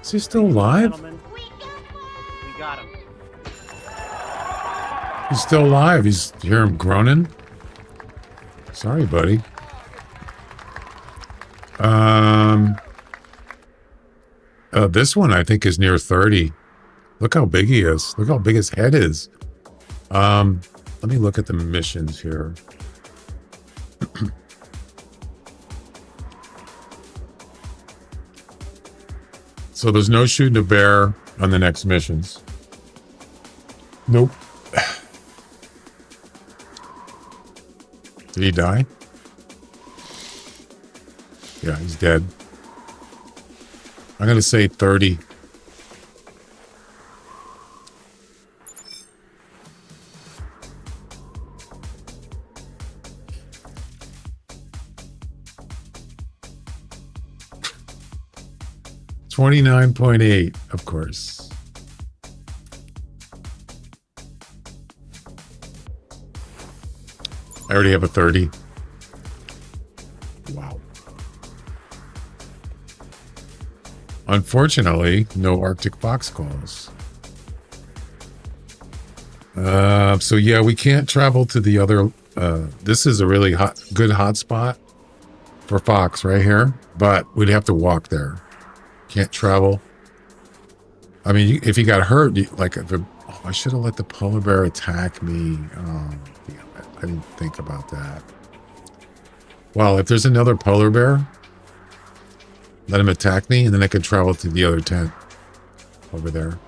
Is he still alive? Gentlemen, we got him. He's still alive. You hear him groaning? Sorry, buddy. This one I think is near 30. Look how big he is. Look how big his head is. Let me look at the missions here. So there's no shooting a bear on the next missions. Nope. Did he die? Yeah, he's dead. I'm going to say 30. $29.8, of course. I already have a 30. Wow. Unfortunately, no Arctic fox calls. So yeah, we can't travel to the other. This is a really good hotspot for fox right here, but we'd have to walk there. Can't travel. I mean, if you got hurt, I should have let the polar bear attack me. Oh, damn it. I didn't think about that. Well, if there's another polar bear, let him attack me, and then I can travel to the other tent over there.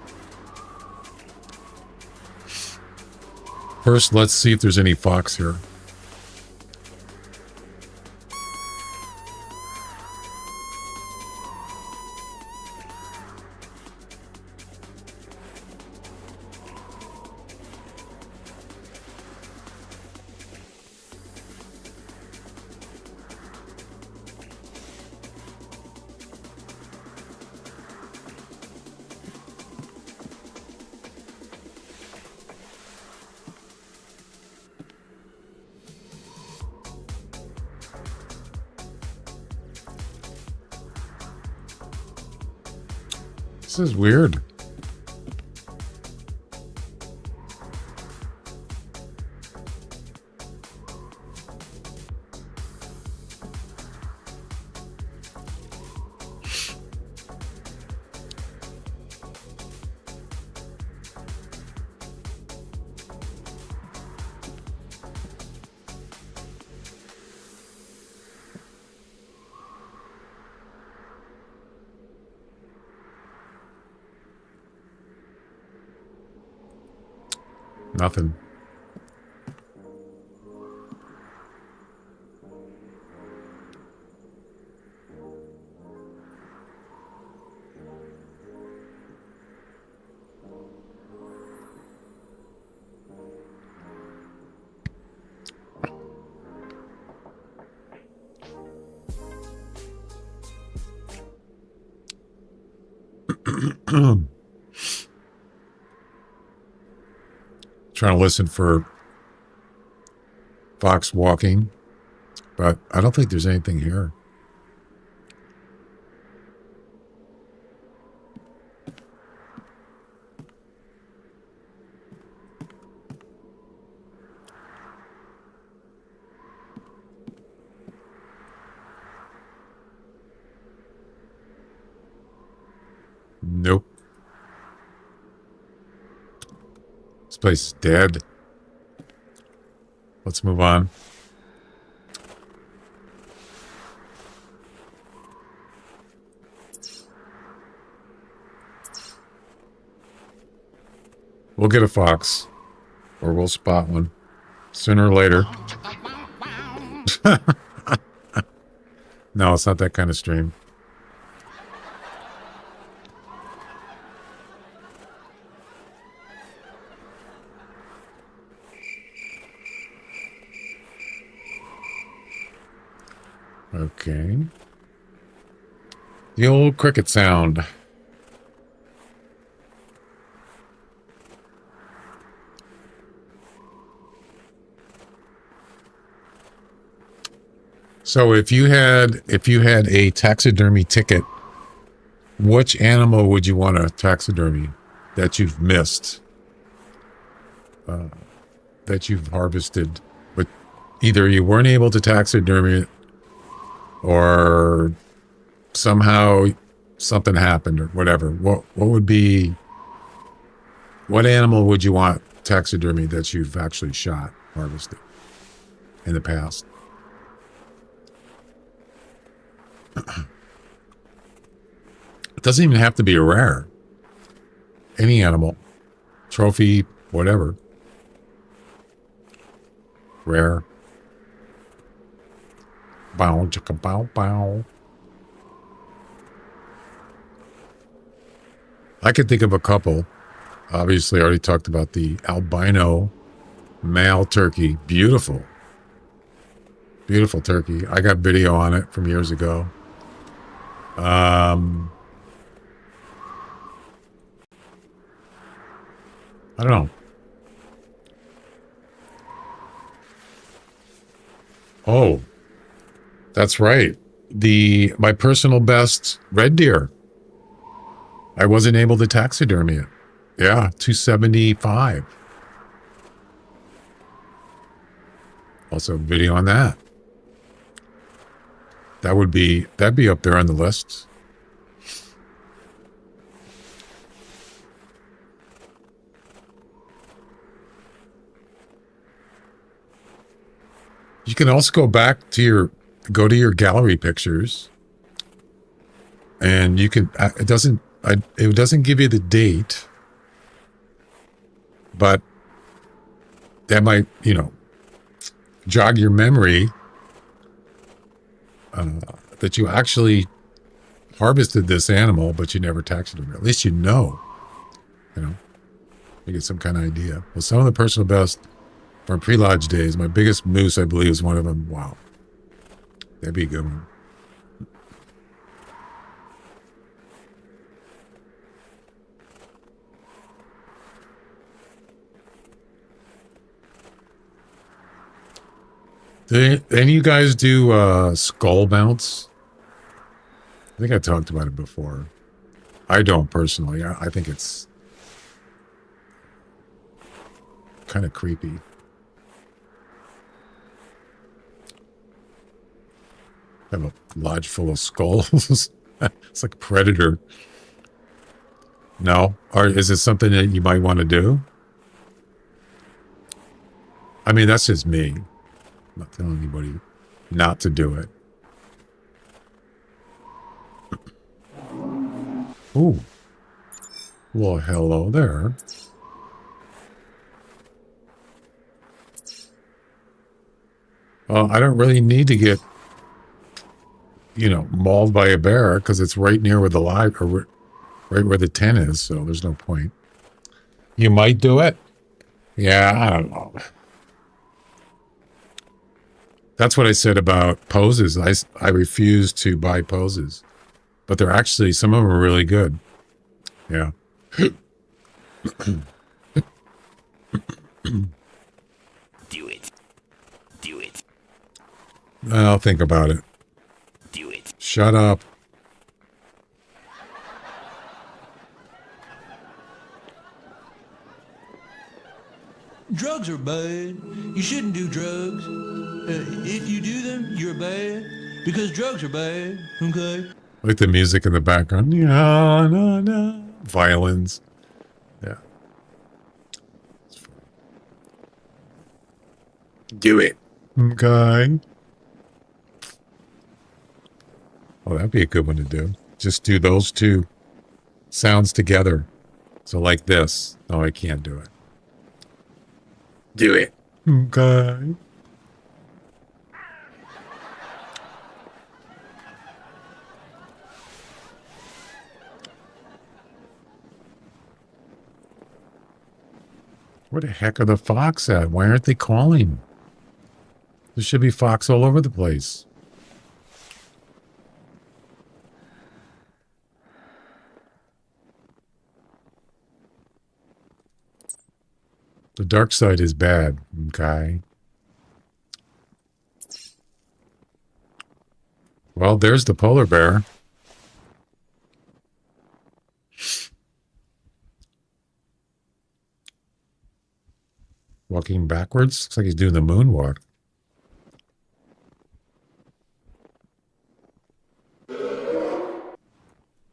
First, let's see if there's any fox here. This is weird. Nothing. Trying to listen for fox walking, but I don't think there's anything here. Nope. This place is dead. Let's move on. We'll get a fox, or we'll spot one sooner or later. No, it's not that kind of stream. Okay. The old cricket sound. So if you had a taxidermy ticket, which animal would you want to taxidermy that you've missed, that you've harvested, but either you weren't able to taxidermy it, or somehow something happened or whatever? What animal would you want taxidermy that you've actually shot, harvested in the past? It doesn't even have to be a rare. Any animal, trophy, whatever. Rare. Bow, chicka, bow, bow. I could think of a couple. Obviously, I already talked about the albino male turkey. Beautiful. Beautiful turkey. I got video on it from years ago. I don't know. Oh, that's right. My personal best red deer. I wasn't able to taxidermy it. Yeah, 275. Also video on that. That'd be up there on the list. You can also go to your gallery pictures, and you can, it doesn't give you the date, but that might, jog your memory that you actually harvested this animal, but you never taxidermied it. At least you get some kind of idea. Well, some of the personal best from pre-lodge days, my biggest moose, I believe, is one of them. Wow. That'd be a good one. Do any of you guys do skull mounts? I think I talked about it before. I don't personally. I think it's kind of creepy. I have a lodge full of skulls. It's like a predator. No? Or is it something that you might want to do? I mean, that's just me. I'm not telling anybody not to do it. Ooh. Well, hello there. Well, I don't really need to get, mauled by a bear because it's right near where the live, or right where the tent is, so there's no point. You might do it. Yeah, I don't know. That's what I said about poses. I refuse to buy poses, but they're actually, some of them are really good. Yeah. Do it. Do it. I'll think about it. Do it. Shut up. Drugs are bad. You shouldn't do drugs. If you do them, you're bad. Because drugs are bad, okay? Like the music in the background. Yeah, no, no. Violins. Yeah. Do it. Okay. Oh, that'd be a good one to do. Just do those two sounds together. So like this. No, I can't do it. Do it. Okay. Where the heck are the fox at? Why aren't they calling? There should be fox all over the place. The dark side is bad, okay? Well, there's the polar bear. Walking backwards. Looks like he's doing the moonwalk.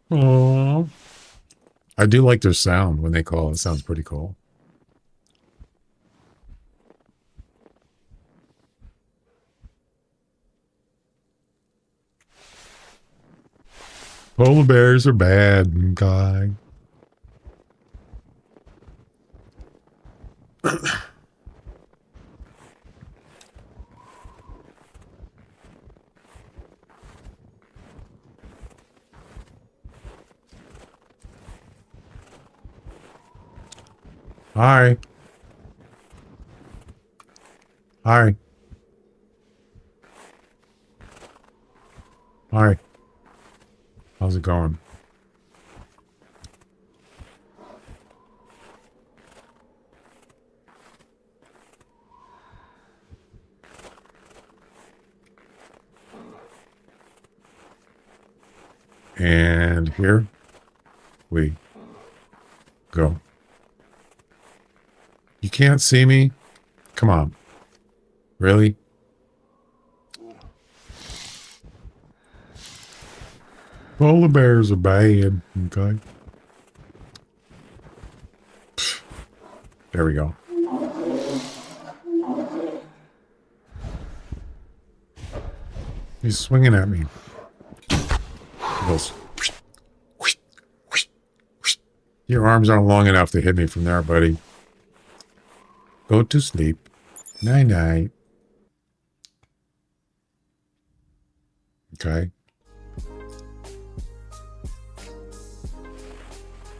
Aww. I do like their sound when they call. It sounds pretty cool. Polar bears are bad, guy. Hi. Hi. Hi. How's it going? And here we go. You can't see me? Come on. Really? Polar bears are bad, okay? There we go. He's swinging at me. He goes, your arms aren't long enough to hit me from there, buddy. Go to sleep. Night-night. Okay.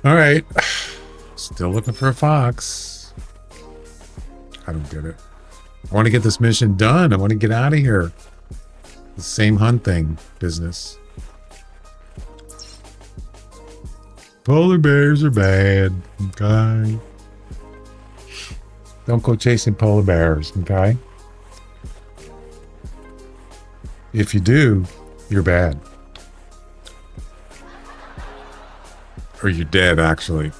All right. Still looking for a fox. I don't get it. I want to get this mission done. I want to get out of here. The same hunt thing business. Polar bears are bad. Okay. Don't go chasing polar bears, okay? If you do, you're bad. Or you're dead, actually.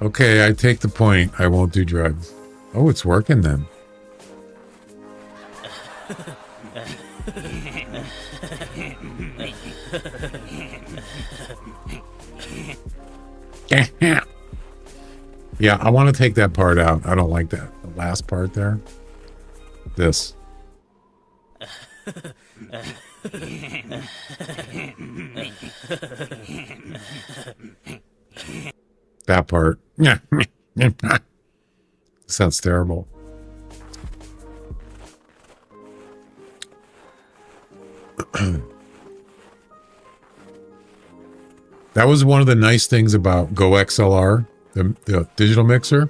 Okay, I take the point. I won't do drugs. Oh, it's working then. Yeah, I want to take that part out. I don't like that. The last part there. This. That part. Yeah. Sounds terrible. That was one of the nice things about Go XLR, the digital mixer.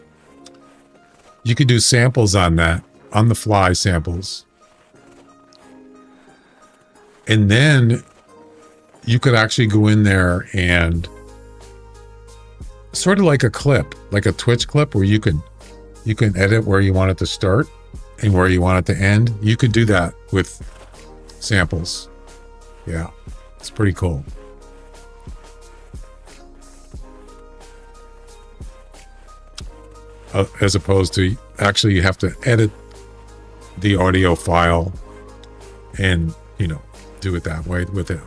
You could do samples on that, on the fly samples. And then you could actually go in there and sort of like a clip, like a Twitch clip where you can edit where you want it to start and where you want it to end. You could do that with samples. Yeah, it's pretty cool. As opposed to actually you have to edit the audio file and, you know, do it that way with a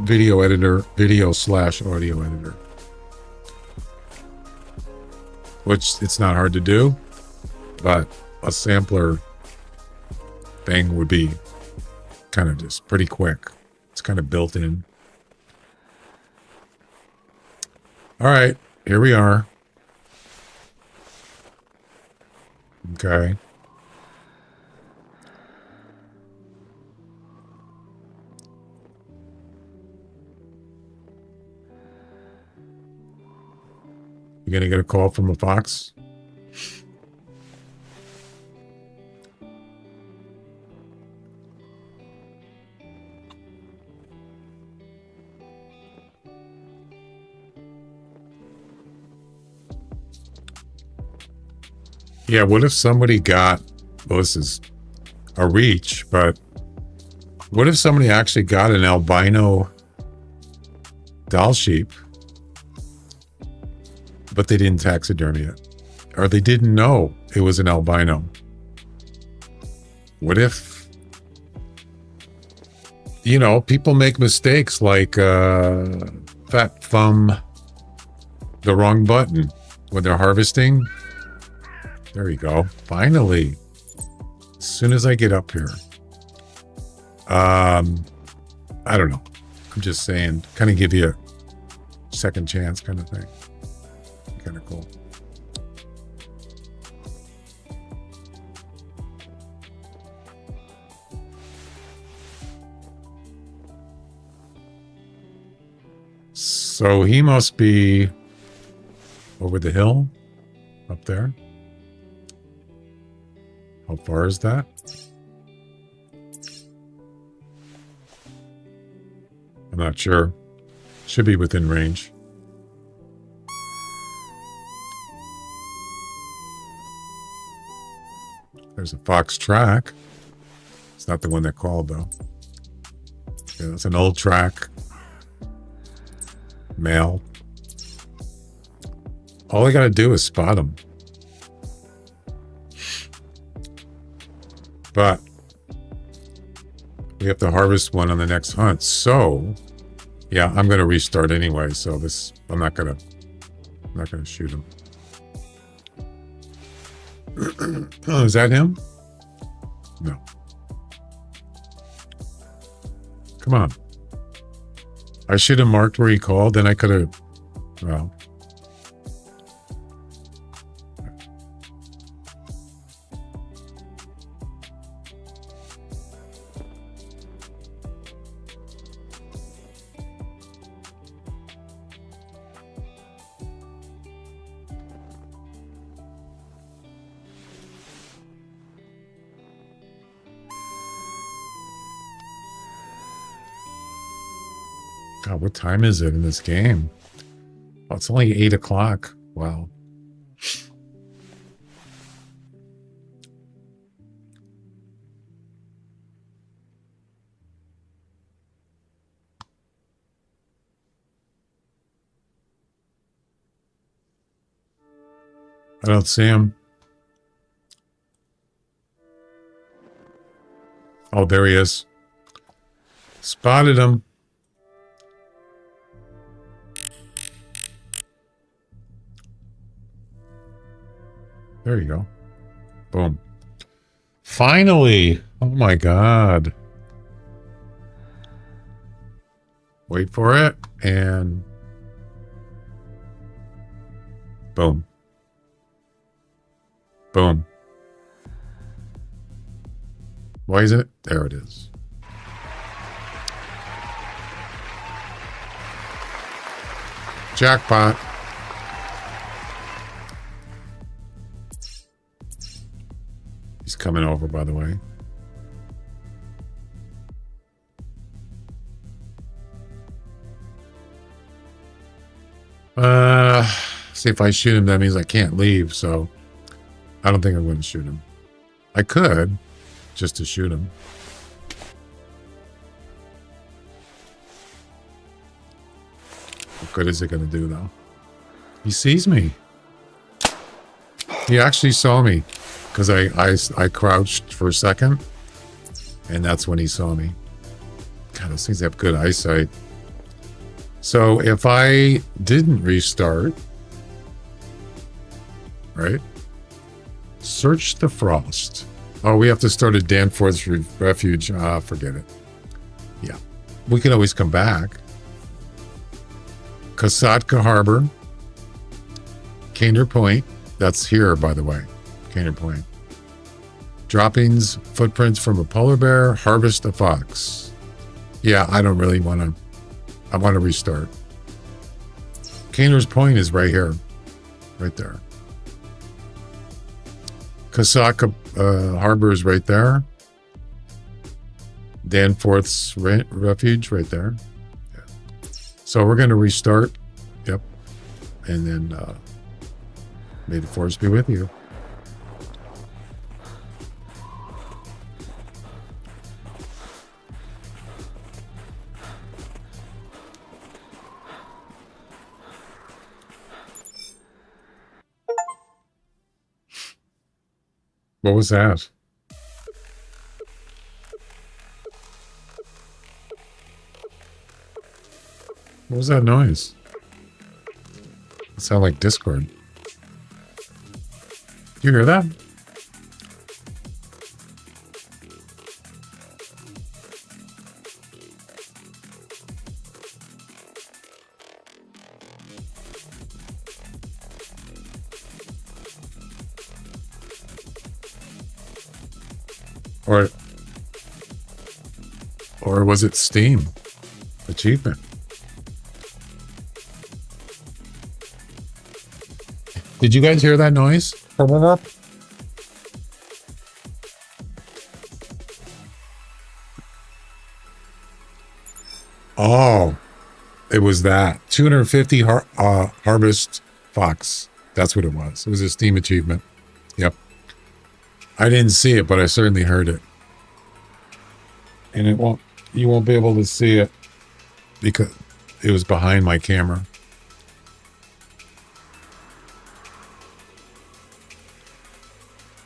video editor, video/audio editor. Which it's not hard to do, but a sampler thing would be kind of just pretty quick. It's kind of built in. All right, here we are. Okay. You gonna get a call from a fox? Yeah, what if somebody got Well, this is a reach, but what if somebody actually got an albino doll sheep, but they didn't taxidermy it, or they didn't know it was an albino? What if, you know, people make mistakes like fat thumb the wrong button when they're harvesting? There we go. Finally. As soon as I get up here. I don't know. I'm just saying, kind of give you a second chance kind of thing. Kind of cool. So he must be over the hill up there. How far is that? I'm not sure. Should be within range. There's a fox track. It's not the one that called, though. Yeah, it's an old track. Male. All I gotta do is spot him. But we have to harvest one on the next hunt. So yeah, I'm gonna restart anyway. So this, I'm not gonna shoot him. Oh, is that him? No. Come on. I should have marked where he called, then I could have, well. God, what time is it in this game? Oh, it's only 8 o'clock. Wow. I don't see him. Oh, there he is. Spotted him. There you go. Boom. Finally. Oh my God. Wait for it. And boom. Boom. Why is it? There it is. Jackpot. He's coming over, by the way. See, if I shoot him, that means I can't leave, so I don't think I'm going to shoot him. I could, just to shoot him. What good is it going to do, though? He sees me. He actually saw me. Because I crouched for a second, and that's when he saw me. God, those things have good eyesight. So if I didn't restart, right? Search the frost. Oh, we have to start at Danforth's Refuge. Forget it. Yeah. We can always come back. Kasatka Harbor. Caner Point. That's here, by the way. Caner Point. Droppings, footprints from a polar bear, harvest a fox. Yeah, I don't really want to. I want to restart. Caner's Point is right here. Right there. Kasaka Harbor is right there. Danforth's Refuge right there. Yeah. So we're going to restart. Yep. And then may the force be with you. What was that? What was that noise? It sounded like Discord. You hear that? Or was it Steam achievement? Did you guys hear that noise? Oh, it was that 250 harvest fox. That's what it was. It was a Steam achievement. Yep. I didn't see it, but I certainly heard it. And you won't be able to see it because it was behind my camera.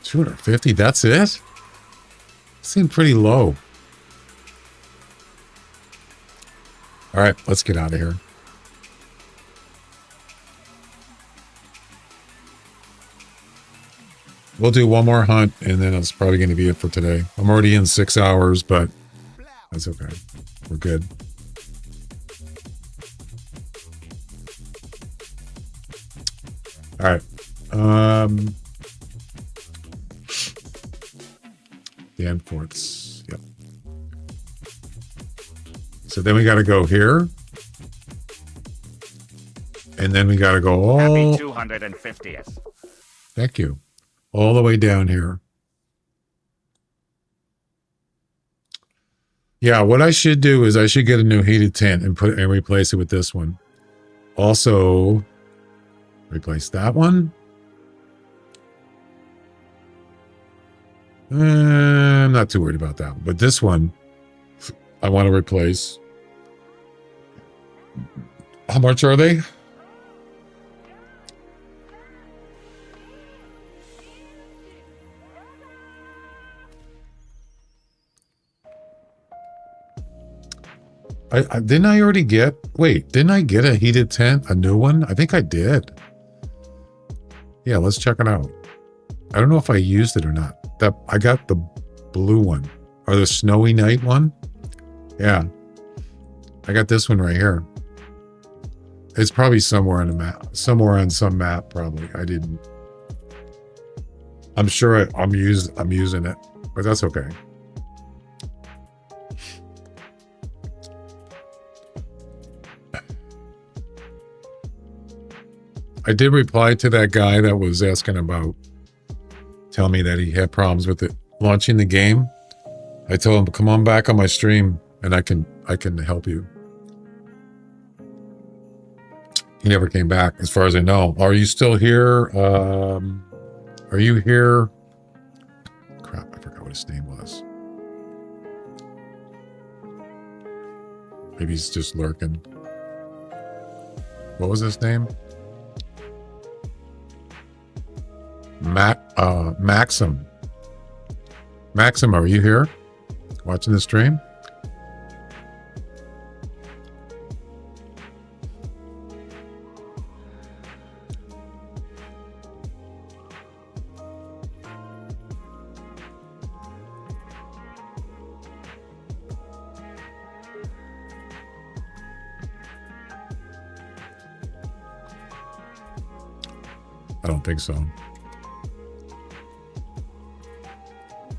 $250, that's it? Seemed pretty low. All right, let's get out of here. We'll do one more hunt, and then it's probably going to be it for today. I'm already in 6 hours, but that's okay. We're good. All right. The end forts. Yep. So then we got to go here. And then we got to go all... Happy 250th. Thank you. All the way down here. Yeah, what I should do is I should get a new heated tent and replace it with this one. Also, replace that one. I'm not too worried about that one. But this one, I want to replace. How much are they? Didn't I already get... Wait, didn't I get a heated tent? A new one? I think I did. Yeah, let's check it out. I don't know if I used it or not. I got the blue one. Or the snowy night one. Yeah. I got this one right here. It's probably somewhere on the map. Somewhere on some map, probably. I didn't... I'm sure I'm using it. But that's okay. I did reply to that guy that was asking about, tell me that he had problems with it launching the game. I told him, come on back on my stream and I can help you. He never came back as far as I know. Are you still here? Are you here? Crap, I forgot what his name was. Maybe he's just lurking. What was his name? Maxim. Maxim, are you here? Watching the stream? I don't think so.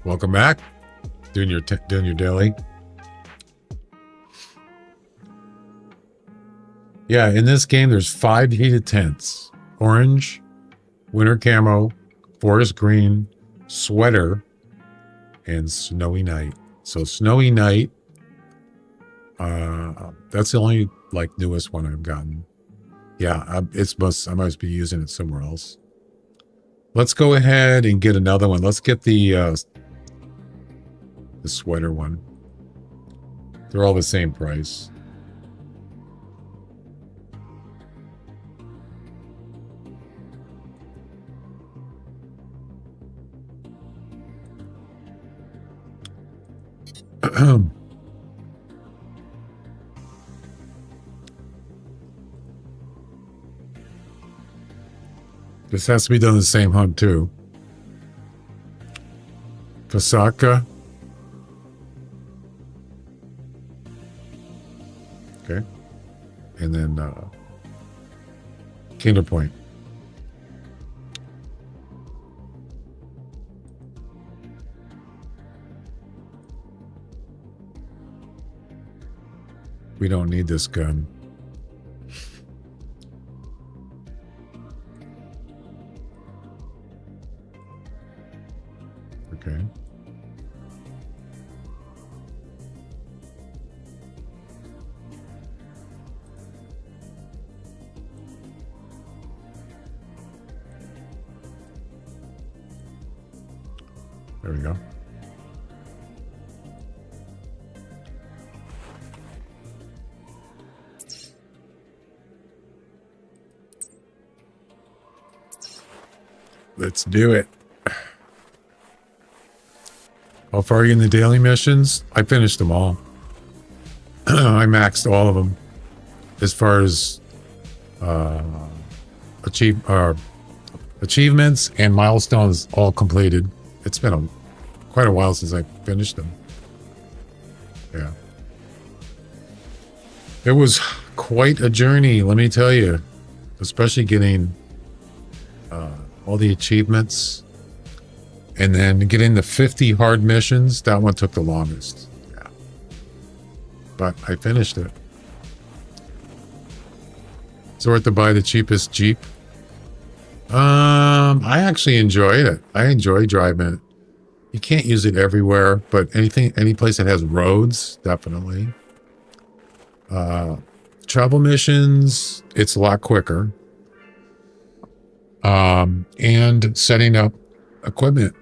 Welcome back. Doing your daily. Yeah, in this game, there's 5 heated tents: orange, winter camo, forest green, sweater, and snowy night. So snowy night. That's the only newest one I've gotten. Yeah, I must be using it somewhere else. Let's go ahead and get another one. Let's get the sweater one. They're all the same price. This has to be done the same hunt too. Pasaka. Okay. And then Kingdom Point. We don't need this gun. Okay. There we go. Let's do it. How far are you in the daily missions? I finished them all. I maxed all of them. As far as achievements and milestones all completed. It's been quite a while since I finished them. Yeah. It was quite a journey, let me tell you. Especially getting all the achievements. And then getting the 50 hard missions, that one took the longest. Yeah. But I finished it. So worth to buy the cheapest Jeep? I actually enjoyed it. I enjoy driving it. You can't use it everywhere, but any place that has roads, definitely. Travel missions, it's a lot quicker. And setting up equipment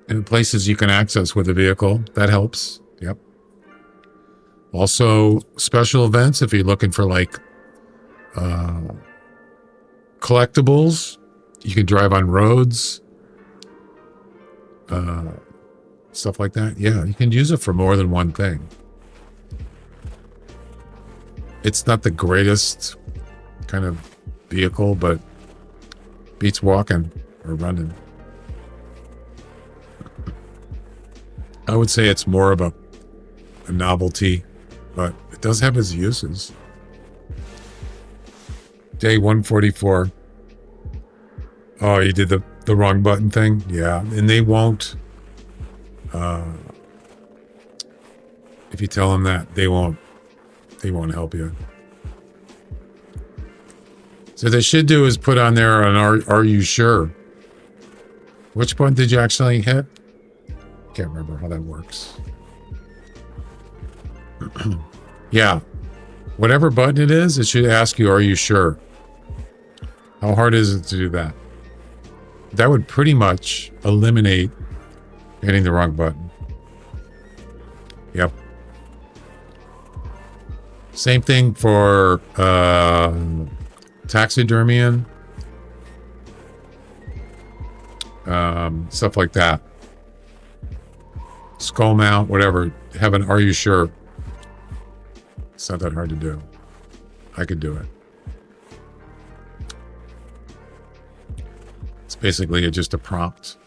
in places you can access with a vehicle, that helps. Yep. Also, special events, if you're looking for like collectibles, you can drive on roads, stuff like that. Yeah, you can use it for more than one thing. It's not the greatest kind of vehicle, but beats walking or running. I would say it's more of a novelty, but it does have its uses. Day 144. Oh, you did the wrong button thing? Yeah, and they won't. If you tell them that, they won't help you. So what they should do is put on there an are you sure? Which button did you actually hit? Can't remember how that works. Yeah. Whatever button it is, it should ask you, are you sure? How hard is it to do that? That would pretty much eliminate hitting the wrong button. Yep. Same thing for taxidermian. Stuff like that. Skull mount, whatever. Have an are you sure? It's not that hard to do. I could do it. It's basically just a prompt.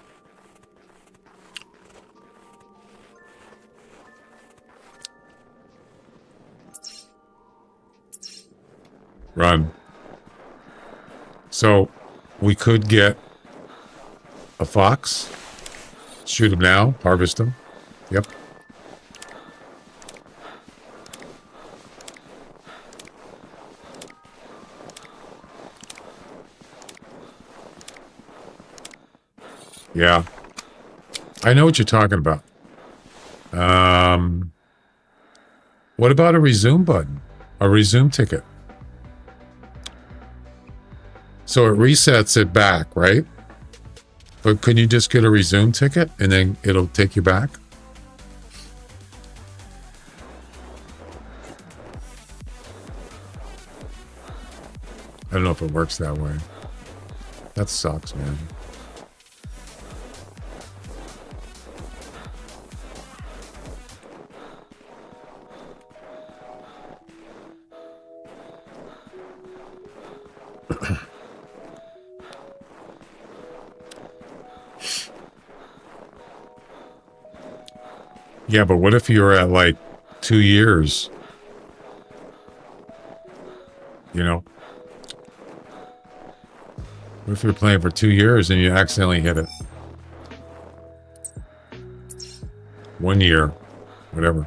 Run. So we could get a fox, shoot him now, harvest him. Yep. Yeah. I know what you're talking about. What about a resume button? A resume ticket? So it resets it back, right? But can you just get a resume ticket and then it'll take you back? I don't know if it works that way. That sucks, man. Yeah, but what if you're at like 2 years? You know? What if you're playing for 2 years and you accidentally hit it? 1 year, whatever.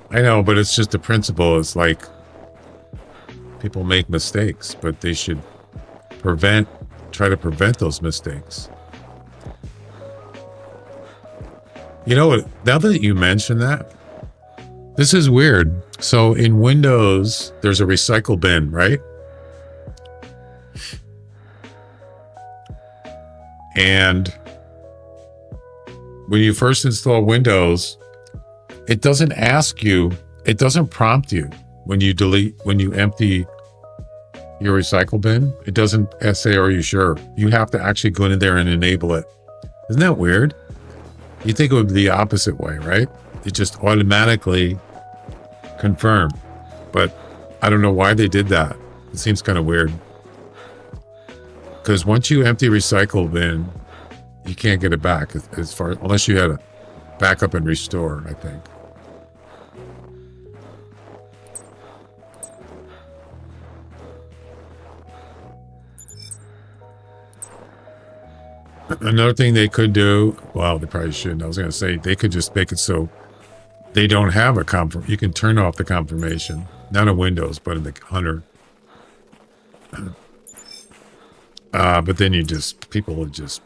I know, but it's just the principle. It's like people make mistakes, but they should try to prevent those mistakes. You know what? Now that you mention that, this is weird. So in Windows, there's a recycle bin, right? And when you first install Windows, it doesn't ask you, it doesn't prompt you when you empty your recycle bin. It doesn't say, are you sure? You have to actually go in there and enable it. Isn't that weird? You think it would be the opposite way, right? It just automatically confirm. But I don't know why they did that. It seems kind of weird. Because once you empty recycle bin, you can't get it back unless you had a backup and restore, I think. Another thing they could do, well, they probably shouldn't. I was going to say they could just make it so they don't have a you can turn off the confirmation, not in Windows, but in the Hunter. But then people would just,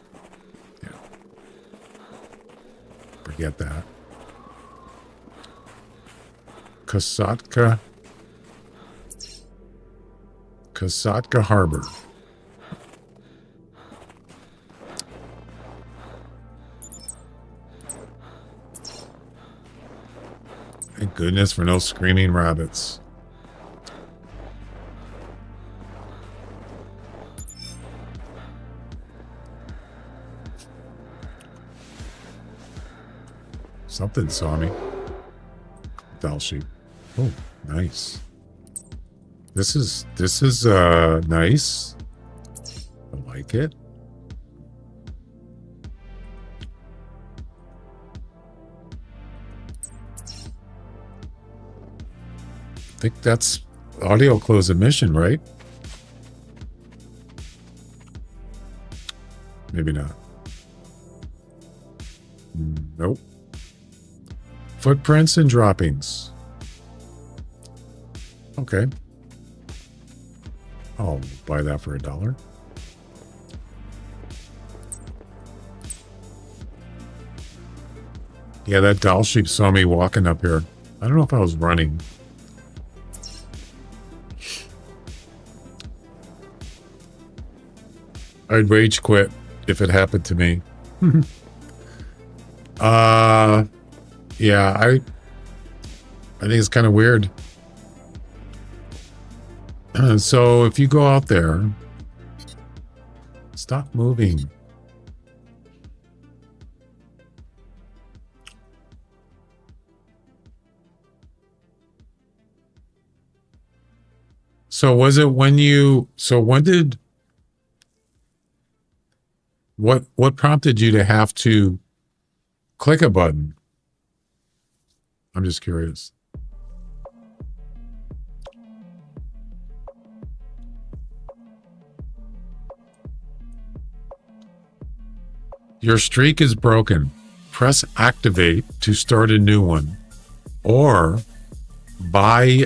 forget that. Kasatka Harbor. Thank goodness for no screaming rabbits. Something saw me. Doll sheep. Oh, nice. This is nice. I like it. I think that's audio close emission, right? Maybe not. Nope. Footprints and droppings. Okay. I'll buy that for $1. Yeah, that doll sheep saw me walking up here. I don't know if I was running. I'd rage quit if it happened to me. Yeah, I think it's kind of weird. So if you go out there, stop moving. So was it when you, so when did, what prompted you to have to click a button? I'm just curious. Your streak is broken. Press activate to start a new one. Or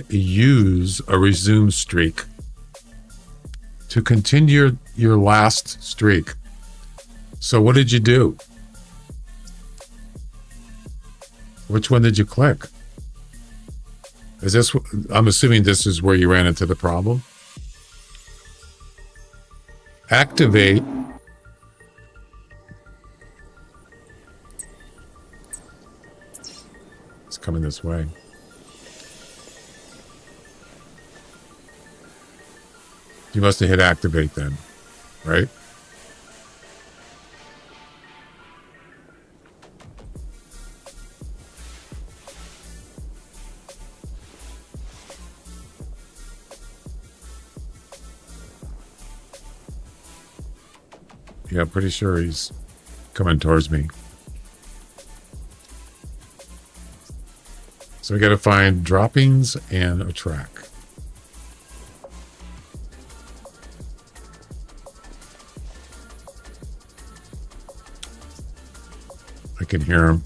use a resume streak to continue your last streak. So what did you do? Which one did you click? Is this, I'm assuming this is where you ran into the problem. Activate. It's coming this way. You must have hit activate then, right? Yeah, pretty sure he's coming towards me. So we got to find droppings and a track. I can hear him.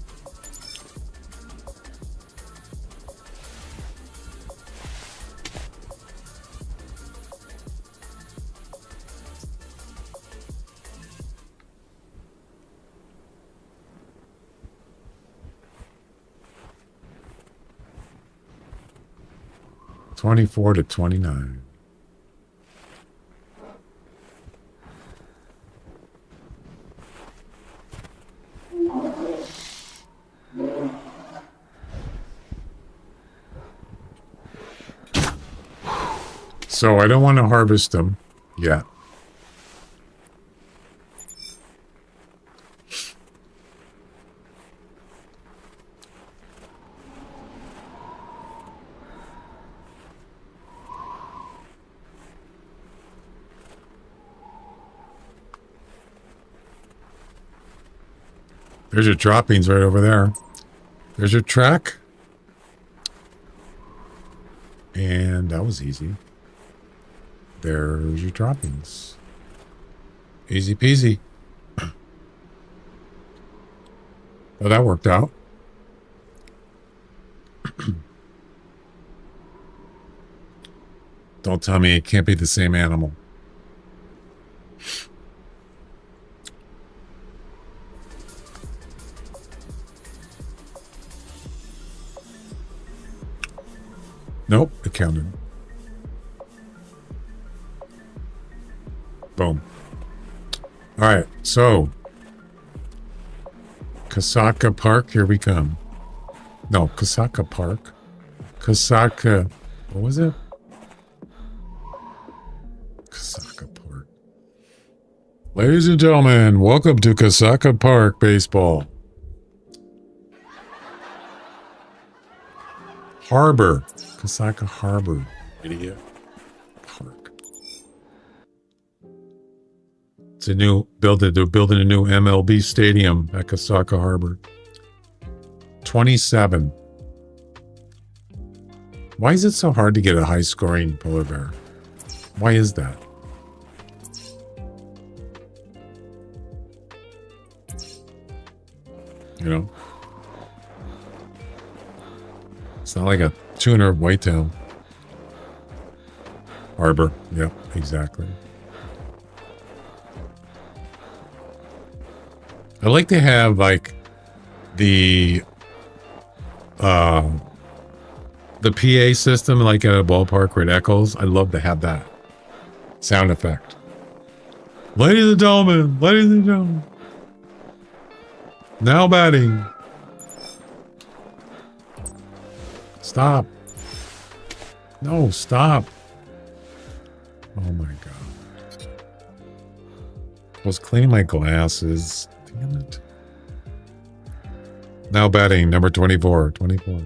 $24 to $29. So I don't want to harvest them yet. There's your droppings right over there. There's your track. And that was easy. There's your droppings. Easy peasy. Well, that worked out. Don't tell me it can't be the same animal. Nope, it counted. Boom. All right, so Kasaka Park, here we come. No, Kasaka Park. Kasaka, what was it? Kasaka Park. Ladies and gentlemen, welcome to Kasaka Park Baseball. Harbor. Kasaka Harbor. Idiot. Park. It's a new building. They're building a new MLB stadium at Kasaka Harbor. 27. Why is it so hard to get a high-scoring polar bear? Why is that? You know? It's not like a tuner whitetail. Harbor. Yep, exactly. I like to have like the PA system like at a ballpark where it echoes. I love to have that sound effect. Ladies and gentlemen, ladies and gentlemen. Now batting. Stop. No, stop. Oh my God. I was cleaning my glasses. Damn it. Now batting, number 24. 24.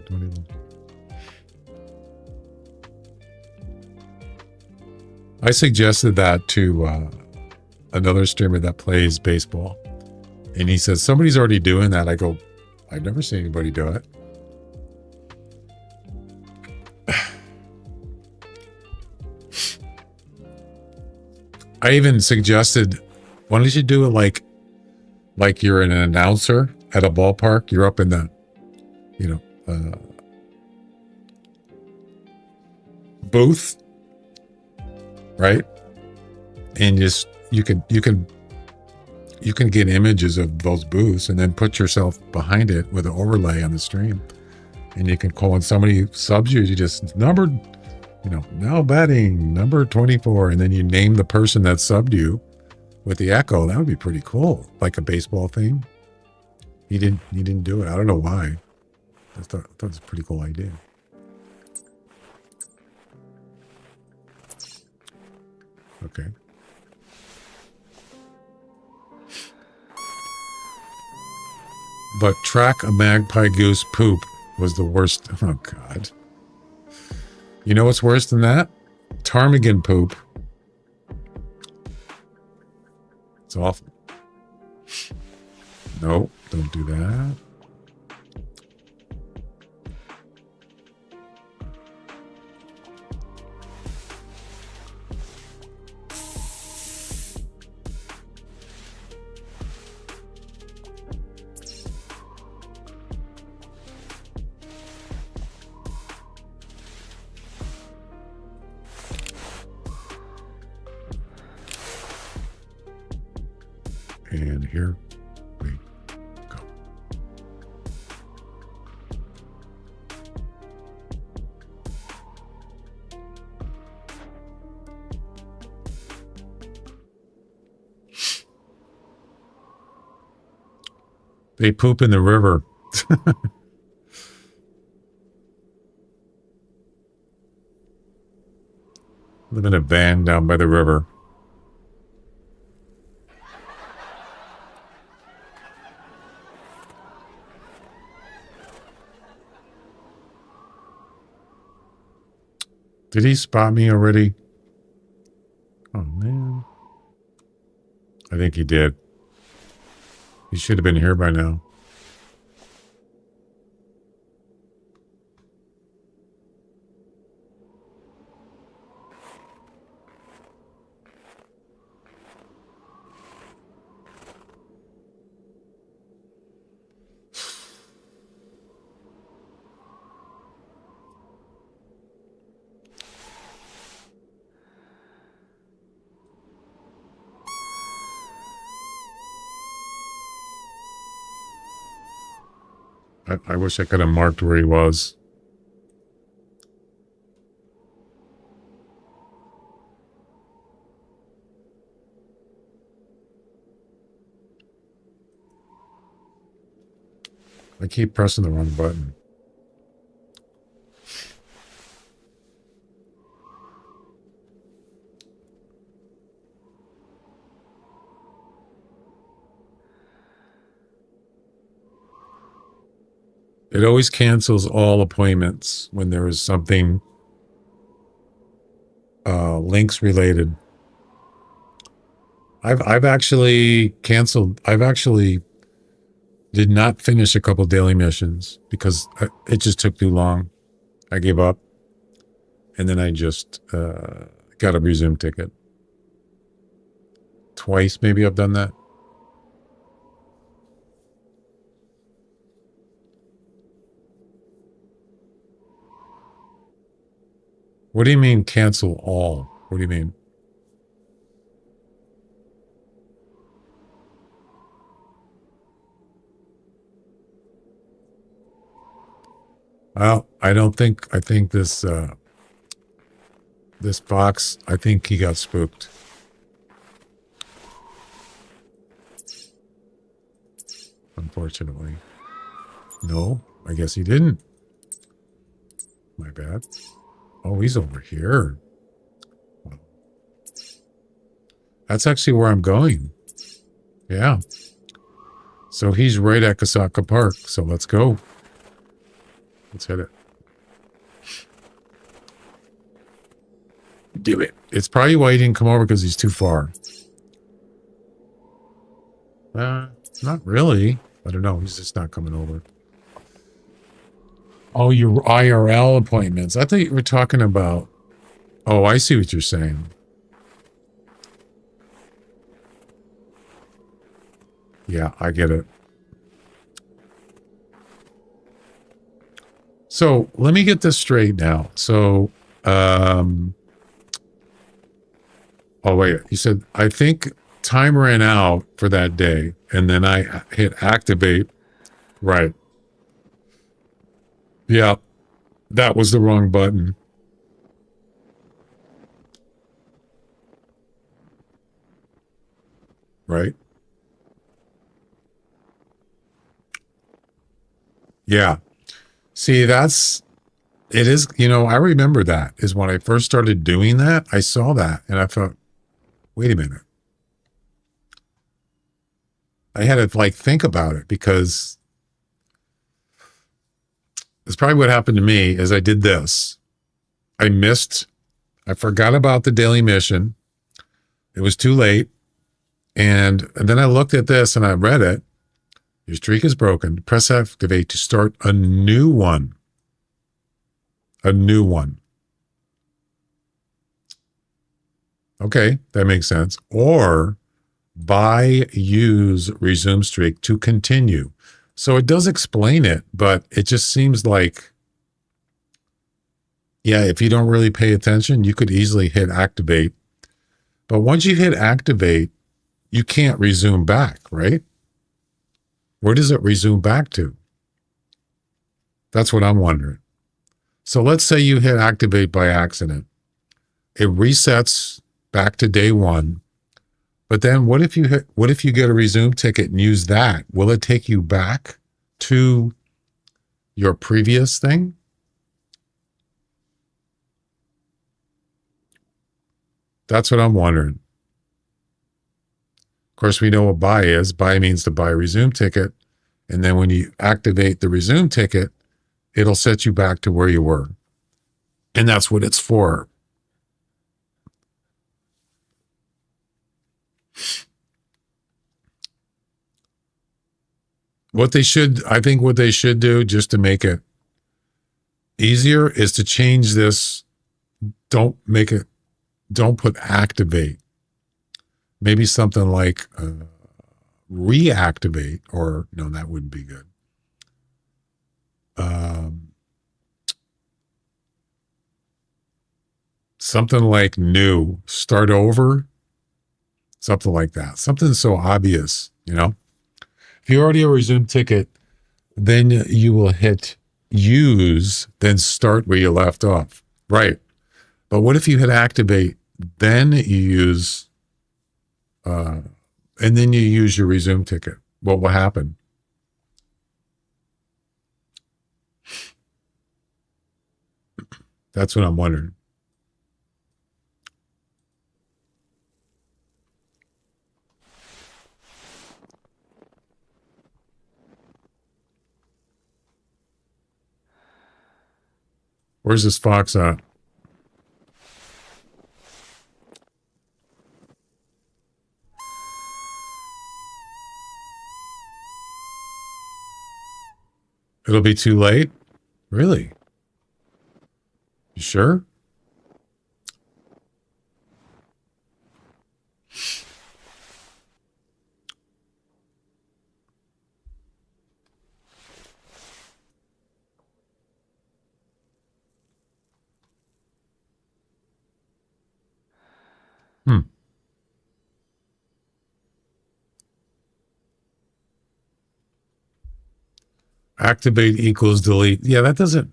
I suggested that to another streamer that plays baseball. And he says, somebody's already doing that. I go, I've never seen anybody do it. I even suggested, why don't you do it like you're an announcer at a ballpark? You're up in the, booth, right? And just you can get images of those booths and then put yourself behind it with an overlay on the stream, and you can call when somebody subs you. You just now batting number 24, and then you name the person that subbed you with the echo. That would be pretty cool, like a baseball thing. He didn't do it. I don't know why. I thought it was a pretty cool idea. Okay. But track a magpie goose poop was the worst. Oh God. You know what's worse than that? Ptarmigan poop. It's awful. No, don't do that. And here we go. They poop in the river. Live in a van down by the river. Did he spot me already? Oh, man. I think he did. He should have been here by now. I wish I could have marked where he was. I keep pressing the wrong button. It always cancels all appointments when there is something links related. I've actually canceled. I've actually did not finish a couple daily missions because it just took too long. I gave up, and then I just got a resume ticket. Twice, maybe I've done that. What do you mean cancel all? What do you mean? Well, I think this this box, I think he got spooked. Unfortunately. No, I guess he didn't. My bad. Oh, he's over here. Well, that's actually where I'm going. Yeah. So he's right at Kasaka Park. So let's go. Let's hit it. Do it. It's probably why he didn't come over because he's too far. Not really. I don't know. He's just not coming over. Oh, your IRL appointments. I thought you were talking about... Oh, I see what you're saying. Yeah, I get it. So, let me get this straight now. So, oh, wait. You said, I think time ran out for that day, and then I hit activate. Right. Yeah, that was the wrong button. Right? Yeah. See, it is, I remember that is when I first started doing that. I saw that and I thought, wait a minute. I had to think about it because that's probably what happened to me is I did this. I forgot about the daily mission. It was too late. And then I looked at this and I read it Your streak is broken. Press activate to start a new one. A new one. Okay, that makes sense. Or buy, use, resume streak to continue. So it does explain it, but it just seems like, yeah, if you don't really pay attention, you could easily hit activate. But once you hit activate, you can't resume back, right? Where does it resume back to? That's what I'm wondering. So let's say you hit activate by accident. It resets back to day one. But then what if you get a resume ticket and use that? Will it take you back to your previous thing? That's what I'm wondering. Of course, we know what buy is. Buy means to buy a resume ticket. And then when you activate the resume ticket, it'll set you back to where you were. And that's what it's for. I think what they should do just to make it easier is to change this. Don't put activate. Maybe something like reactivate, or no, that wouldn't be good. Something like new, start over, something like that. Something so obvious, you know? If you already have a resume ticket, then you will hit use, then start where you left off. Right. But what if you hit activate, then you use, and then you use your resume ticket? What will happen? That's what I'm wondering. Where's this fox at? It'll be too late? Really? You sure? Activate equals delete. Yeah, that doesn't,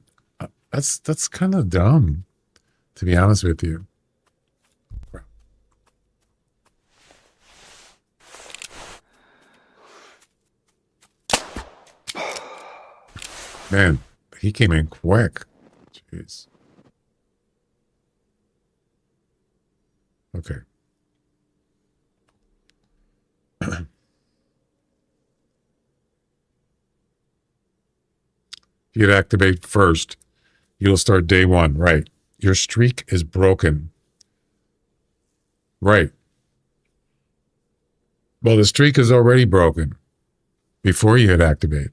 that's kind of dumb, to be honest with you. Man, he came in quick. Jeez. Okay. You'd activate first. You'll start day one. Right. Your streak is broken. Right. Well, the streak is already broken before you hit activate.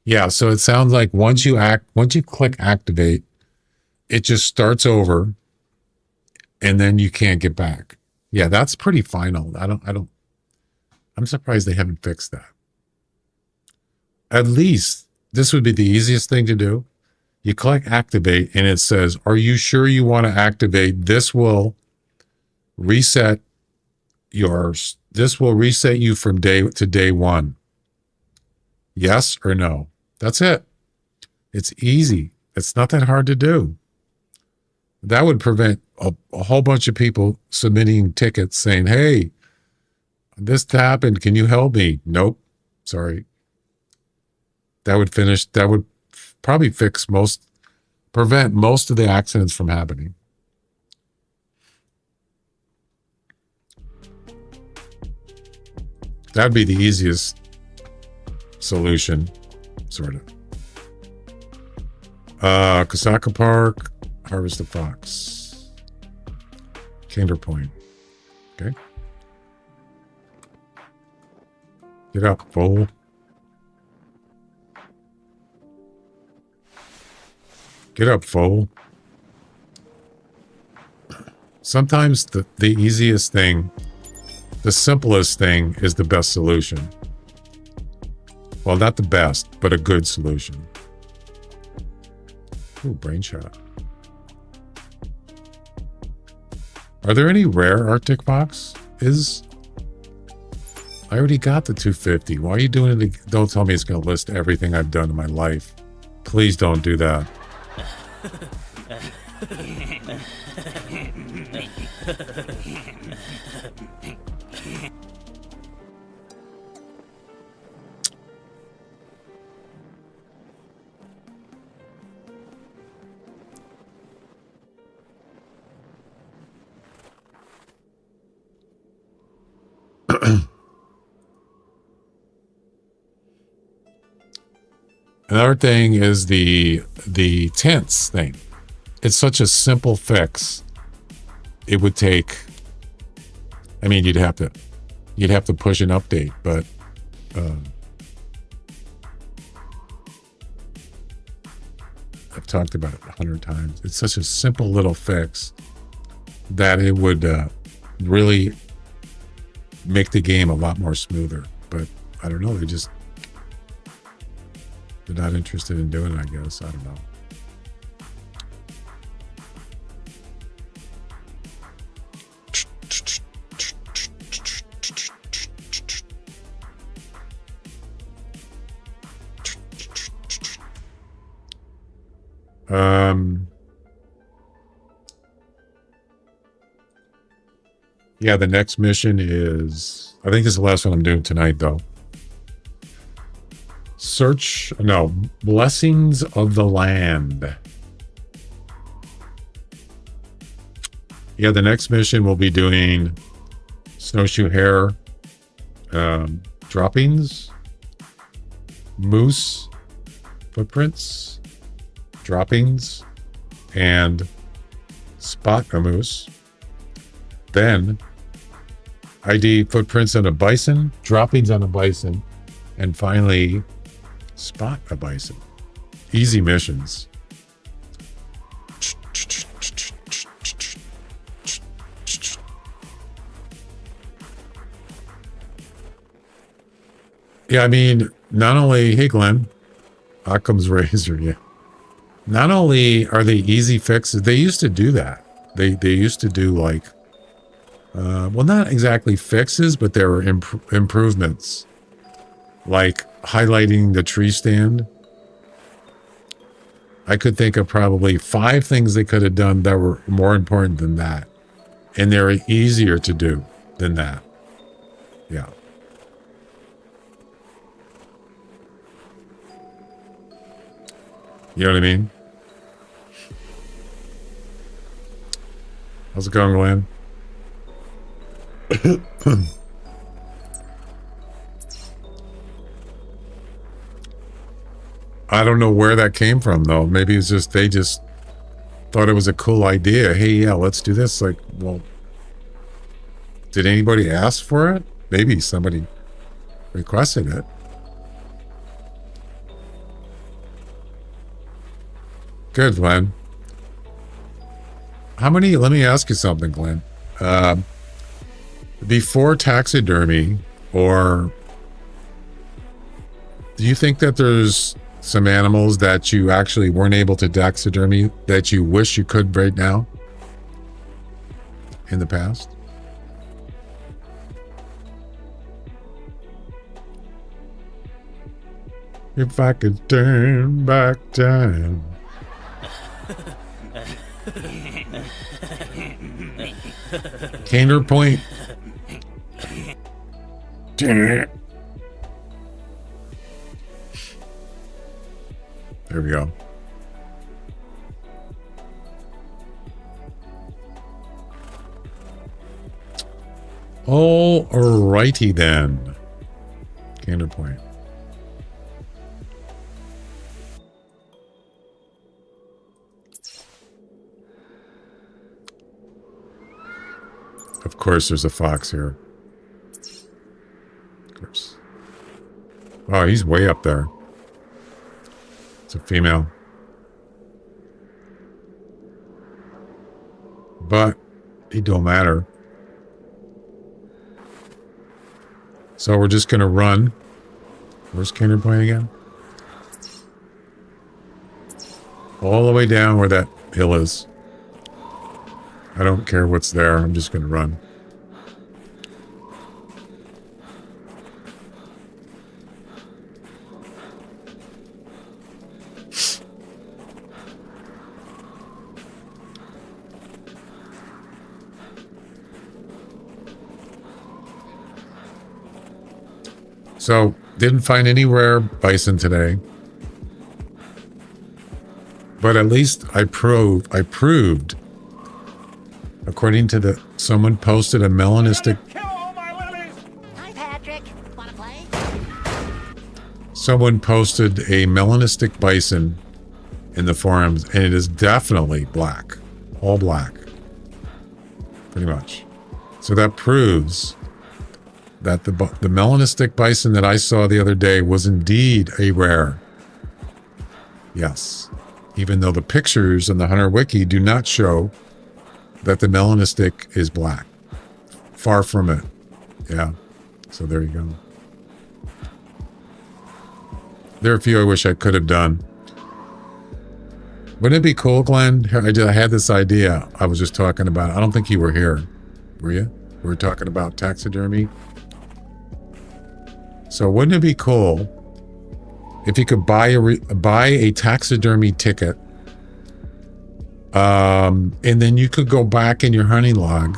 Yeah, so it sounds like once you click activate, it just starts over and then you can't get back. Yeah, that's pretty final. I'm surprised they haven't fixed that. At least this would be the easiest thing to do. You click activate and it says, are you sure you want to activate? This will reset you from day to day one. Yes or no? That's it. It's easy. It's not that hard to do. That would prevent a whole bunch of people submitting tickets saying, hey, this happened. Can you help me? Nope. Sorry. That would probably prevent most of the accidents from happening. That'd be the easiest solution, sort of. Kasaka Park, Harvest the Fox, Kinder Point. Okay. Get up, fool. Get up, fool. Sometimes the easiest thing, the simplest thing is the best solution. Well, not the best, but a good solution. Ooh, brain shot. Are there any rare Arctic Fox? I already got the 250. Why are you doing it? Don't tell me it's going to list everything I've done in my life. Please don't do that. Another thing is the tints thing. It's such a simple fix. It would take, I mean, you'd have to push an update, but I've talked about it 100 times. It's such a simple little fix that it would really make the game a lot more smoother. But I don't know, they're not interested in doing it, I guess. I don't know. Yeah, the next mission is, I think this is the last one I'm doing tonight, though. Blessings of the Land. Yeah, the next mission we'll be doing snowshoe hare droppings, moose footprints, droppings, and spot a moose. Then ID footprints on a bison, droppings on a bison, and finally spot a bison. Easy missions. Yeah, I mean, not only, hey Glenn, Occam's razor, yeah. Not only are they easy fixes, they used to do that. They used to do like, well, not exactly fixes, but there were improvements. Like highlighting the tree stand. I could think of probably 5 things they could have done that were more important than that. And they're easier to do than that. Yeah. You know what I mean? How's it going, Glenn? I don't know where that came from, though. Maybe it's just they just thought it was a cool idea. Hey, yeah, let's do this. Like, well, did anybody ask for it? Maybe somebody requested it. Good, Glenn. How many, let me ask you something, Glenn. Before taxidermy, or do you think that there's some animals that you actually weren't able to taxidermy that you wish you could right now in the past? If I could turn back time. Counterpoint. There we go. Alrighty then. Counterpoint. Of course, there's a fox here. Of course. Oh, he's way up there. It's a female. But it don't matter. So we're just going to run. Where's Kinder Point again? All the way down where that hill is. I don't care what's there. I'm just going to run. So, didn't find any rare bison today. But at least I proved, according to someone posted a melanistic. Hi, Patrick. Wanna play? Someone posted a melanistic bison in the forums, and it is definitely black. All black. Pretty much. So that proves that the melanistic bison that I saw the other day was indeed a rare. Yes. Even though the pictures in the Hunter Wiki do not show that the melanistic is black. Far from it. Yeah. So there you go. There are a few I wish I could have done. Wouldn't it be cool, Glenn? I had this idea. I was just talking about. I don't think you were here. Were you? We were talking about taxidermy. So wouldn't it be cool if you could buy a taxidermy ticket, and then you could go back in your hunting log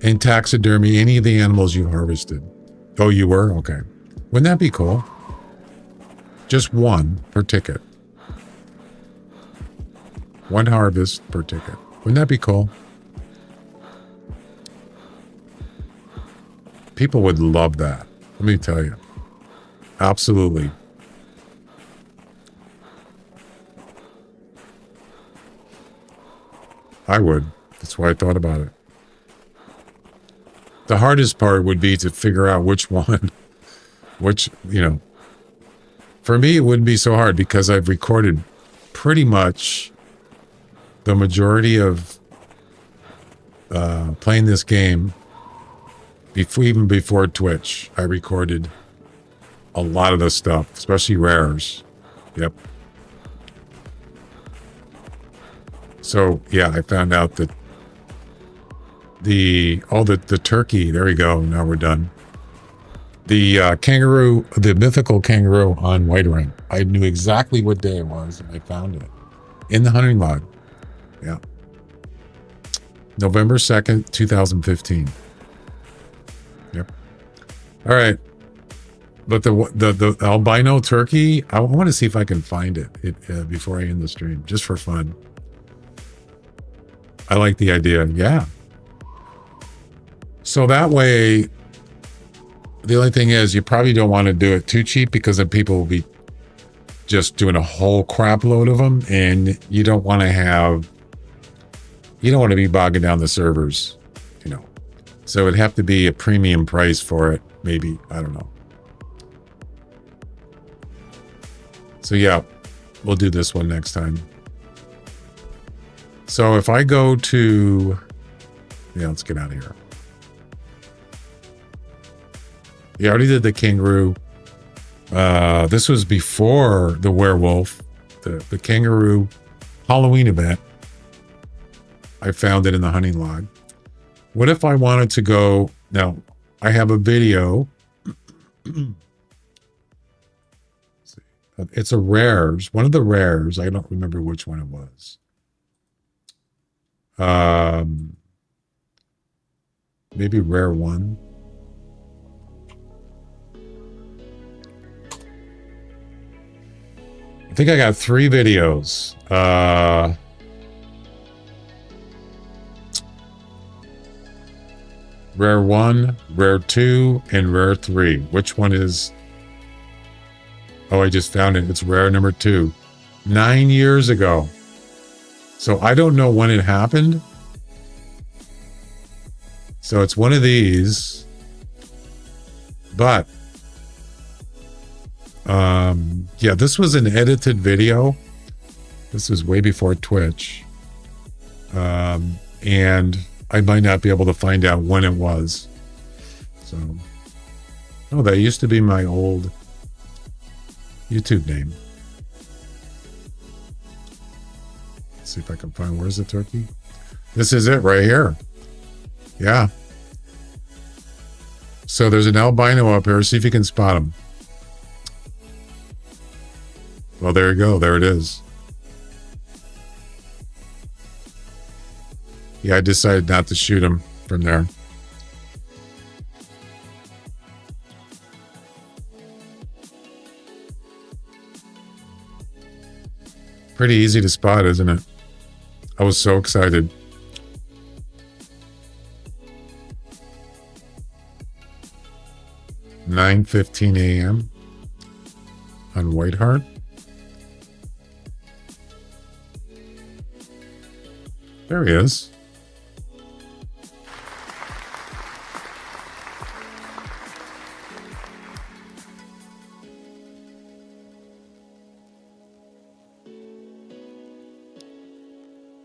and taxidermy any of the animals you harvested? Oh, you were? Okay. Wouldn't that be cool? Just one per ticket. One harvest per ticket. Wouldn't that be cool? People would love that. Let me tell you. Absolutely. I would. That's why I thought about it. The hardest part would be to figure out which one, for me, it wouldn't be so hard because I've recorded pretty much the majority of playing this game even before Twitch. I recorded a lot of the stuff, especially rares. Yep. So yeah, I found out that the turkey, there we go, now we're done. The kangaroo, the mythical kangaroo on White Ring. I knew exactly what day it was, and I found it in the hunting log. Yeah. November 2nd, 2015. Yep. All right. But the albino turkey, I want to see if I can find it before I end the stream, just for fun. I like the idea. Yeah. So that way, the only thing is you probably don't want to do it too cheap because then people will be just doing a whole crap load of them, and you don't want to be bogging down the servers, So it'd have to be a premium price for it, maybe. I don't know. So yeah, we'll do this one next time. So if I go to, let's get out of here. Yeah, I already did the kangaroo. This was before the werewolf, the kangaroo Halloween event. I found it in the hunting log. What if I wanted to go, now I have a video. It's a rares, one of the rares. I don't remember which one it was. Maybe rare one. I think I got 3 videos. Rare 1, Rare 2, and Rare 3. Which one is... Oh, I just found it. It's Rare number 2. 9 years ago. So I don't know when it happened. So it's one of these, but yeah, this was an edited video. This was way before Twitch. And I might not be able to find out when it was. So, oh, that used to be my old YouTube name. Let's see if I can find, where's the turkey? This is it right here. Yeah. So there's an albino up here. See if you can spot him. Well, there you go. There it is. Yeah, I decided not to shoot him from there. Pretty easy to spot, isn't it? I was so excited. (9:15 a.m. on White Hart. There he is.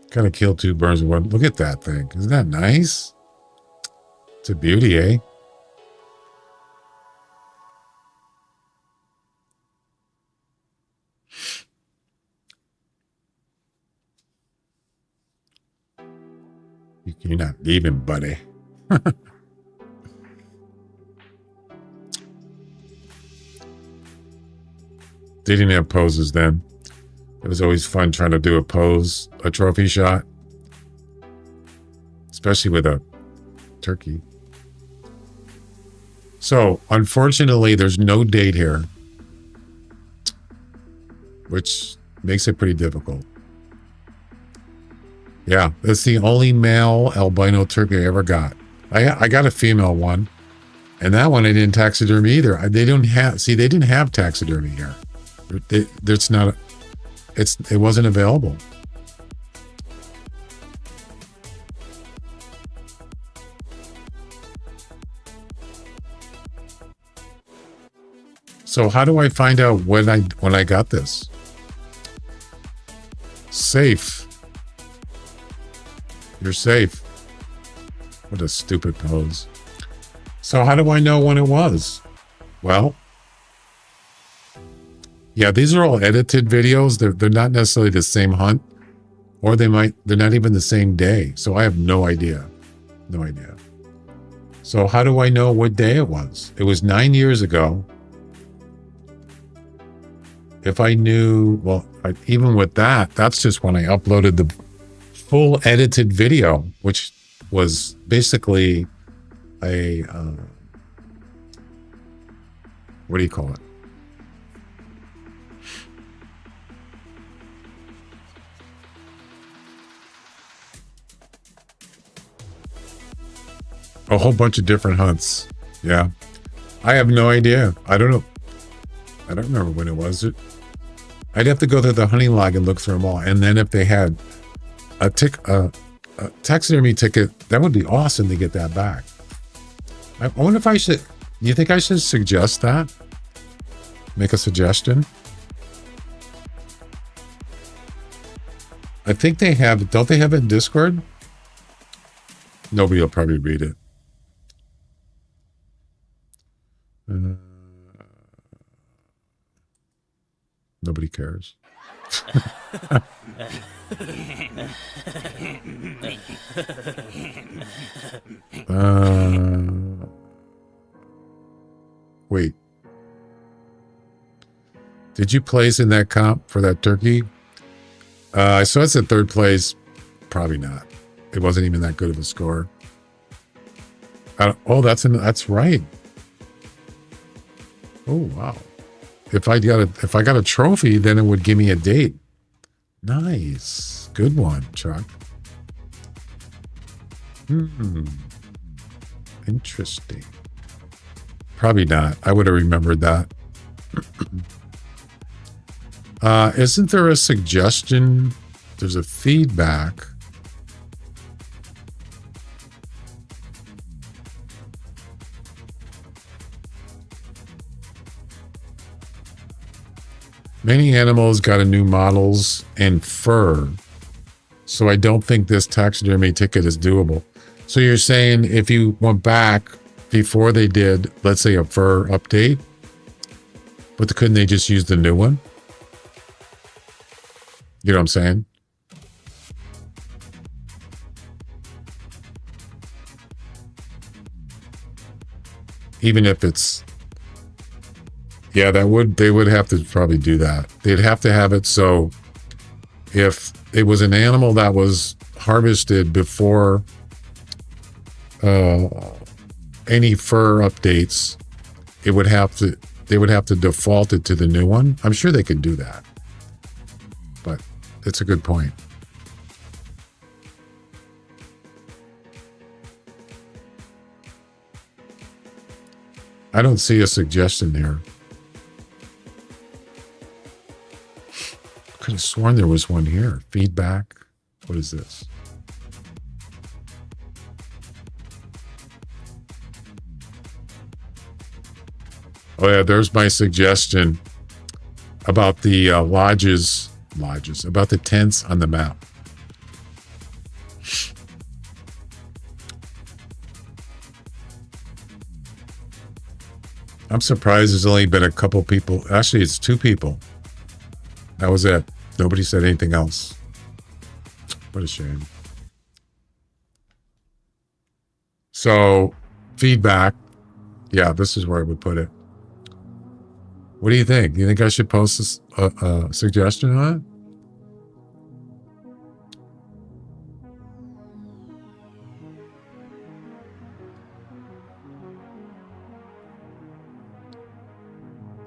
Kind of kill two birds with one. Look at that thing. Isn't that nice? It's a beauty, eh? You're not leaving, buddy. They didn't have poses then. It was always fun trying to do a pose, a trophy shot. Especially with a turkey. So, unfortunately, there's no date here. Which makes it pretty difficult. Yeah, that's the only male albino turkey I ever got. I got a female one. And that one I didn't taxidermy either. They didn't have taxidermy here. It wasn't available. So how do I find out when I got this? Safe. You're safe. What a stupid pose. So how do I know when it was? Well, yeah, these are all edited videos. They're not necessarily the same hunt, or they're not even the same day. So I have no idea. No idea. So how do I know what day it was? It was 9 years ago. If I knew, well, even with that, that's just when I uploaded the full edited video, which was basically a, what do you call it? A whole bunch of different hunts. Yeah. I have no idea. I don't know. I don't remember when it was. I'd have to go through the hunting log and look through them all. And then if they had a taxidermy ticket, that would be awesome to get that back. I wonder if I should, do you think I should suggest that? Make a suggestion? I think they have, don't they have it in Discord? Nobody will probably read it. Nobody cares. Wait. Did you place in that comp for that turkey? So it's in third place. Probably not. It wasn't even that good of a score. Oh, that's right. Oh, wow. If I got a trophy, then it would give me a date. Nice. Good one, Chuck. Interesting. Probably not. I would have remembered that. Isn't there a suggestion? There's a feedback. Many animals got a new models and fur. So I don't think this taxidermy ticket is doable. So you're saying if you went back before they did, let's say, a fur update, but couldn't they just use the new one? You know what I'm saying? Even if it's, yeah, they would have to probably do that. They'd have to have it so if it was an animal that was harvested before any fur updates, they would have to default it to the new one. I'm sure they could do that, but it's a good point. I don't see a suggestion there. Could have sworn there was one here. Feedback. What is this? Oh yeah, there's my suggestion about the lodges, about the tents on the map. I'm surprised there's only been a couple people. Actually, it's 2 people. That was it. Nobody said anything else. What a shame. So, feedback. Yeah, this is where I would put it. What do you think? Do you think I should post a suggestion on it?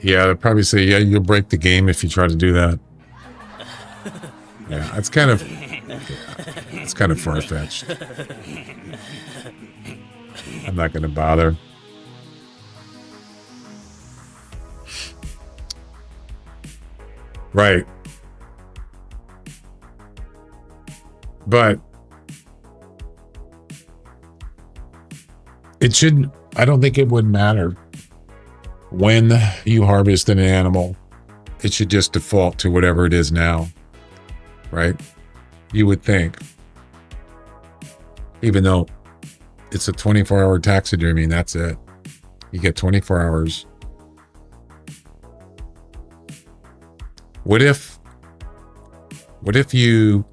Yeah, they'll probably say, yeah, you'll break the game if you try to do that. Yeah, it's kind of far-fetched. I'm not going to bother. Right. But it shouldn't, I don't think it would matter when you harvest an animal. It should just default to whatever it is now, right? You would think. Even though it's a 24-hour taxidermy and that's it. You get 24 hours. What if you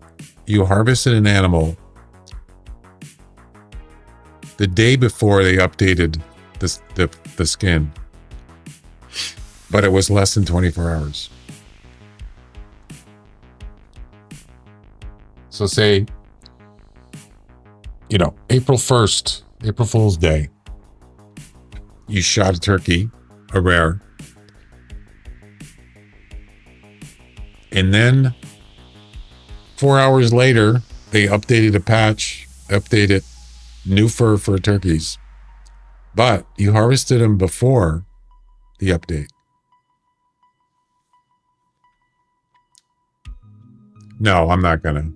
harvested an animal the day before they updated the skin, but it was less than 24 hours? So say, April 1st, April Fool's Day, you shot a turkey, a rare, and then 4 hours later, they updated a patch, updated new fur for turkeys, but you harvested them before the update. No, I'm not gonna.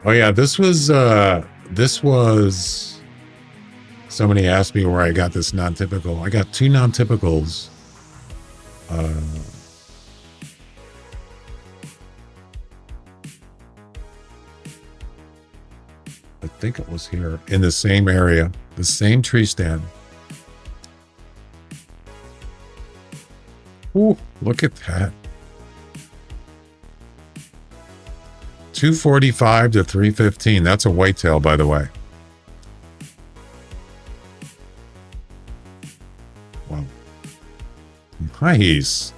Oh yeah, this was somebody asked me where I got this non-typical. I got 2 non-typicals. I think it was here in the same area, the same tree stand. Ooh, look at that. 245 to 315. That's a whitetail, by the way. Wow. Nice.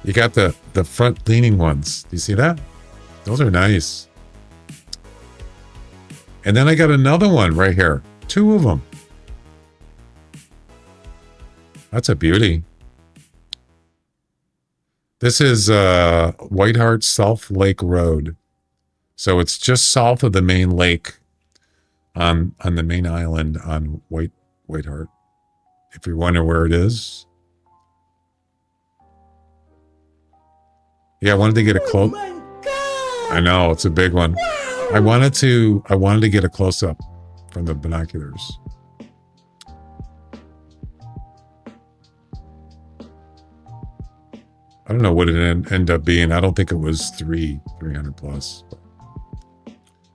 You got the front leaning ones. Do you see that? Those are nice. And then I got another one right here. 2 of them. That's a beauty. This is Whitehart South Lake Road. So it's just south of the main lake on the main island on Whitehart. If you wonder where it is. Yeah, I wanted to get a close. I know, it's a big one. I wanted to get a close-up from the binoculars. I don't know what it ended up being. I don't think it was 300 plus.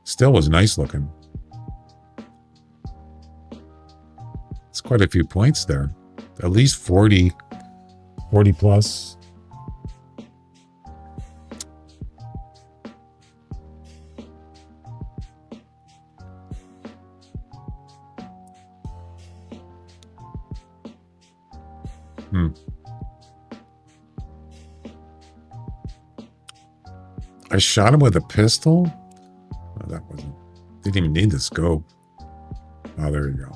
Still was nice looking. It's quite a few points there. At least 40 plus. I shot him with a pistol? Oh, that wasn't... Didn't even need the scope. Oh, there you go.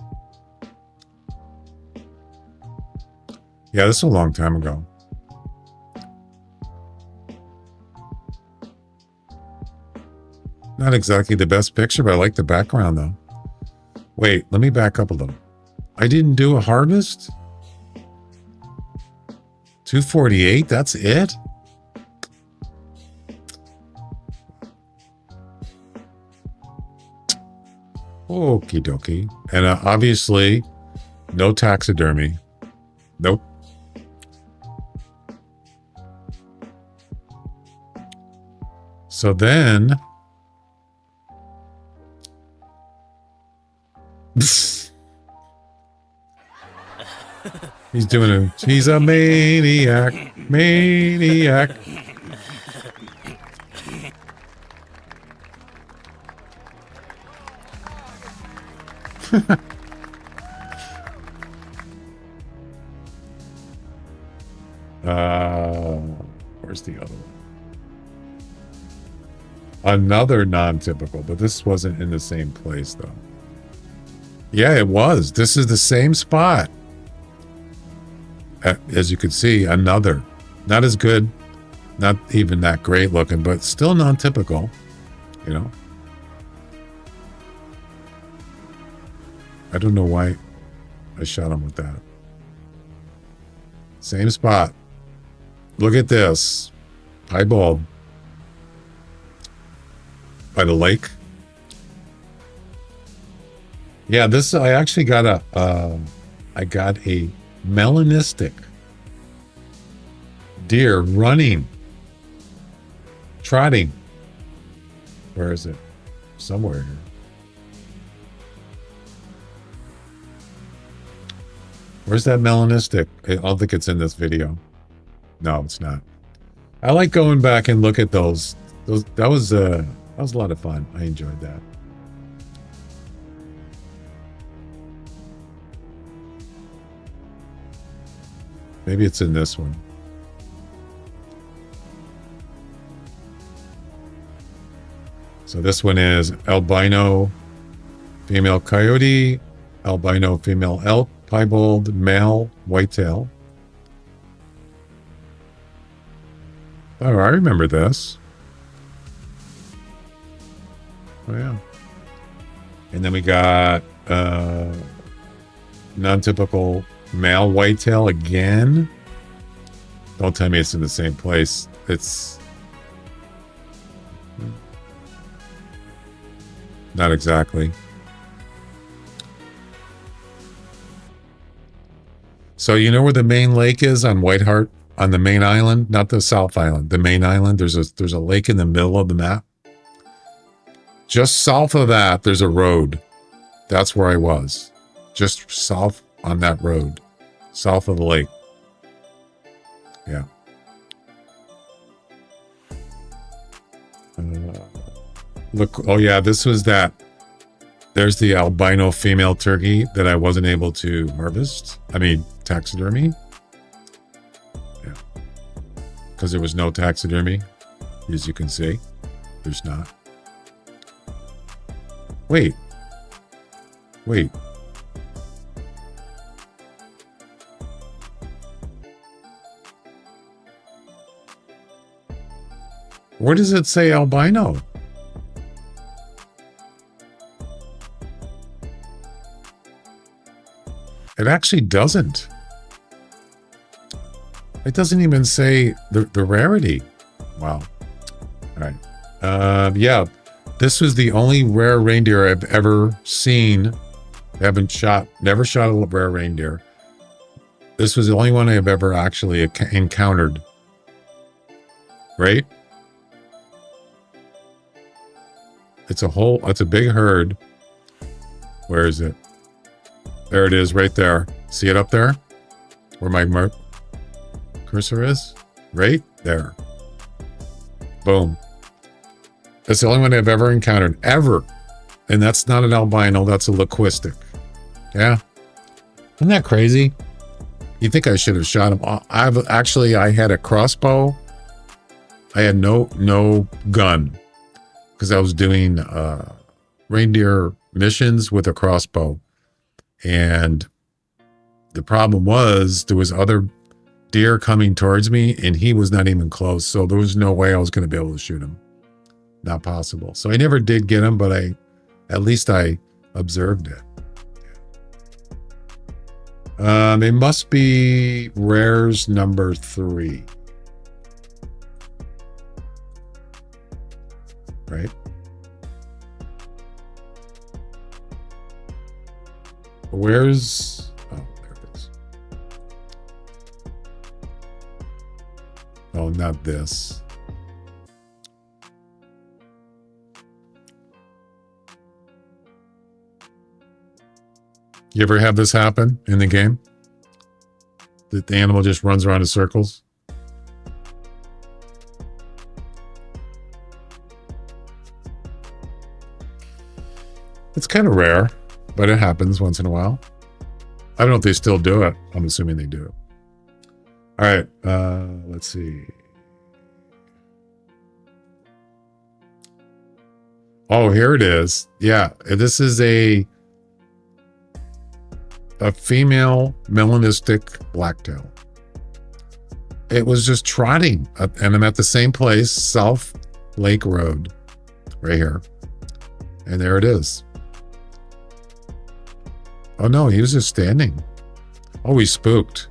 Yeah, this was a long time ago. Not exactly the best picture, but I like the background, though. Wait, let me back up a little. I didn't do a harvest? 248? That's it? Okie dokie. And obviously, no taxidermy. Nope. So then... He's doing a... He's a maniac. Maniac. Where's the other one? Another non-typical, but this wasn't in the same place, though. Yeah, it was. This is the same spot. As you can see, another. Not as good. Not even that great looking, but still non-typical. You know? I don't know why I shot him with that. Same spot. Look at this. Piebald. By the lake. Yeah, this, I actually got a melanistic deer running, trotting. Where is it? Somewhere here. Where's that melanistic? I don't think it's in this video. No, it's not. I like going back and look at those. That was a lot of fun. I enjoyed that. Maybe it's in this one. So this one is albino female coyote, albino female elk, piebald male whitetail. Oh, I remember this. Oh, yeah. And then we got non-typical male whitetail again. Don't tell me it's in the same place. It's not exactly. So you know where the main lake is on White Hart, on the main island, not the South Island, the main island. There's a lake in the middle of the map. Just south of that, there's a road. That's where I was. Just south on that road. South of the lake. Yeah. Look, oh yeah, this was that. There's the albino female turkey that I wasn't able to harvest. I mean, taxidermy. Yeah. Because there was no taxidermy. As you can see, there's not. Wait. Where does it say albino? It actually doesn't. It doesn't even say the rarity. Wow. All right. Yeah, this was the only rare reindeer I've ever seen. Never shot a rare reindeer. This was the only one I've ever actually encountered. Right? It's a big herd. Where is it? There it is, right there. See it up there? Where my cursor is? Right there. Boom. That's the only one I've ever encountered. Ever. And that's not an albino, that's a linguistic. Yeah. Isn't that crazy? You think I should have shot him? I had a crossbow. I had no gun because I was doing reindeer missions with a crossbow. And the problem was there was other deer coming towards me and he was not even close. So there was no way I was going to be able to shoot him. Not possible. So I never did get him, but at least I observed it. It must be rares number 3. Right? Where's... Oh, there it is. Oh, not this. You ever have this happen in the game? That the animal just runs around in circles? It's kind of rare, but it happens once in a while. I don't know if they still do it. I'm assuming they do. All right, let's see. Oh, here it is. Yeah, this is a female melanistic blacktail. It was just trotting, and I'm at the same place, South Lake Road, right here. And there it is. Oh no, he was just standing. Oh, he spooked.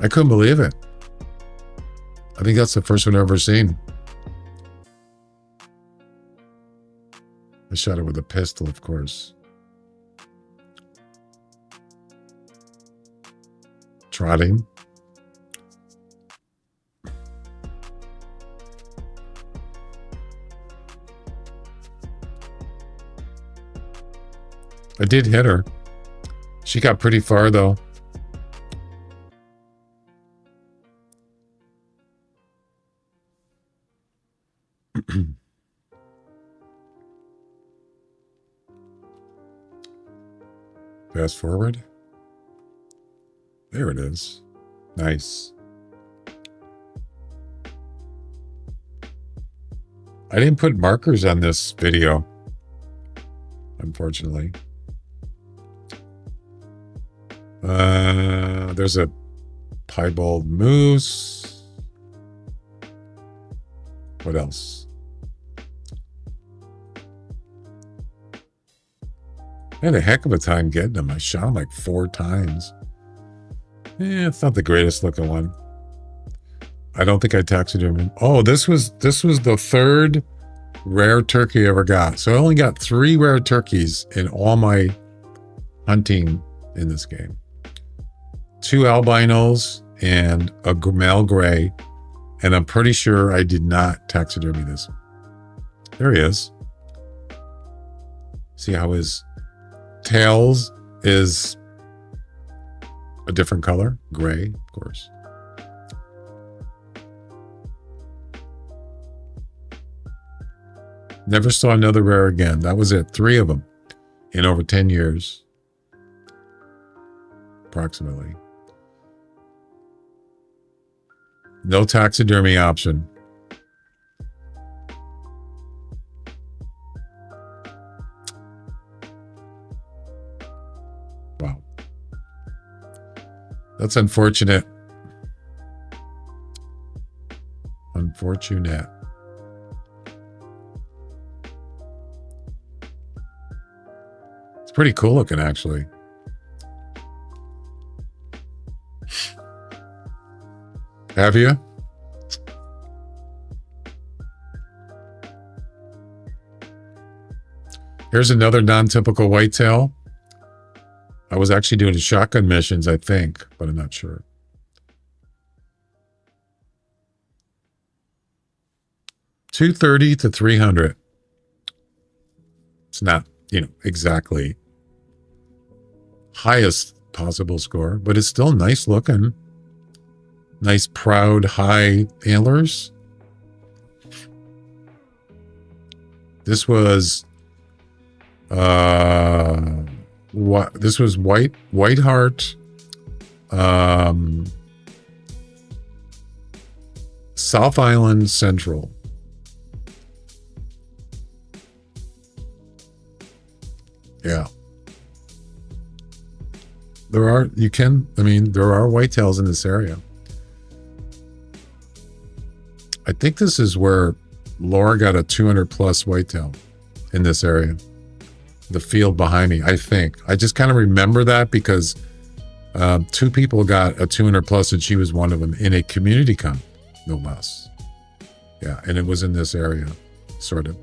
I couldn't believe it. I think that's the first one I've ever seen. I shot it with a pistol, of course. Trotting. I did hit her. She got pretty far though. Fast forward. There it is. Nice. I didn't put markers on this video, unfortunately. There's a piebald moose. What else? I had a heck of a time getting him. I shot him like 4 times. Yeah, it's not the greatest looking one. I don't think I taxidermied him. Oh, this was the 3rd rare turkey I ever got. So I only got 3 rare turkeys in all my hunting in this game. 2 albinos and a male gray. And I'm pretty sure I did not taxidermy this. There he is. See how his tails is a different color? Gray, of course. Never saw another rare again. That was it. 3 of them in over 10 years. Approximately. No taxidermy option. Wow. That's unfortunate. Unfortunate. It's pretty cool looking, actually. Have you? Here's another non-typical whitetail. I was actually doing shotgun missions, I think, but I'm not sure. $230 to $300. It's not, exactly highest possible score, but it's still nice looking. Nice, proud, high antlers. This was this was White Heart, South Island Central. Yeah. There are whitetails in this area. I think this is where Laura got a 200 plus whitetail in this area. The field behind me, I think. I just kind of remember that because two people got a 200 plus and she was one of them in a community comp, no less. Yeah, and it was in this area, sort of.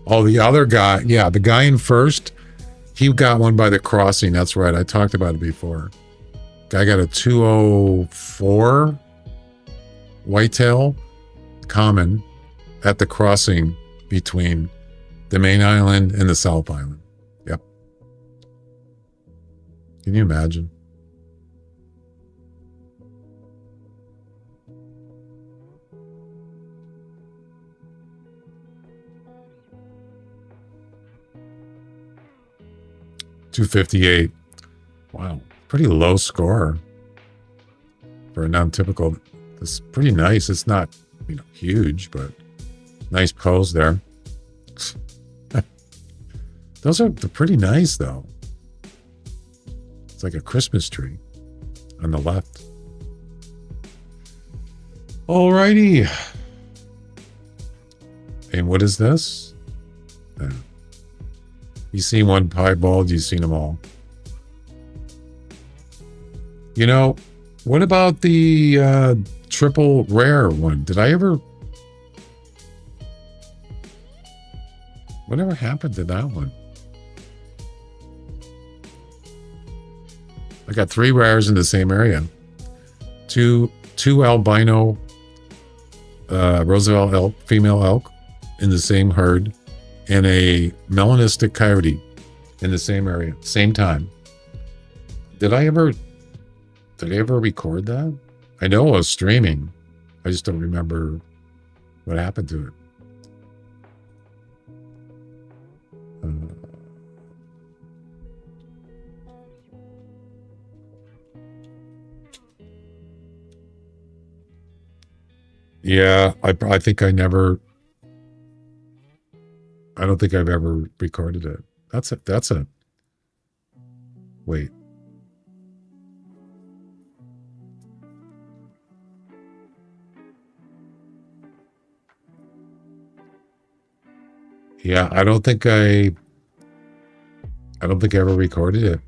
Oh, the other guy, yeah, the guy in first, he got one by the crossing. That's right. I talked about it before. Guy got a 204 whitetail common at the crossing between the main island and the South Island. Yep. Can you imagine? $258. Wow, pretty low score for a non-typical. It's pretty nice. It's not, huge, but nice pose there. They're pretty nice though. It's like a Christmas tree on the left. Alrighty. And what is this? You seen one piebald, you've seen them all. What about the triple rare one? Whatever happened to that one? I got 3 rares in the same area. Two albino Roosevelt elk, female elk in the same herd, and a melanistic coyote in the same area, same time. Did I ever record that? I know I was streaming. I just don't remember what happened to it. Yeah, I think I don't think I've ever recorded it. Wait. Yeah, I don't think I ever recorded it.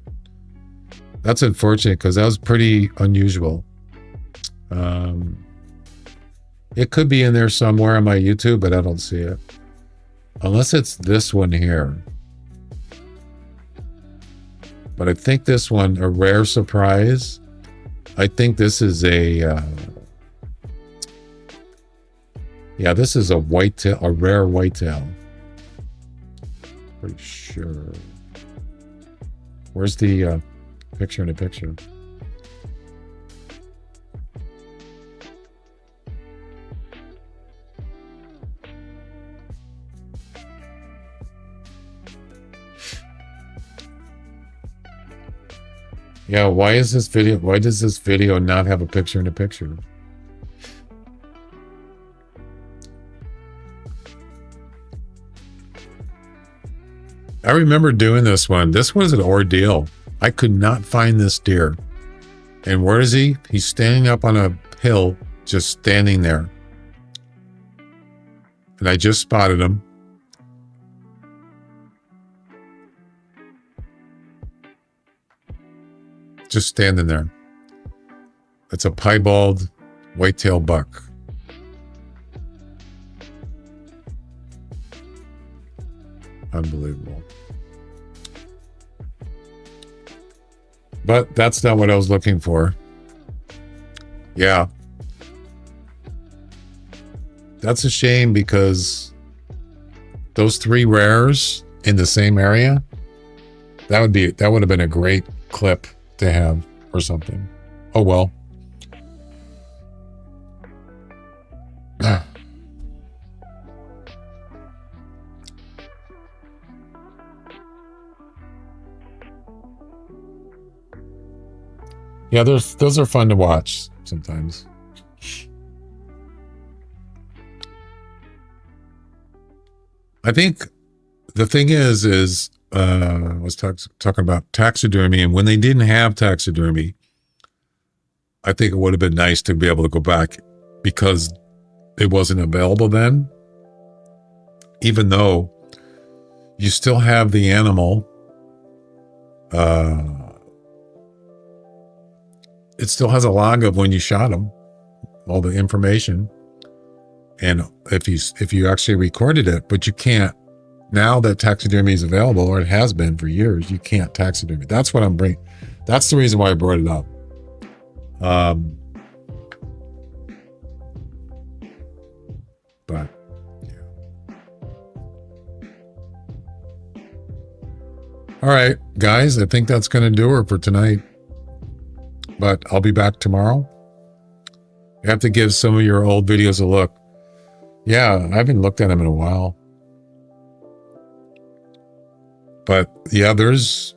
That's unfortunate because that was pretty unusual. It could be in there somewhere on my YouTube, but I don't see it. Unless it's this one here. But I think this one, a rare surprise. I think this is a this is a whitetail, a rare whitetail. Pretty sure. Where's the picture in the picture? Yeah, why does this video not have a picture in the picture? I remember doing this one. This was an ordeal. I could not find this deer. And where is he? He's standing up on a hill, just standing there. And I just spotted him. Just standing there. It's a piebald whitetail buck. Unbelievable. But that's not what I was looking for. Yeah. That's a shame because those 3 rares in the same area, that would have been a great clip to have or something. Oh well. Yeah, those are fun to watch sometimes. I think the thing is I was talking about taxidermy, and when they didn't have taxidermy, I think it would have been nice to be able to go back because it wasn't available then. Even though you still have the animal, it still has a log of when you shot him, all the information, and if you actually recorded it, but you can't. Now that taxidermy is available, or it has been for years, you can't taxidermy. That's what I'm bringing. That's the reason why I brought it up. But yeah. All right, guys, I think that's going to do it for tonight. But I'll be back tomorrow. I have to give some of your old videos a look. Yeah, I haven't looked at them in a while. But yeah, there's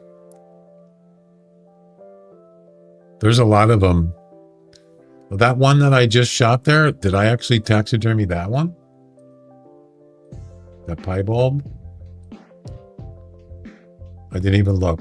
a lot of them. That one that I just shot there, did I actually taxidermy that one? That piebald? I didn't even look.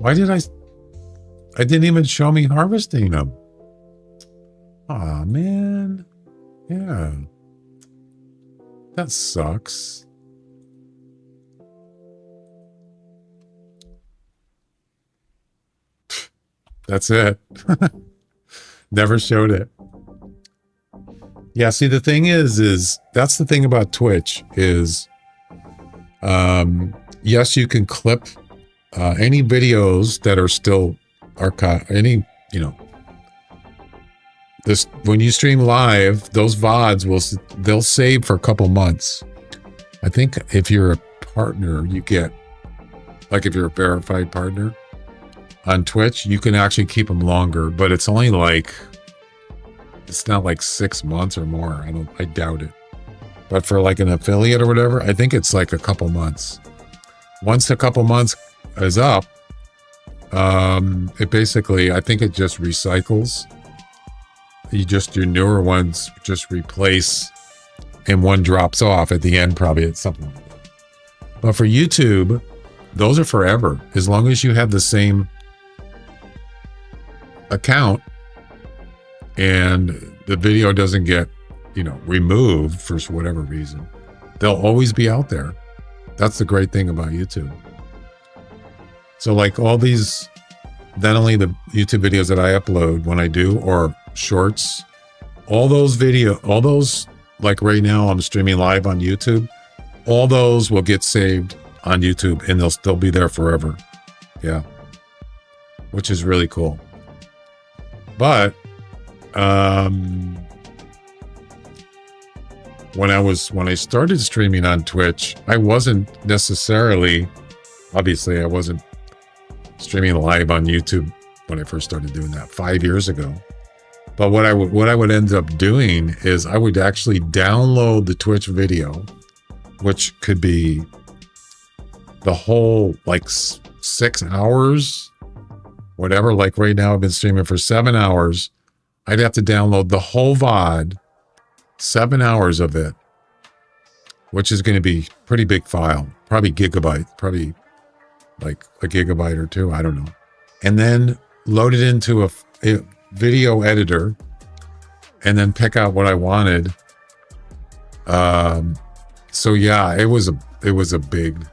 Why did I didn't even show me harvesting them. Aw, man. Yeah. That sucks. That's it. Never showed it. Yeah, see, the thing is that's the thing about Twitch is, yes, you can clip any videos that are still archived, this, when you stream live, those VODs they'll save for a couple months. I think if you're a partner, you get, like if you're a verified partner on Twitch, you can actually keep them longer, but it's only like, it's not like 6 months or more. I doubt it. But for like an affiliate or whatever, I think it's like a couple months. Once a couple months is up, it basically, I think it just recycles. Your newer ones just replace, and one drops off at the end, probably it's something like that. But for YouTube, those are forever. As long as you have the same account and the video doesn't get, removed for whatever reason, they'll always be out there. That's the great thing about YouTube. So like all these, not only the YouTube videos that I upload when I do, or shorts, all those, like right now I'm streaming live on YouTube, all those will get saved on YouTube and they'll still be there forever. Yeah. Which is really cool. But, when I started streaming on Twitch, I wasn't necessarily, obviously I wasn't streaming live on YouTube when I first started doing that 5 years ago. But what I would end up doing is I would actually download the Twitch video, which could be the whole, like 6 hours, whatever. Like right now I've been streaming for 7 hours. I'd have to download the whole VOD, 7 hours of it, which is going to be a pretty big file, probably gigabyte, probably like a gigabyte or two, I don't know. And then load it into a video editor and then pick out what I wanted. So yeah, it was a big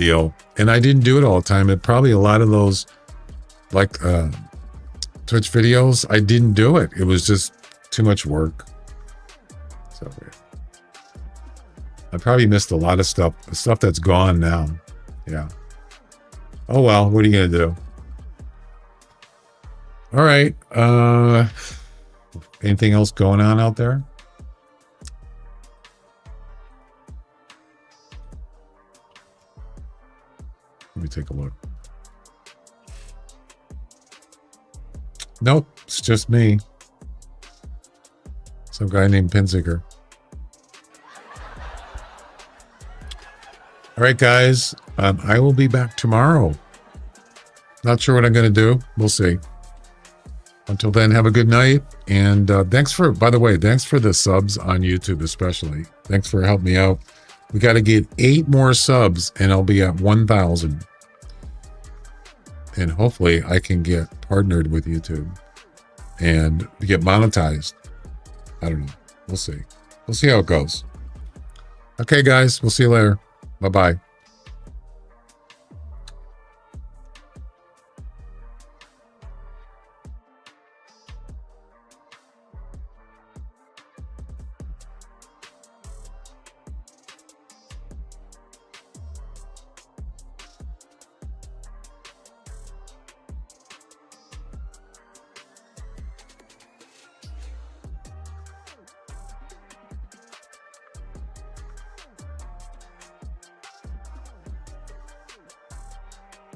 deal. And I didn't do it all the time. And probably a lot of those, like Twitch videos, I didn't do it. It was just too much work. So weird. I probably missed a lot of stuff that's gone now. Yeah. Oh well, what are you gonna do? All right. Anything else going on out there? Let me take a look. Nope, it's just me. Some guy named Pinziger. All right, guys. I will be back tomorrow. Not sure what I'm going to do. We'll see. Until then, have a good night. And thanks for, by the way, thanks for the subs on YouTube especially. Thanks for helping me out. We got to get 8 more subs and I'll be at 1,000. And hopefully I can get partnered with YouTube and get monetized. I don't know. We'll see. We'll see how it goes. Okay, guys. We'll see you later. Bye-bye.